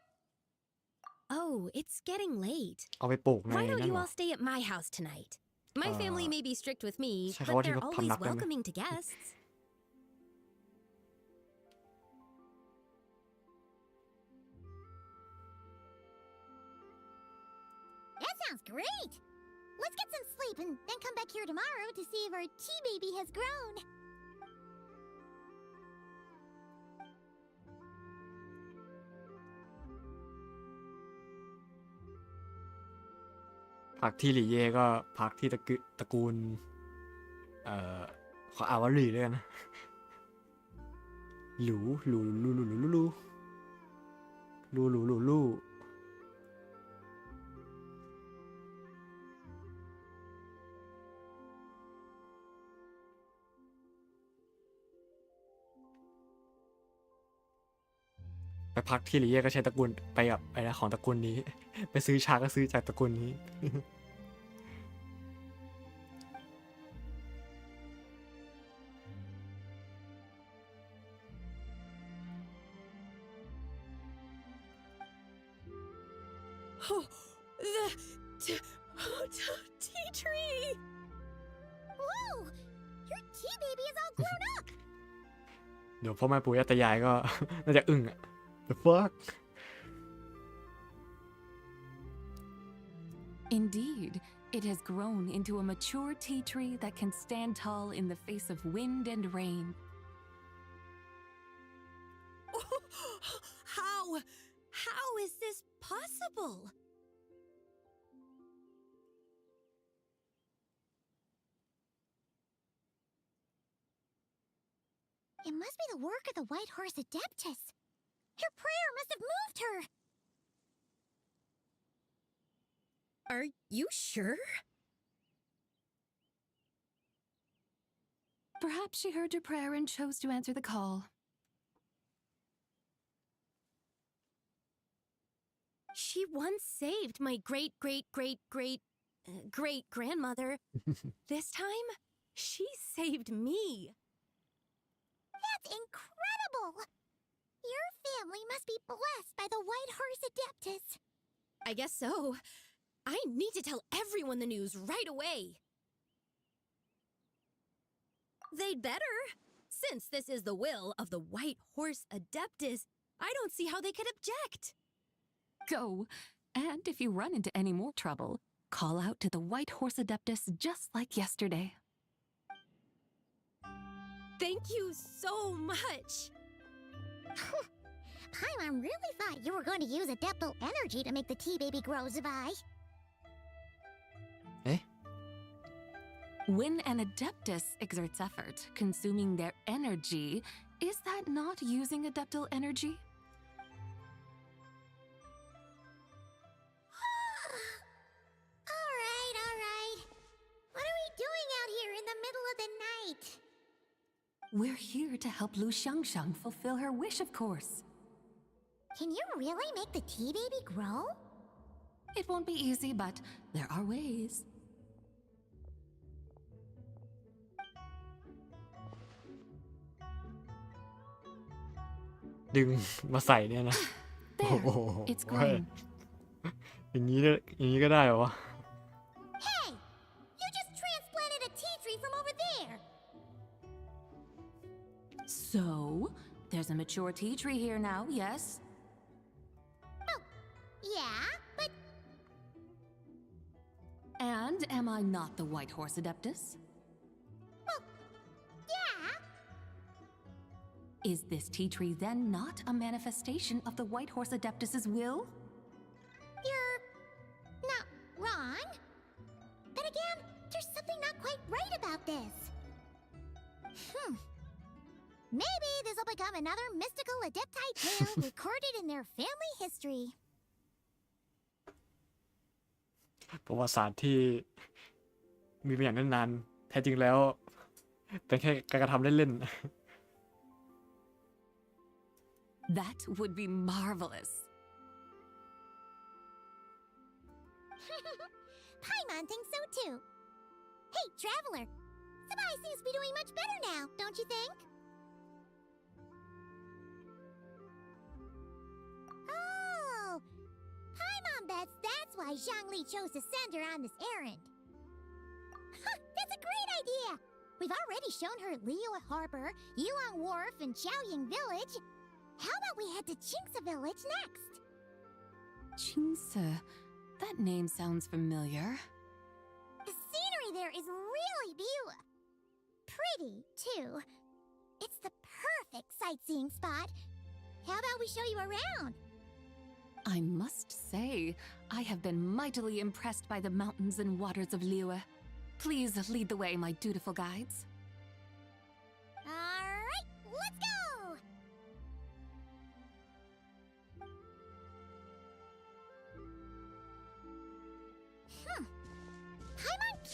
Oh, it's getting late. เอาไปปลูกใน Why don't นั่น you เหรอ all stay at my house tonight? My family may be strict with me, ใช้ but คำว่าที่ they're เขา always พำนักได้ไหม welcoming to guests. That sounds great! Let's get some sleep and then come back here tomorrow to see if our tea baby has grown. พักที่หลี่เย่ก็พักที่ตระกูลขออ่านว่าหลี่ด้วยกันนะหลู ลูไปพักที่ลีเย่ก็ใช้ตระกูลไปกับไอ้นะของตระกูลนี้ ไปซื้อชาก็ซื้อจากตระกูลนี้ Oh, the tea tree! Whoa! Your tea baby is all grown up! เดี๋ยวพ่อแม่ปู่ย่าตายายก็ น่าจะอึ้งอะ The fuck Indeed, it has grown into a mature tea tree that can stand tall in the face of wind and rain. How is this possible? It must be the work of the White Horse Adeptus. Her prayer must have moved her. Are you sure? Perhaps she heard your prayer and chose to answer the call. She once saved my great-great-great-great-grandmother. This time, she saved me. That's incredible! Your family must be blessed by the White Horse Adeptus. I guess so. I need to tell everyone the news right away. They'd better. Since this is the will of the White Horse Adeptus, I don't see how they could object. Go, and if you run into any more trouble, call out to the White Horse Adeptus just like yesterday. Thank you so much. Paimon really thought you were going to use Adeptal energy to make the tea baby grow, Zibai. Eh? When an Adeptus exerts effort, consuming their energy, is that not using Adeptal energy? All right. What are we doing out here in the middle of the night? We're here to help Lu Xiangxiang fulfill her wish, of course. Can you really make the tea baby grow? It won't be easy, but there are ways. ดึงมาใส่เนี่ยนะ โอ้โห It's growing. อย่างนี้ก็ได้เหรอวะ Hey! You just transplanted a tea tree from over there! So, there's a mature tea tree here now, yes? Oh, yeah, but... And am I not the White Horse Adeptus? Well, yeah. Is this tea tree then not a manifestation of the White Horse Adeptus's will? You're not wrong. Then again, there's something not quite right about this. Maybe this will become another mystical Adepti tale recorded in their family history. ประวัติศาสตร์ที่มีมาอย่างนานๆแท้จริงแล้วเป็นแค่การกระทำเล่น That would be marvelous. Paimon thinks so too. Hey, Traveler, Zibai seems to be doing much better now, don't you think? Oh, Paimon bets that's why Zhongli chose to send her on this errand. That's a great idea! We've already shown her Liyue Harbor, Yulong Wharf, and Chaoying Village. How about we head to Qingce Village next? Qingce, that name sounds familiar. The scenery there is really pretty, too. It's the perfect sightseeing spot. How about we show you around? I must say, I have been mightily impressed by the mountains and waters of Liyue. Please lead the way, my dutiful guides. All right, let's go!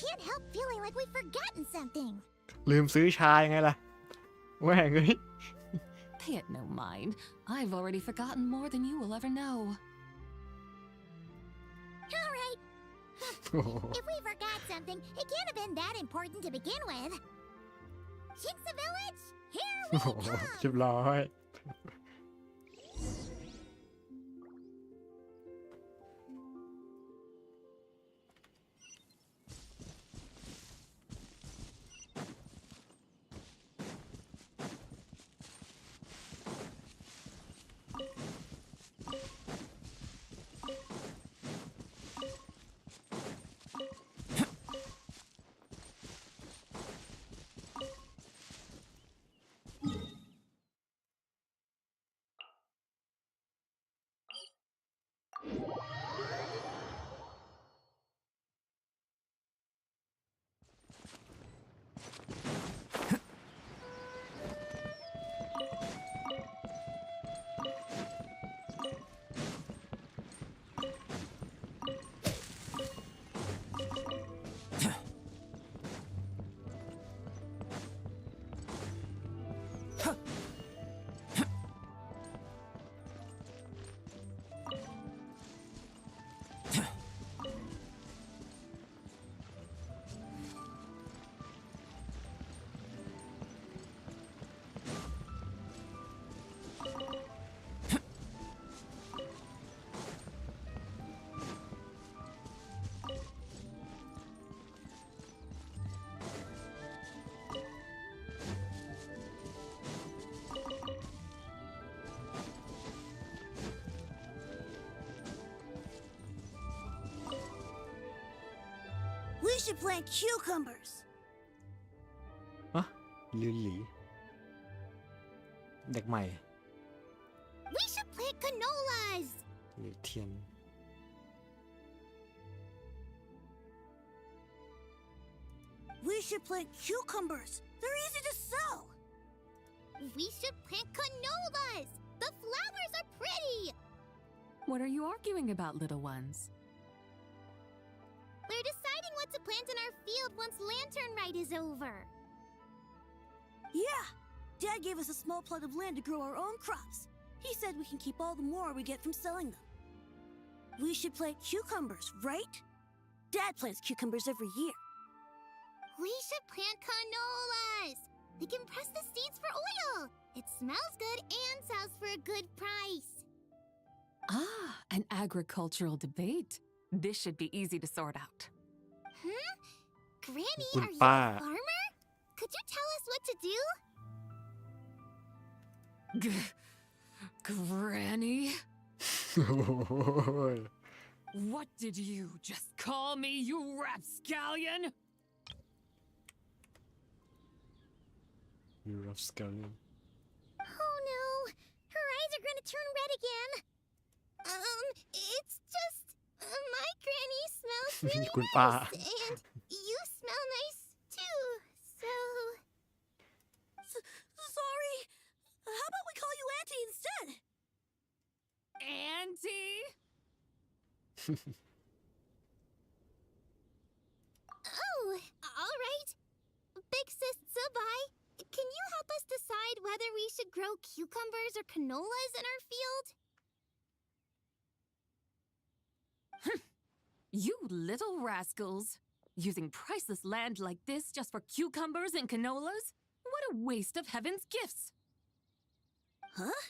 can't help feeling like we've forgotten something. ลืมซื้อชายังไงล่ะแหวงเอ้ย Pay it no mind. I've already forgotten more than you will ever know. All right. If we forgot something, it can't have been that important to begin with. Jinx a village, here we โอ้โห come. เรียบร้อย We should plant cucumbers. ฮะลิลลี่เด็กใหม่ We should plant canolas. หรือเทียน We should plant cucumbers. They're easy to sell. We should plant canolas. The flowers are pretty. What are you arguing about, little ones? We're deciding what to plant in our field once Lantern Rite is over. Yeah. Dad gave us a small plot of land to grow our own crops. He said we can keep all the more we get from selling them. We should plant cucumbers, right? Dad plants cucumbers every year. We should plant canolas. We can press the seeds for oil. It smells good and sells for a good price. Ah, an agricultural debate. This should be easy to sort out. Huh? Granny, Good are you pa. a farmer? Could you tell us what to do? Granny? โอ้ย What did you just call me, you rapscallion? You rapscallion. Oh no, her eyes are gonna turn red again. It's just my granny smells really คุณป้า nice, and you smell nice too. So Sorry. How about we call you Auntie instead? Auntie? Oh, all right. Big sis Zibai, can you help us decide whether we should grow cucumbers or canolas in our field? You little rascals! Using priceless land like this just for cucumbers and canolas? What a waste of heaven's gifts! Huh?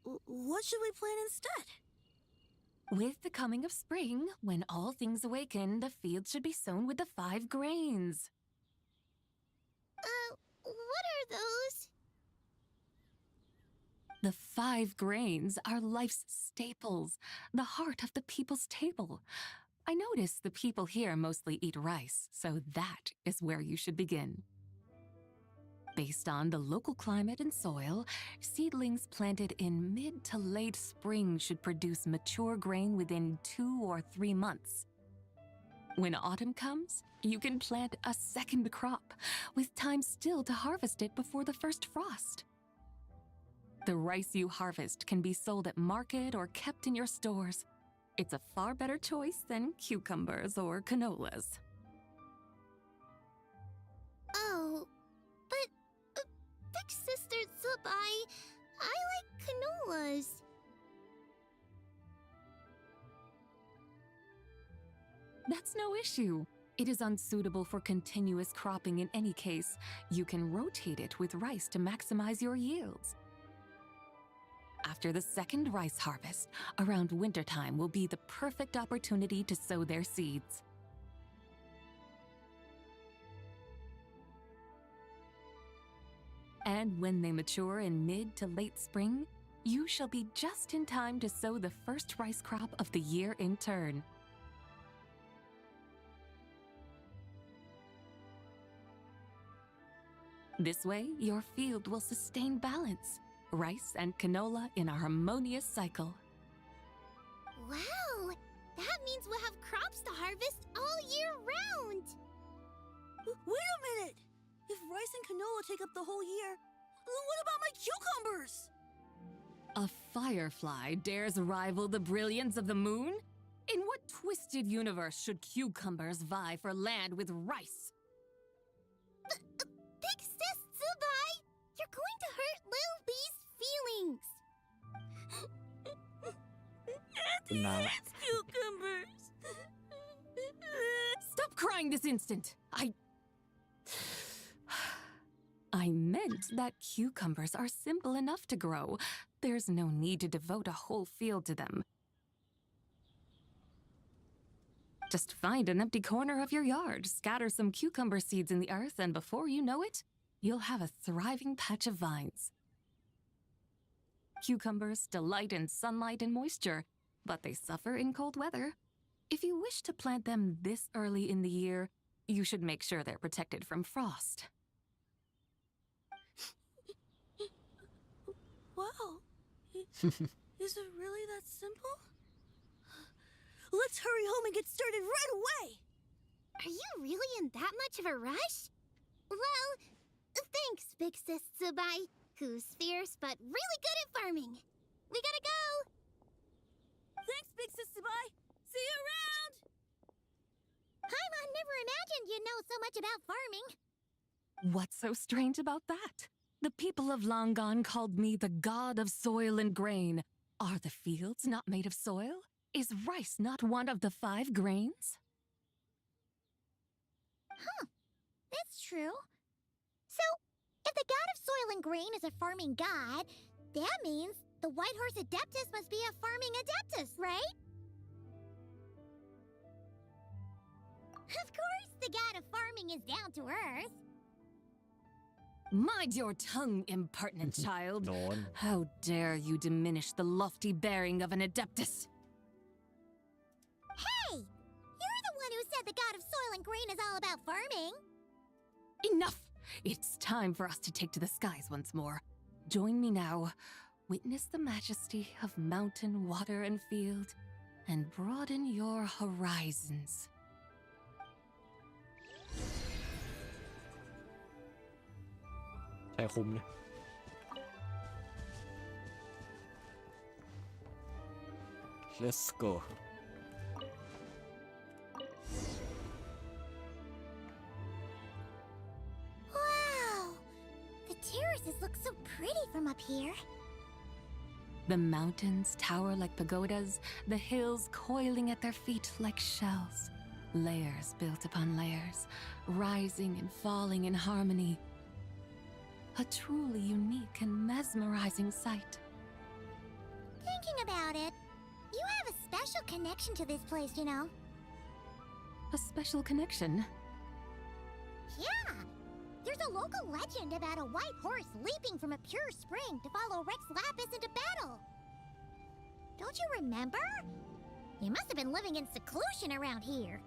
What should we plant instead? With the coming of spring, when all things awaken, the field should be sown with the 5 grains. What are those? The 5 grains are life's staples, the heart of the people's table. I notice the people here mostly eat rice, so that is where you should begin. Based on the local climate and soil, seedlings planted in mid to late spring should produce mature grain within 2 or 3 months. When autumn comes, you can plant a second crop, with time still to harvest it before the first frost. The rice you harvest can be sold at market or kept in your stores. It's a far better choice than cucumbers or canolas. Oh, but Big Sister Zibai, I like canolas. That's no issue. It is unsuitable for continuous cropping in any case. You can rotate it with rice to maximize your yields. After the second rice harvest, around wintertime will be the perfect opportunity to sow their seeds. And when they mature in mid to late spring, you shall be just in time to sow the first rice crop of the year in turn. This way, your field will sustain balance, rice and canola in a harmonious cycle. Wow, that means we'll have crops to harvest all year round. Wait a minute! If rice and canola take up the whole year, what about my cucumbers? A firefly dares rival the brilliance of the moon? In what twisted universe should cucumbers vie for land with rice? Big Sis Zibai, you're going to hurt Lil Bee's feelings. Now, It's cucumbers! Stop crying this instant! I meant that cucumbers are simple enough to grow. There's no need to devote a whole field to them. Just find an empty corner of your yard, scatter some cucumber seeds in the earth, and before you know it, you'll have a thriving patch of vines. Cucumbers delight in sunlight and moisture, but they suffer in cold weather. If you wish to plant them this early in the year, you should make sure they're protected from frost. Wow. Is it really that simple? Let's hurry home and get started right away! Are you really in that much of a rush? Well, thanks, Big Sis Zibai, who's fierce but really good at farming. We gotta go! Thanks, Big Sis Zibai! See you around! Paimon never imagined you'd know so much about farming. What's so strange about that? The people of Longon called me the god of soil and grain. Are the fields not made of soil? Is rice not one of the 5 grains? Huh, that's true. So, if the god of soil and grain is a farming god, that means the White Horse Adeptus must be a farming adeptus, right? Of course, the god of farming is down to earth. Mind your tongue, impertinent child. Dawn. How dare you diminish the lofty bearing of an adeptus? Hey! You're the one who said the god of soil and grain is all about farming. Enough! It's time for us to take to the skies once more. Join me now. Witness the majesty of mountain, water, and field, and broaden your horizons. Let's go. Wow! The terraces look so pretty from up here. The mountains tower like pagodas, the hills coiling at their feet like shells. Layers built upon layers, rising and falling in harmony. A truly unique and mesmerizing sight. Thinking about it, you have a special connection to this place, you know. A special connection? Yeah! There's a local legend about a white horse leaping from a pure spring to follow Rex Lapis into battle. Don't you remember? You must have been living in seclusion around here.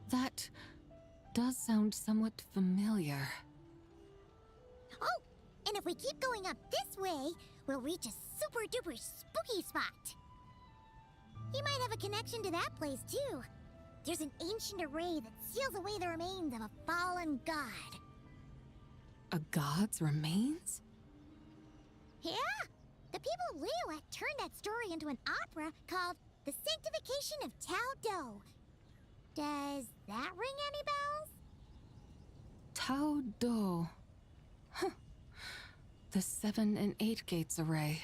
That does sound somewhat familiar. Oh, and if we keep going up this way, we'll reach a super duper spooky spot. You might have a connection to that place too. There's an ancient array that seals away the remains of a fallen god. A god's remains? Yeah! The people of Liyue turned that story into an opera called The Sanctification of Tao Do. Does that ring any bells? How do? Huh. The 7 and 8 gates array.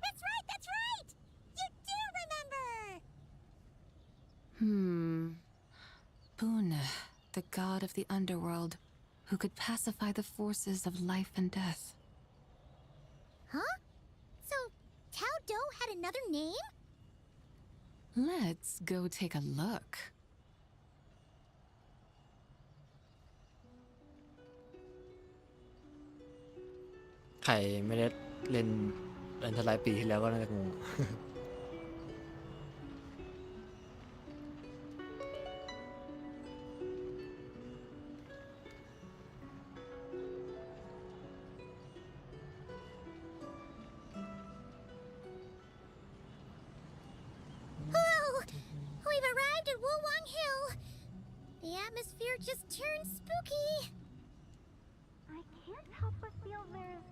That's right, that's right! You do remember! Buna, the god of the underworld, who could pacify the forces of life and death. Huh? So, Tao Do had another name? Let's go take a look. ใครไม่ได้เล่นอันทรายปีที่แล้วก็น่าจะงง Hello! We've arrived at Wulwang Hill. The atmosphere just turned spooky. I can't help but feel there's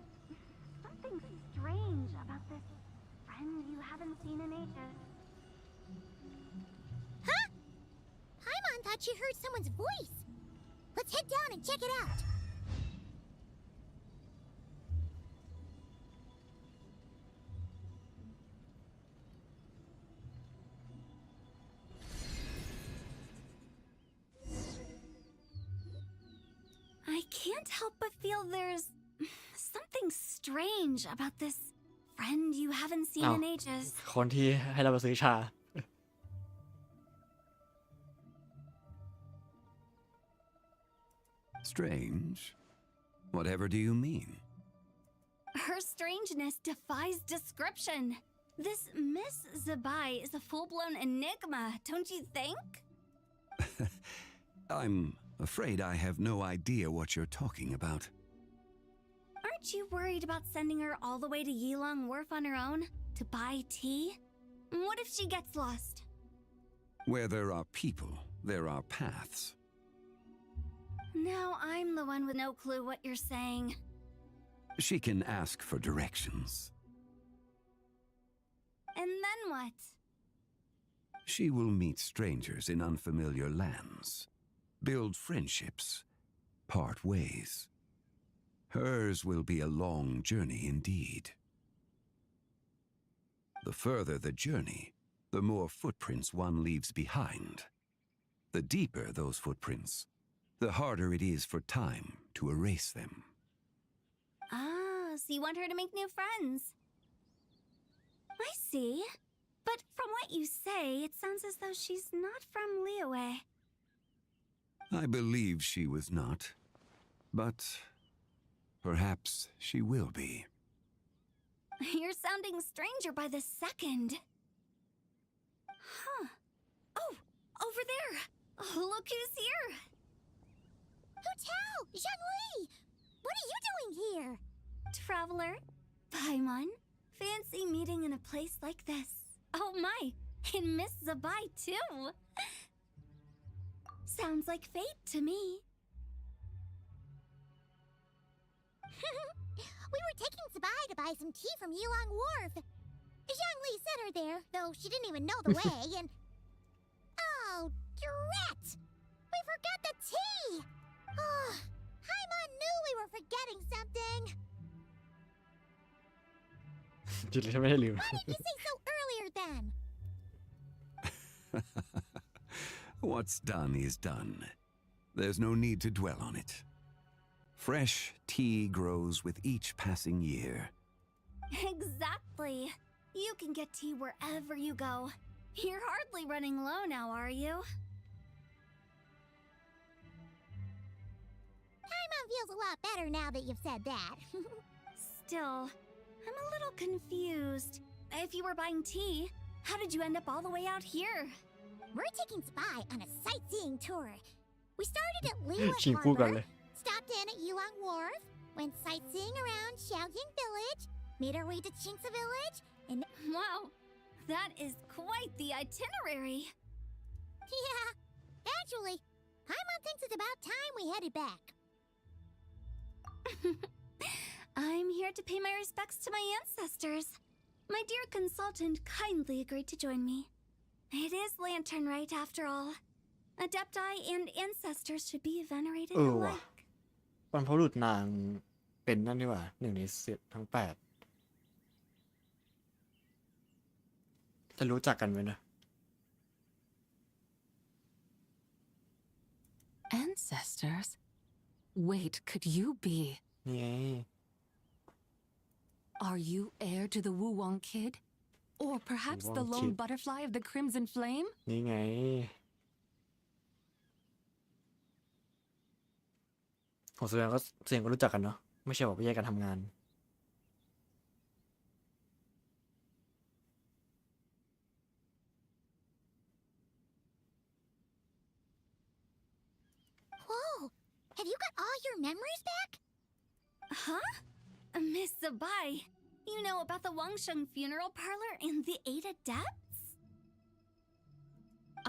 something strange about this friend you haven't seen in ages. Huh? Paimon thought she heard someone's voice. Let's head down and check it out. I can't help but feel there's something strange about this friend you haven't seen in ages. คนที่ให้เราไปซื้อชา Strange? Whatever do you mean? Her strangeness defies description. This Miss Zibai is a full-blown enigma, don't you think? I'm afraid I have no idea what you're talking about. Aren't you worried about sending her all the way to Yilong Wharf on her own to buy tea? What if she gets lost? Where there are people, there are paths. Now I'm the one with no clue what you're saying. She can ask for directions. And then what? She will meet strangers in unfamiliar lands, build friendships, part ways. Hers will be a long journey indeed. The further the journey, the more footprints one leaves behind. The deeper those footprints, the harder it is for time to erase them. Ah, so you want her to make new friends. I see. But from what you say, it sounds as though she's not from Liyue. I believe she was not, but perhaps she will be. You're sounding stranger by the second. Huh. Oh, over there. Look who's here. Hu Tao! Zhangli! What are you doing here? Traveler, Paimon, fancy meeting in a place like this. Oh my, and Miss Zibai too. Sounds like fate to me. We were taking Zibai to buy some tea from Yilong Wharf. Zhangli sent her there, though she didn't even know the way, and... Oh, drat! We forgot the tea! Oh, Paimon knew we were forgetting something. จิตเลยไม่ได้ลืม Why didn't you say so earlier then? What's done is done. There's no need to dwell on it. Fresh tea grows with each passing year. Exactly. You can get tea wherever you go. You're hardly running low now, are you? Paimon feels a lot better now that you've said that. Still, I'm a little confused. If you were buying tea, how did you end up all the way out here? We're taking Zibai on a sightseeing tour. We started at Liyue ชิงคู่กัน Harbor, เลย stopped in at Yilong Wharf, went sightseeing around Xiaoying Village, made our way to Qingce Village, and... Wow, that is quite the itinerary. Yeah, actually, Paimon thinks it's about time we headed back. I'm here to pay my respects to my ancestors. My dear consultant kindly agreed to join me. It is Lantern Rite, after all. Adepti and ancestors should be venerated ว่ะ alike. บรรพบุรุษนางเป็นนั่นนี่หว่า1 ใน 10 ทั้ง 8จะรู้จักกันไหมนะ Ancestors? Wait, could you be? นี่ไง Are you heir to the Woo-Wong Kid? Or perhaps the Woo-Wong lone Kid. butterfly of the Crimson Flame? นี่ไงของแสดงก็เสียงก็รู้จักกันเนาะไม่ใช่บอกว่าแยกกันทำงาน Whoa! Have you got all your memories back? Huh? Miss Zibai, you know about the Wangsheng funeral parlor and the 8 adepts?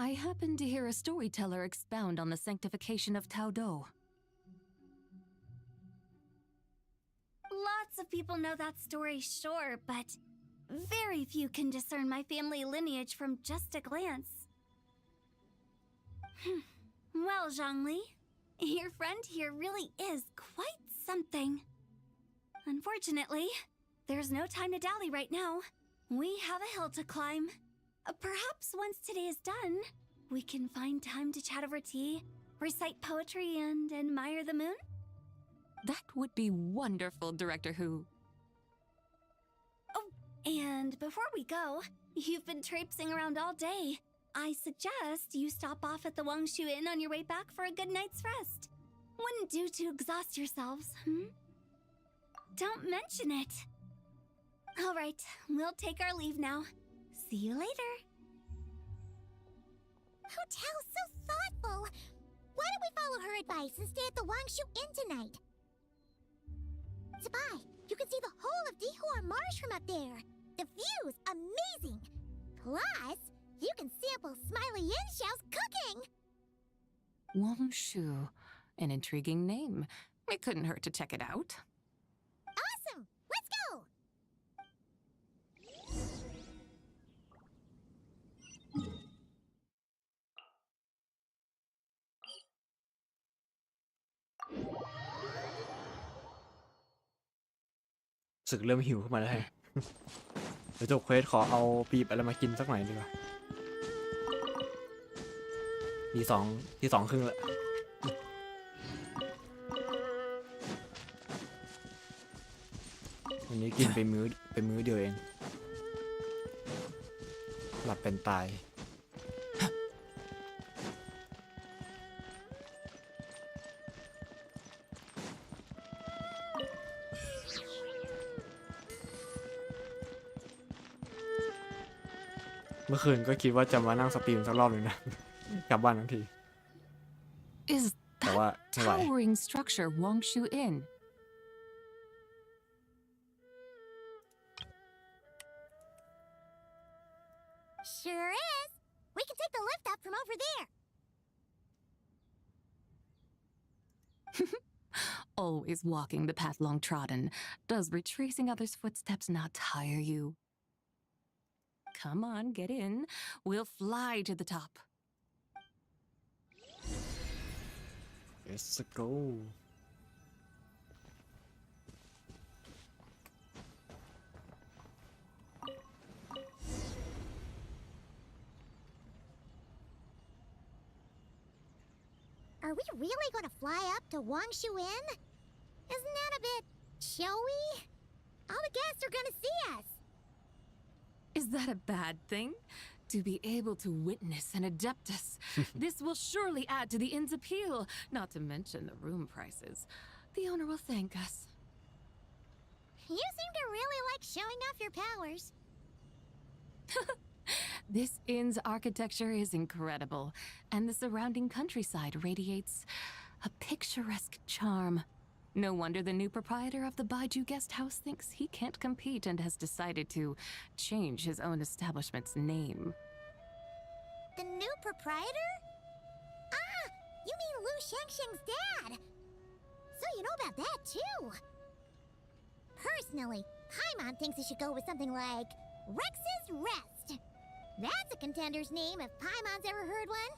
I happened to hear a storyteller expound on the sanctification of Tao Do. Lots of people know that story, sure, but very few can discern my family lineage from just a glance. Well, Zhongli, your friend here really is quite something. Unfortunately, there's no time to dally right now. We have a hill to climb. Perhaps once today is done, we can find time to chat over tea, recite poetry, and admire the moon? That would be wonderful, Director Hu. Oh, and before we go, you've been traipsing around all day. I suggest you stop off at the Wangshu Inn on your way back for a good night's rest. Wouldn't do to exhaust yourselves, Don't mention it. All right, we'll take our leave now. See you later. Hotel's so thoughtful. Why don't we follow her advice and stay at the Wangshu Inn tonight? Zibai, you can see the whole of Dihua Marsh from up there. The view's amazing. Plus, you can sample Smiley Yin-Xiao's cooking. Wang Shu, an intriguing name. It couldn't hurt to check it out. Awesome! Let's go! สึกเริ่มหิวขึ้นมาแล้วฮะ เดี๋ยวจบเควสขอเอาปีบอะไรมากินสักหน่อยดีกว่าทีสองครึ่งละวันนี้กินไปมื้อเดียวเองหลับเป็นตายเมื่อคืนก็คิดว่าจะมานั่งสตรีมสักรอบหนึ่งนะ กลับบ้านทั้งที Is แต่ว่า that ไม่ไหว towering structure Wangshu Inn? Sure is. We can take the lift up from over there. Always walking the path long trodden. Does retracing others' footsteps not tire you? Come on, get in. We'll fly to the top. Let's go. Are we really going to fly up to Wangshu Inn? Isn't that a bit showy? All the guests are going to see us. Is that a bad thing? To be able to witness an Adeptus. This will surely add to the inn's appeal, not to mention the room prices. The owner will thank us. You seem to really like showing off your powers. This inn's architecture is incredible, and the surrounding countryside radiates a picturesque charm. No wonder the new proprietor of the Baiju guest house thinks he can't compete and has decided to change his own establishment's name. The new proprietor? Ah, you mean Lu Shengsheng's dad. So you know about that, too. Personally, Paimon thinks it should go with something like Rex's Rest. That's a contender's name if Paimon's ever heard one.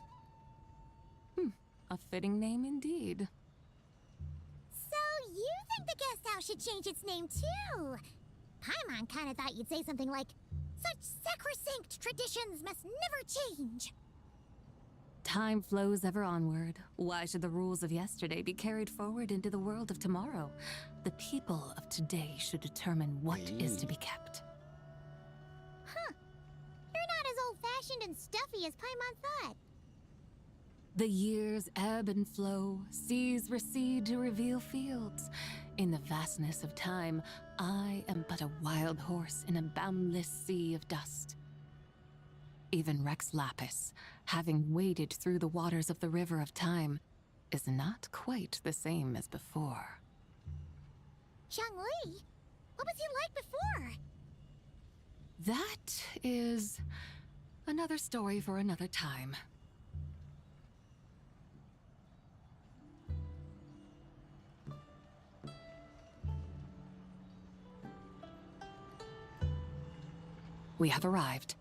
A fitting name indeed. So you think the guest house should change its name too? Paimon kinda thought you'd say something like, such sacrosanct traditions must never change. Time flows ever onward. Why should the rules of yesterday be carried forward into the world of tomorrow? The people of today should determine what is to be kept. Huh. You're not as old-fashioned and stuffy as Paimon thought. The years ebb and flow, seas recede to reveal fields. In the vastness of time, I am but a wild horse in a boundless sea of dust. Even Rex Lapis, having waded through the waters of the river of time, is not quite the same as before. Zhongli? What was he like before? That is another story for another time. We have arrived.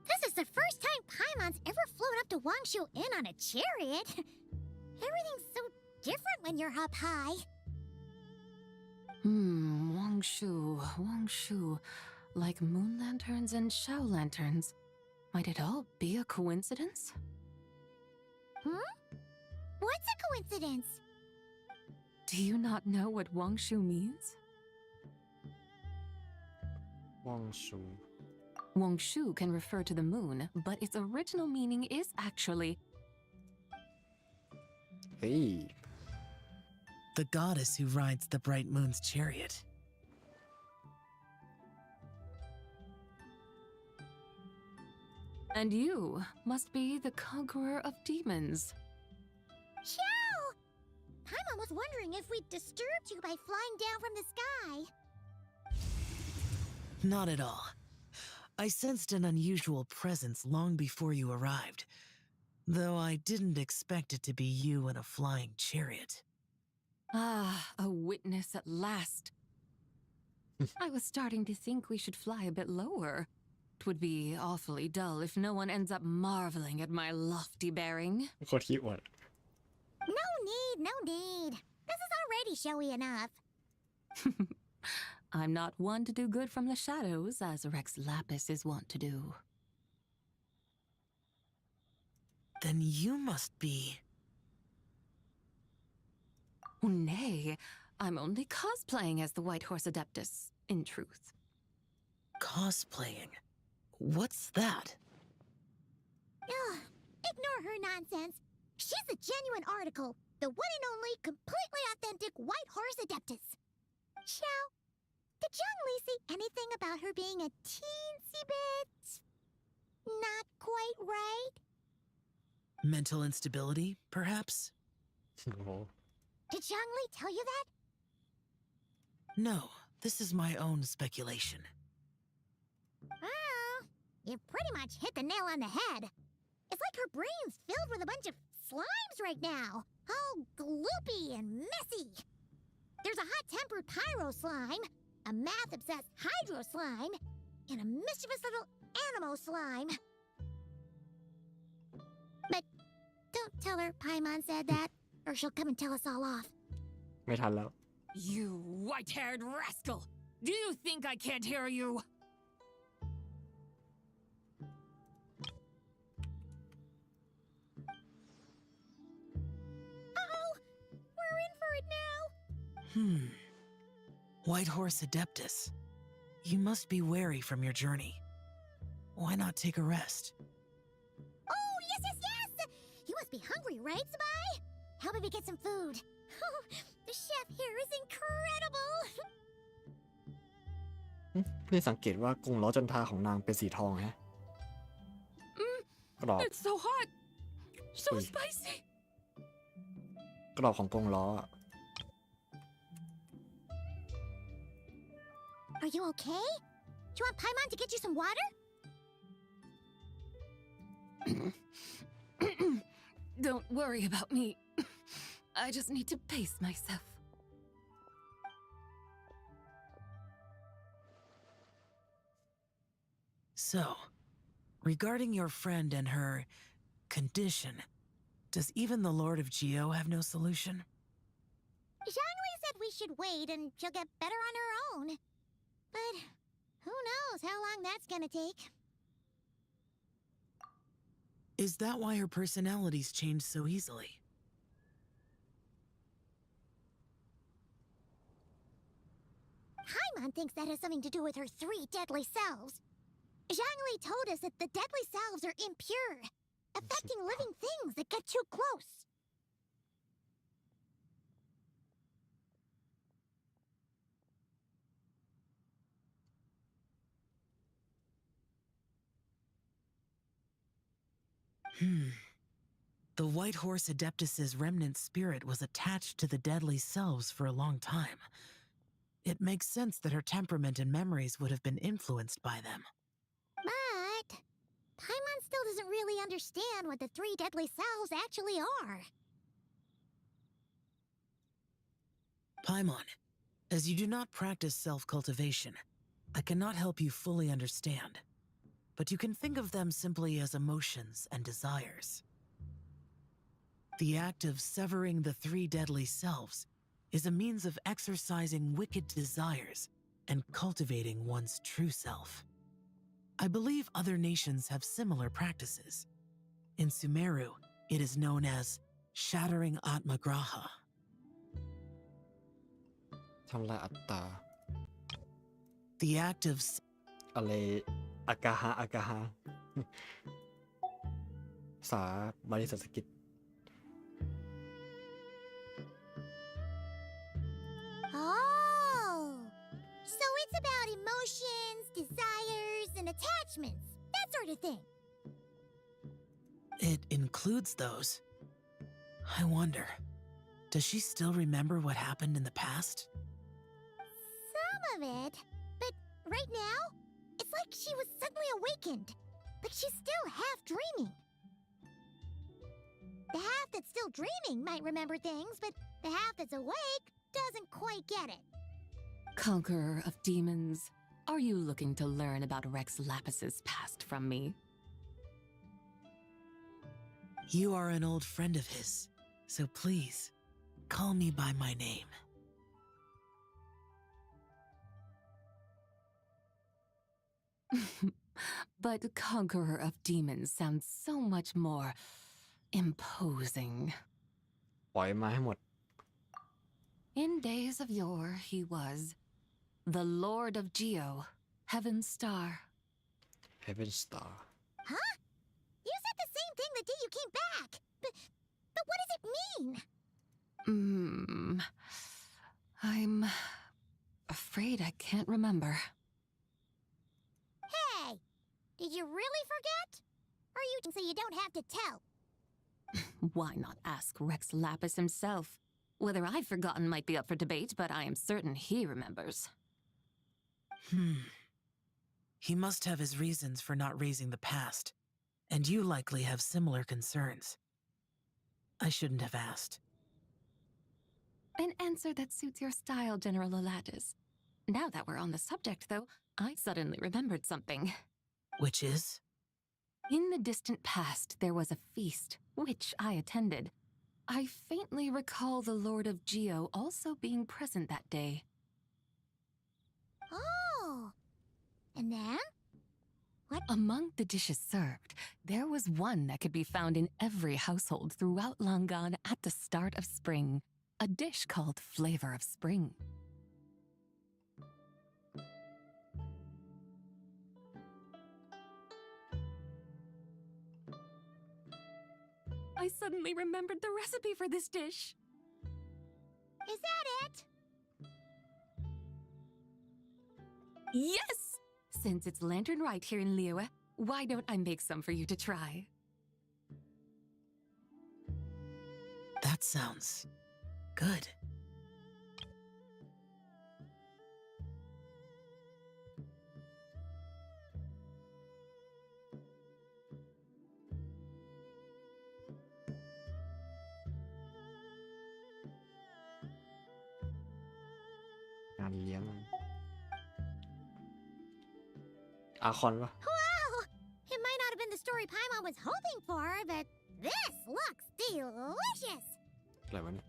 This is the first time Paimon's ever flown up to Wangshu Inn on a chariot. Everything's so different when you're up high. Wangshu. Like moon lanterns and Shao lanterns. Might it all be a coincidence? What's a coincidence? Do you not know what Wangshu means? Wangshu. Wangshu can refer to the moon, but its original meaning is actually... Hey. The goddess who rides the bright moon's chariot. And you must be the conqueror of demons. Xiao! Paimon was wondering if we'd disturbed you by flying down from the sky. Not at all. I sensed an unusual presence long before you arrived, though I didn't expect it to be you in a flying chariot. Ah, a witness at last. I was starting to think we should fly a bit lower. It would be awfully dull if no one ends up marveling at my lofty bearing. โคตรขี้อวด No need. This is already showy enough. I'm not one to do good from the shadows, as Rex Lapis is wont to do. Then you must be... Oh, nay, I'm only cosplaying as the White Horse Adeptus, in truth. Cosplaying? What's that? Ugh, ignore her nonsense. She's a genuine article, the one and only completely authentic White Horse Adeptus. Xiao, did Zhongli see anything about her being a teensy bit... not quite right? Mental instability, perhaps? Did Zhongli tell you that? No, this is my own speculation. Well, you pretty much hit the nail on the head. It's like her brain's filled with a bunch of slimes right now, all gloopy and messy. There's a hot-tempered pyro slime, a math-obsessed hydro slime, and a mischievous little animo slime. But don't tell her Paimon said that, or she'll come and tell us all off. ไม่ทันแล้ว You white-haired rascal! Do you think I can't hear you? Uh-oh! We're in for it now! White Horse Adeptus. You must be weary from your journey. Why not take a rest? Oh, yes! You must be hungry, right, Zibai? How about we get some food? The chef here is incredible! นี่สังเกตว่ากรงล้อจันทราของนางเป็นสีทองฮะกรอบ It's so hot! So spicy! กรอบของกรงล้อ Are you okay? Do you want Paimon to get you some water? Don't worry about me. I just need to pace myself. So, regarding your friend and her condition, does even the Lord of Geo have no solution? Zhangli said we should wait and she'll get better on her own. But who knows how long that's gonna take. Is that why her personalities change so easily? Paimon thinks that has something to do with her 3 deadly selves. Zhangli told us that the deadly selves are impure, affecting living things that get too close. The White Horse Adeptus's remnant spirit was attached to the deadly selves for a long time. It makes sense that her temperament and memories would have been influenced by them. But Paimon still doesn't really understand what the 3 deadly selves actually are. Paimon, as you do not practice self-cultivation, I cannot help you fully understand. But you can think of them simply as emotions and desires. The act of severing the 3 deadly selves is a means of exercising wicked desires and cultivating one's true self. I believe other nations have similar practices. In Sumeru, it is known as shattering Atmagraha. ทำลายอัตตา The act of อะไรอากาฮะอากาฮะ ภาษาบาลีสันสกฤต Oh, so it's about emotions, desires, and attachments, that sort of thing. It includes those. I wonder, does she still remember what happened in the past? Some of it, but right now, it's like she was suddenly awakened, but she's still half dreaming. The half that's still dreaming might remember things, but the half that's awake doesn't quite get it. Conqueror of demons, are you looking to learn about Rex Lapis's past from me? You are an old friend of his, so please, call me by my name. But Conqueror of Demons sounds so much more imposing. ปล่อยมาให้หมด In days of yore, he was the Lord of Geo, Heaven's Star. Heaven Star Huh? You said the same thing the day you came back. But what does it mean? I'm afraid I can't remember. Hey, did you really forget? Or you so you don't have to tell? Why not ask Rex Lapis himself? Whether I've forgotten might be up for debate, but I am certain he remembers. He must have his reasons for not raising the past, and you likely have similar concerns. I shouldn't have asked. An answer that suits your style, General Alatis. Now that we're on the subject, though, I suddenly remembered something. Which is? In the distant past, there was a feast, which I attended. I faintly recall the Lord of Geo also being present that day. Oh. And then? What? Among the dishes served, there was one that could be found in every household throughout Langan at the start of spring, a dish called Flavor of Spring. I suddenly remembered the recipe for this dish. Is that it? Yes! Since it's Lantern Rite here in Liyue, why don't I make some for you to try? That sounds good. Archon ปะ Wow! story Paimon was hoping for, but this looks delicious. อะไรวะเนี่ย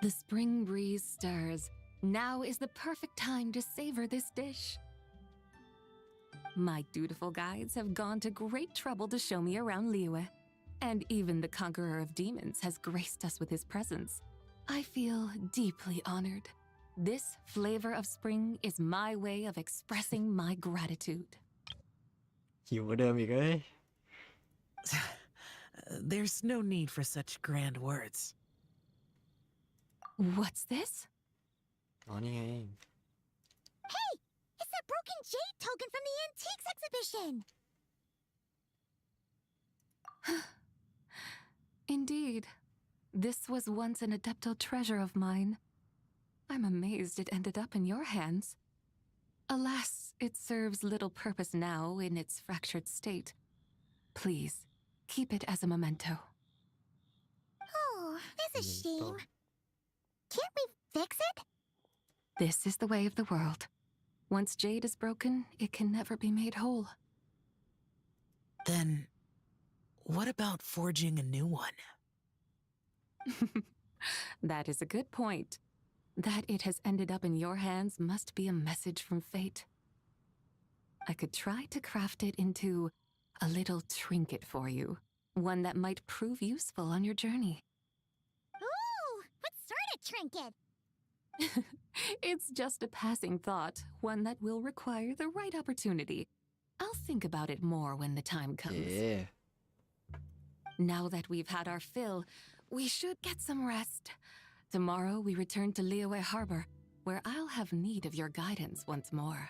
The spring breeze stirs. Now is the perfect time to savor this dish. My dutiful guides have gone to great trouble to show me around Liyue, and even the conqueror of demons has graced us with his presence. I feel deeply honored. This flavor of spring is my way of expressing my gratitude. หิวกว่าเดิมอีกเอ้ย There's no need for such grand words. What's this? อ๋อนี่ไง Hey, it's that broken jade token from the antiques exhibition. Indeed. This was once an adeptal treasure of mine. I'm amazed it ended up in your hands. Alas, it serves little purpose now in its fractured state. Please, keep it as a memento. Oh, that's a shame. Can't we fix it? This is the way of the world. Once jade is broken, it can never be made whole. Then, what about forging a new one? That is a good point. That it has ended up in your hands must be a message from fate. I could try to craft it into a little trinket for you, one that might prove useful on your journey. Ooh, what sort of trinket? It's just a passing thought, one that will require the right opportunity. I'll think about it more when the time comes. Yeah. Now that we've had our fill, we should get some rest. Tomorrow we return to Liyue Harbor, where I'll have need of your guidance once more.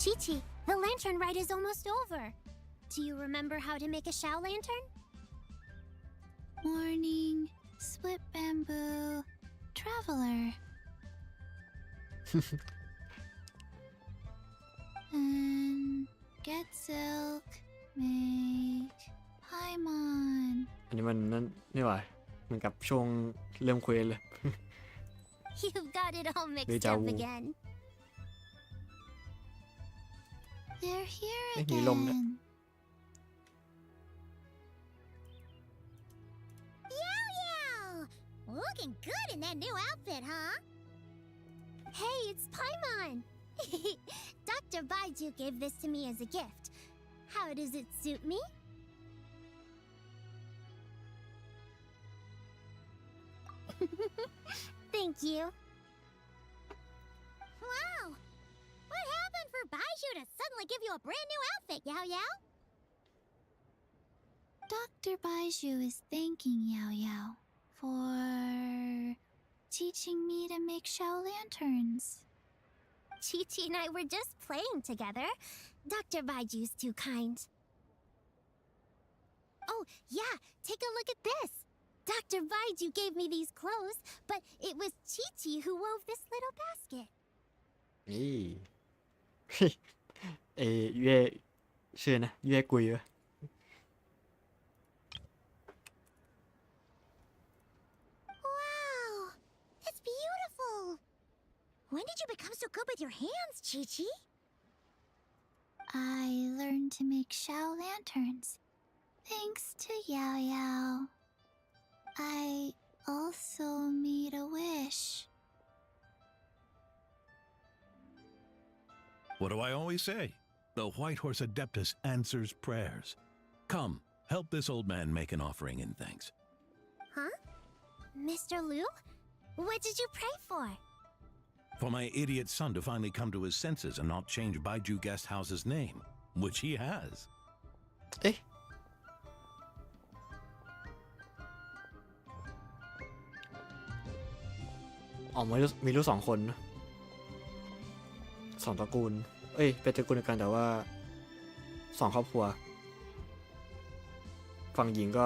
Chi-Chi, the Lantern Rite is almost over. Do you remember how to make a Shao lantern? Morning, split bamboo, traveler. And get silk, make Paimon. อันนี้มันนั่นนี่หว่าเหมือนกับช่วงเริ่มเควสเลย You've got it all mixed Deja up vu. again. They're here ไม่มีลมด้วย again. Yow! Looking good in that new outfit, huh? Hey, it's Paimon. Dr. Baiju gave this to me as a gift. How does it suit me? Thank you. Wow! What happened for Baiju to suddenly give you a brand new outfit, Yao Yao? Dr. Baiju is thanking Yao Yao for teaching me to make Shao lanterns. Chi-Chi and I were just playing together. Dr. Baiju's too kind. Oh, yeah, take a look at this. Dr. Baiju gave me these clothes, but it was Chi-Chi who wove this little basket. นี่ เย่ชื่อนะเย่กุยวะ Wow, it's beautiful. When did you become so good with your hands, Chi-Chi? I learned to make Shao lanterns, thanks to Yao Yao. I also made a wish. What do I always say? The White Horse Adeptus answers prayers. Come, help this old man make an offering in thanks. Huh? Mr. Liu? What did you pray for? For my idiot son to finally come to his senses and not change Baiju Guest House's name, which he has. เอ๊ะอ๋อมีลูก2 คนนะ2 ตระกูลเอ้ยเป็นตระกูลเดียวกันแต่ว่า2 ครอบครัวฝั่งหญิงก็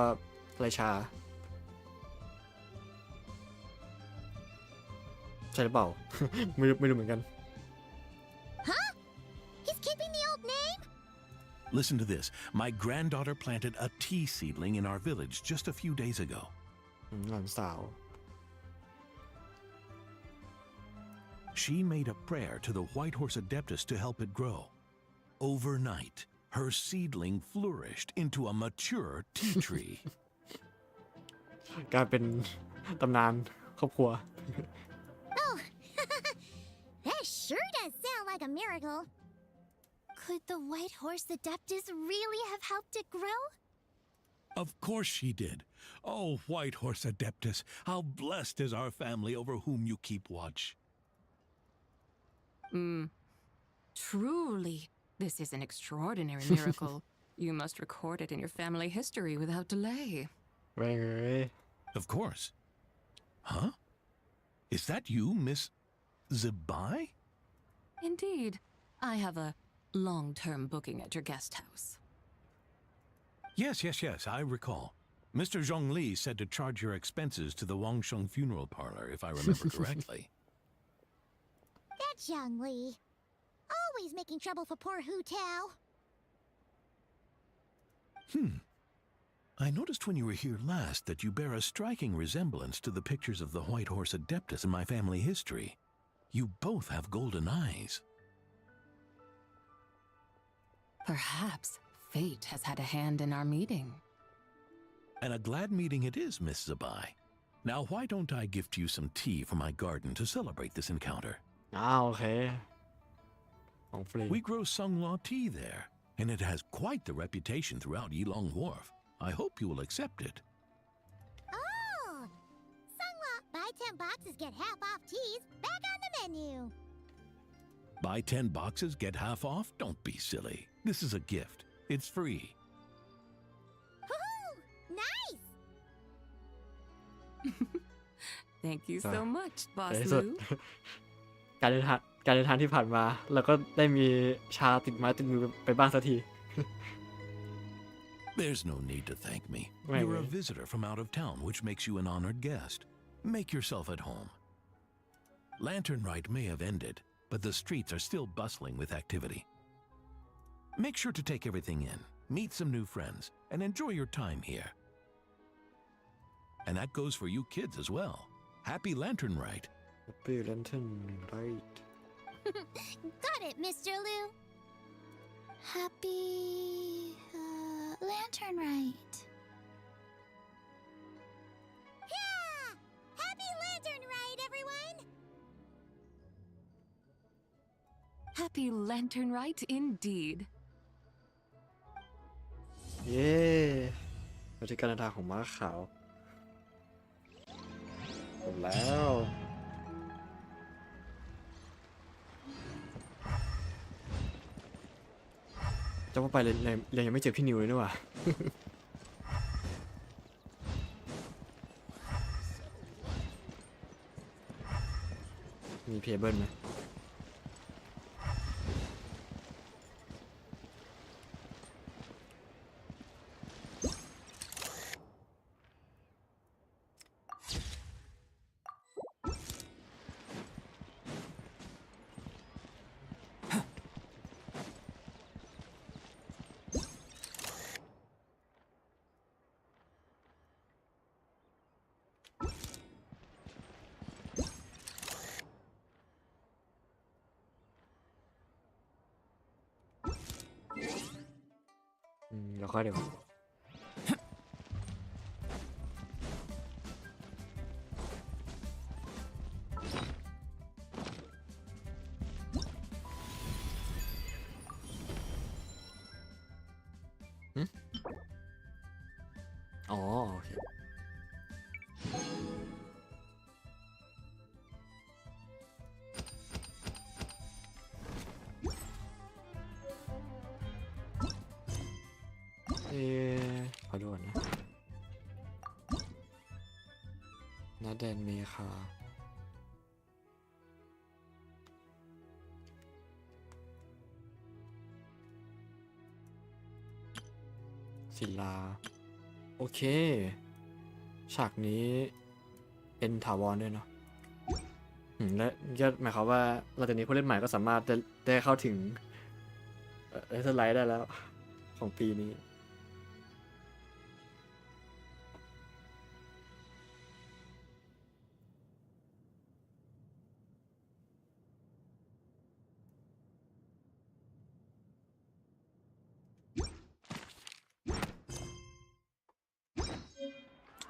ราชาใช่หรือเปล่า ไม่รู้เหมือนกัน Huh? He's keeping the old name? Listen to this. My granddaughter planted a tea seedling in our village just a few days ago. หลานสาว She made a prayer to the White Horse Adeptus to help it grow. Overnight, her seedling flourished into a mature tea tree. กลายเป็นตำนานครอบครัว Oh, that sure does sound like a miracle. Could the White Horse Adeptus really have helped it grow? Of course she did. Oh, White Horse Adeptus, how blessed is our family over whom you keep watch. Truly, this is an extraordinary miracle. You must record it in your family history without delay. Of course. Huh? Is that you, Miss Zibai? Indeed, I have a long-term booking at your guest house. Yes, I recall. Mr. Zhongli said to charge your expenses to the Wangsheng funeral parlor, if I remember correctly. That's Young Li. Always making trouble for poor Hu Tao. I noticed when you were here last that you bear a striking resemblance to the pictures of the White Horse Adeptus in my family history. You both have golden eyes. Perhaps fate has had a hand in our meeting. And a glad meeting it is, Miss Zibai. Now why don't I gift you some tea from my garden to celebrate this encounter? โอเคของฟรี We grow Sunglaw tea there, and it has quite the reputation throughout Yilong Wharf. I hope you will accept it. Oh! Sungla, buy 10 boxes, get half off teas. Back on the menu. Buy 10 boxes, get half off? Don't be silly. This is a gift. It's free. Woohoo! Nice! Thank you so much, ใน Boss ที่สุด Lou. การเดินทางที่ผ่านมาเราก็ได้มีชาติดไม้ติดมือไปบ้างสักที There's no need to thank me. Right, You're a right. visitor from out of town, which makes you an honored guest. Make yourself at home. Lantern Rite may have ended, but the streets are still bustling with activity. Make sure to take everything in, meet some new friends, and enjoy your time here. And that goes for you kids as well. Happy Lantern Rite. Happy Lantern Rite. Got it, Mr. Liu. Happy Lantern Rite. Yeah! Happy Lantern Rite, everyone! Happy Lantern Rite indeed. เย้มาที่การเดินทางของม้าขาวหมดแล้วจะว่าไปเลยยังไม่เจอพี่นิวเลยนี่หว่า มีเพย์เบิลไหมเดี๋ยวค่อยเดี๋ยว หึอ๋อโอเคขอดูก่อนนะนาแดนเมคาศิลาโอเคฉากนี้เป็นถาวรด้วยเนาะและก็หมายความว่าหลังจากนี้ผู้เล่นใหม่ก็สามารถได้เข้าถึงสไลด์ได้แล้วของปีนี้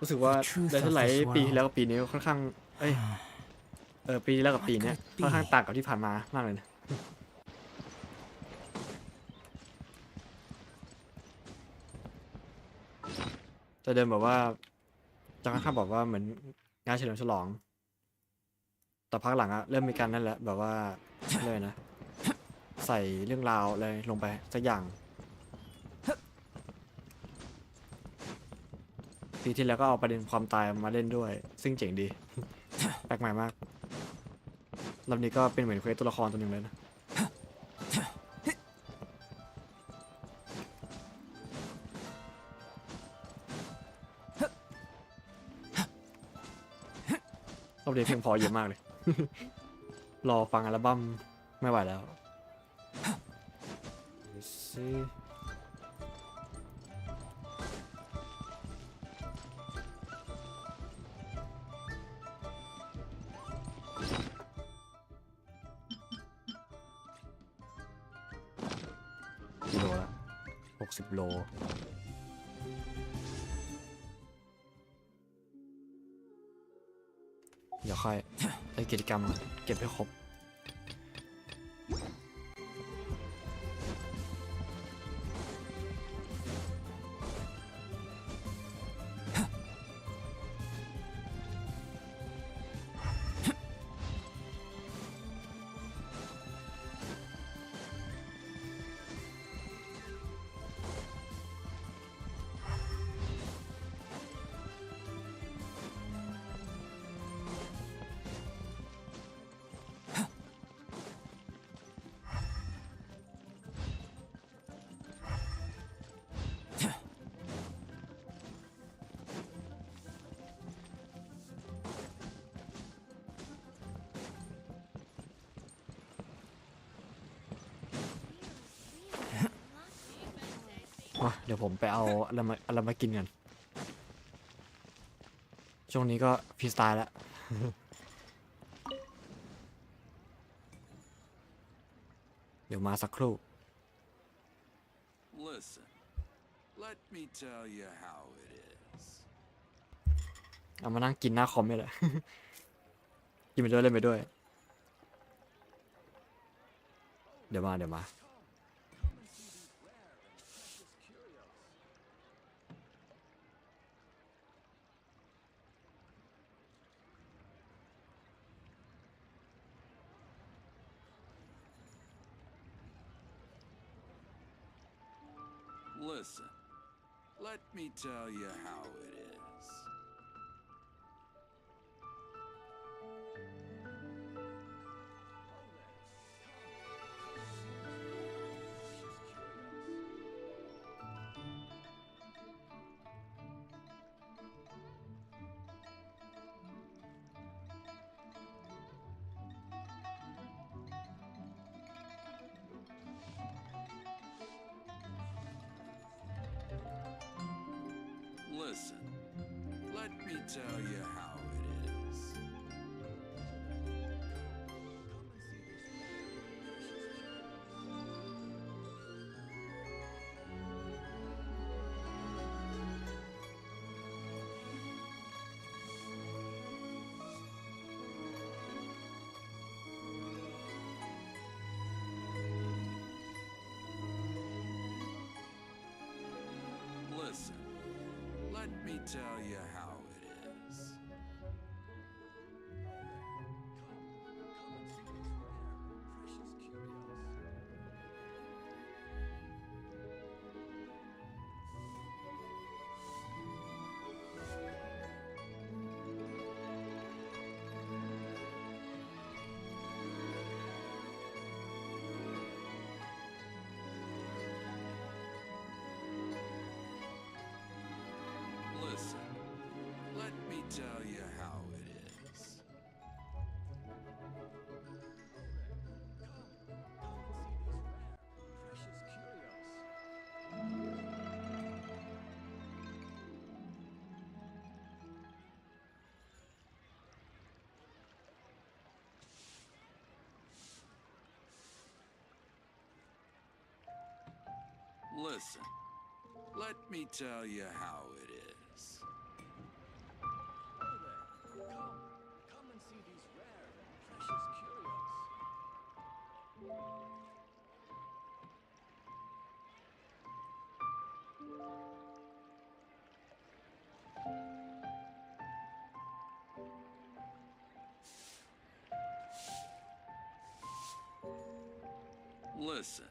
รู้สึกว่าได้สไลด์ปีที่แล้วกับปีนี้ค่อนข้างปีที่แล้วกับปีนี้ค่อนข้างต่างกับที่ผ่านมามากเลยนะจะเดินแบบว่าจะค่อนข้างบอกว่าเหมือนงานเฉลิมฉลองแต่พักหลังอะเริ่มมีการนั่นแหละแบบว่าเลยนะใส่เรื่องราวอะไรลงไปสักอย่างปีที่แล้วก็เอาประเด็นความตายมาเล่นด้วยซึ่งเจ๋งดีแปลกใหม่มากรอบนี้ก็เป็นเหมือนเควสตัวละครตัวหนึ่งเลยนะรอบนี้เพลงพอเยอะมากเลย รอฟังอัลบั้มไม่ไหวแล้วกิโลละ60 โลเดี๋ยวค่อยไปกิจกรรมเก็บให้ครบเดี๋ยวผมไปเอาอะไรมากินกันช่วงนี้ก็ฟรีสไตล์แล้ว เดี๋ยวมาสักครู่ Listen, let me tell you how it is. เอามานั่งกินหน้าคอมนี่แหละ กินไปด้วยเล่นไปด้วยเดี๋ยวมาListen, let me tell you how it is. Listen, let me tell you how it is. tell you how it is. Listen, let me tell you how it is. Listen, let me tell you how it is. Come and see these rare and precious curios. Listen,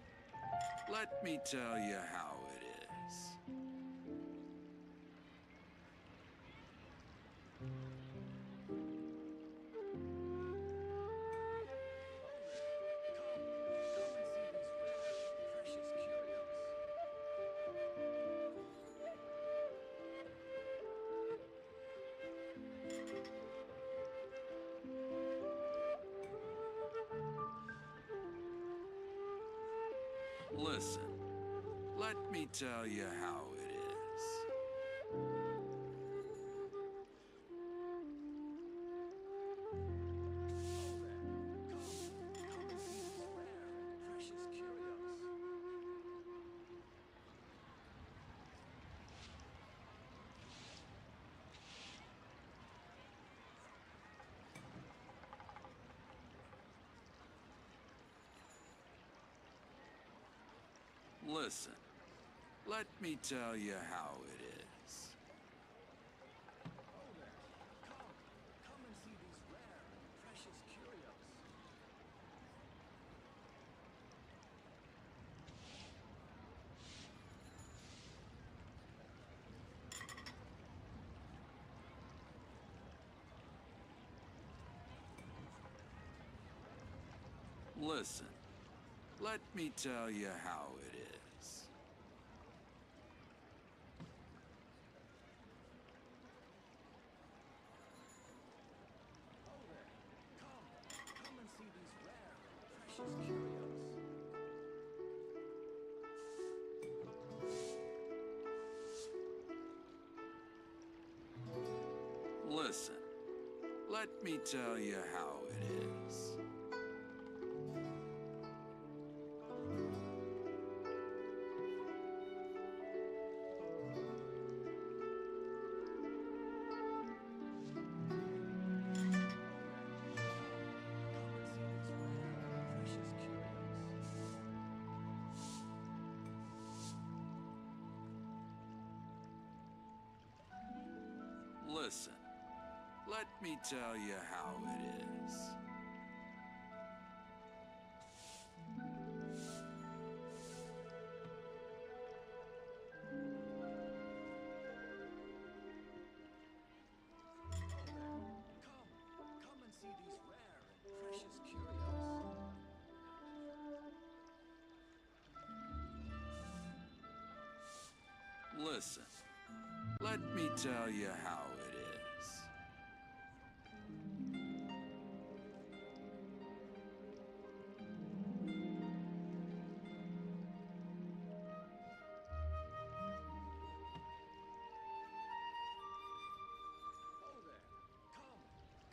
let me tell you how it is. Listen, let me tell you how it is. Listen, let me tell you how it is. Come and see these rare and precious curios. Listen, let me tell you how it is. Come and see these rare and precious curios. Listen, let me tell you how it is. Listen, let me tell you how it is. Come and see these rare and precious curios. Listen, let me tell you how it is.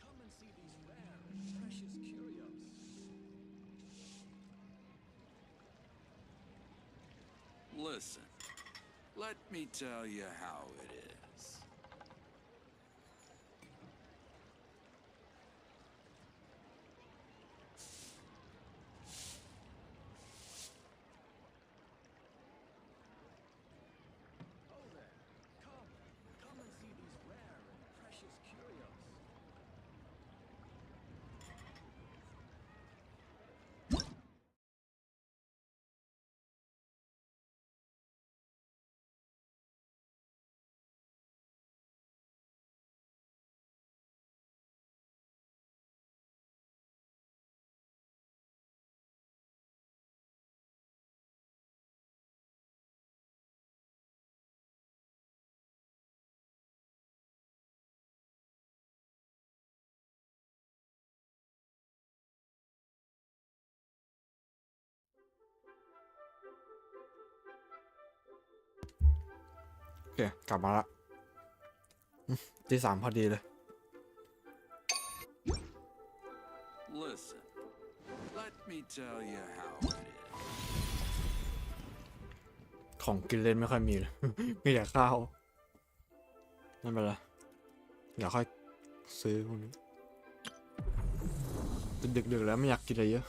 Come and see these rare and precious curios. Listen, let me tell you how it is. Come and see เคกลับมาละตีสามพอดีเลย Listen, let me tell you how it is. ของกินเล่นไม่ค่อยมีเลย มีแต่ข้าวนั่นเป็นไรเดี๋ยวค่อยซื้อพวกนี้ดึกๆแล้วไม่อยากกินอะไรเยอะ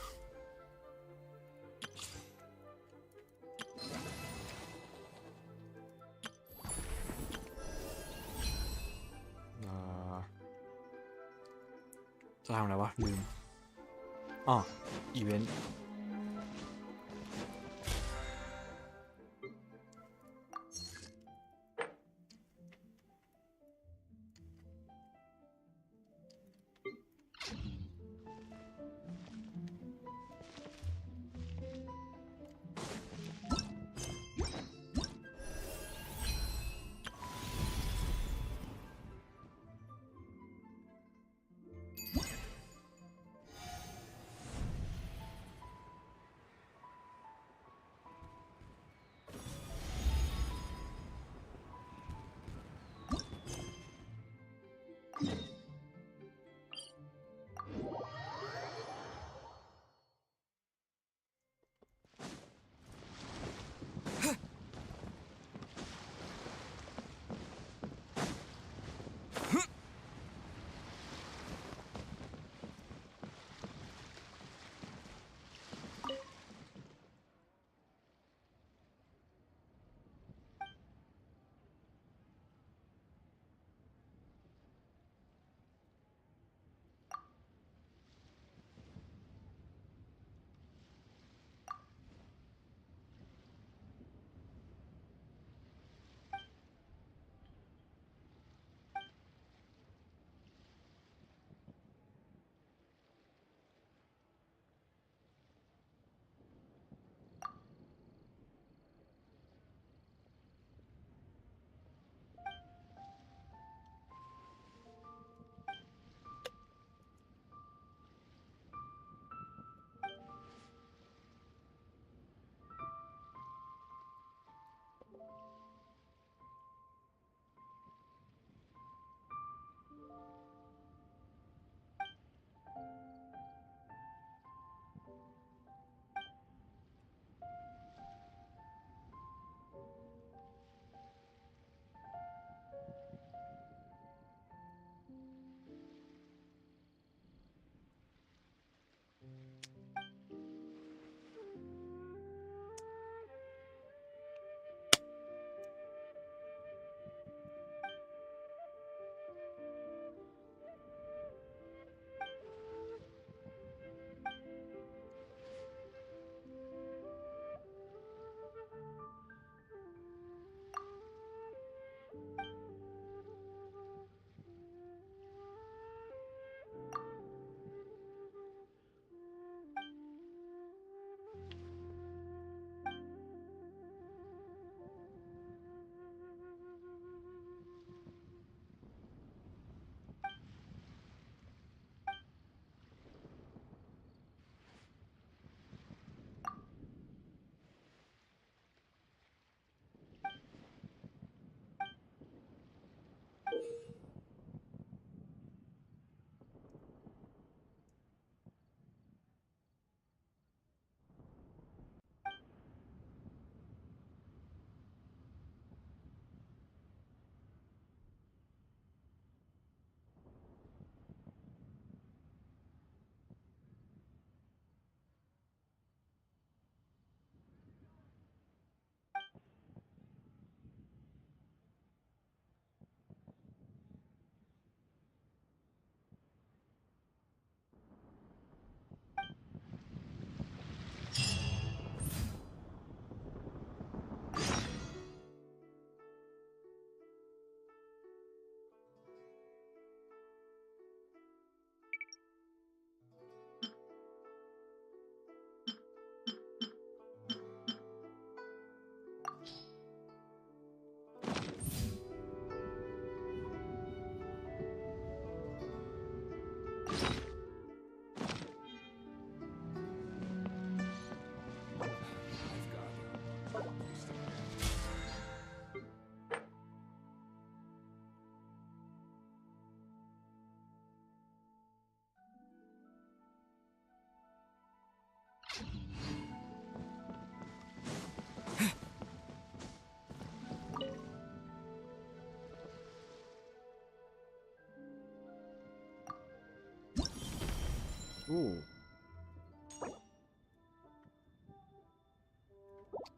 จะทำอะไรวะลืมอีเวนต์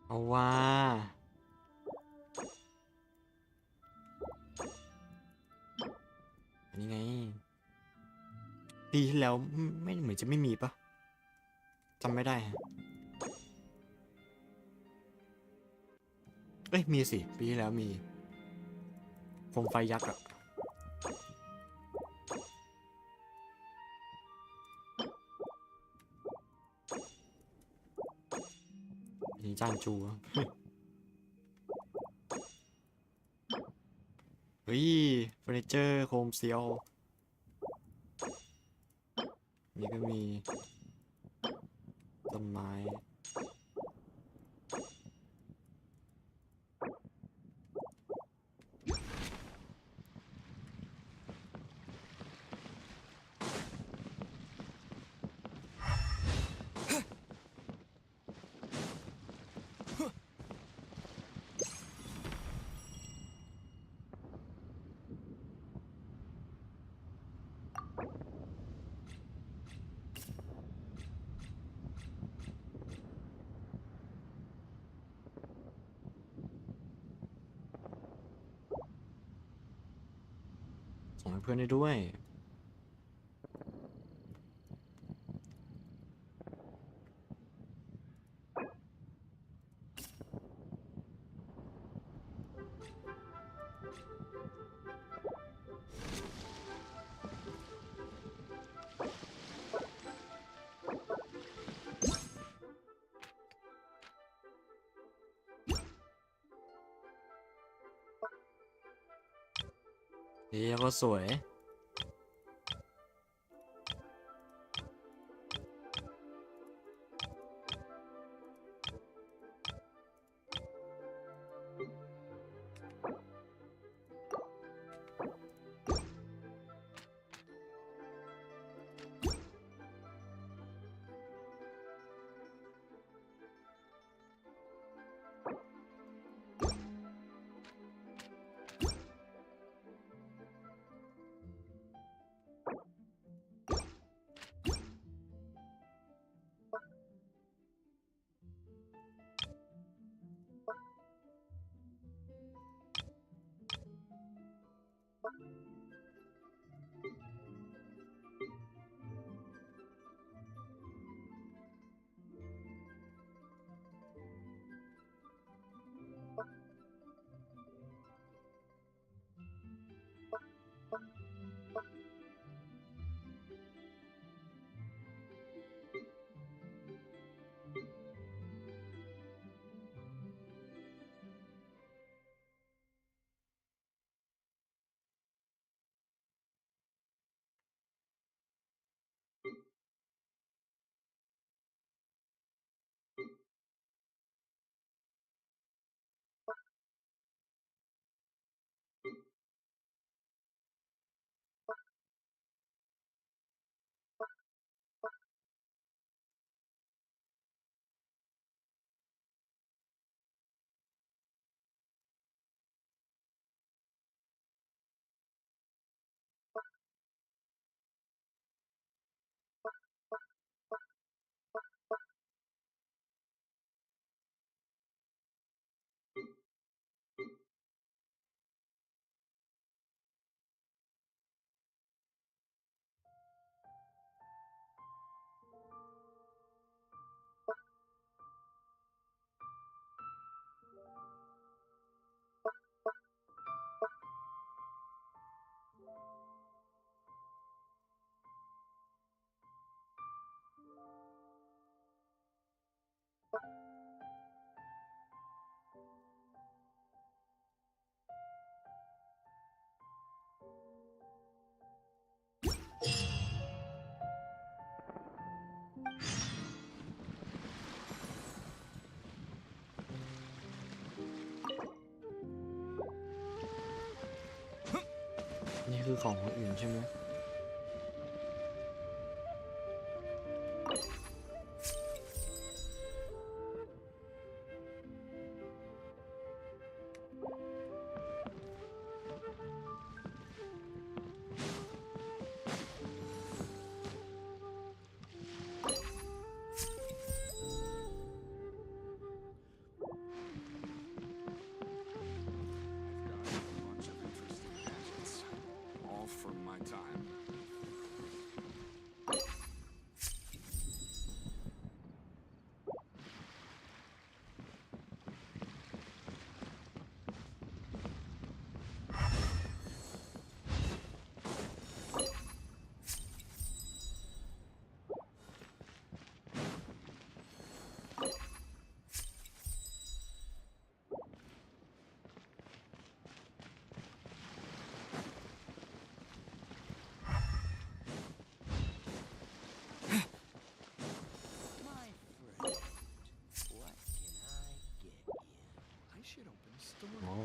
เอาว่าอันนี้ไงปีที่แล้วไม่เหมือนจะไม่มีปะจำไม่ได้ฮะเอ้ยมีสิปีที่แล้วมีโคมไฟยักษ์อะนี่จานจูอะ เฮ้ยเฟอร์นิเจอร์โคมเซียวนี่ก็มีต้นไม้ส่งให้เพื่อนได้ด้วยนี่ก็สวยนี่คือของคนอื่นใช่ไหม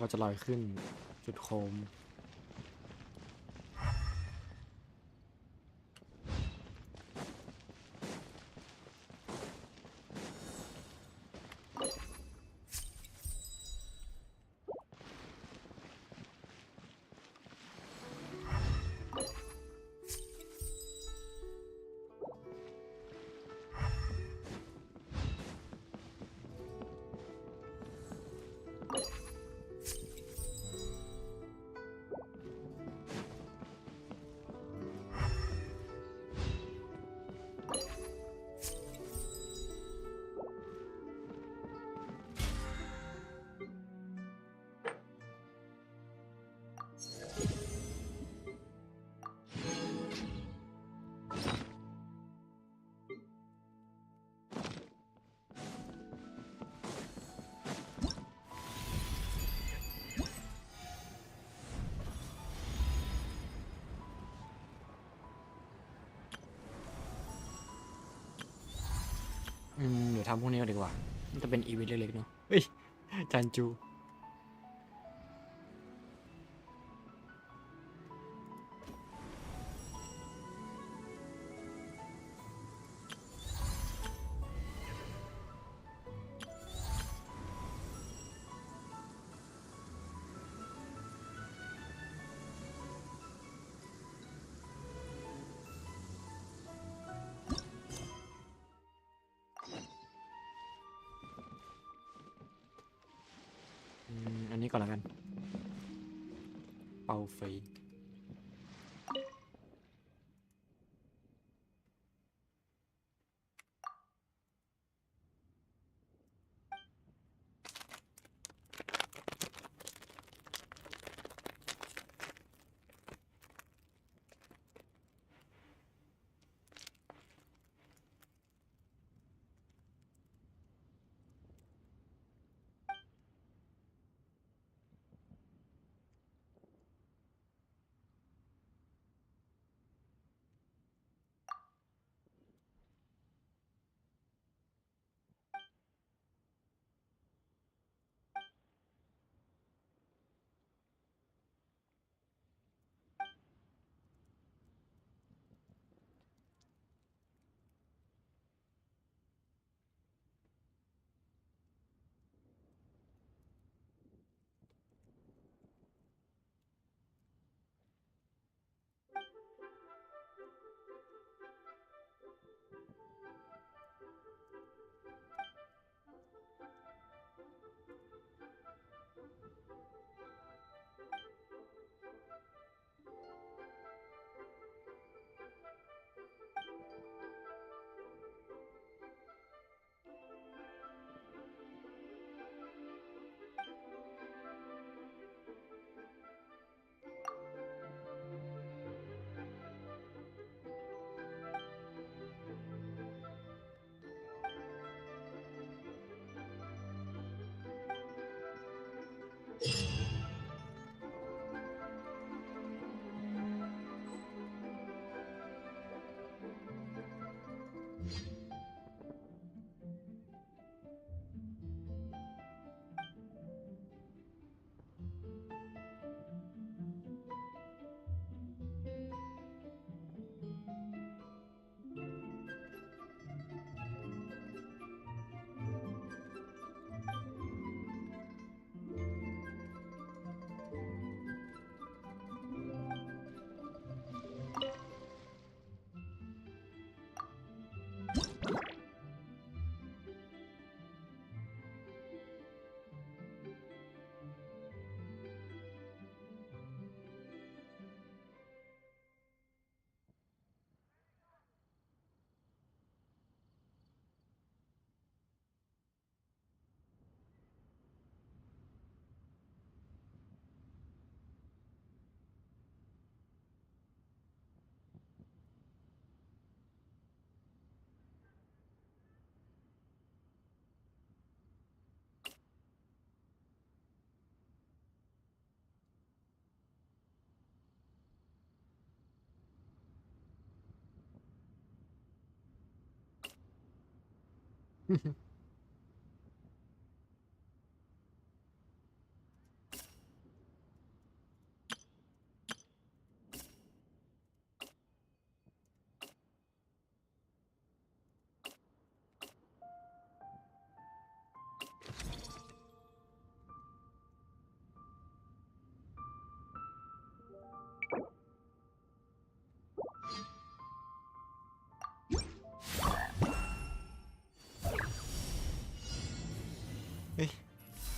ก็จะลอยขึ้นจุดโคมเดี๋ยวทำพวกนี้ก่อนดีกว่ามันจะเป็นอีเวนต์เล็กๆเนาะเฮ้ยจานจู อันนี้ก่อนแล้วกัน เป่าไฟ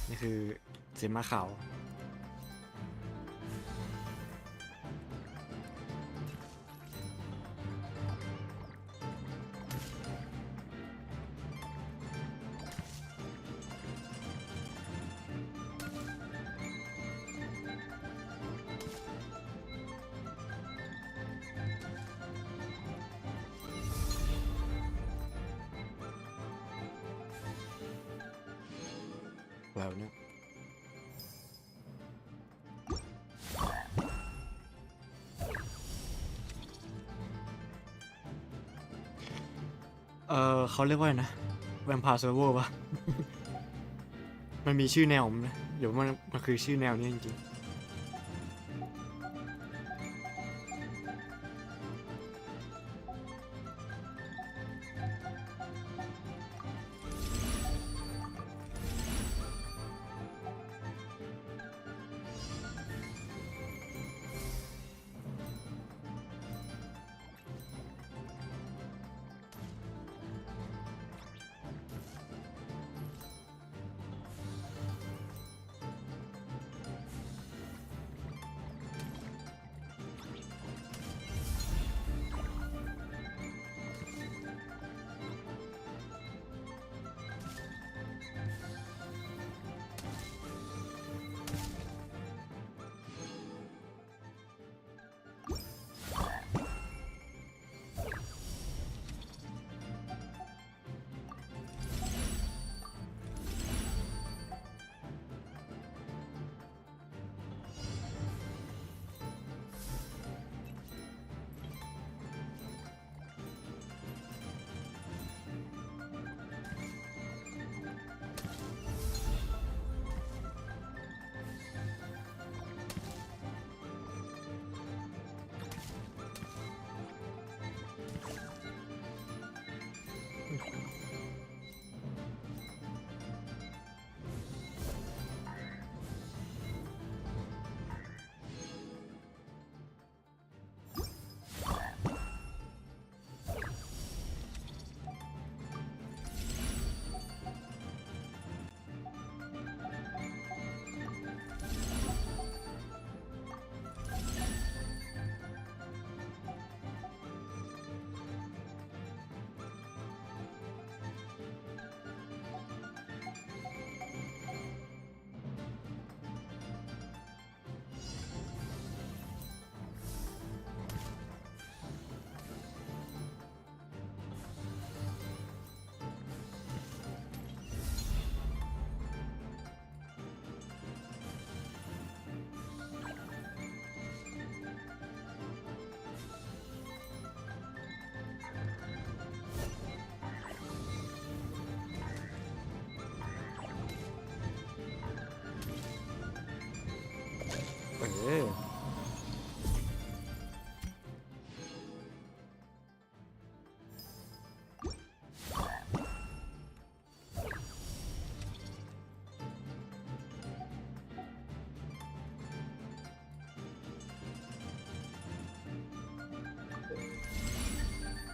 นี่คือสีม้าขาวแล้วเนี่ยเขาเรียกว่าอะไรนะแวมไพร์เซิร์ฟเวอร์ปะ มันมีชื่อแนวมั้ยนะเดี๋ยวมันคือชื่อแนวนี้จริงๆ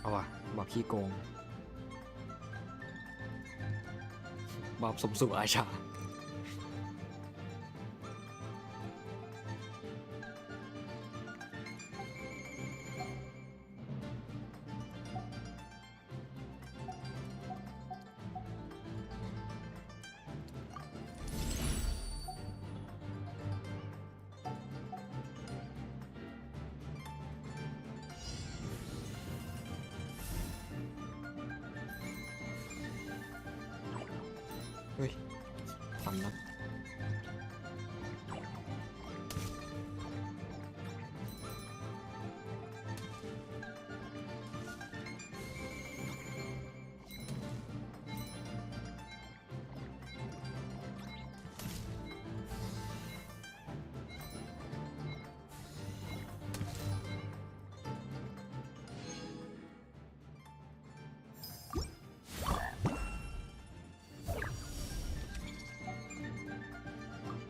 เอาว่ะบอกขี้โกงบอกสมสู่อาชาเฮ้ยทำนะ โ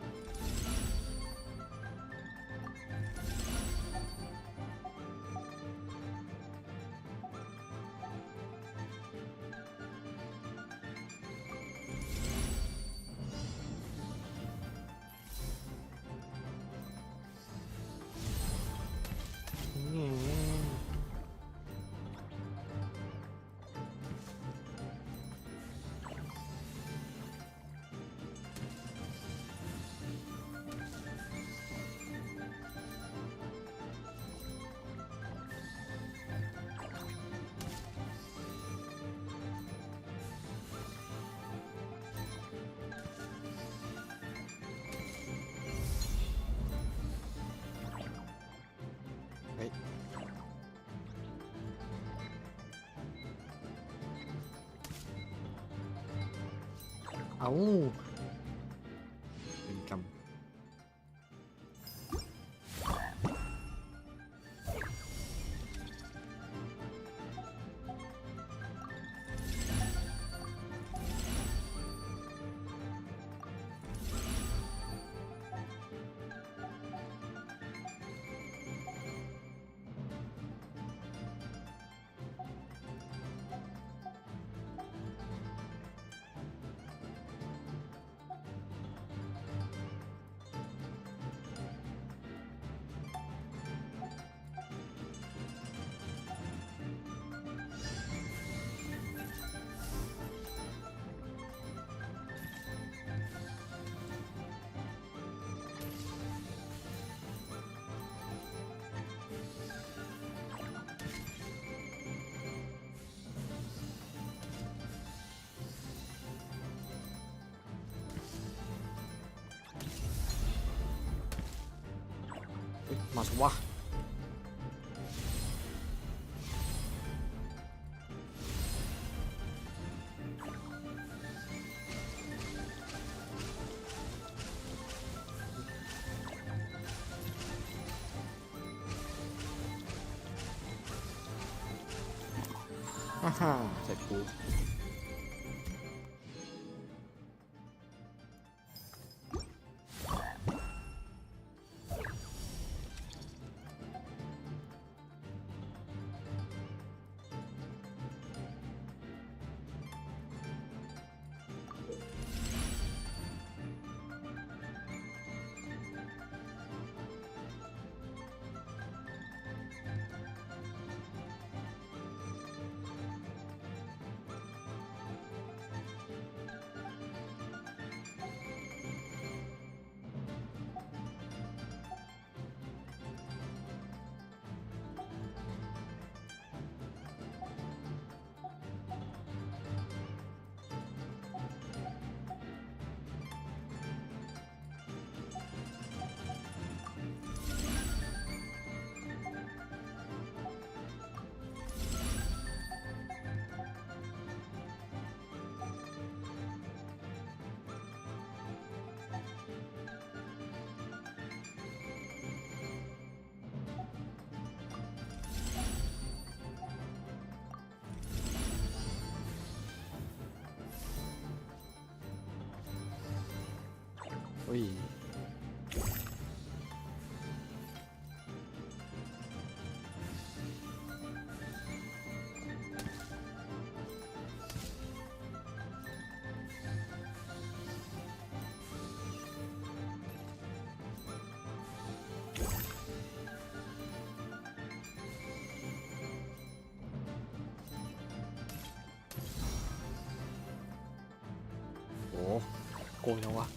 เอาเป็นกรรมมาสิวะฮ่าเสร็จกูอุ้ยโอ้โกงจังวะ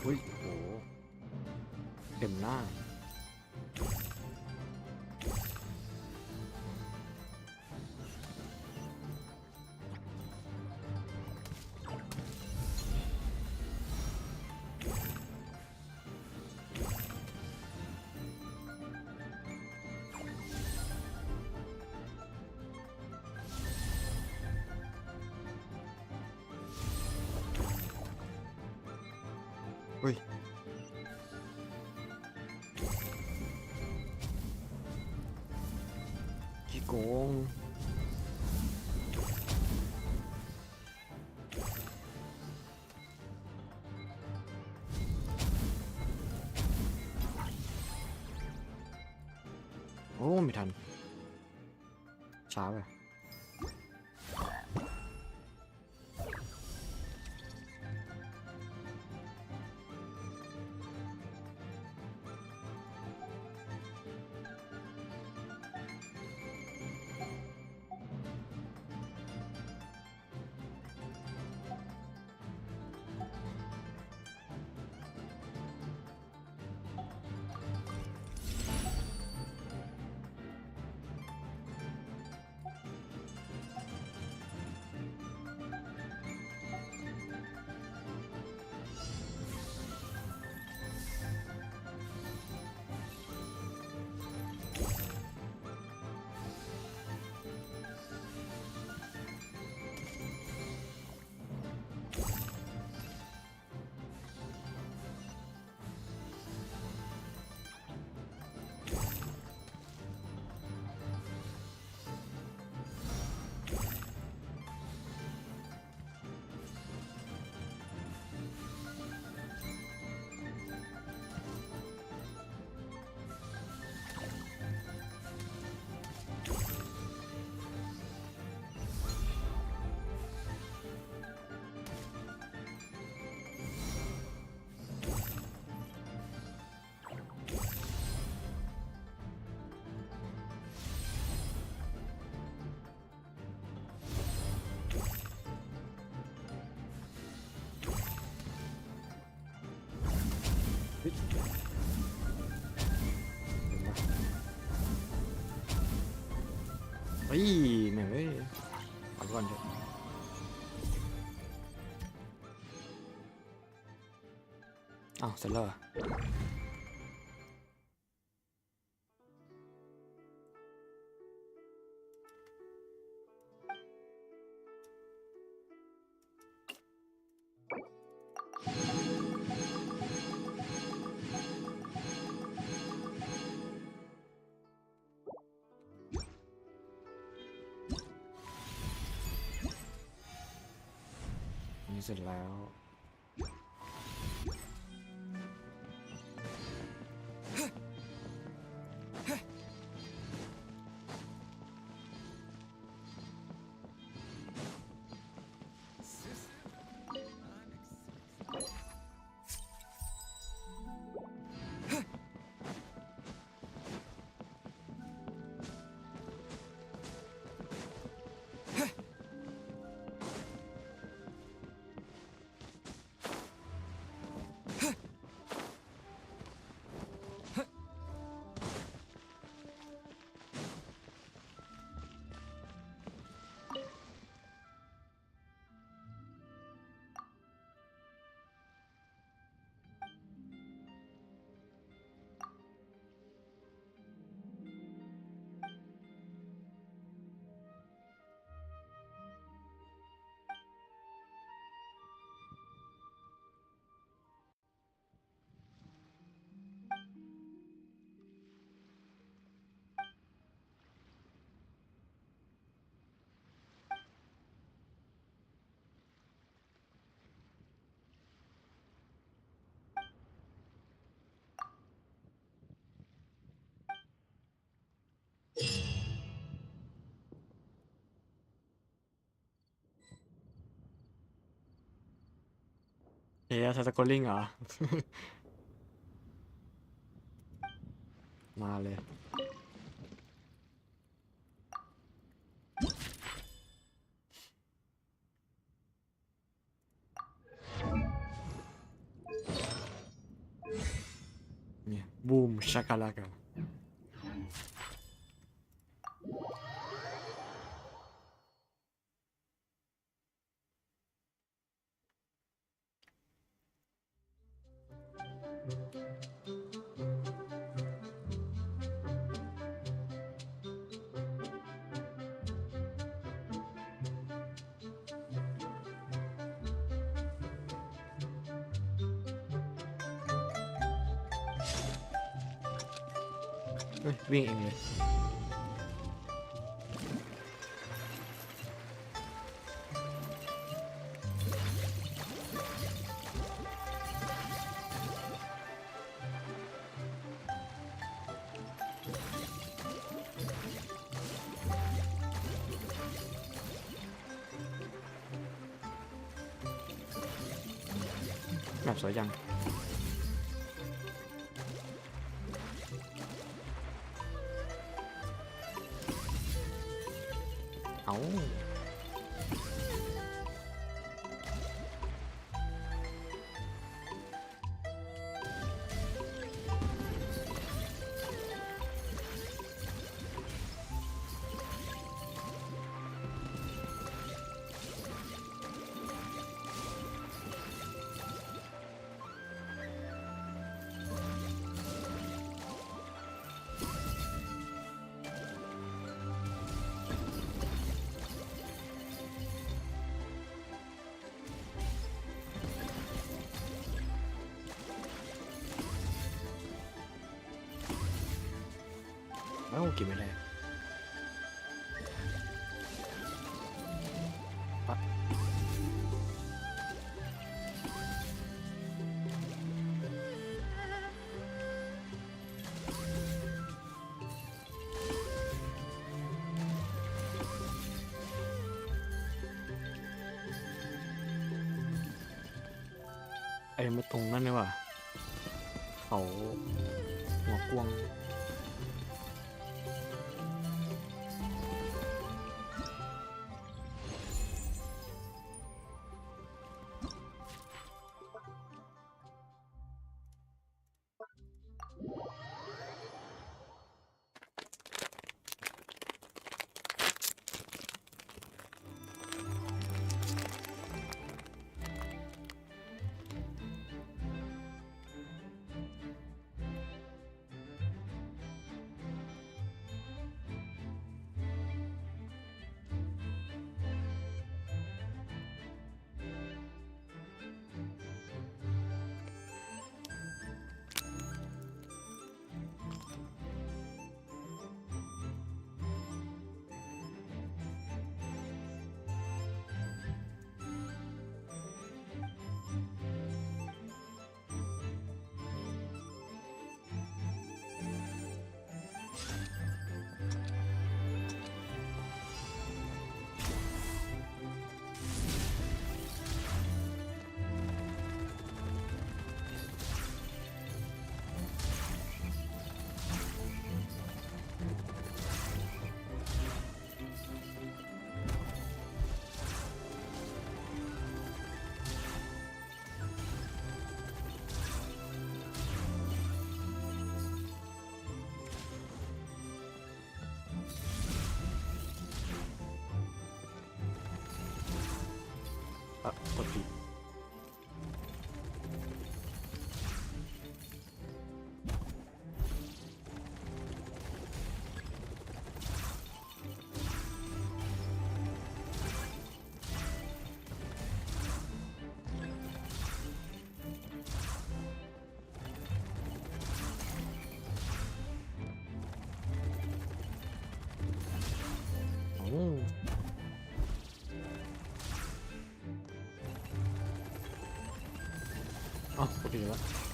อุ้ยโหเต็มหน้าอุ้ยขี้โกงโอ้ไม่ทันช้าไปเฮ้ยแม่งเอ้ยเอาก่อนเถอะอ้าวเสร็จแล้วเหรอนี่เสร็จแล้วเอ๊ะสกอลลิงเหรอ มาเลย This ชากาลาเกลวิ่งเองเลยแบบสวยจังเอา เอ้ากินไม่ได้ปะไอ้มาตรงนั่นเลยว่ะเขาหัวกวงกดผิดโอ้อ๋อกดผิดแล้ว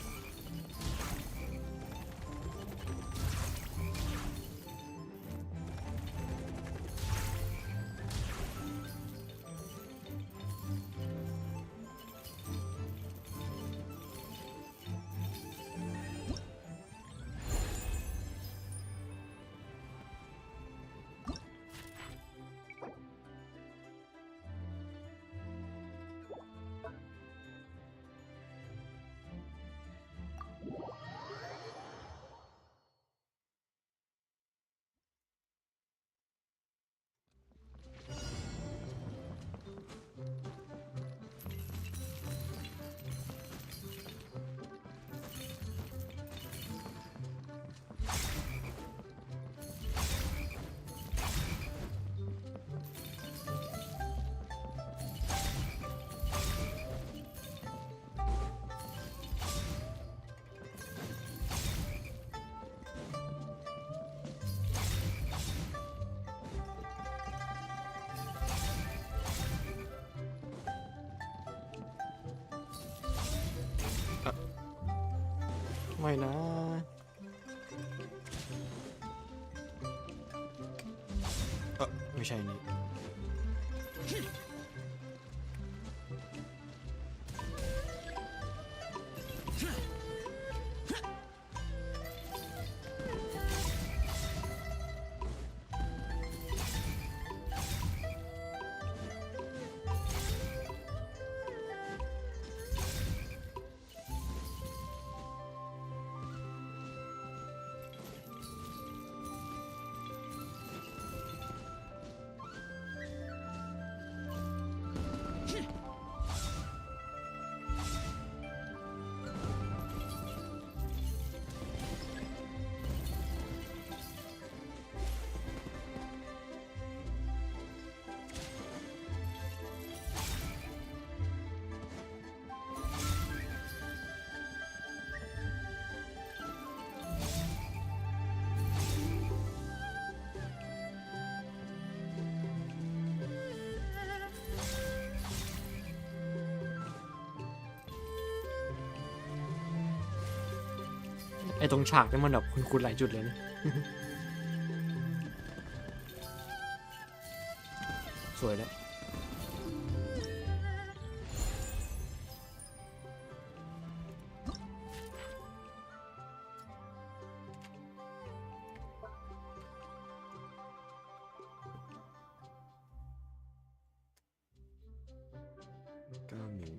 ไม่นะไม่ใช่นี่ไอ้ตรงฉากนี่มันแบบคุ้นๆหลายจุดเลยนะ สวยเลยก็มี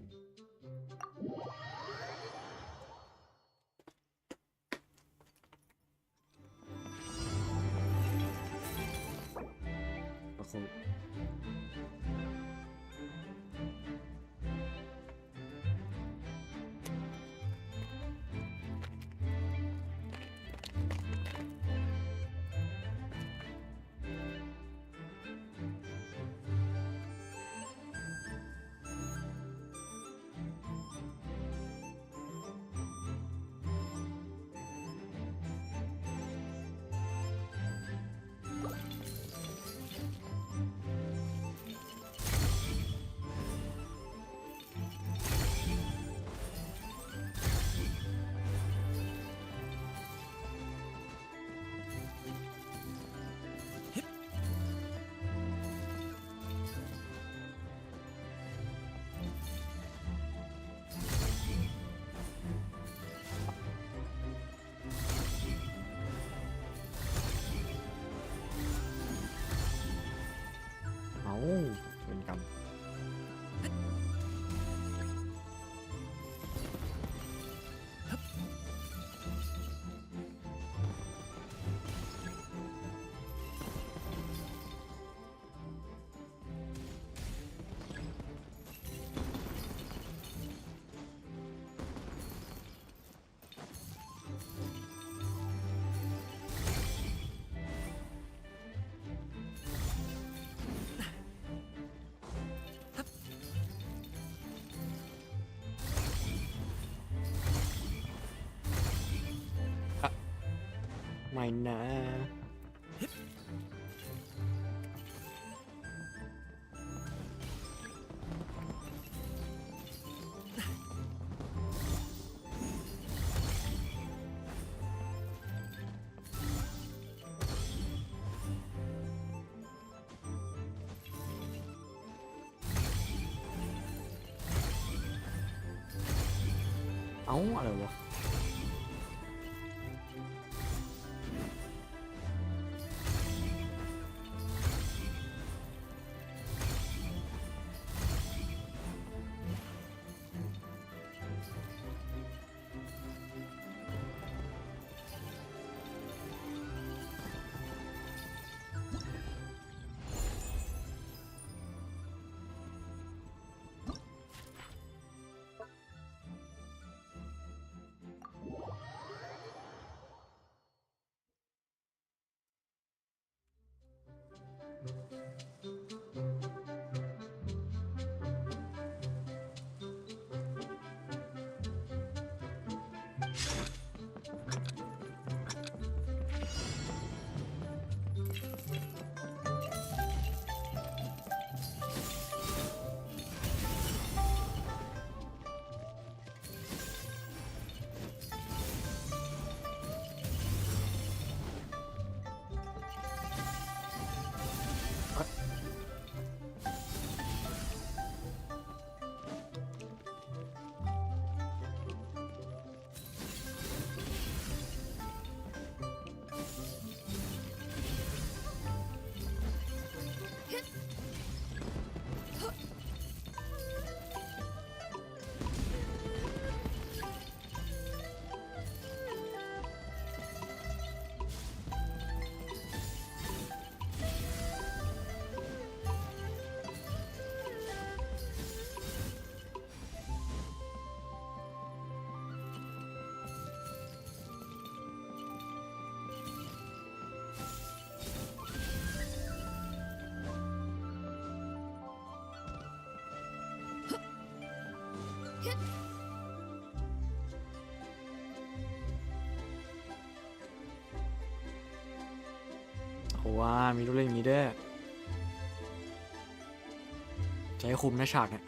เขาเป็นกรรม ไม่นะเอ้าอะไรวะ โหว่ามีรูปเล่นอย่างนี้ด้วยจะให้คุมนะฉากเนี่ย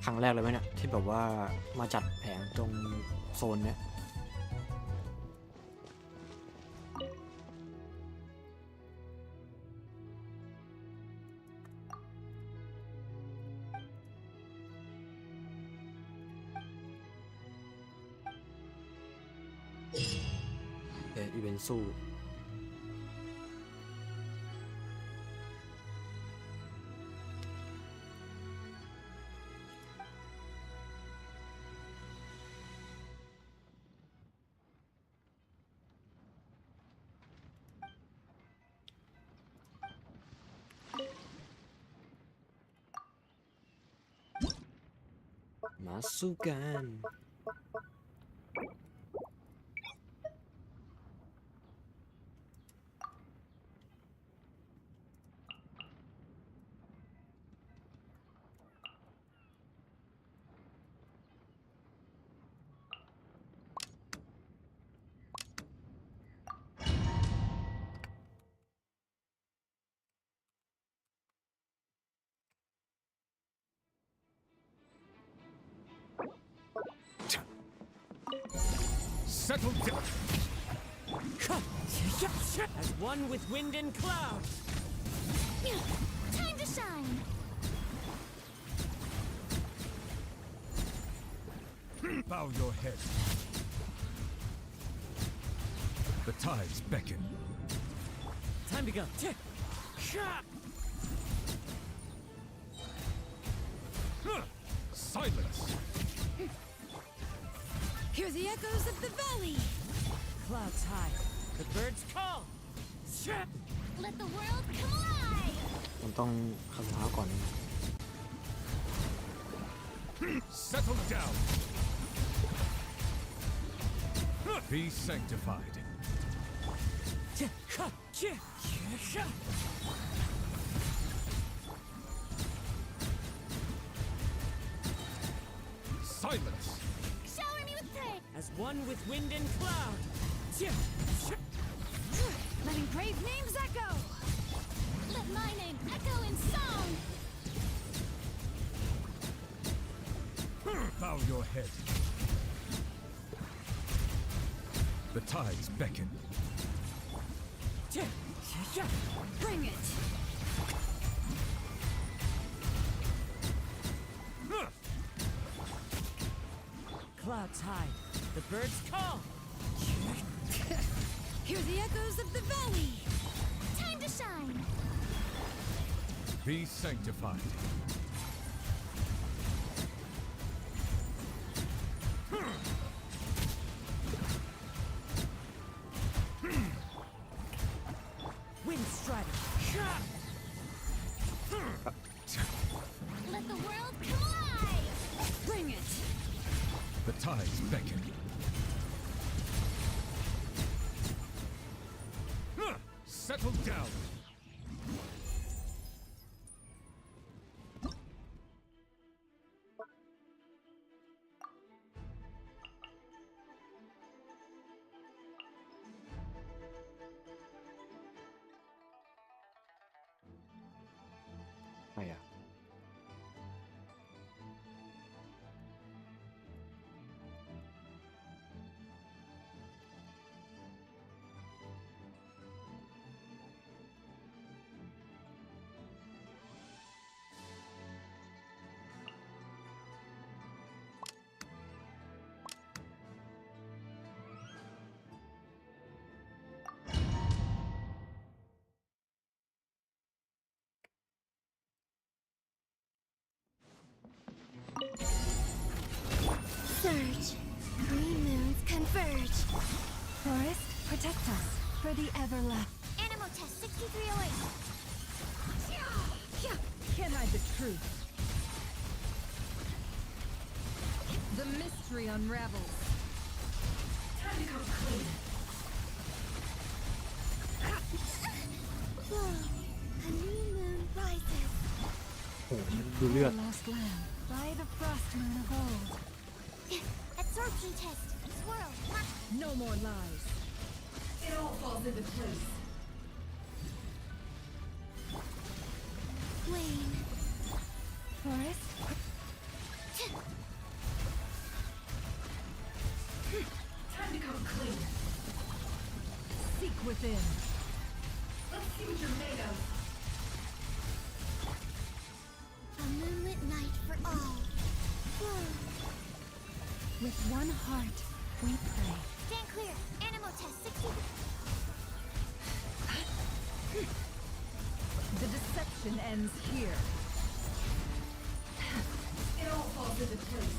ครั้งแรกเลยไหมเนี่ยที่แบบว่ามาจัดแผงตรงโซนเนี้ยอีเวนต์สู้มาสู้กัน Settle down. As one with wind and cloud. Time to shine. Bow your head. The tides beckon. Time to go. Silence. Hear the echoes of the valley. Clouds high. The birds call. Let the world come alive. ผมต้องคำท้าก่อน Settle down. Be sanctified. Silence. Shower me with praise. As one with wind and cloud. Letting brave names echo. Let my name echo in song. Bow your head. The tides beckon. Bring it. Clouds high. The birds call. Hear the echoes of the valley. Time to shine. Be sanctified. tides beckon. Settle down. Này à? Surge. Three moons converge. Forest, protect us for the everlasting. Animal test 6308. Can't hide the truth. The mystery unravels. Time to come clean. Whoa. A new moon rises. โอ้โหดูเลือด The lost land by the frost moon of old. Absorption test. Swirl. No more lies. It all falls into place. Wane. Forest, Time to come clean. seek within. Let's see what you're made of. A moonlit night for all. Whoa. With one heart, we pray. Stand clear. Animal test 63. The deception ends here. It all falls into place.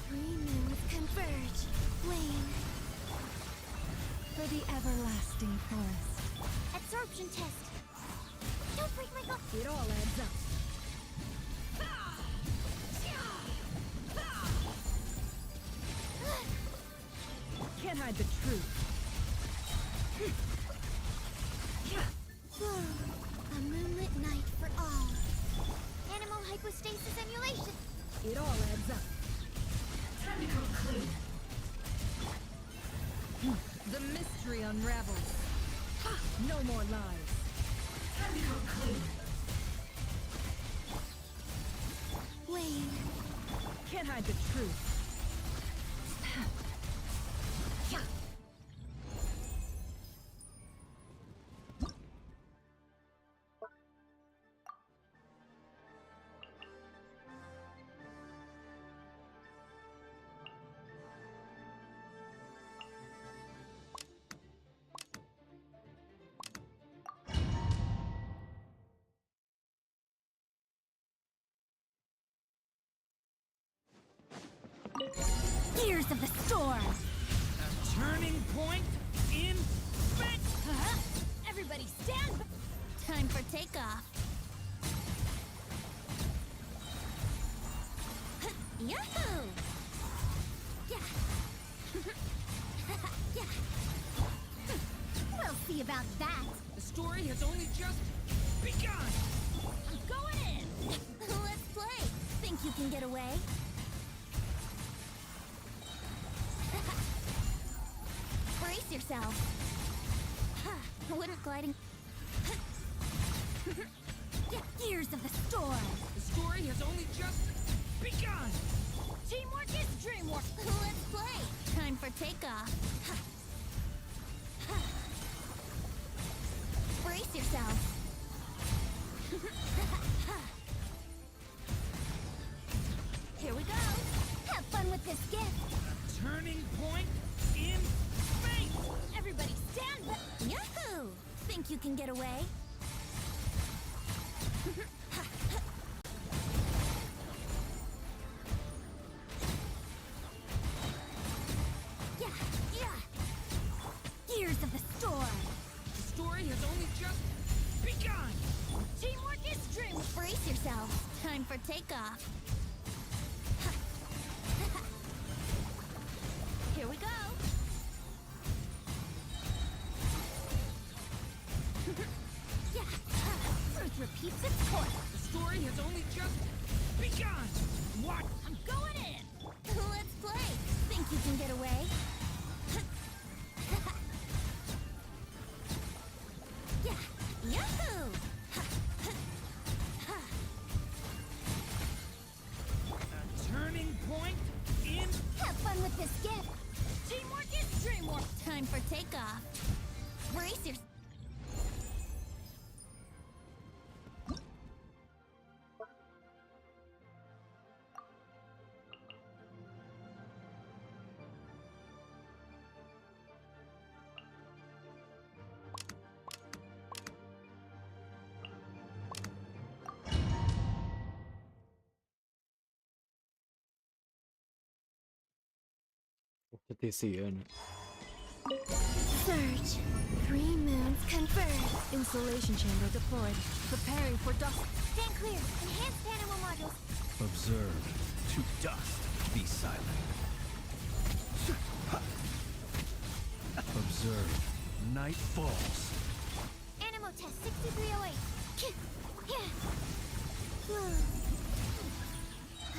Three moons converge. Wane. For the everlasting forest. Absorption test. Don't break my glass. It all adds up. Can't hide the truth. Whoa. A moonlit night for all. Animal hypostasis emulation. It all adds up. Time to come clean. The mystery unravels. No more lies. Time to come clean. Wane. Can't hide the truth. Gears of the storm. A turning point in fate. Everybody stand. Time for takeoff. Yahoo! Yeah. Yeah. We'll see about that. The story has only just begun. I'm going in. Let's play. Think you can get away? Brace yourself. Wouldn't gliding. Gears of the storm. The story has only just begun. Teamwork is dreamwork. Let's play. Time for takeoff. Brace yourself. Here we go. Have fun with this gift. Turning point in fate. Everybody stand back. Yahoo! Think you can get away? Yeah, yeah. Gears of the storm. The story has only just begun. Teamwork is dream. Brace yourself. Time for takeoff. point. The story has only just begun. What? I'm going in. Let's play. Think you can get away? Yeah. Yahoo! A turning point in. Have fun with this gift. Teamwork is dreamwork. Time for takeoff. Brace yourself.จะตี4เอิน Surge. 3 moons confirmed. Insulation chamber deployed. Preparing for dust. Stand clear. Enhanced animal modules. Observe. To dust. Be silent. Observe. Night falls. Animal test 6308.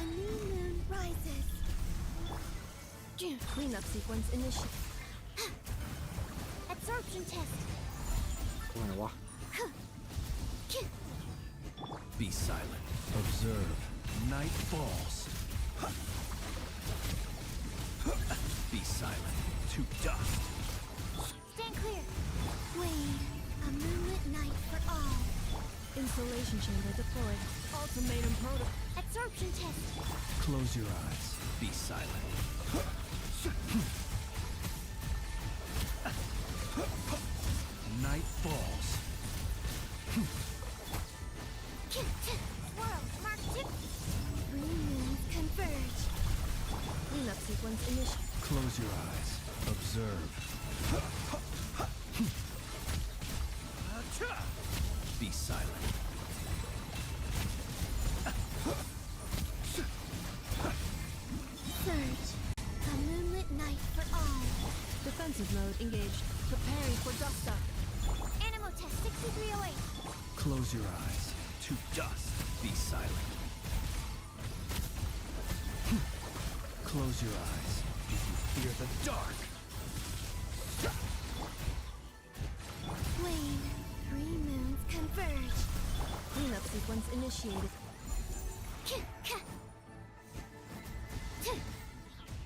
A new moon rises. Cleanup sequence initiated. Absorption test. ตรงไหนวะ Be silent. Observe. Night falls. Be silent. To dust. Stand clear. Wayne, a moonlit night for all. Insulation chamber deployed. Ultimatum protocol. Absorption test. Close your eyes. Be silent. Night falls. Swirl, mark tip. 3 moons converge. Cleanup sequence initiated. Close your eyes. Observe. Be silent. Surge. A moonlit night for all. Defensive mode engaged. Preparing for dust up. Animal test 6308. Close your eyes. To dust. Be silent. Close your eyes. If you fear the dark. Wayne, 3 moons converge. Cleanup sequence initiated.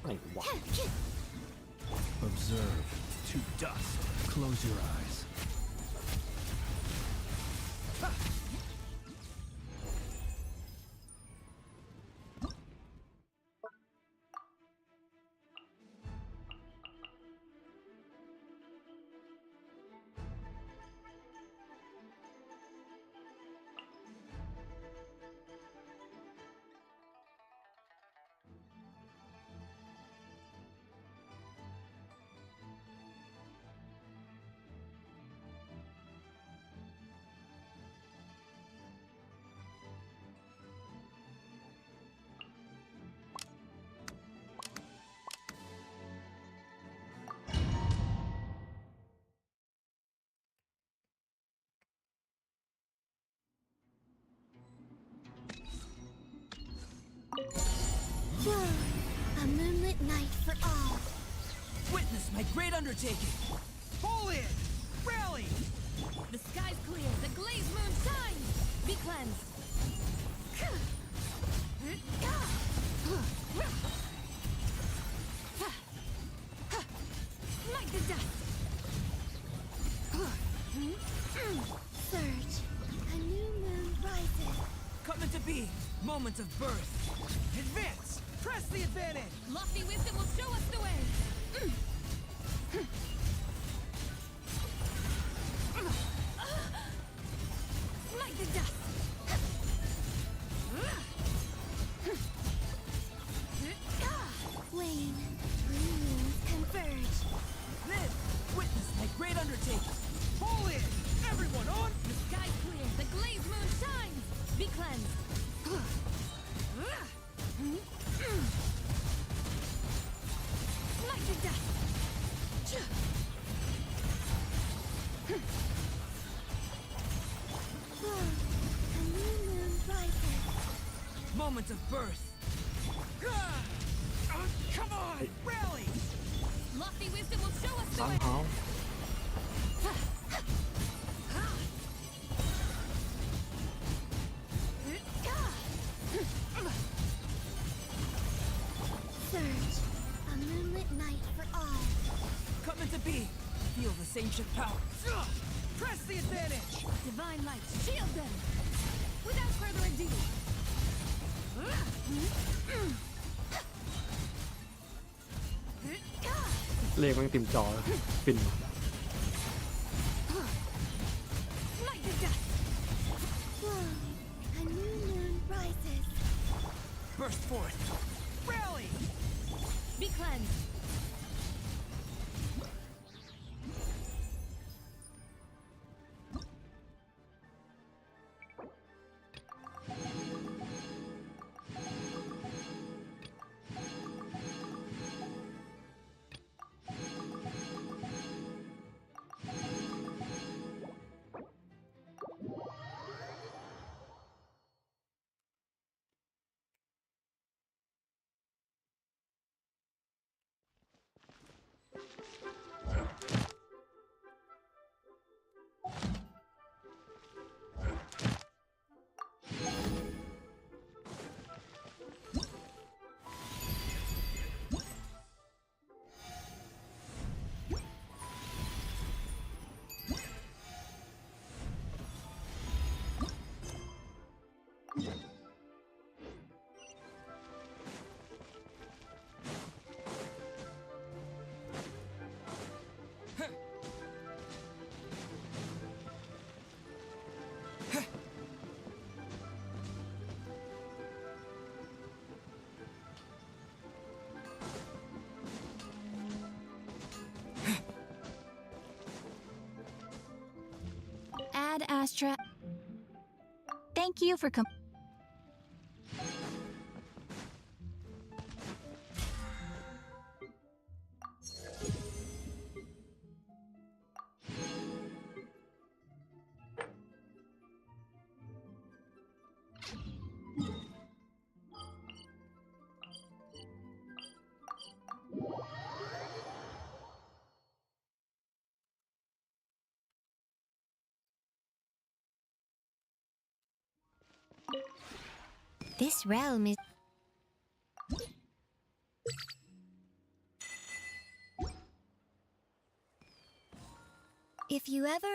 ไหนวะ Observe. To dust. Close your eyes. A moonlit night for all. Witness my great undertaking. Pull in. Rally. The sky's clear, the glazed moon shines! Be cleansed! Smite the dust! Surge. A new moon rises. Coming to be. Moment of birth. Advance. Press the advantage. Lofty wisdom will show us the way! Smite the dust! Wayne, 3 moons converge. Then, witness my great undertaking. Pull in. Everyone on. The sky's clear, the glazed moon shines! Be cleansed! Smite the dust! A new Moments of birth. Come on, rally! Lofty wisdom will show us the way. somehow Surge, a moonlit night for all. Coming to be. Feel this ancient power. Press the advantage. Divine light, shield them. Without further ado. เลขมันติ่มจอปิ่น Light the dust. Whoa, a new moon rises. Burst forth. Rally! Be cleansed. Ad Astra. Thank you for This realm is... If you ever...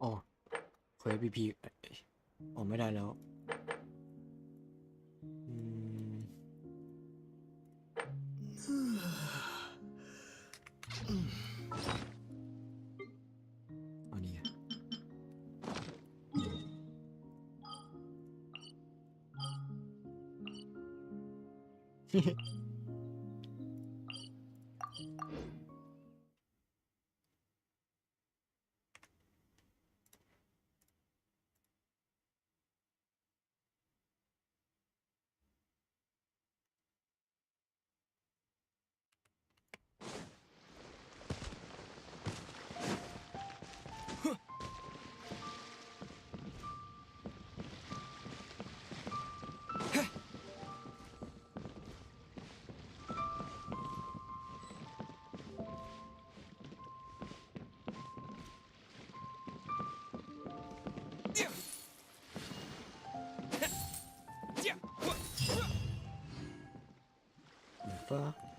อ๋อเควสพีอ๋อไม่ได้แล้วอืมอันนี้ Fuck.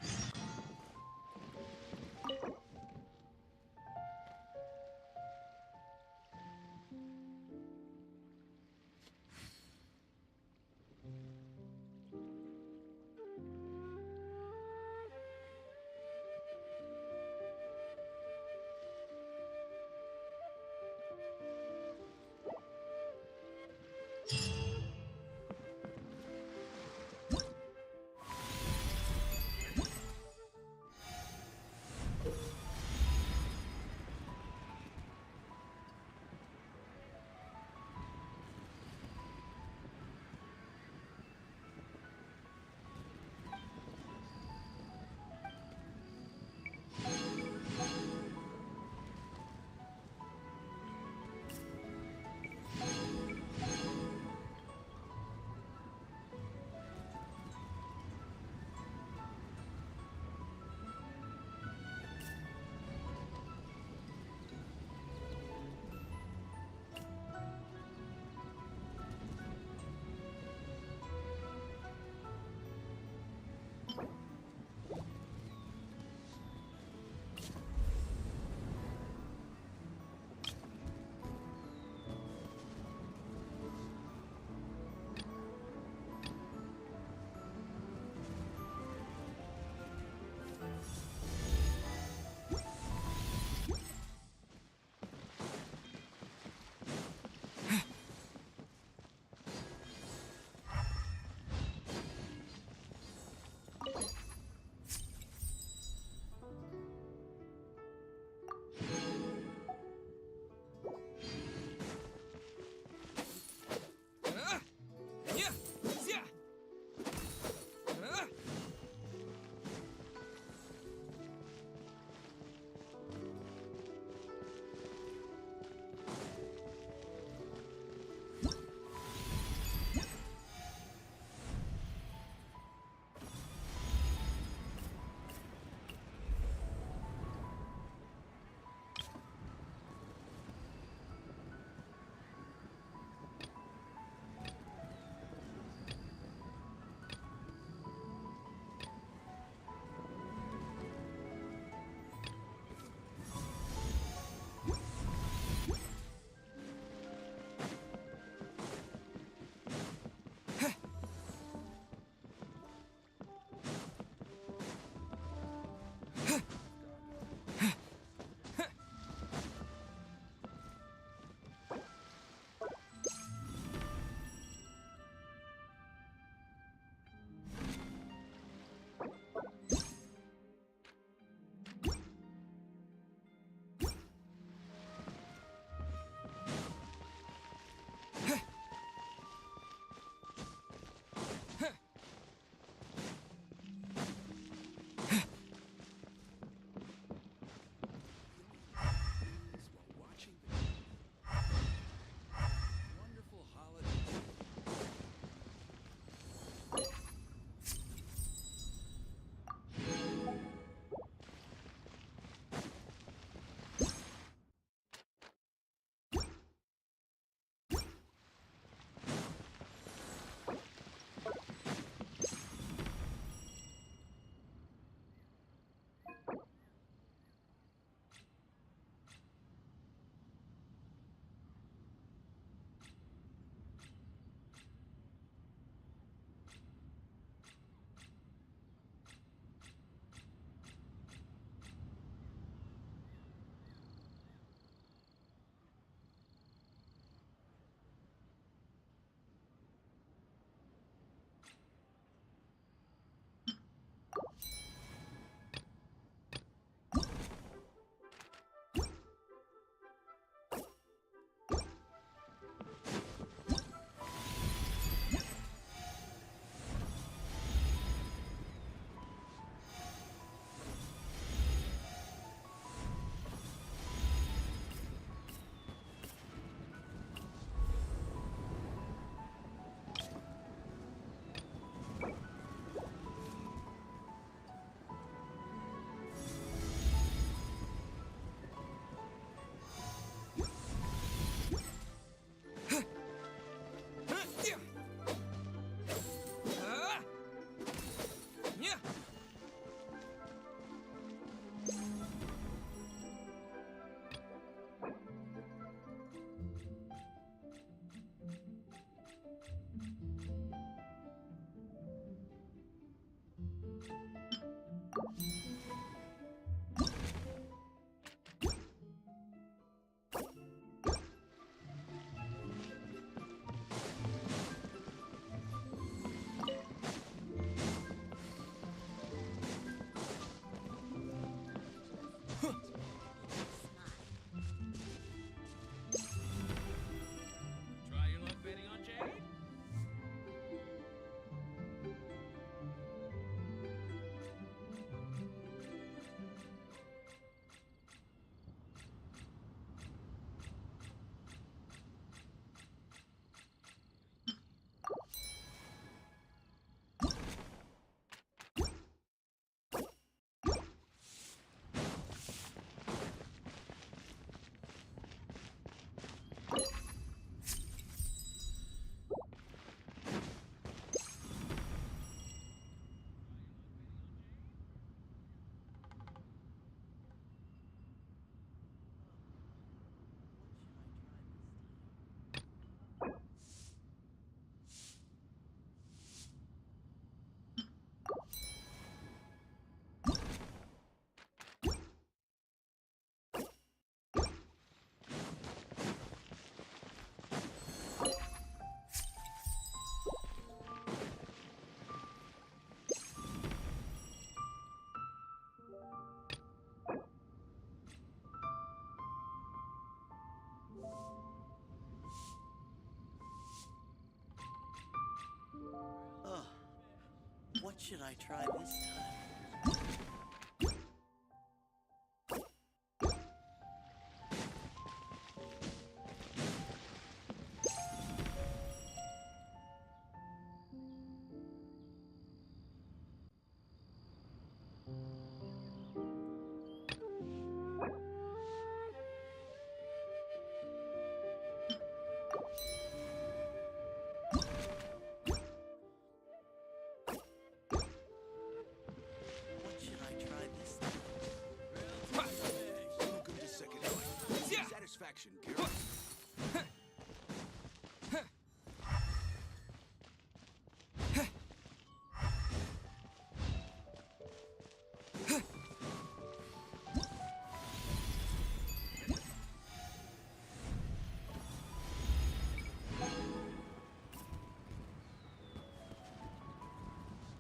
should I try this time?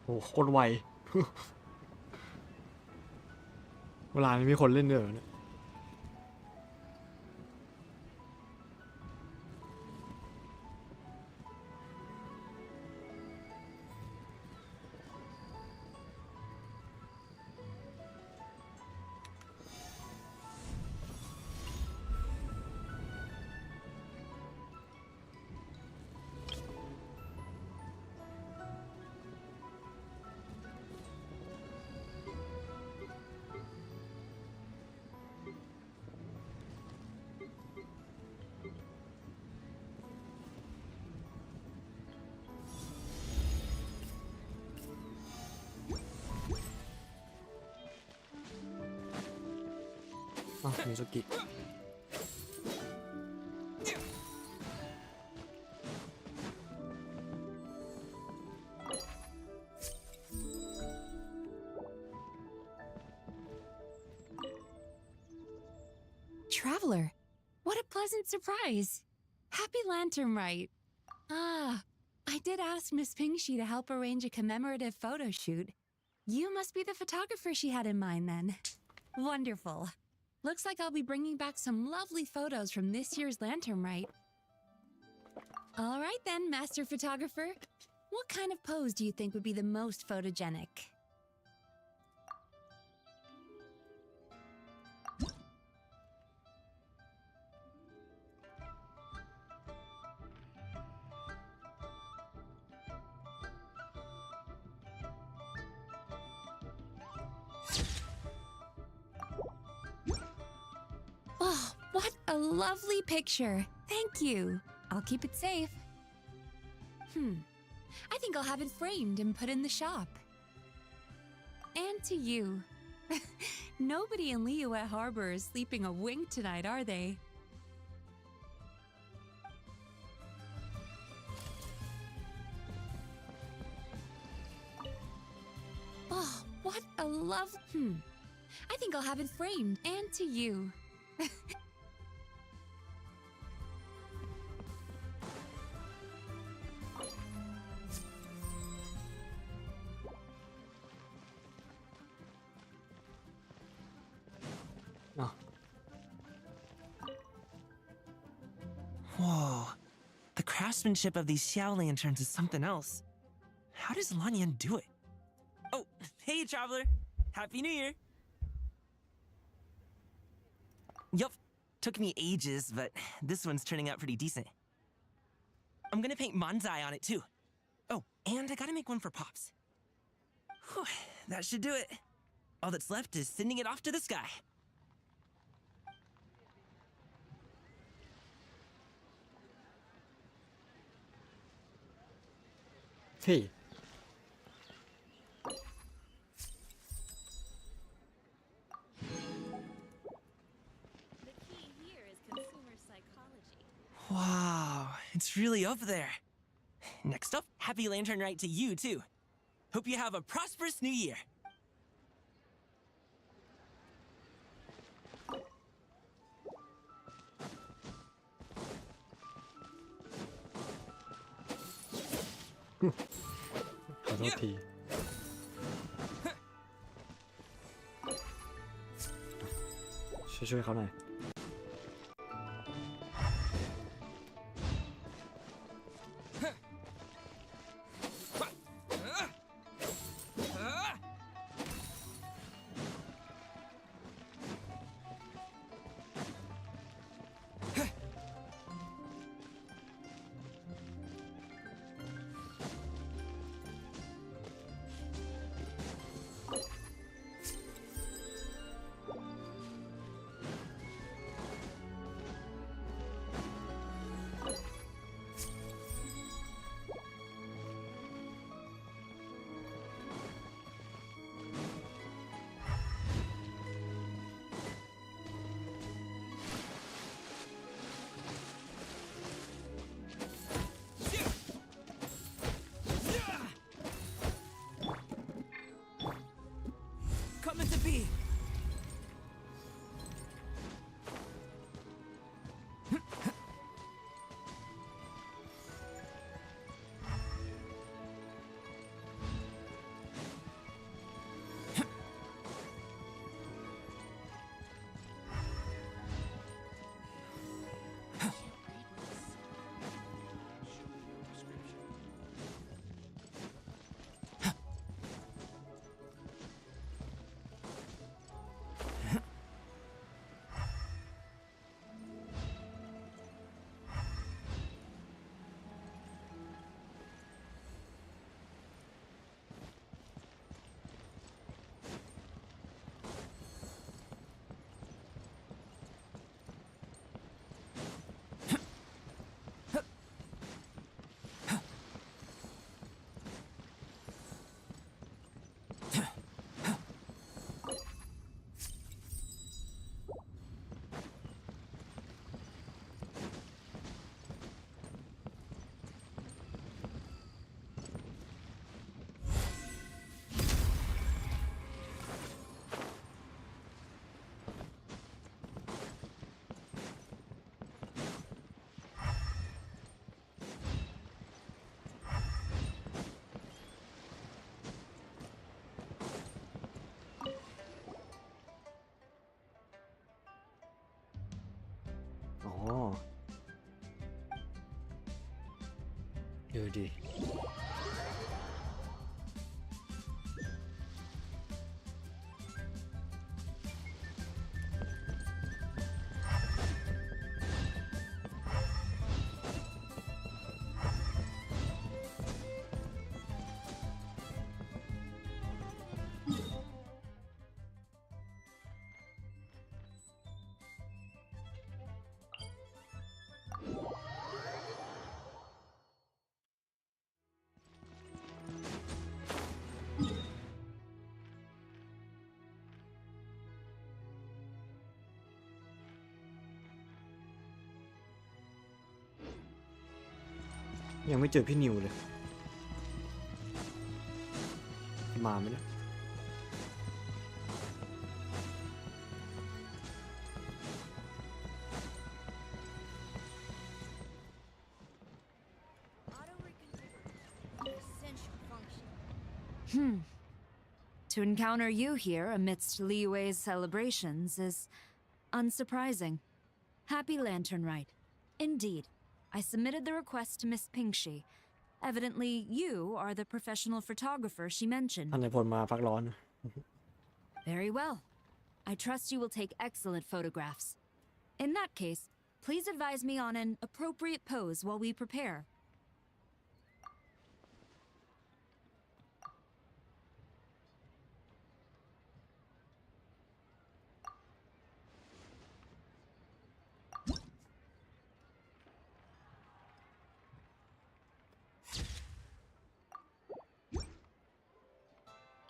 โอ้โคตรไว เวลานี้มีคนเล่นเด้อเนี่ยมิซุกิ Traveler, what a pleasant surprise. Happy Lantern Rite. Ah, I did ask Miss Pingshi to help arrange a commemorative photo shoot. You must be the photographer she had in mind then. Wonderful. Looks like I'll be bringing back some lovely photos from this year's Lantern Rite. All right then, Master Photographer. What kind of pose do you think would be the most photogenic? Oh, what a lovely picture. Thank you. I'll keep it safe. I think I'll have it framed and put in the shop. And to you. Nobody in Liyue Harbor is sleeping a wink tonight, are they? Oh, what a love... I think I'll have it framed. And to you. Whoa. The craftsmanship of these Xiao lanterns is something else. How does Lanyan do it? Oh, hey, Traveler. Happy New Year. Yup. Took me ages, but this one's turning out pretty decent. I'm gonna paint Manzai on it, too. Oh, and I gotta make one for Pops. Whew, that should do it. All that's left is sending it off to the sky. Hey. The key here is consumer psychology. Wow, it's really up there. Next up, happy Lantern Rite to you, too. Hope you have a prosperous new year. Roti.ช่วยเขาหน่อย โ ดูดิยังไม่เจอพี่นิวเลยมาไหมเนี่ยTo encounter you here amidst Liwei's celebrations is unsurprising. Happy Lantern Rite. Indeed, I submitted the request to Miss Pingshi. Evidently, you are the professional photographer she mentioned. ท่านนายพลมาพักร้อน Very well. I trust you will take excellent photographs. In that case, please advise me on an appropriate pose while we prepare.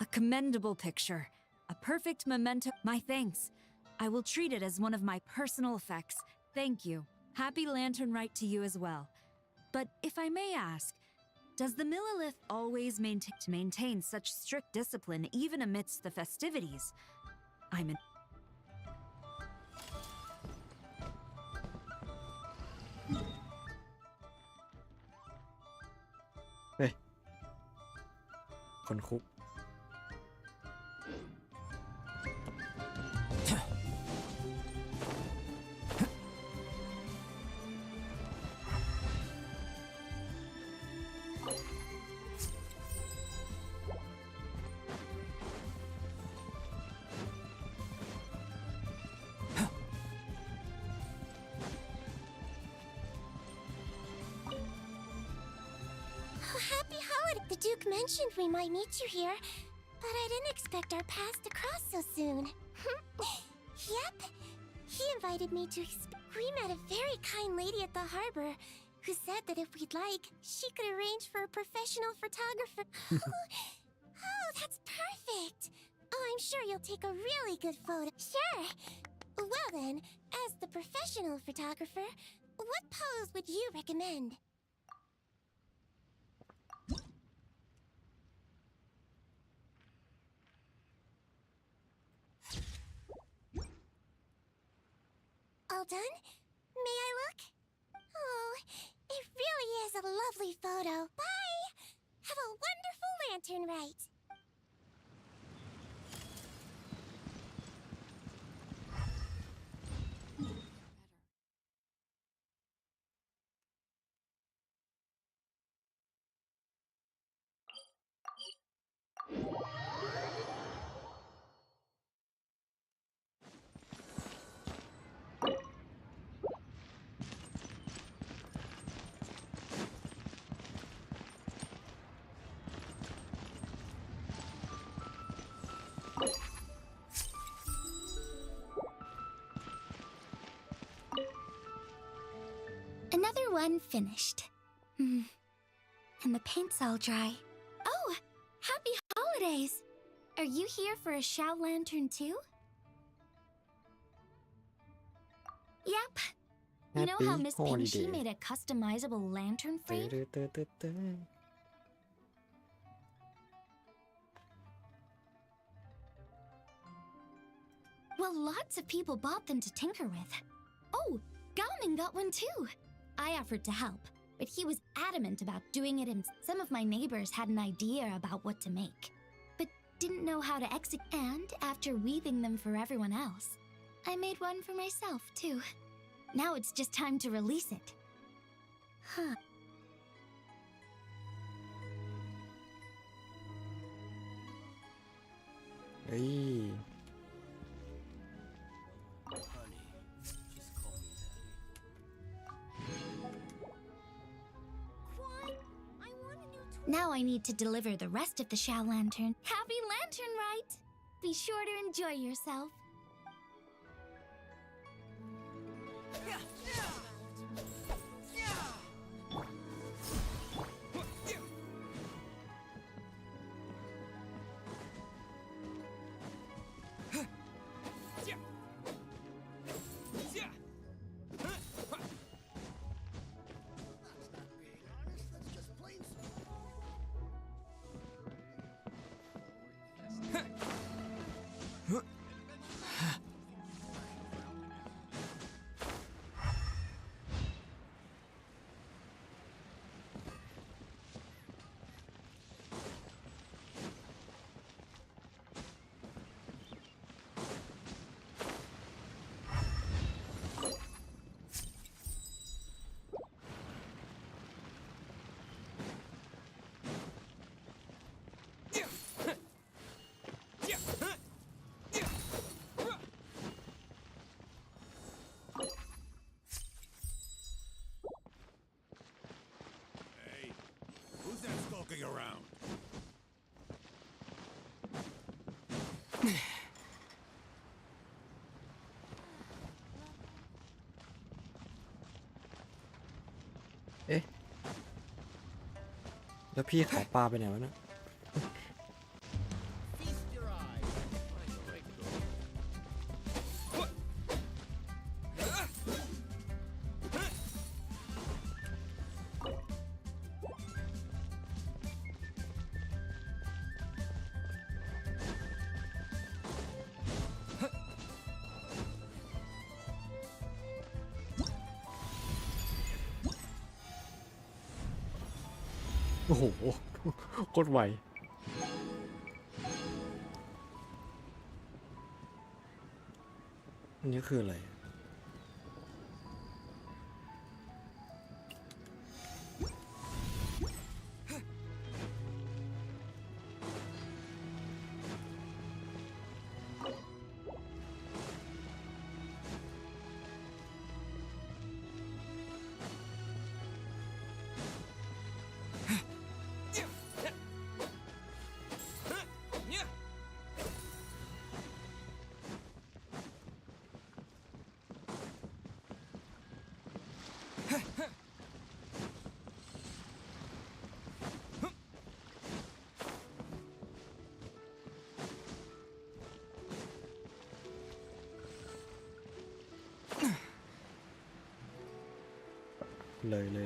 A commendable picture. A perfect memento. My thanks. I will treat it as one of my personal effects. Thank you. Happy Lantern Rite to you as well. But if I may ask, does the Millilith always maintain such strict discipline even amidst the festivities? I'm in. เฮ้ยคนคุก Happy holiday! The Duke mentioned we might meet you here, but I didn't expect our paths to cross so soon. Yep, he invited me to. We met a very kind lady at the harbor who said that if we'd like, she could arrange for a professional photographer. Oh, that's perfect! Oh, I'm sure you'll take a really good photo. Sure! Well then, as the professional photographer, what pose would you recommend? All done? May I look? Oh, it really is a lovely photo. Bye! Have a wonderful Lantern Rite. Another one finished. And the paint's all dry. Oh, happy holidays! Are you here for a Shao Lantern too? Yep. You know how Miss Pingshi made a customizable lantern frame? Well, lots of people bought them to tinker with. Oh, Gaoming got one too. I offered to help, but he was adamant about doing it himself. Some of my neighbors had an idea about what to make, but didn't know how to execute. And after weaving them for everyone else, I made one for myself too. Now it's just time to release it. Huh. เอ้ย Now I need to deliver the rest of the Shao Lantern. Happy Lantern Rite! Be sure to enjoy yourself. Who's that skulking around? เอ๊ะ แล้วพี่ขอปลาไปไหนวะเนี่ย โอ้โห โคตรไว อันนี้คืออะไร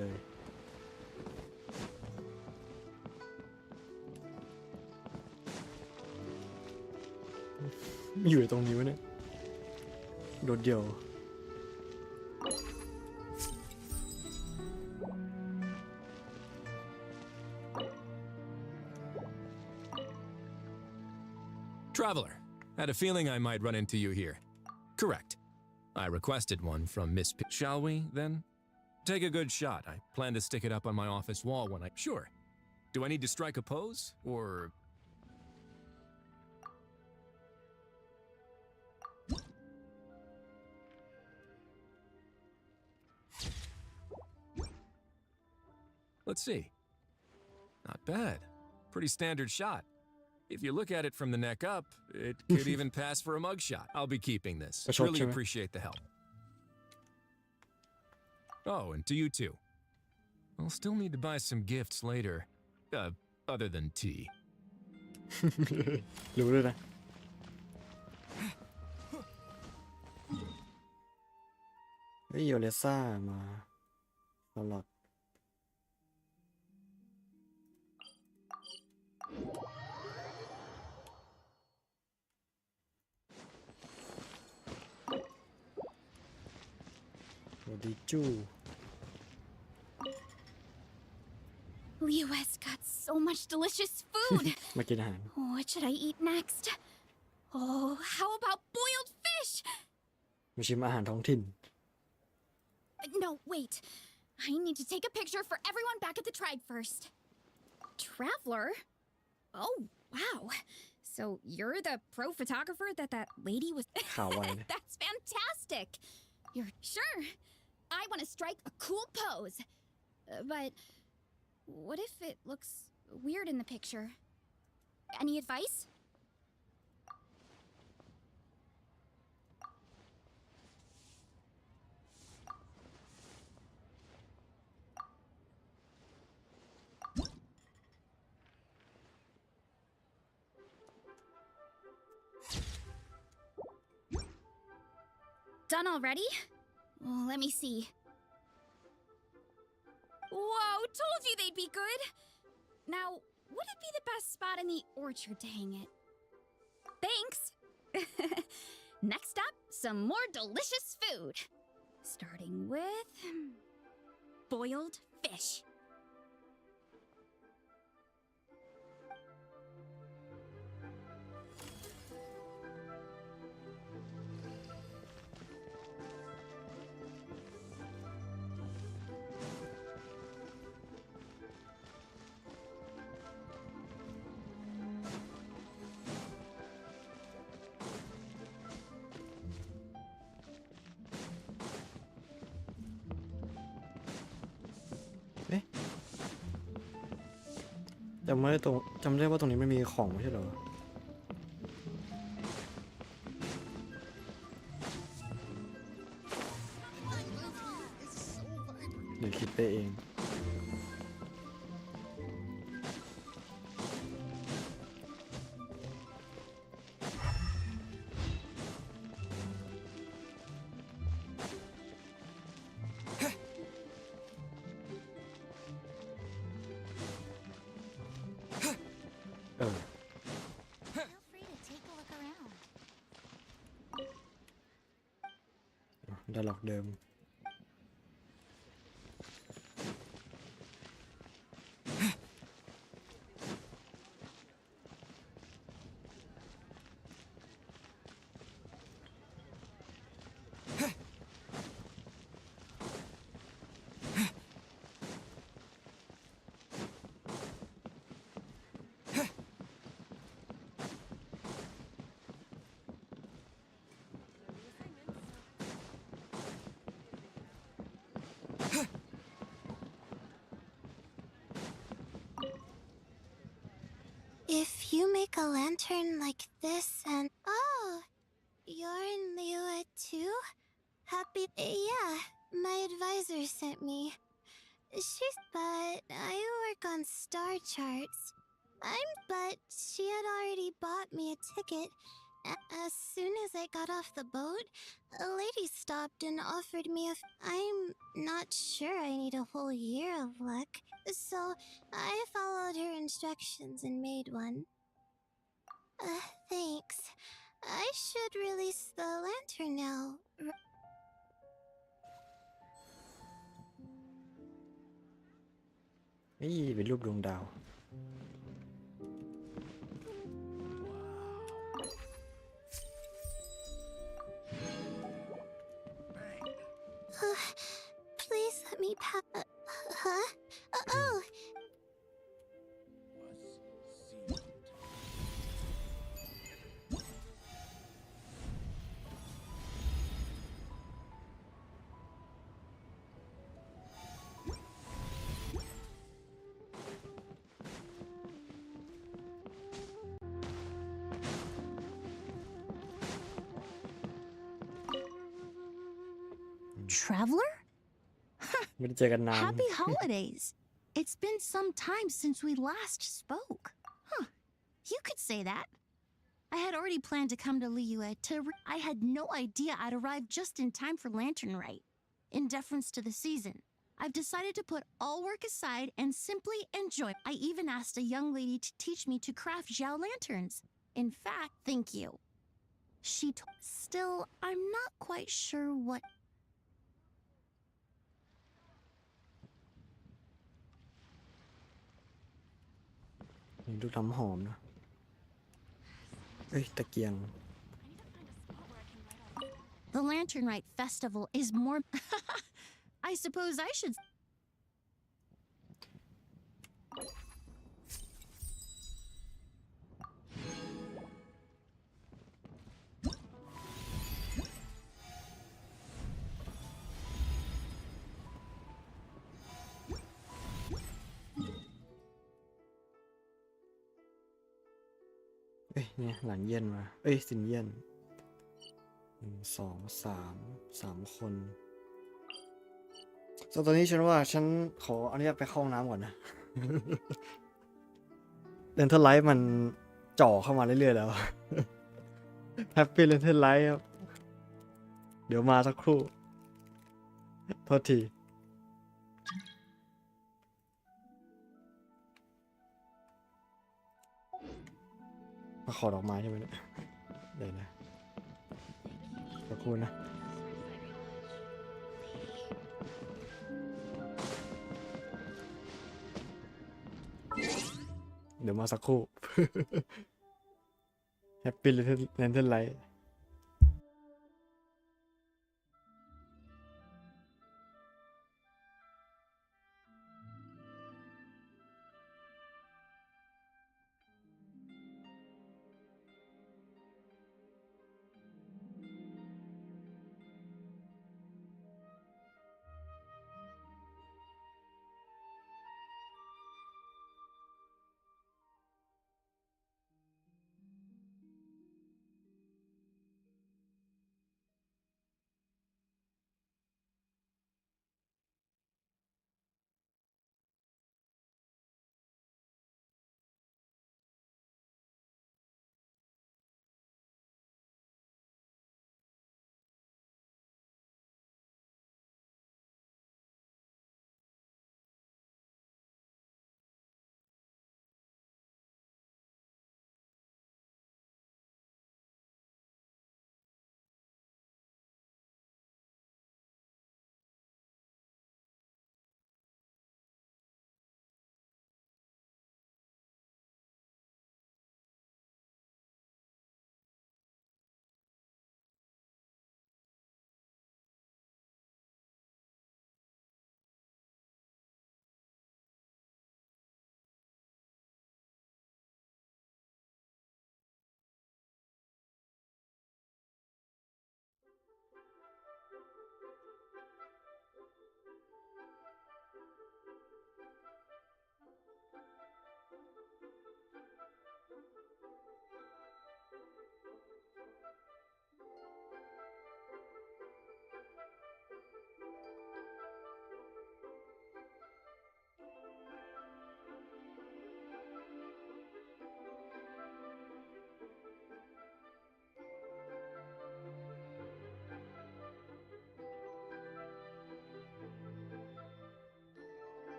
เลย อยู่ตรงนี้วะเนี่ย โดดเดี่ยว Traveler, had a feeling I might run into you here. Correct. I requested one from Miss P. Shall we, then? Take a good shot. I plan to stick it up on my office wall when I... Sure. Do I need to strike a pose, or... Let's see. Not bad. Pretty standard shot. If you look at it from the neck up, it could even pass for a mugshot. I'll be keeping this. Really appreciate the help. Oh, and to you too. I'll still need to buy some gifts later. Other than tea. รู้เลยนะ เฮ้ยโอเลซ่ามาตลอด สวัสดีจู้ Lewis got so much delicious food. มากินอาหาร What should I eat next? Oh, how about boiled fish? มาชิมอาหารท้องถิ่น No, wait. I need to take a picture for everyone back at the tribe first. Traveler? Oh, wow. So you're the pro photographer that lady was. ข่าวไวนะ That's fantastic. You're sure. I want to strike a cool pose. But what if it looks weird in the picture? Any advice? Done already? Well, let me see. Whoa, told you they'd be good! Now, would it be the best spot in the orchard to hang it? Thanks! Next up, some more delicious food. Starting with... boiled fish.จำไม่ได้ว่าตรงนี้ไม่มีของไม่ใช่เหรอหรือคิดไปเอง Feel free to take a look around. ได้หลอกเดิม If you make a lantern like this and... Oh, you're in Liyue too? Happy... Yeah, my advisor sent me. But I work on star charts. But she had already bought me a ticket. As soon as I got off the boat, a lady stopped and offered me I'm not sure I need a whole year of luck, so I followed her instructions and made one. Thanks. I should release the lantern now. นี่เป็นรูปดวงดาว Please let me pass. Huh? Oh! Traveler? ไม่ได้เจอกันนาน Happy holidays! It's been some time since we last spoke. Huh. You could say that. I had already planned to come to Liyue I had no idea I'd arrive just in time for Lantern Rite. In deference to the season, I've decided to put all work aside and simply enjoy. I even asked a young lady to teach me to craft Zhao lanterns. In fact, thank you. Still, I'm not quite sure what... นี่ดูน้ำหอมนะเอ้ยตะเกียง The Lantern Rite Festival is more... I suppose I should... เอ้ยเนี่ยหลังเย็นมาเอ้ยสินเย็น1 2 3 คนส่วนตอนนี้ฉันว่าฉันขออนุญาตไปเข้าห้องน้ำก่อนนะ เลนเทอร์ไลท์มันจ่อเข้ามาเรื่อยๆแล้ว แฮปปี้เลนเทอร์ไลท์ครับ เดี๋ยวมาสักครู่ โทษทีมาขอดอกไม้ใช่ไหมเนี่ยเดี๋ยวนะสักครู่นะ เดี๋ยวมาสักครู่ แฮปปี้เลนเทอร์ไลท์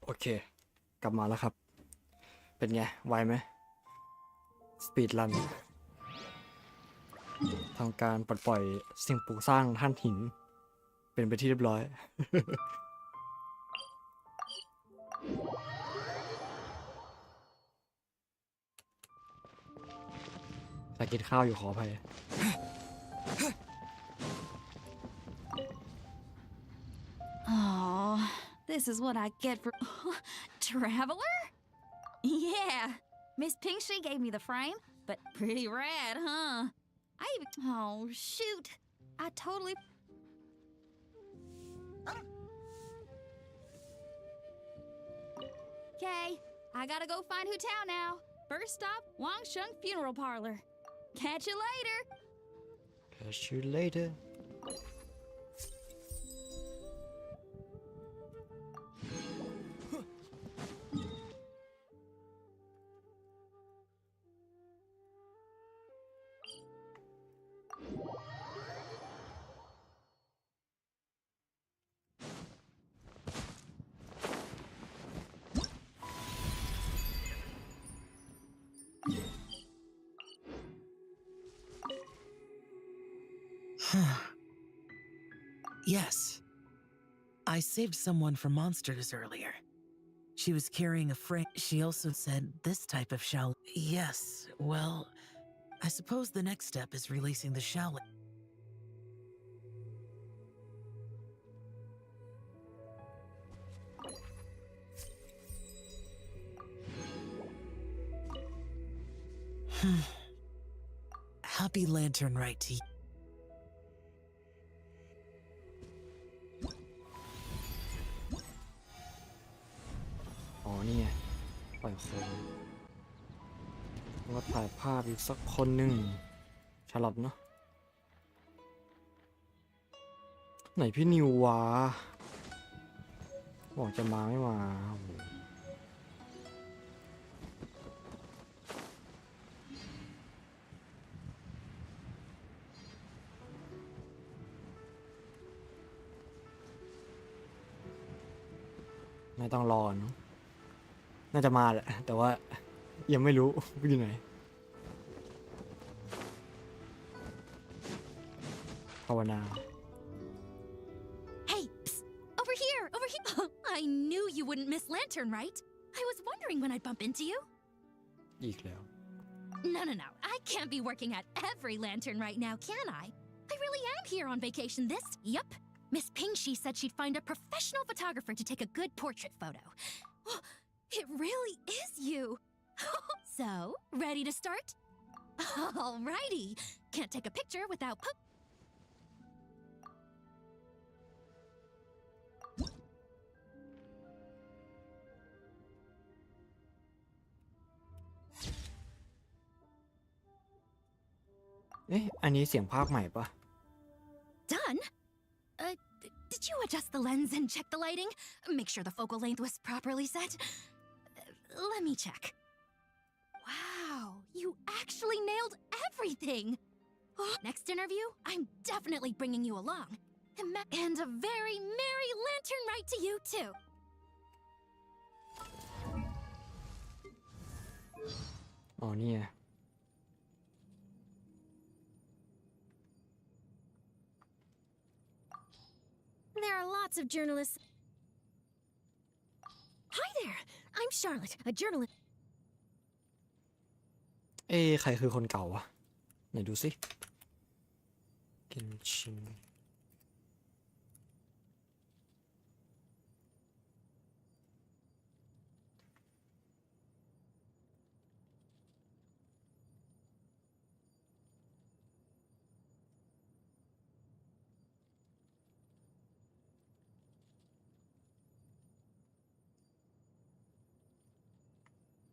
โอเค กลับมาแล้วครับ เป็นไง ไวไหม สปีดรันทำการปลดปล่อยสิ่งปลูกสร้างท่านหิน เป็นไปที่เรียบร้อย แต่กินข้าวอยู่ขออภัย This is what I get for Traveler? Yeah, Miss Pinkshi gave me the frame, but pretty rad, huh? Oh shoot, I totally. Okay, I gotta go find Hu Tao now. First stop, Wangsheng Funeral Parlor. Catch you later. Catch you later. Yes. I saved someone from monsters earlier. She was carrying a frame. She also said this type of Shaolin. Yes, well, I suppose the next step is releasing the Shaolin. Happy Lantern Rite to you. อ๋อนี่ไงปล่อยโคมแล้วก็ถ่ายภาพอีกสักคนหนึ่งชาลอตเนาะไหนพี่นิววะบอกจะมาไม่มาโอ้โหไม่ต้องรอเนอะน่าจะมาแหละแต่ว่ายังไม่รู้ว่าอยู่ไหนภาวนา Hey, psst, over here, over here. I knew you wouldn't miss Lantern Rite. I was wondering when I'd bump into you. อีกแล้ว No. I can't be working at every Lantern right now, can I? I really am here on vacation this. Yup. Miss Pinkshi said she'd find a professional photographer to take a good portrait photo. It really is you. So, ready to start? Alrighty. Can't take a picture withoutเอ๊ะอันนี้เสียงภาคใหม่ปะ Done? Did you adjust the lens and check the lighting? Make sure the focal length was properly set? Let me check. Wow, you actually nailed everything! Next interview, I'm definitely bringing you along. And a very merry Lantern Rite to you, too. อ๋อนี่ไง There are lots of journalists. Hi there, I'm Charlotte, a journalist. เอ๊ะใครคือคนเก่าวะไหนดูสิ Genshin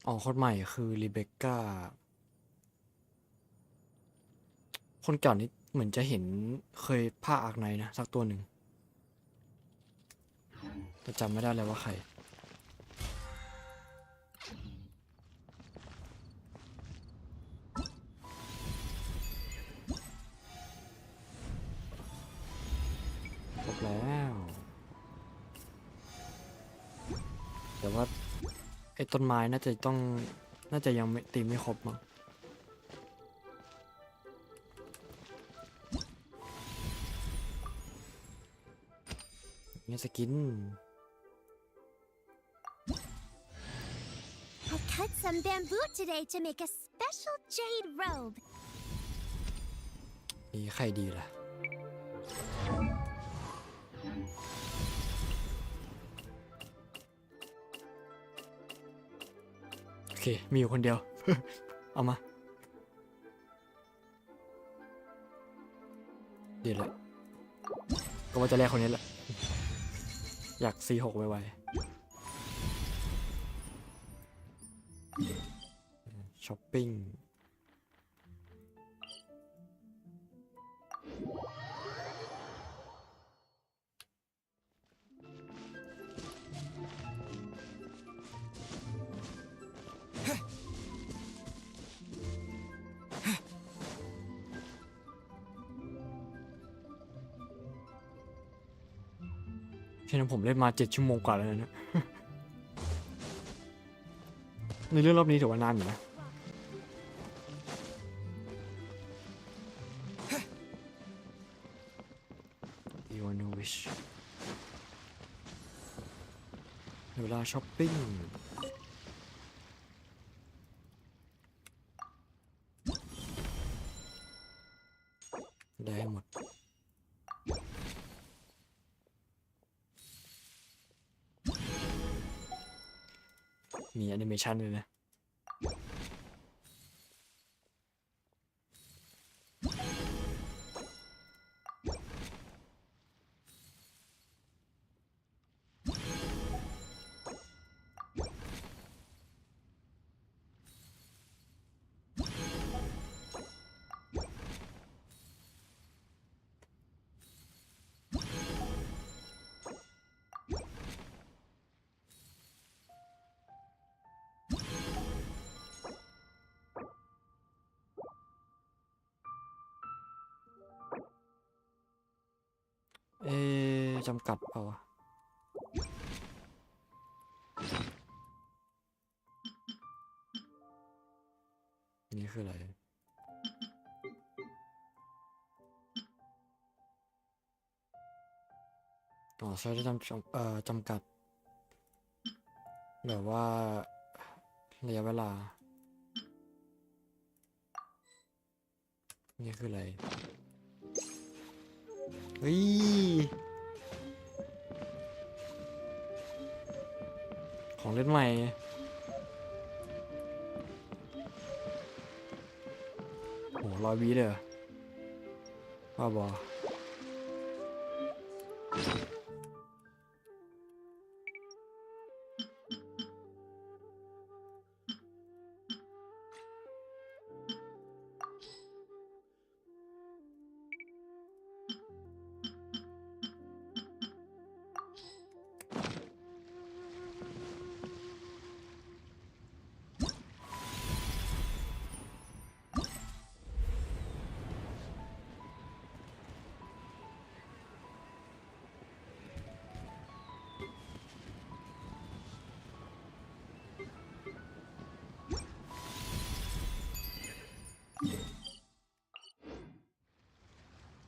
อ๋อคนใหม่คือรีเบคก้าคนเก่านี่เหมือนจะเห็นเคยภาคอาร์คไนท์นะสักตัวหนึ่งแต่จำไม่ได้เลยว่าใครครบแล้วแต่ว่าไอ้ต้นไม้น่าจะยังไม่ตีไม่ครบมั้งเนี่ยสกิน I cut some bamboo today to make a special jade robe. มีใครดีล่ะ มีอยู่คนเดียว เอามาดีเลยก็ว่าจะแลกคนนี้แหละ อยาก C6 ไวๆช้อปปิ้งใช่นะผมเล่นมา7 ชั่วโมงกว่าแล้วนะ ในเรื่องรอบนี้ถือว่านานอยู่นะ Ivanovic เวลาช้อปปิ้งได้ให้หมดมีแอนิเมชันเลยนะจำกัดเปล่าวะนี่คืออะไรอ๋อใช้ได้จำกัดแบบว่าระยะเวลานี่คืออะไรเฮ้ยของเล่นใหม่โห100 วิเลยบ้าบอ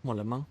หมดแล้วมั้ง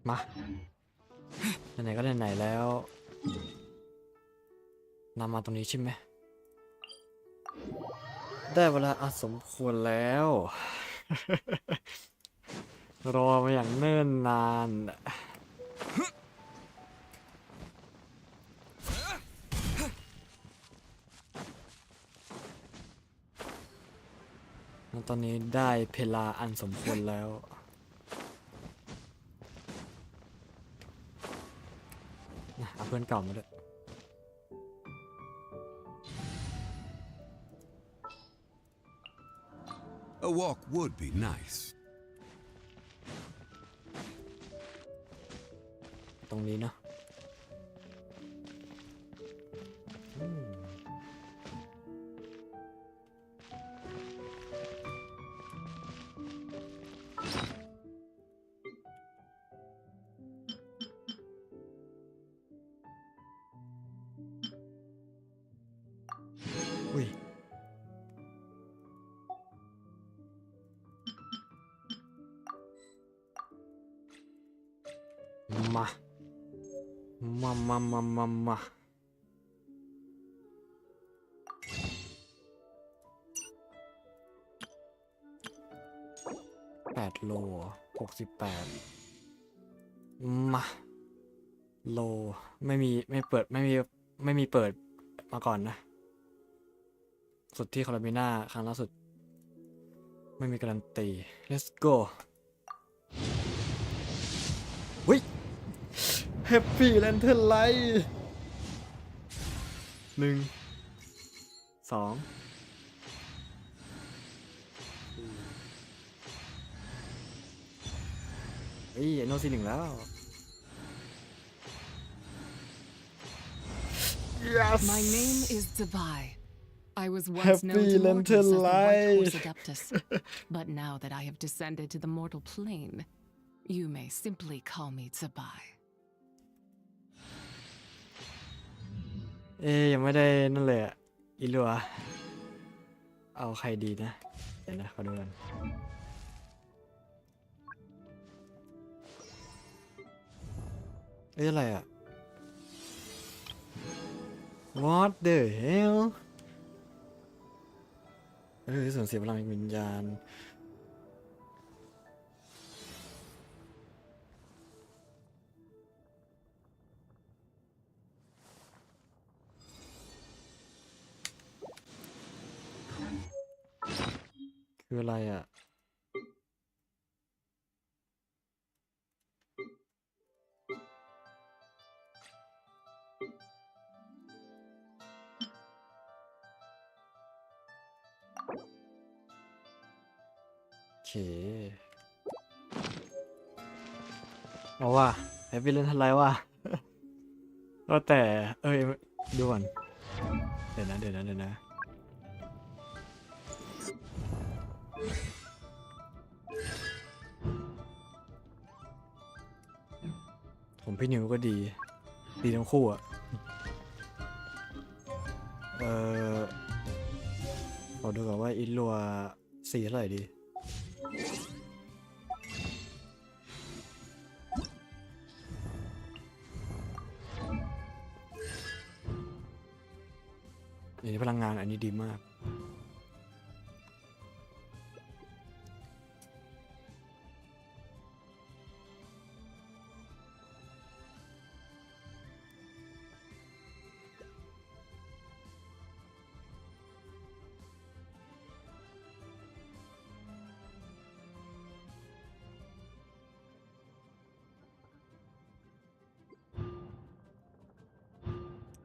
มาไหนๆก็ไหนๆแล้วนำมาตรงนี้ใช่ไหมได้เวลาอันสมควรแล้ว รอมาอย่างเนิ่นนานแล้วตอนนี้ได้เวลาอันสมควรแล้วเอาเพื่อนเก่ามาด้วย A walk would be nice. ตรงนี้เนาะ มา8 โล 68มาโลไม่เปิดมาก่อนนะสุดที่คาราบิน่าครั้งล่าสุดไม่มีการันตี let's go วิแฮปปี้แลนเทิร์นไลท์1 2เฮ้ยโนซี1แล้ว yes My name is Zibai. I was once Happy known to Lantern mortals as the White Horse Rite. Adeptus, but now that I have descended to the mortal plane, you may simply call me Zibai. ยังไม่ได้นั่นเลยอะอีลัวเอาใครดีนะเดี๋ยวนะขอดูกันอะไรอะ What the hell สูญเสียพลังวิญญาณคืออะไรอ่ะโอเคเอาว่าแฮปปี้เล่นทันไรวะก็แต่ดูก่อนเดี๋ยวนะผมพี่นิวก็ดีทั้งคู่อ่ะขอดูก่อนว่าอินลัวสีเท่าไหร่ดีนี่พลังงานอันนี้ดีมาก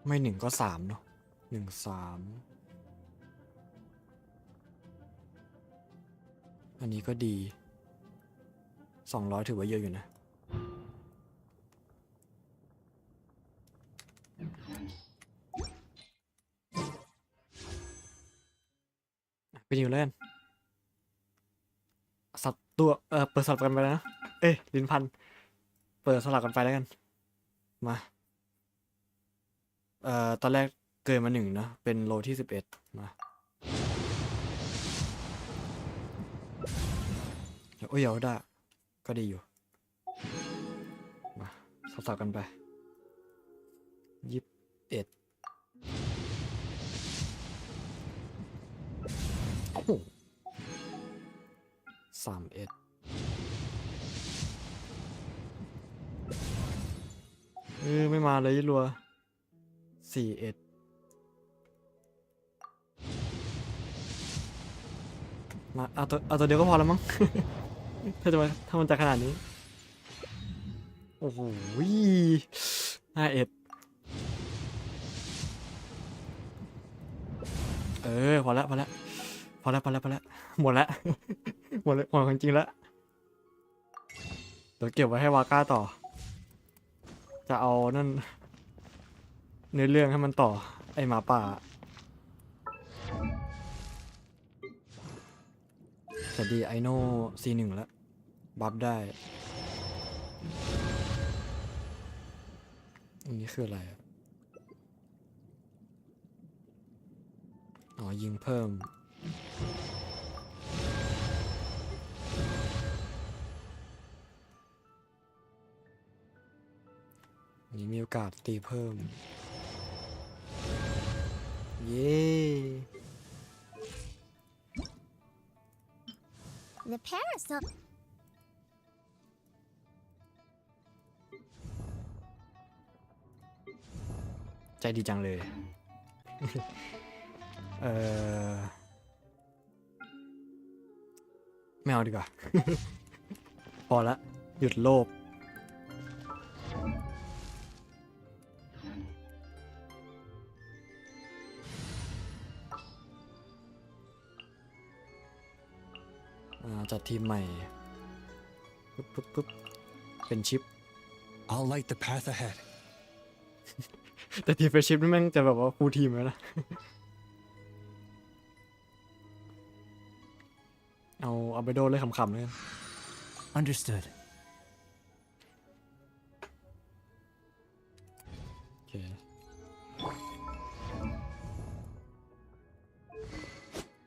ไม่1ก็3เนาะ1 3อันนี้ก็ดี200ถือว่าเยอะอยู่นะไปอยู่เล่นสับตัวเปิดสลับกันไปแล้วนะลิ้นพันเปิดสลับกันไปแล้วกันมาตอนแรกเกินมา1นะเป็นโลที่11มาโอ้ยเอาได้ก็ดีอยู่มาสลับกันไป21โอ้โห31ไม่มาเลยรัว41มาเอาตัวเดียวก็พอแล้วมั้ง ถ้ามันจะขนาดนี้โอ้โห51พอแล้วหมดแล้วหมดจริงๆแล้วเดี๋ยวเก็บไว้ให้วาก้าต่อจะเอานั่นเนื้อเรื่องให้มันต่อไอหมาป่าแต่ดีไอโน่ C1 แล้วบัฟได้อันนี้คืออะไรอ๋อยิงเพิ่ม นี้มีโอกาสตีเพิ่ม เย้ The parasol. ใจดีจังเลย ไม่เอาดีกว่า พอละ หยุดโลภจัดทีมใหม่ ปุ๊บ เป็นชิป I'll light the path ahead. แต่ทีมเป็นชิปนี่แม่งจะแบบว่าฟูลทีมแล้วนะ เอาไปโดนเลยขำๆเลย Understood. โอเค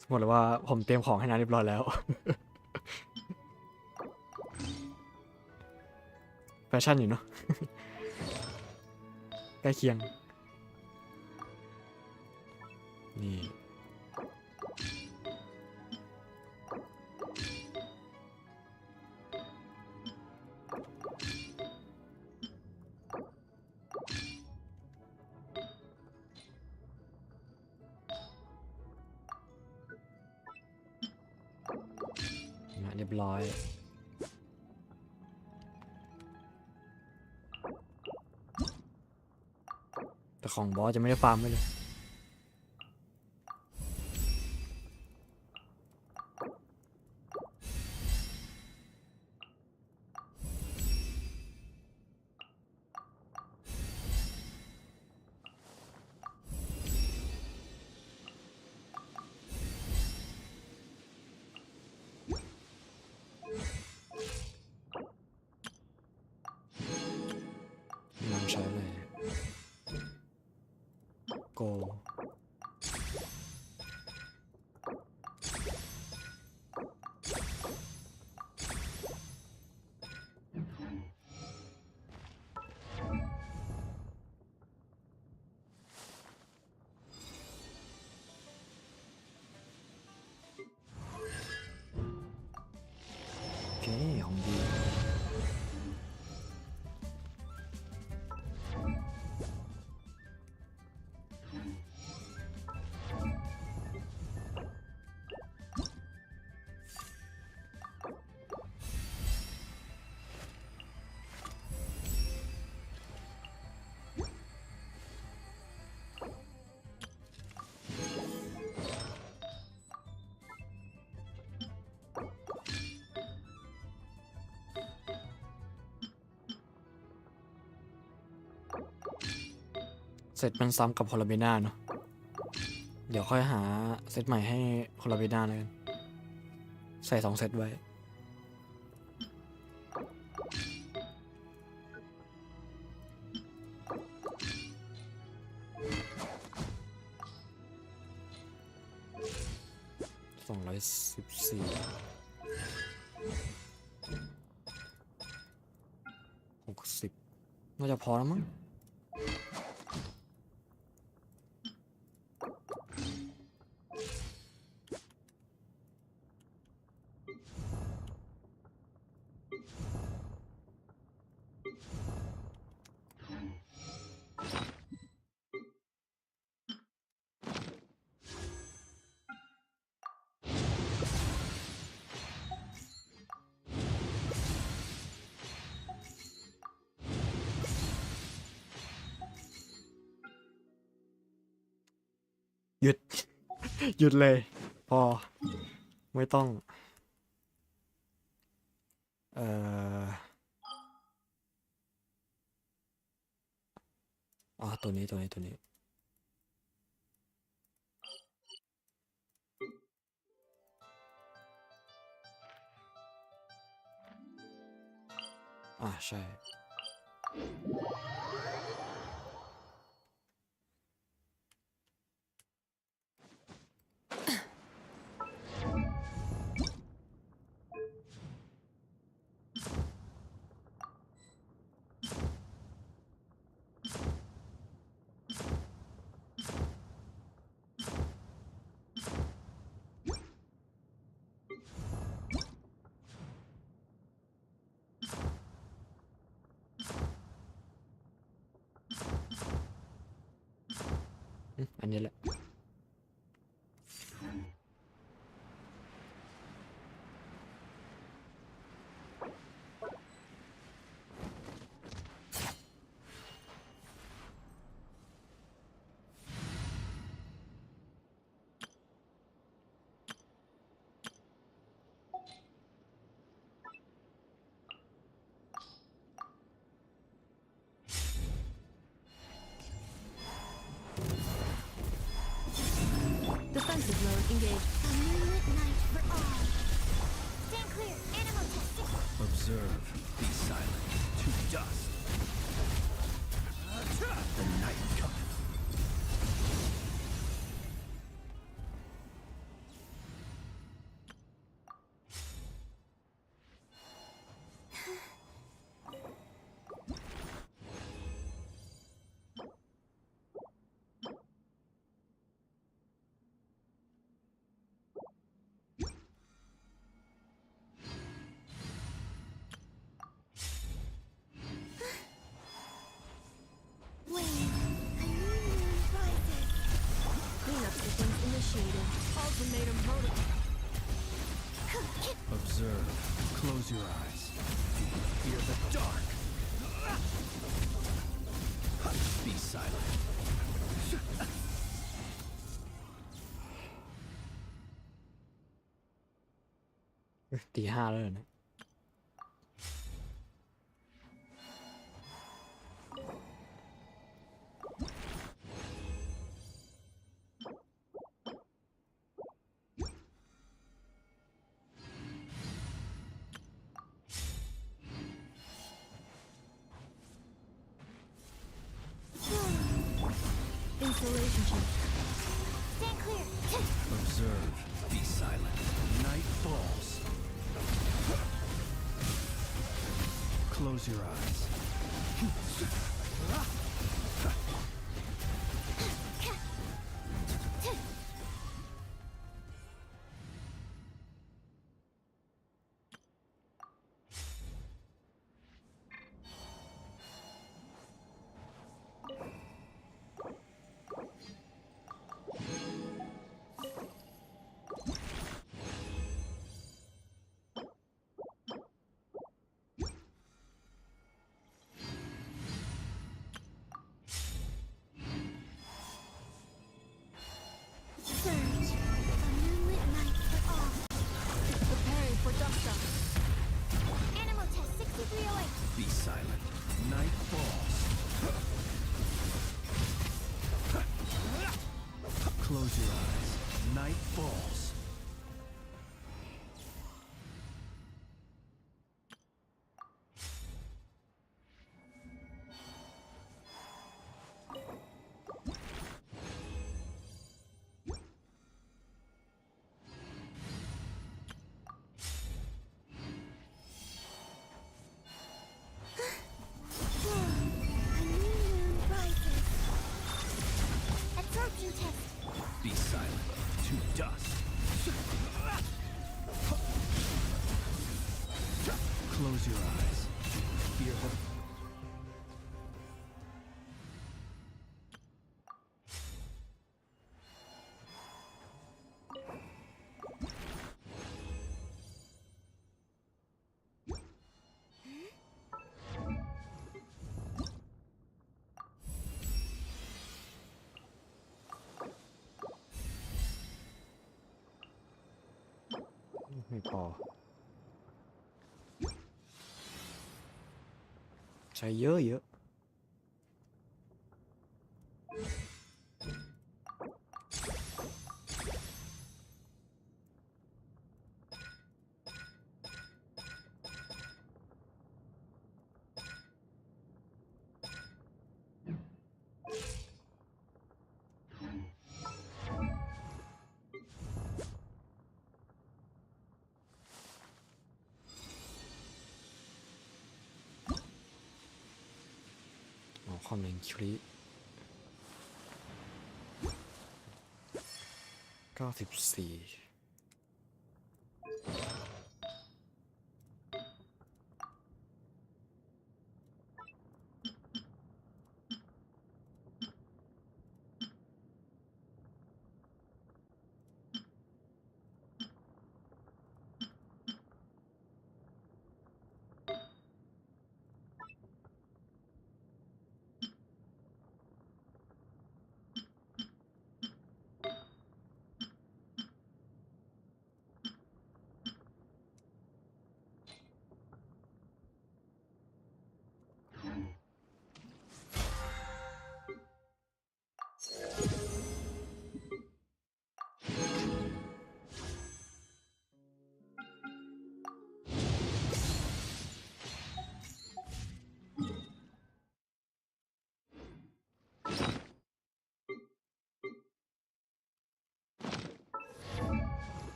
สมมติเลยว่าผมเตรียมของให้นายเรียบร้อยแล้ว แฟชั่นอยู่เนาะ ใกล้เคียง นี่ เรียบร้อย แต่ของบอสจะไม่ได้ฟาร์มไว้เลย น้ำใช้เลยโก โอเค ของดี เซตมันซ้ำกับโคลาเบน่าเนาะ เดี๋ยวค่อยหาเซตใหม่ให้โคลาเบน่าเลยกันใส่2 เซตไว้ 214 60น่าจะพอแล้วมั้ง หยุด หยุดเลย พอ ไม่ต้องตัวนี้ใช่ โ อันนี้แหละ Defensive mode engaged. A moonlit night for all. Stand clear. Animal test. Observe. Be silent. To dust. The night cometh. initiated. Ultimatum protocol. Observe. Close your eyes. Fear the dark. Be silent. ตี 5แล้วนะ Installation check. Stand clear. Observe. Be silent. Night falls. Close your eyes. Surge. A moonlit night for all. Preparing for dust up. Animal test 6308. Be silent. Night falls. Close your eyes. Night falls. A new moon rises. Absorption test. Be silent. To dust. Close your eyes. Fear the...ไม่พอ ใช้เยอะเยอะ ความแรงคริ94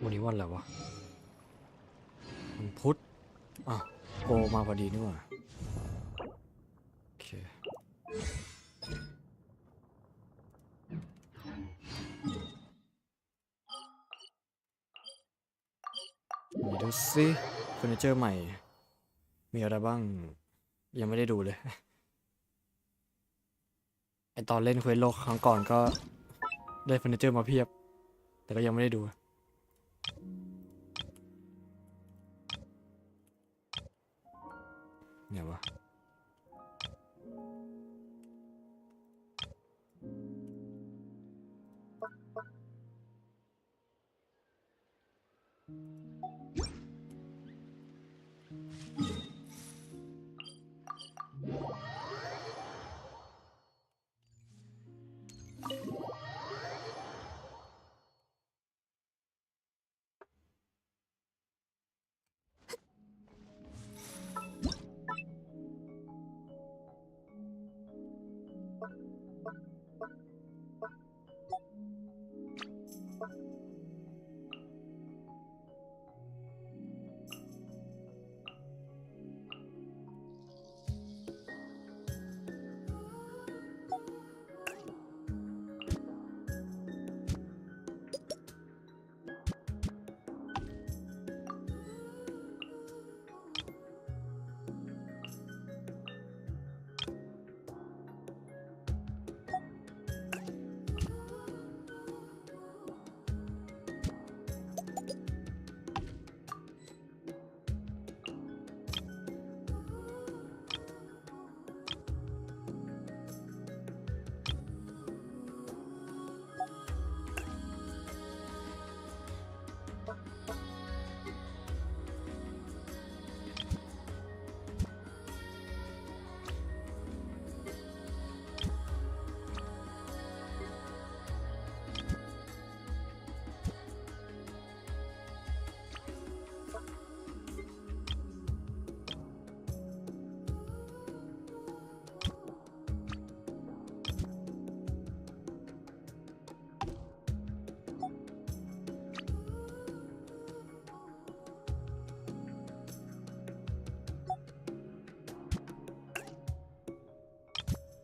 วันนี้วันอะไรวะวันพุธอ่ะโกมาพอดีนี่หว่าโอเคมาดูสิเฟอร์นิเจอร์ใหม่มีอะไรบ้างยังไม่ได้ดูเลย ไอตอนเล่นเควสโลกครั้งก่อนก็ได้เฟอร์นิเจอร์มาเพียบแต่ก็ยังไม่ได้ดูเนี่ยวะ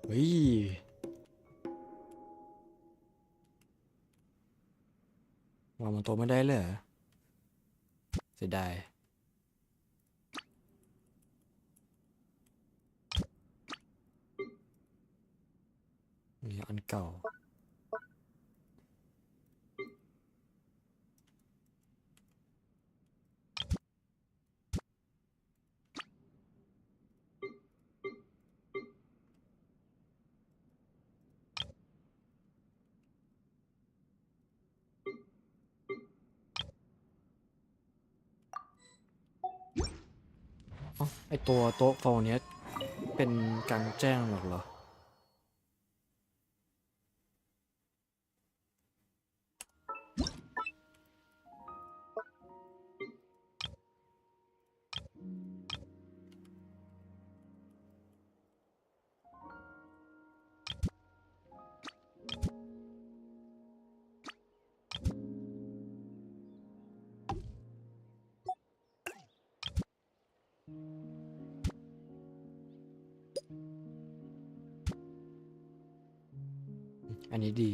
เฮ้ยวางบนโต๊ะไม่ได้เลยเหรอเสียดายนี่อันเก่าไอตัวโต๊ะโฟนเนี้ยเป็นการแจ้งหรอกเหรออันนี้ดี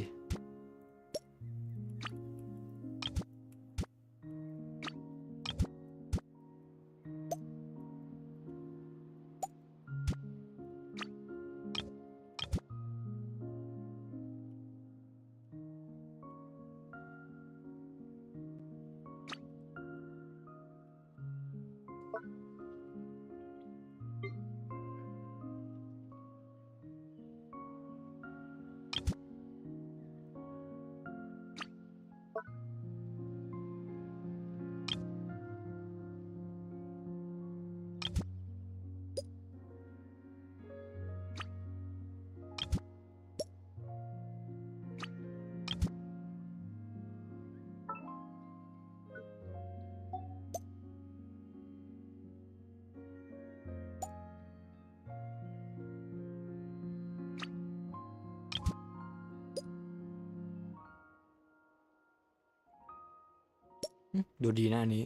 ดูดีนะอันนี้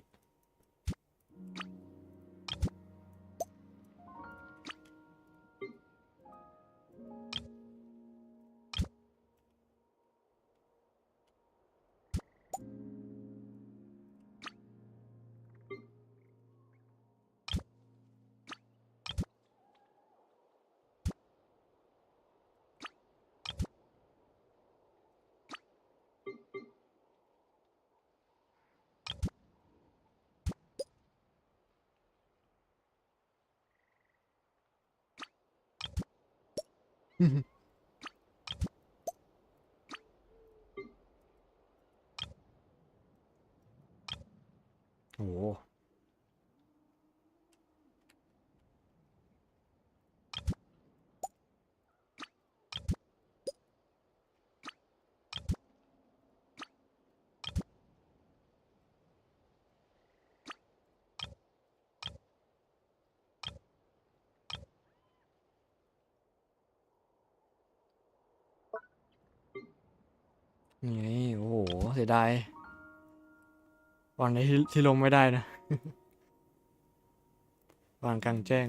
โอ้โหนี่โอ้โหเสียดายวันนี้ที่ลงไม่ได้นะ วางกลางแจ้ง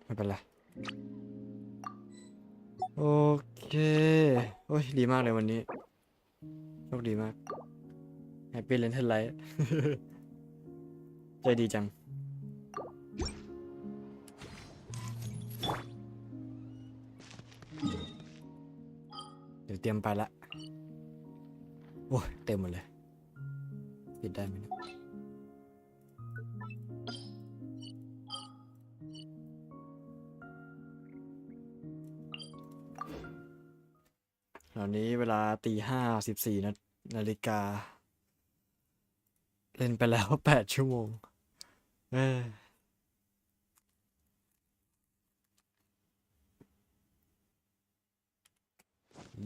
ไม่เป็นไรโอเคโอ้ยดีมากเลยวันนี้โชคดีมากแฮปปี้เลนเทนไลท์ ใจดีจังเดี๋ยวเตรียมไปละโอ้ยเต็มหมดเลยปิดได้ไหมเนี่ยตอนนี้เวลาตี 5:14นาฬิกาเล่นไปแล้ว 8 ชั่วโมง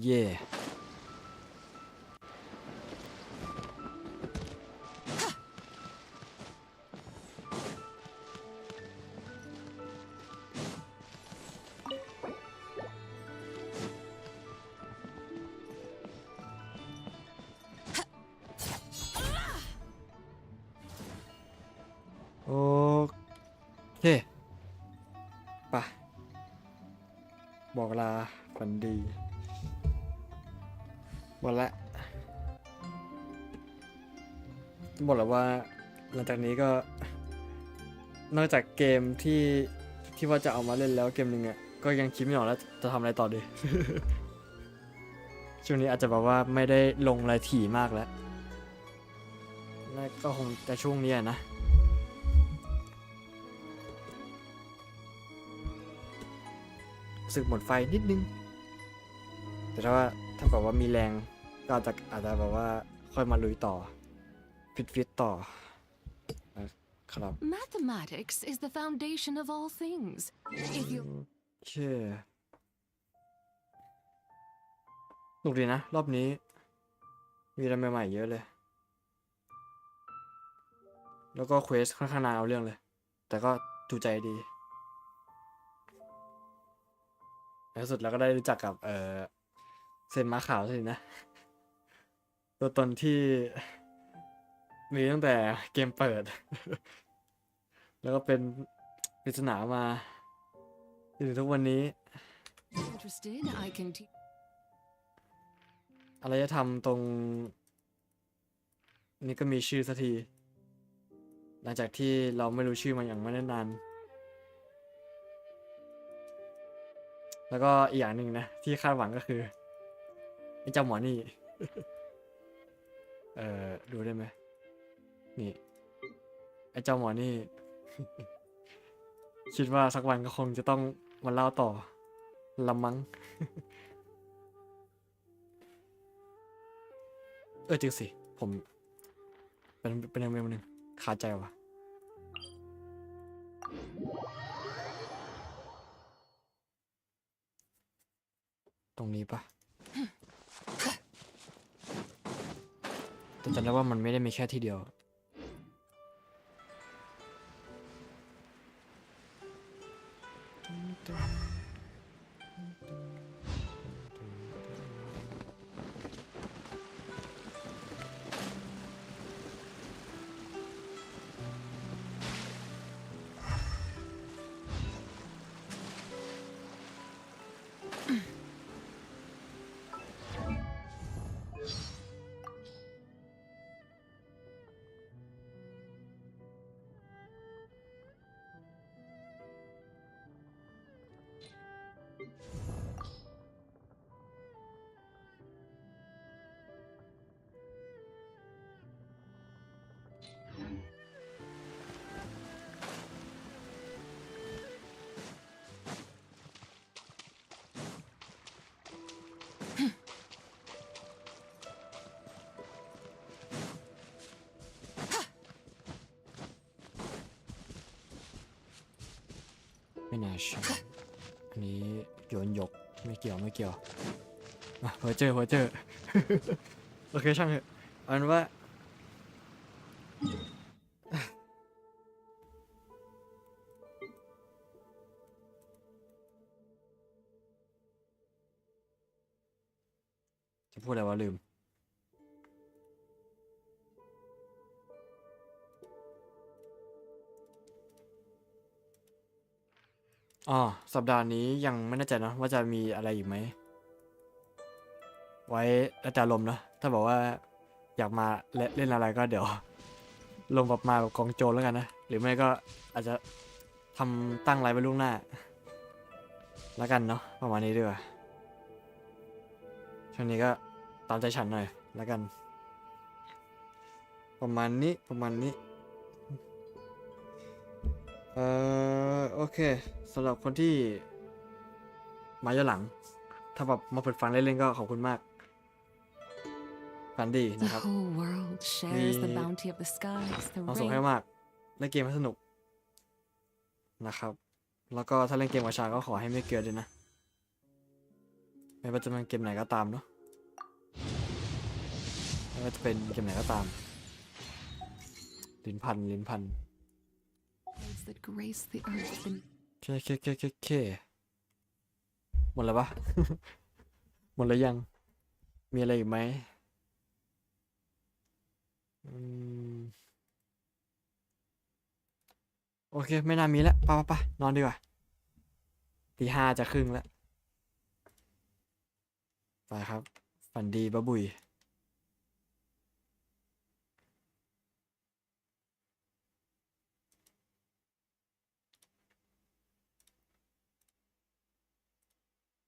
เย่โอเคไปบอกลาฝันดีหมดละบอกแล้วว่าหลังจากนี้ก็นอกจากเกมที่ว่าจะเอามาเล่นแล้วเกมหนึ่งอ่ะก็ยังคิดไม่ออกแล้วจะทำอะไรต่อดี ช่วงนี้อาจจะแบบว่าไม่ได้ลงอะไรถี่มากแล้วและก็คงแต่ช่วงนี้นะรู้สึกหมดไฟนิดนึงแต่ถ้าแบบว่ามีแรงก็อาจจะแบบว่าค่อยมาลุยต่อฟิตต่อครับ Mathematics is the foundation of all things. If you โอเคสนุกดีนะรอบนี้มีอะไรใหม่ๆเยอะเลยแล้วก็เควสค่อนข้างนานเอาเรื่องเลยแต่ก็จูใจดีในที่สุดเราก็ได้รู้จักกับเซนม้าขาวสินะ ตัวตนที่มีตั้งแต่เกมเปิด แล้วก็เป็นปริศนามาจนถึงทุกวันนี้ interested, I can teach. อารยธรรมตรงนี้ก็มีชื่อสักทีหลังจากที่เราไม่รู้ชื่อมาอย่างไม่นาน แล้วก็อีกอย่างหนึ่งนะที่คาดหวังก็คือไอ้เจ้าหมอนี่ ดูได้ไหมนี่ไอ้เจ้าหมอนี่ คิดว่าสักวันก็คงจะต้องมาเล่าต่อละมั้ง จริงสิผมเป็นยังไงนึงคาใจว่ะตรงนี้ปะแต่จำได้ว่ามันไม่ได้มีแค่ที่เดียว ไม่น่าใช่อันนี้โยนยกไม่เกี่ยวไม่เกี่ยวเพอเจอ โอเคช่างเถอะเอาเป็นว่าจะพูดอะไรวะลืมอ๋อสัปดาห์นี้ยังไม่แน่ใจนะว่าจะมีอะไรอีกไหมไว้แล้วแต่ลมณ์นะถ้าบอกว่าอยากมาเล่นอะไรก็เดี๋ยวลงแบบมาแบบกองโจรแล้วกันนะหรือไม่ก็อาจจะทำตั้งไลน์ไว้ล่วงหน้าแล้วกันเนาะประมาณนี้ดีกว่าช่วงนี้ก็ตามใจฉันหน่อยแล้วกันประมาณนี้โอเคสำหรับคนที่มาย้อนหลังถ้าแบบมาเปิดฟังเล่นๆก็ขอบคุณมากฝันดีนะครับ The whole world shares the bounty of the skies, the เอาส่งให้ rain. มากเล่นเกมให้สนุกนะครับแล้วก็ถ้าเล่นเกมกับชาก็ขอให้ไม่เกลือด้วยนะไม่ว่าจะเป็นเกมไหนก็ตามเนาะไม่ว่าจะเป็นเกมไหนก็ตามลิ้นพัน Words that grace the earth beneath. เคหมดแล้วปะ หมดแล้วยังมีอะไรอีกไหมโอเคไม่น่ามีแล้วไปนอนดีกว่าตี 5จะครึ่งแล้วไปครับฝันดีบ๊ะบุย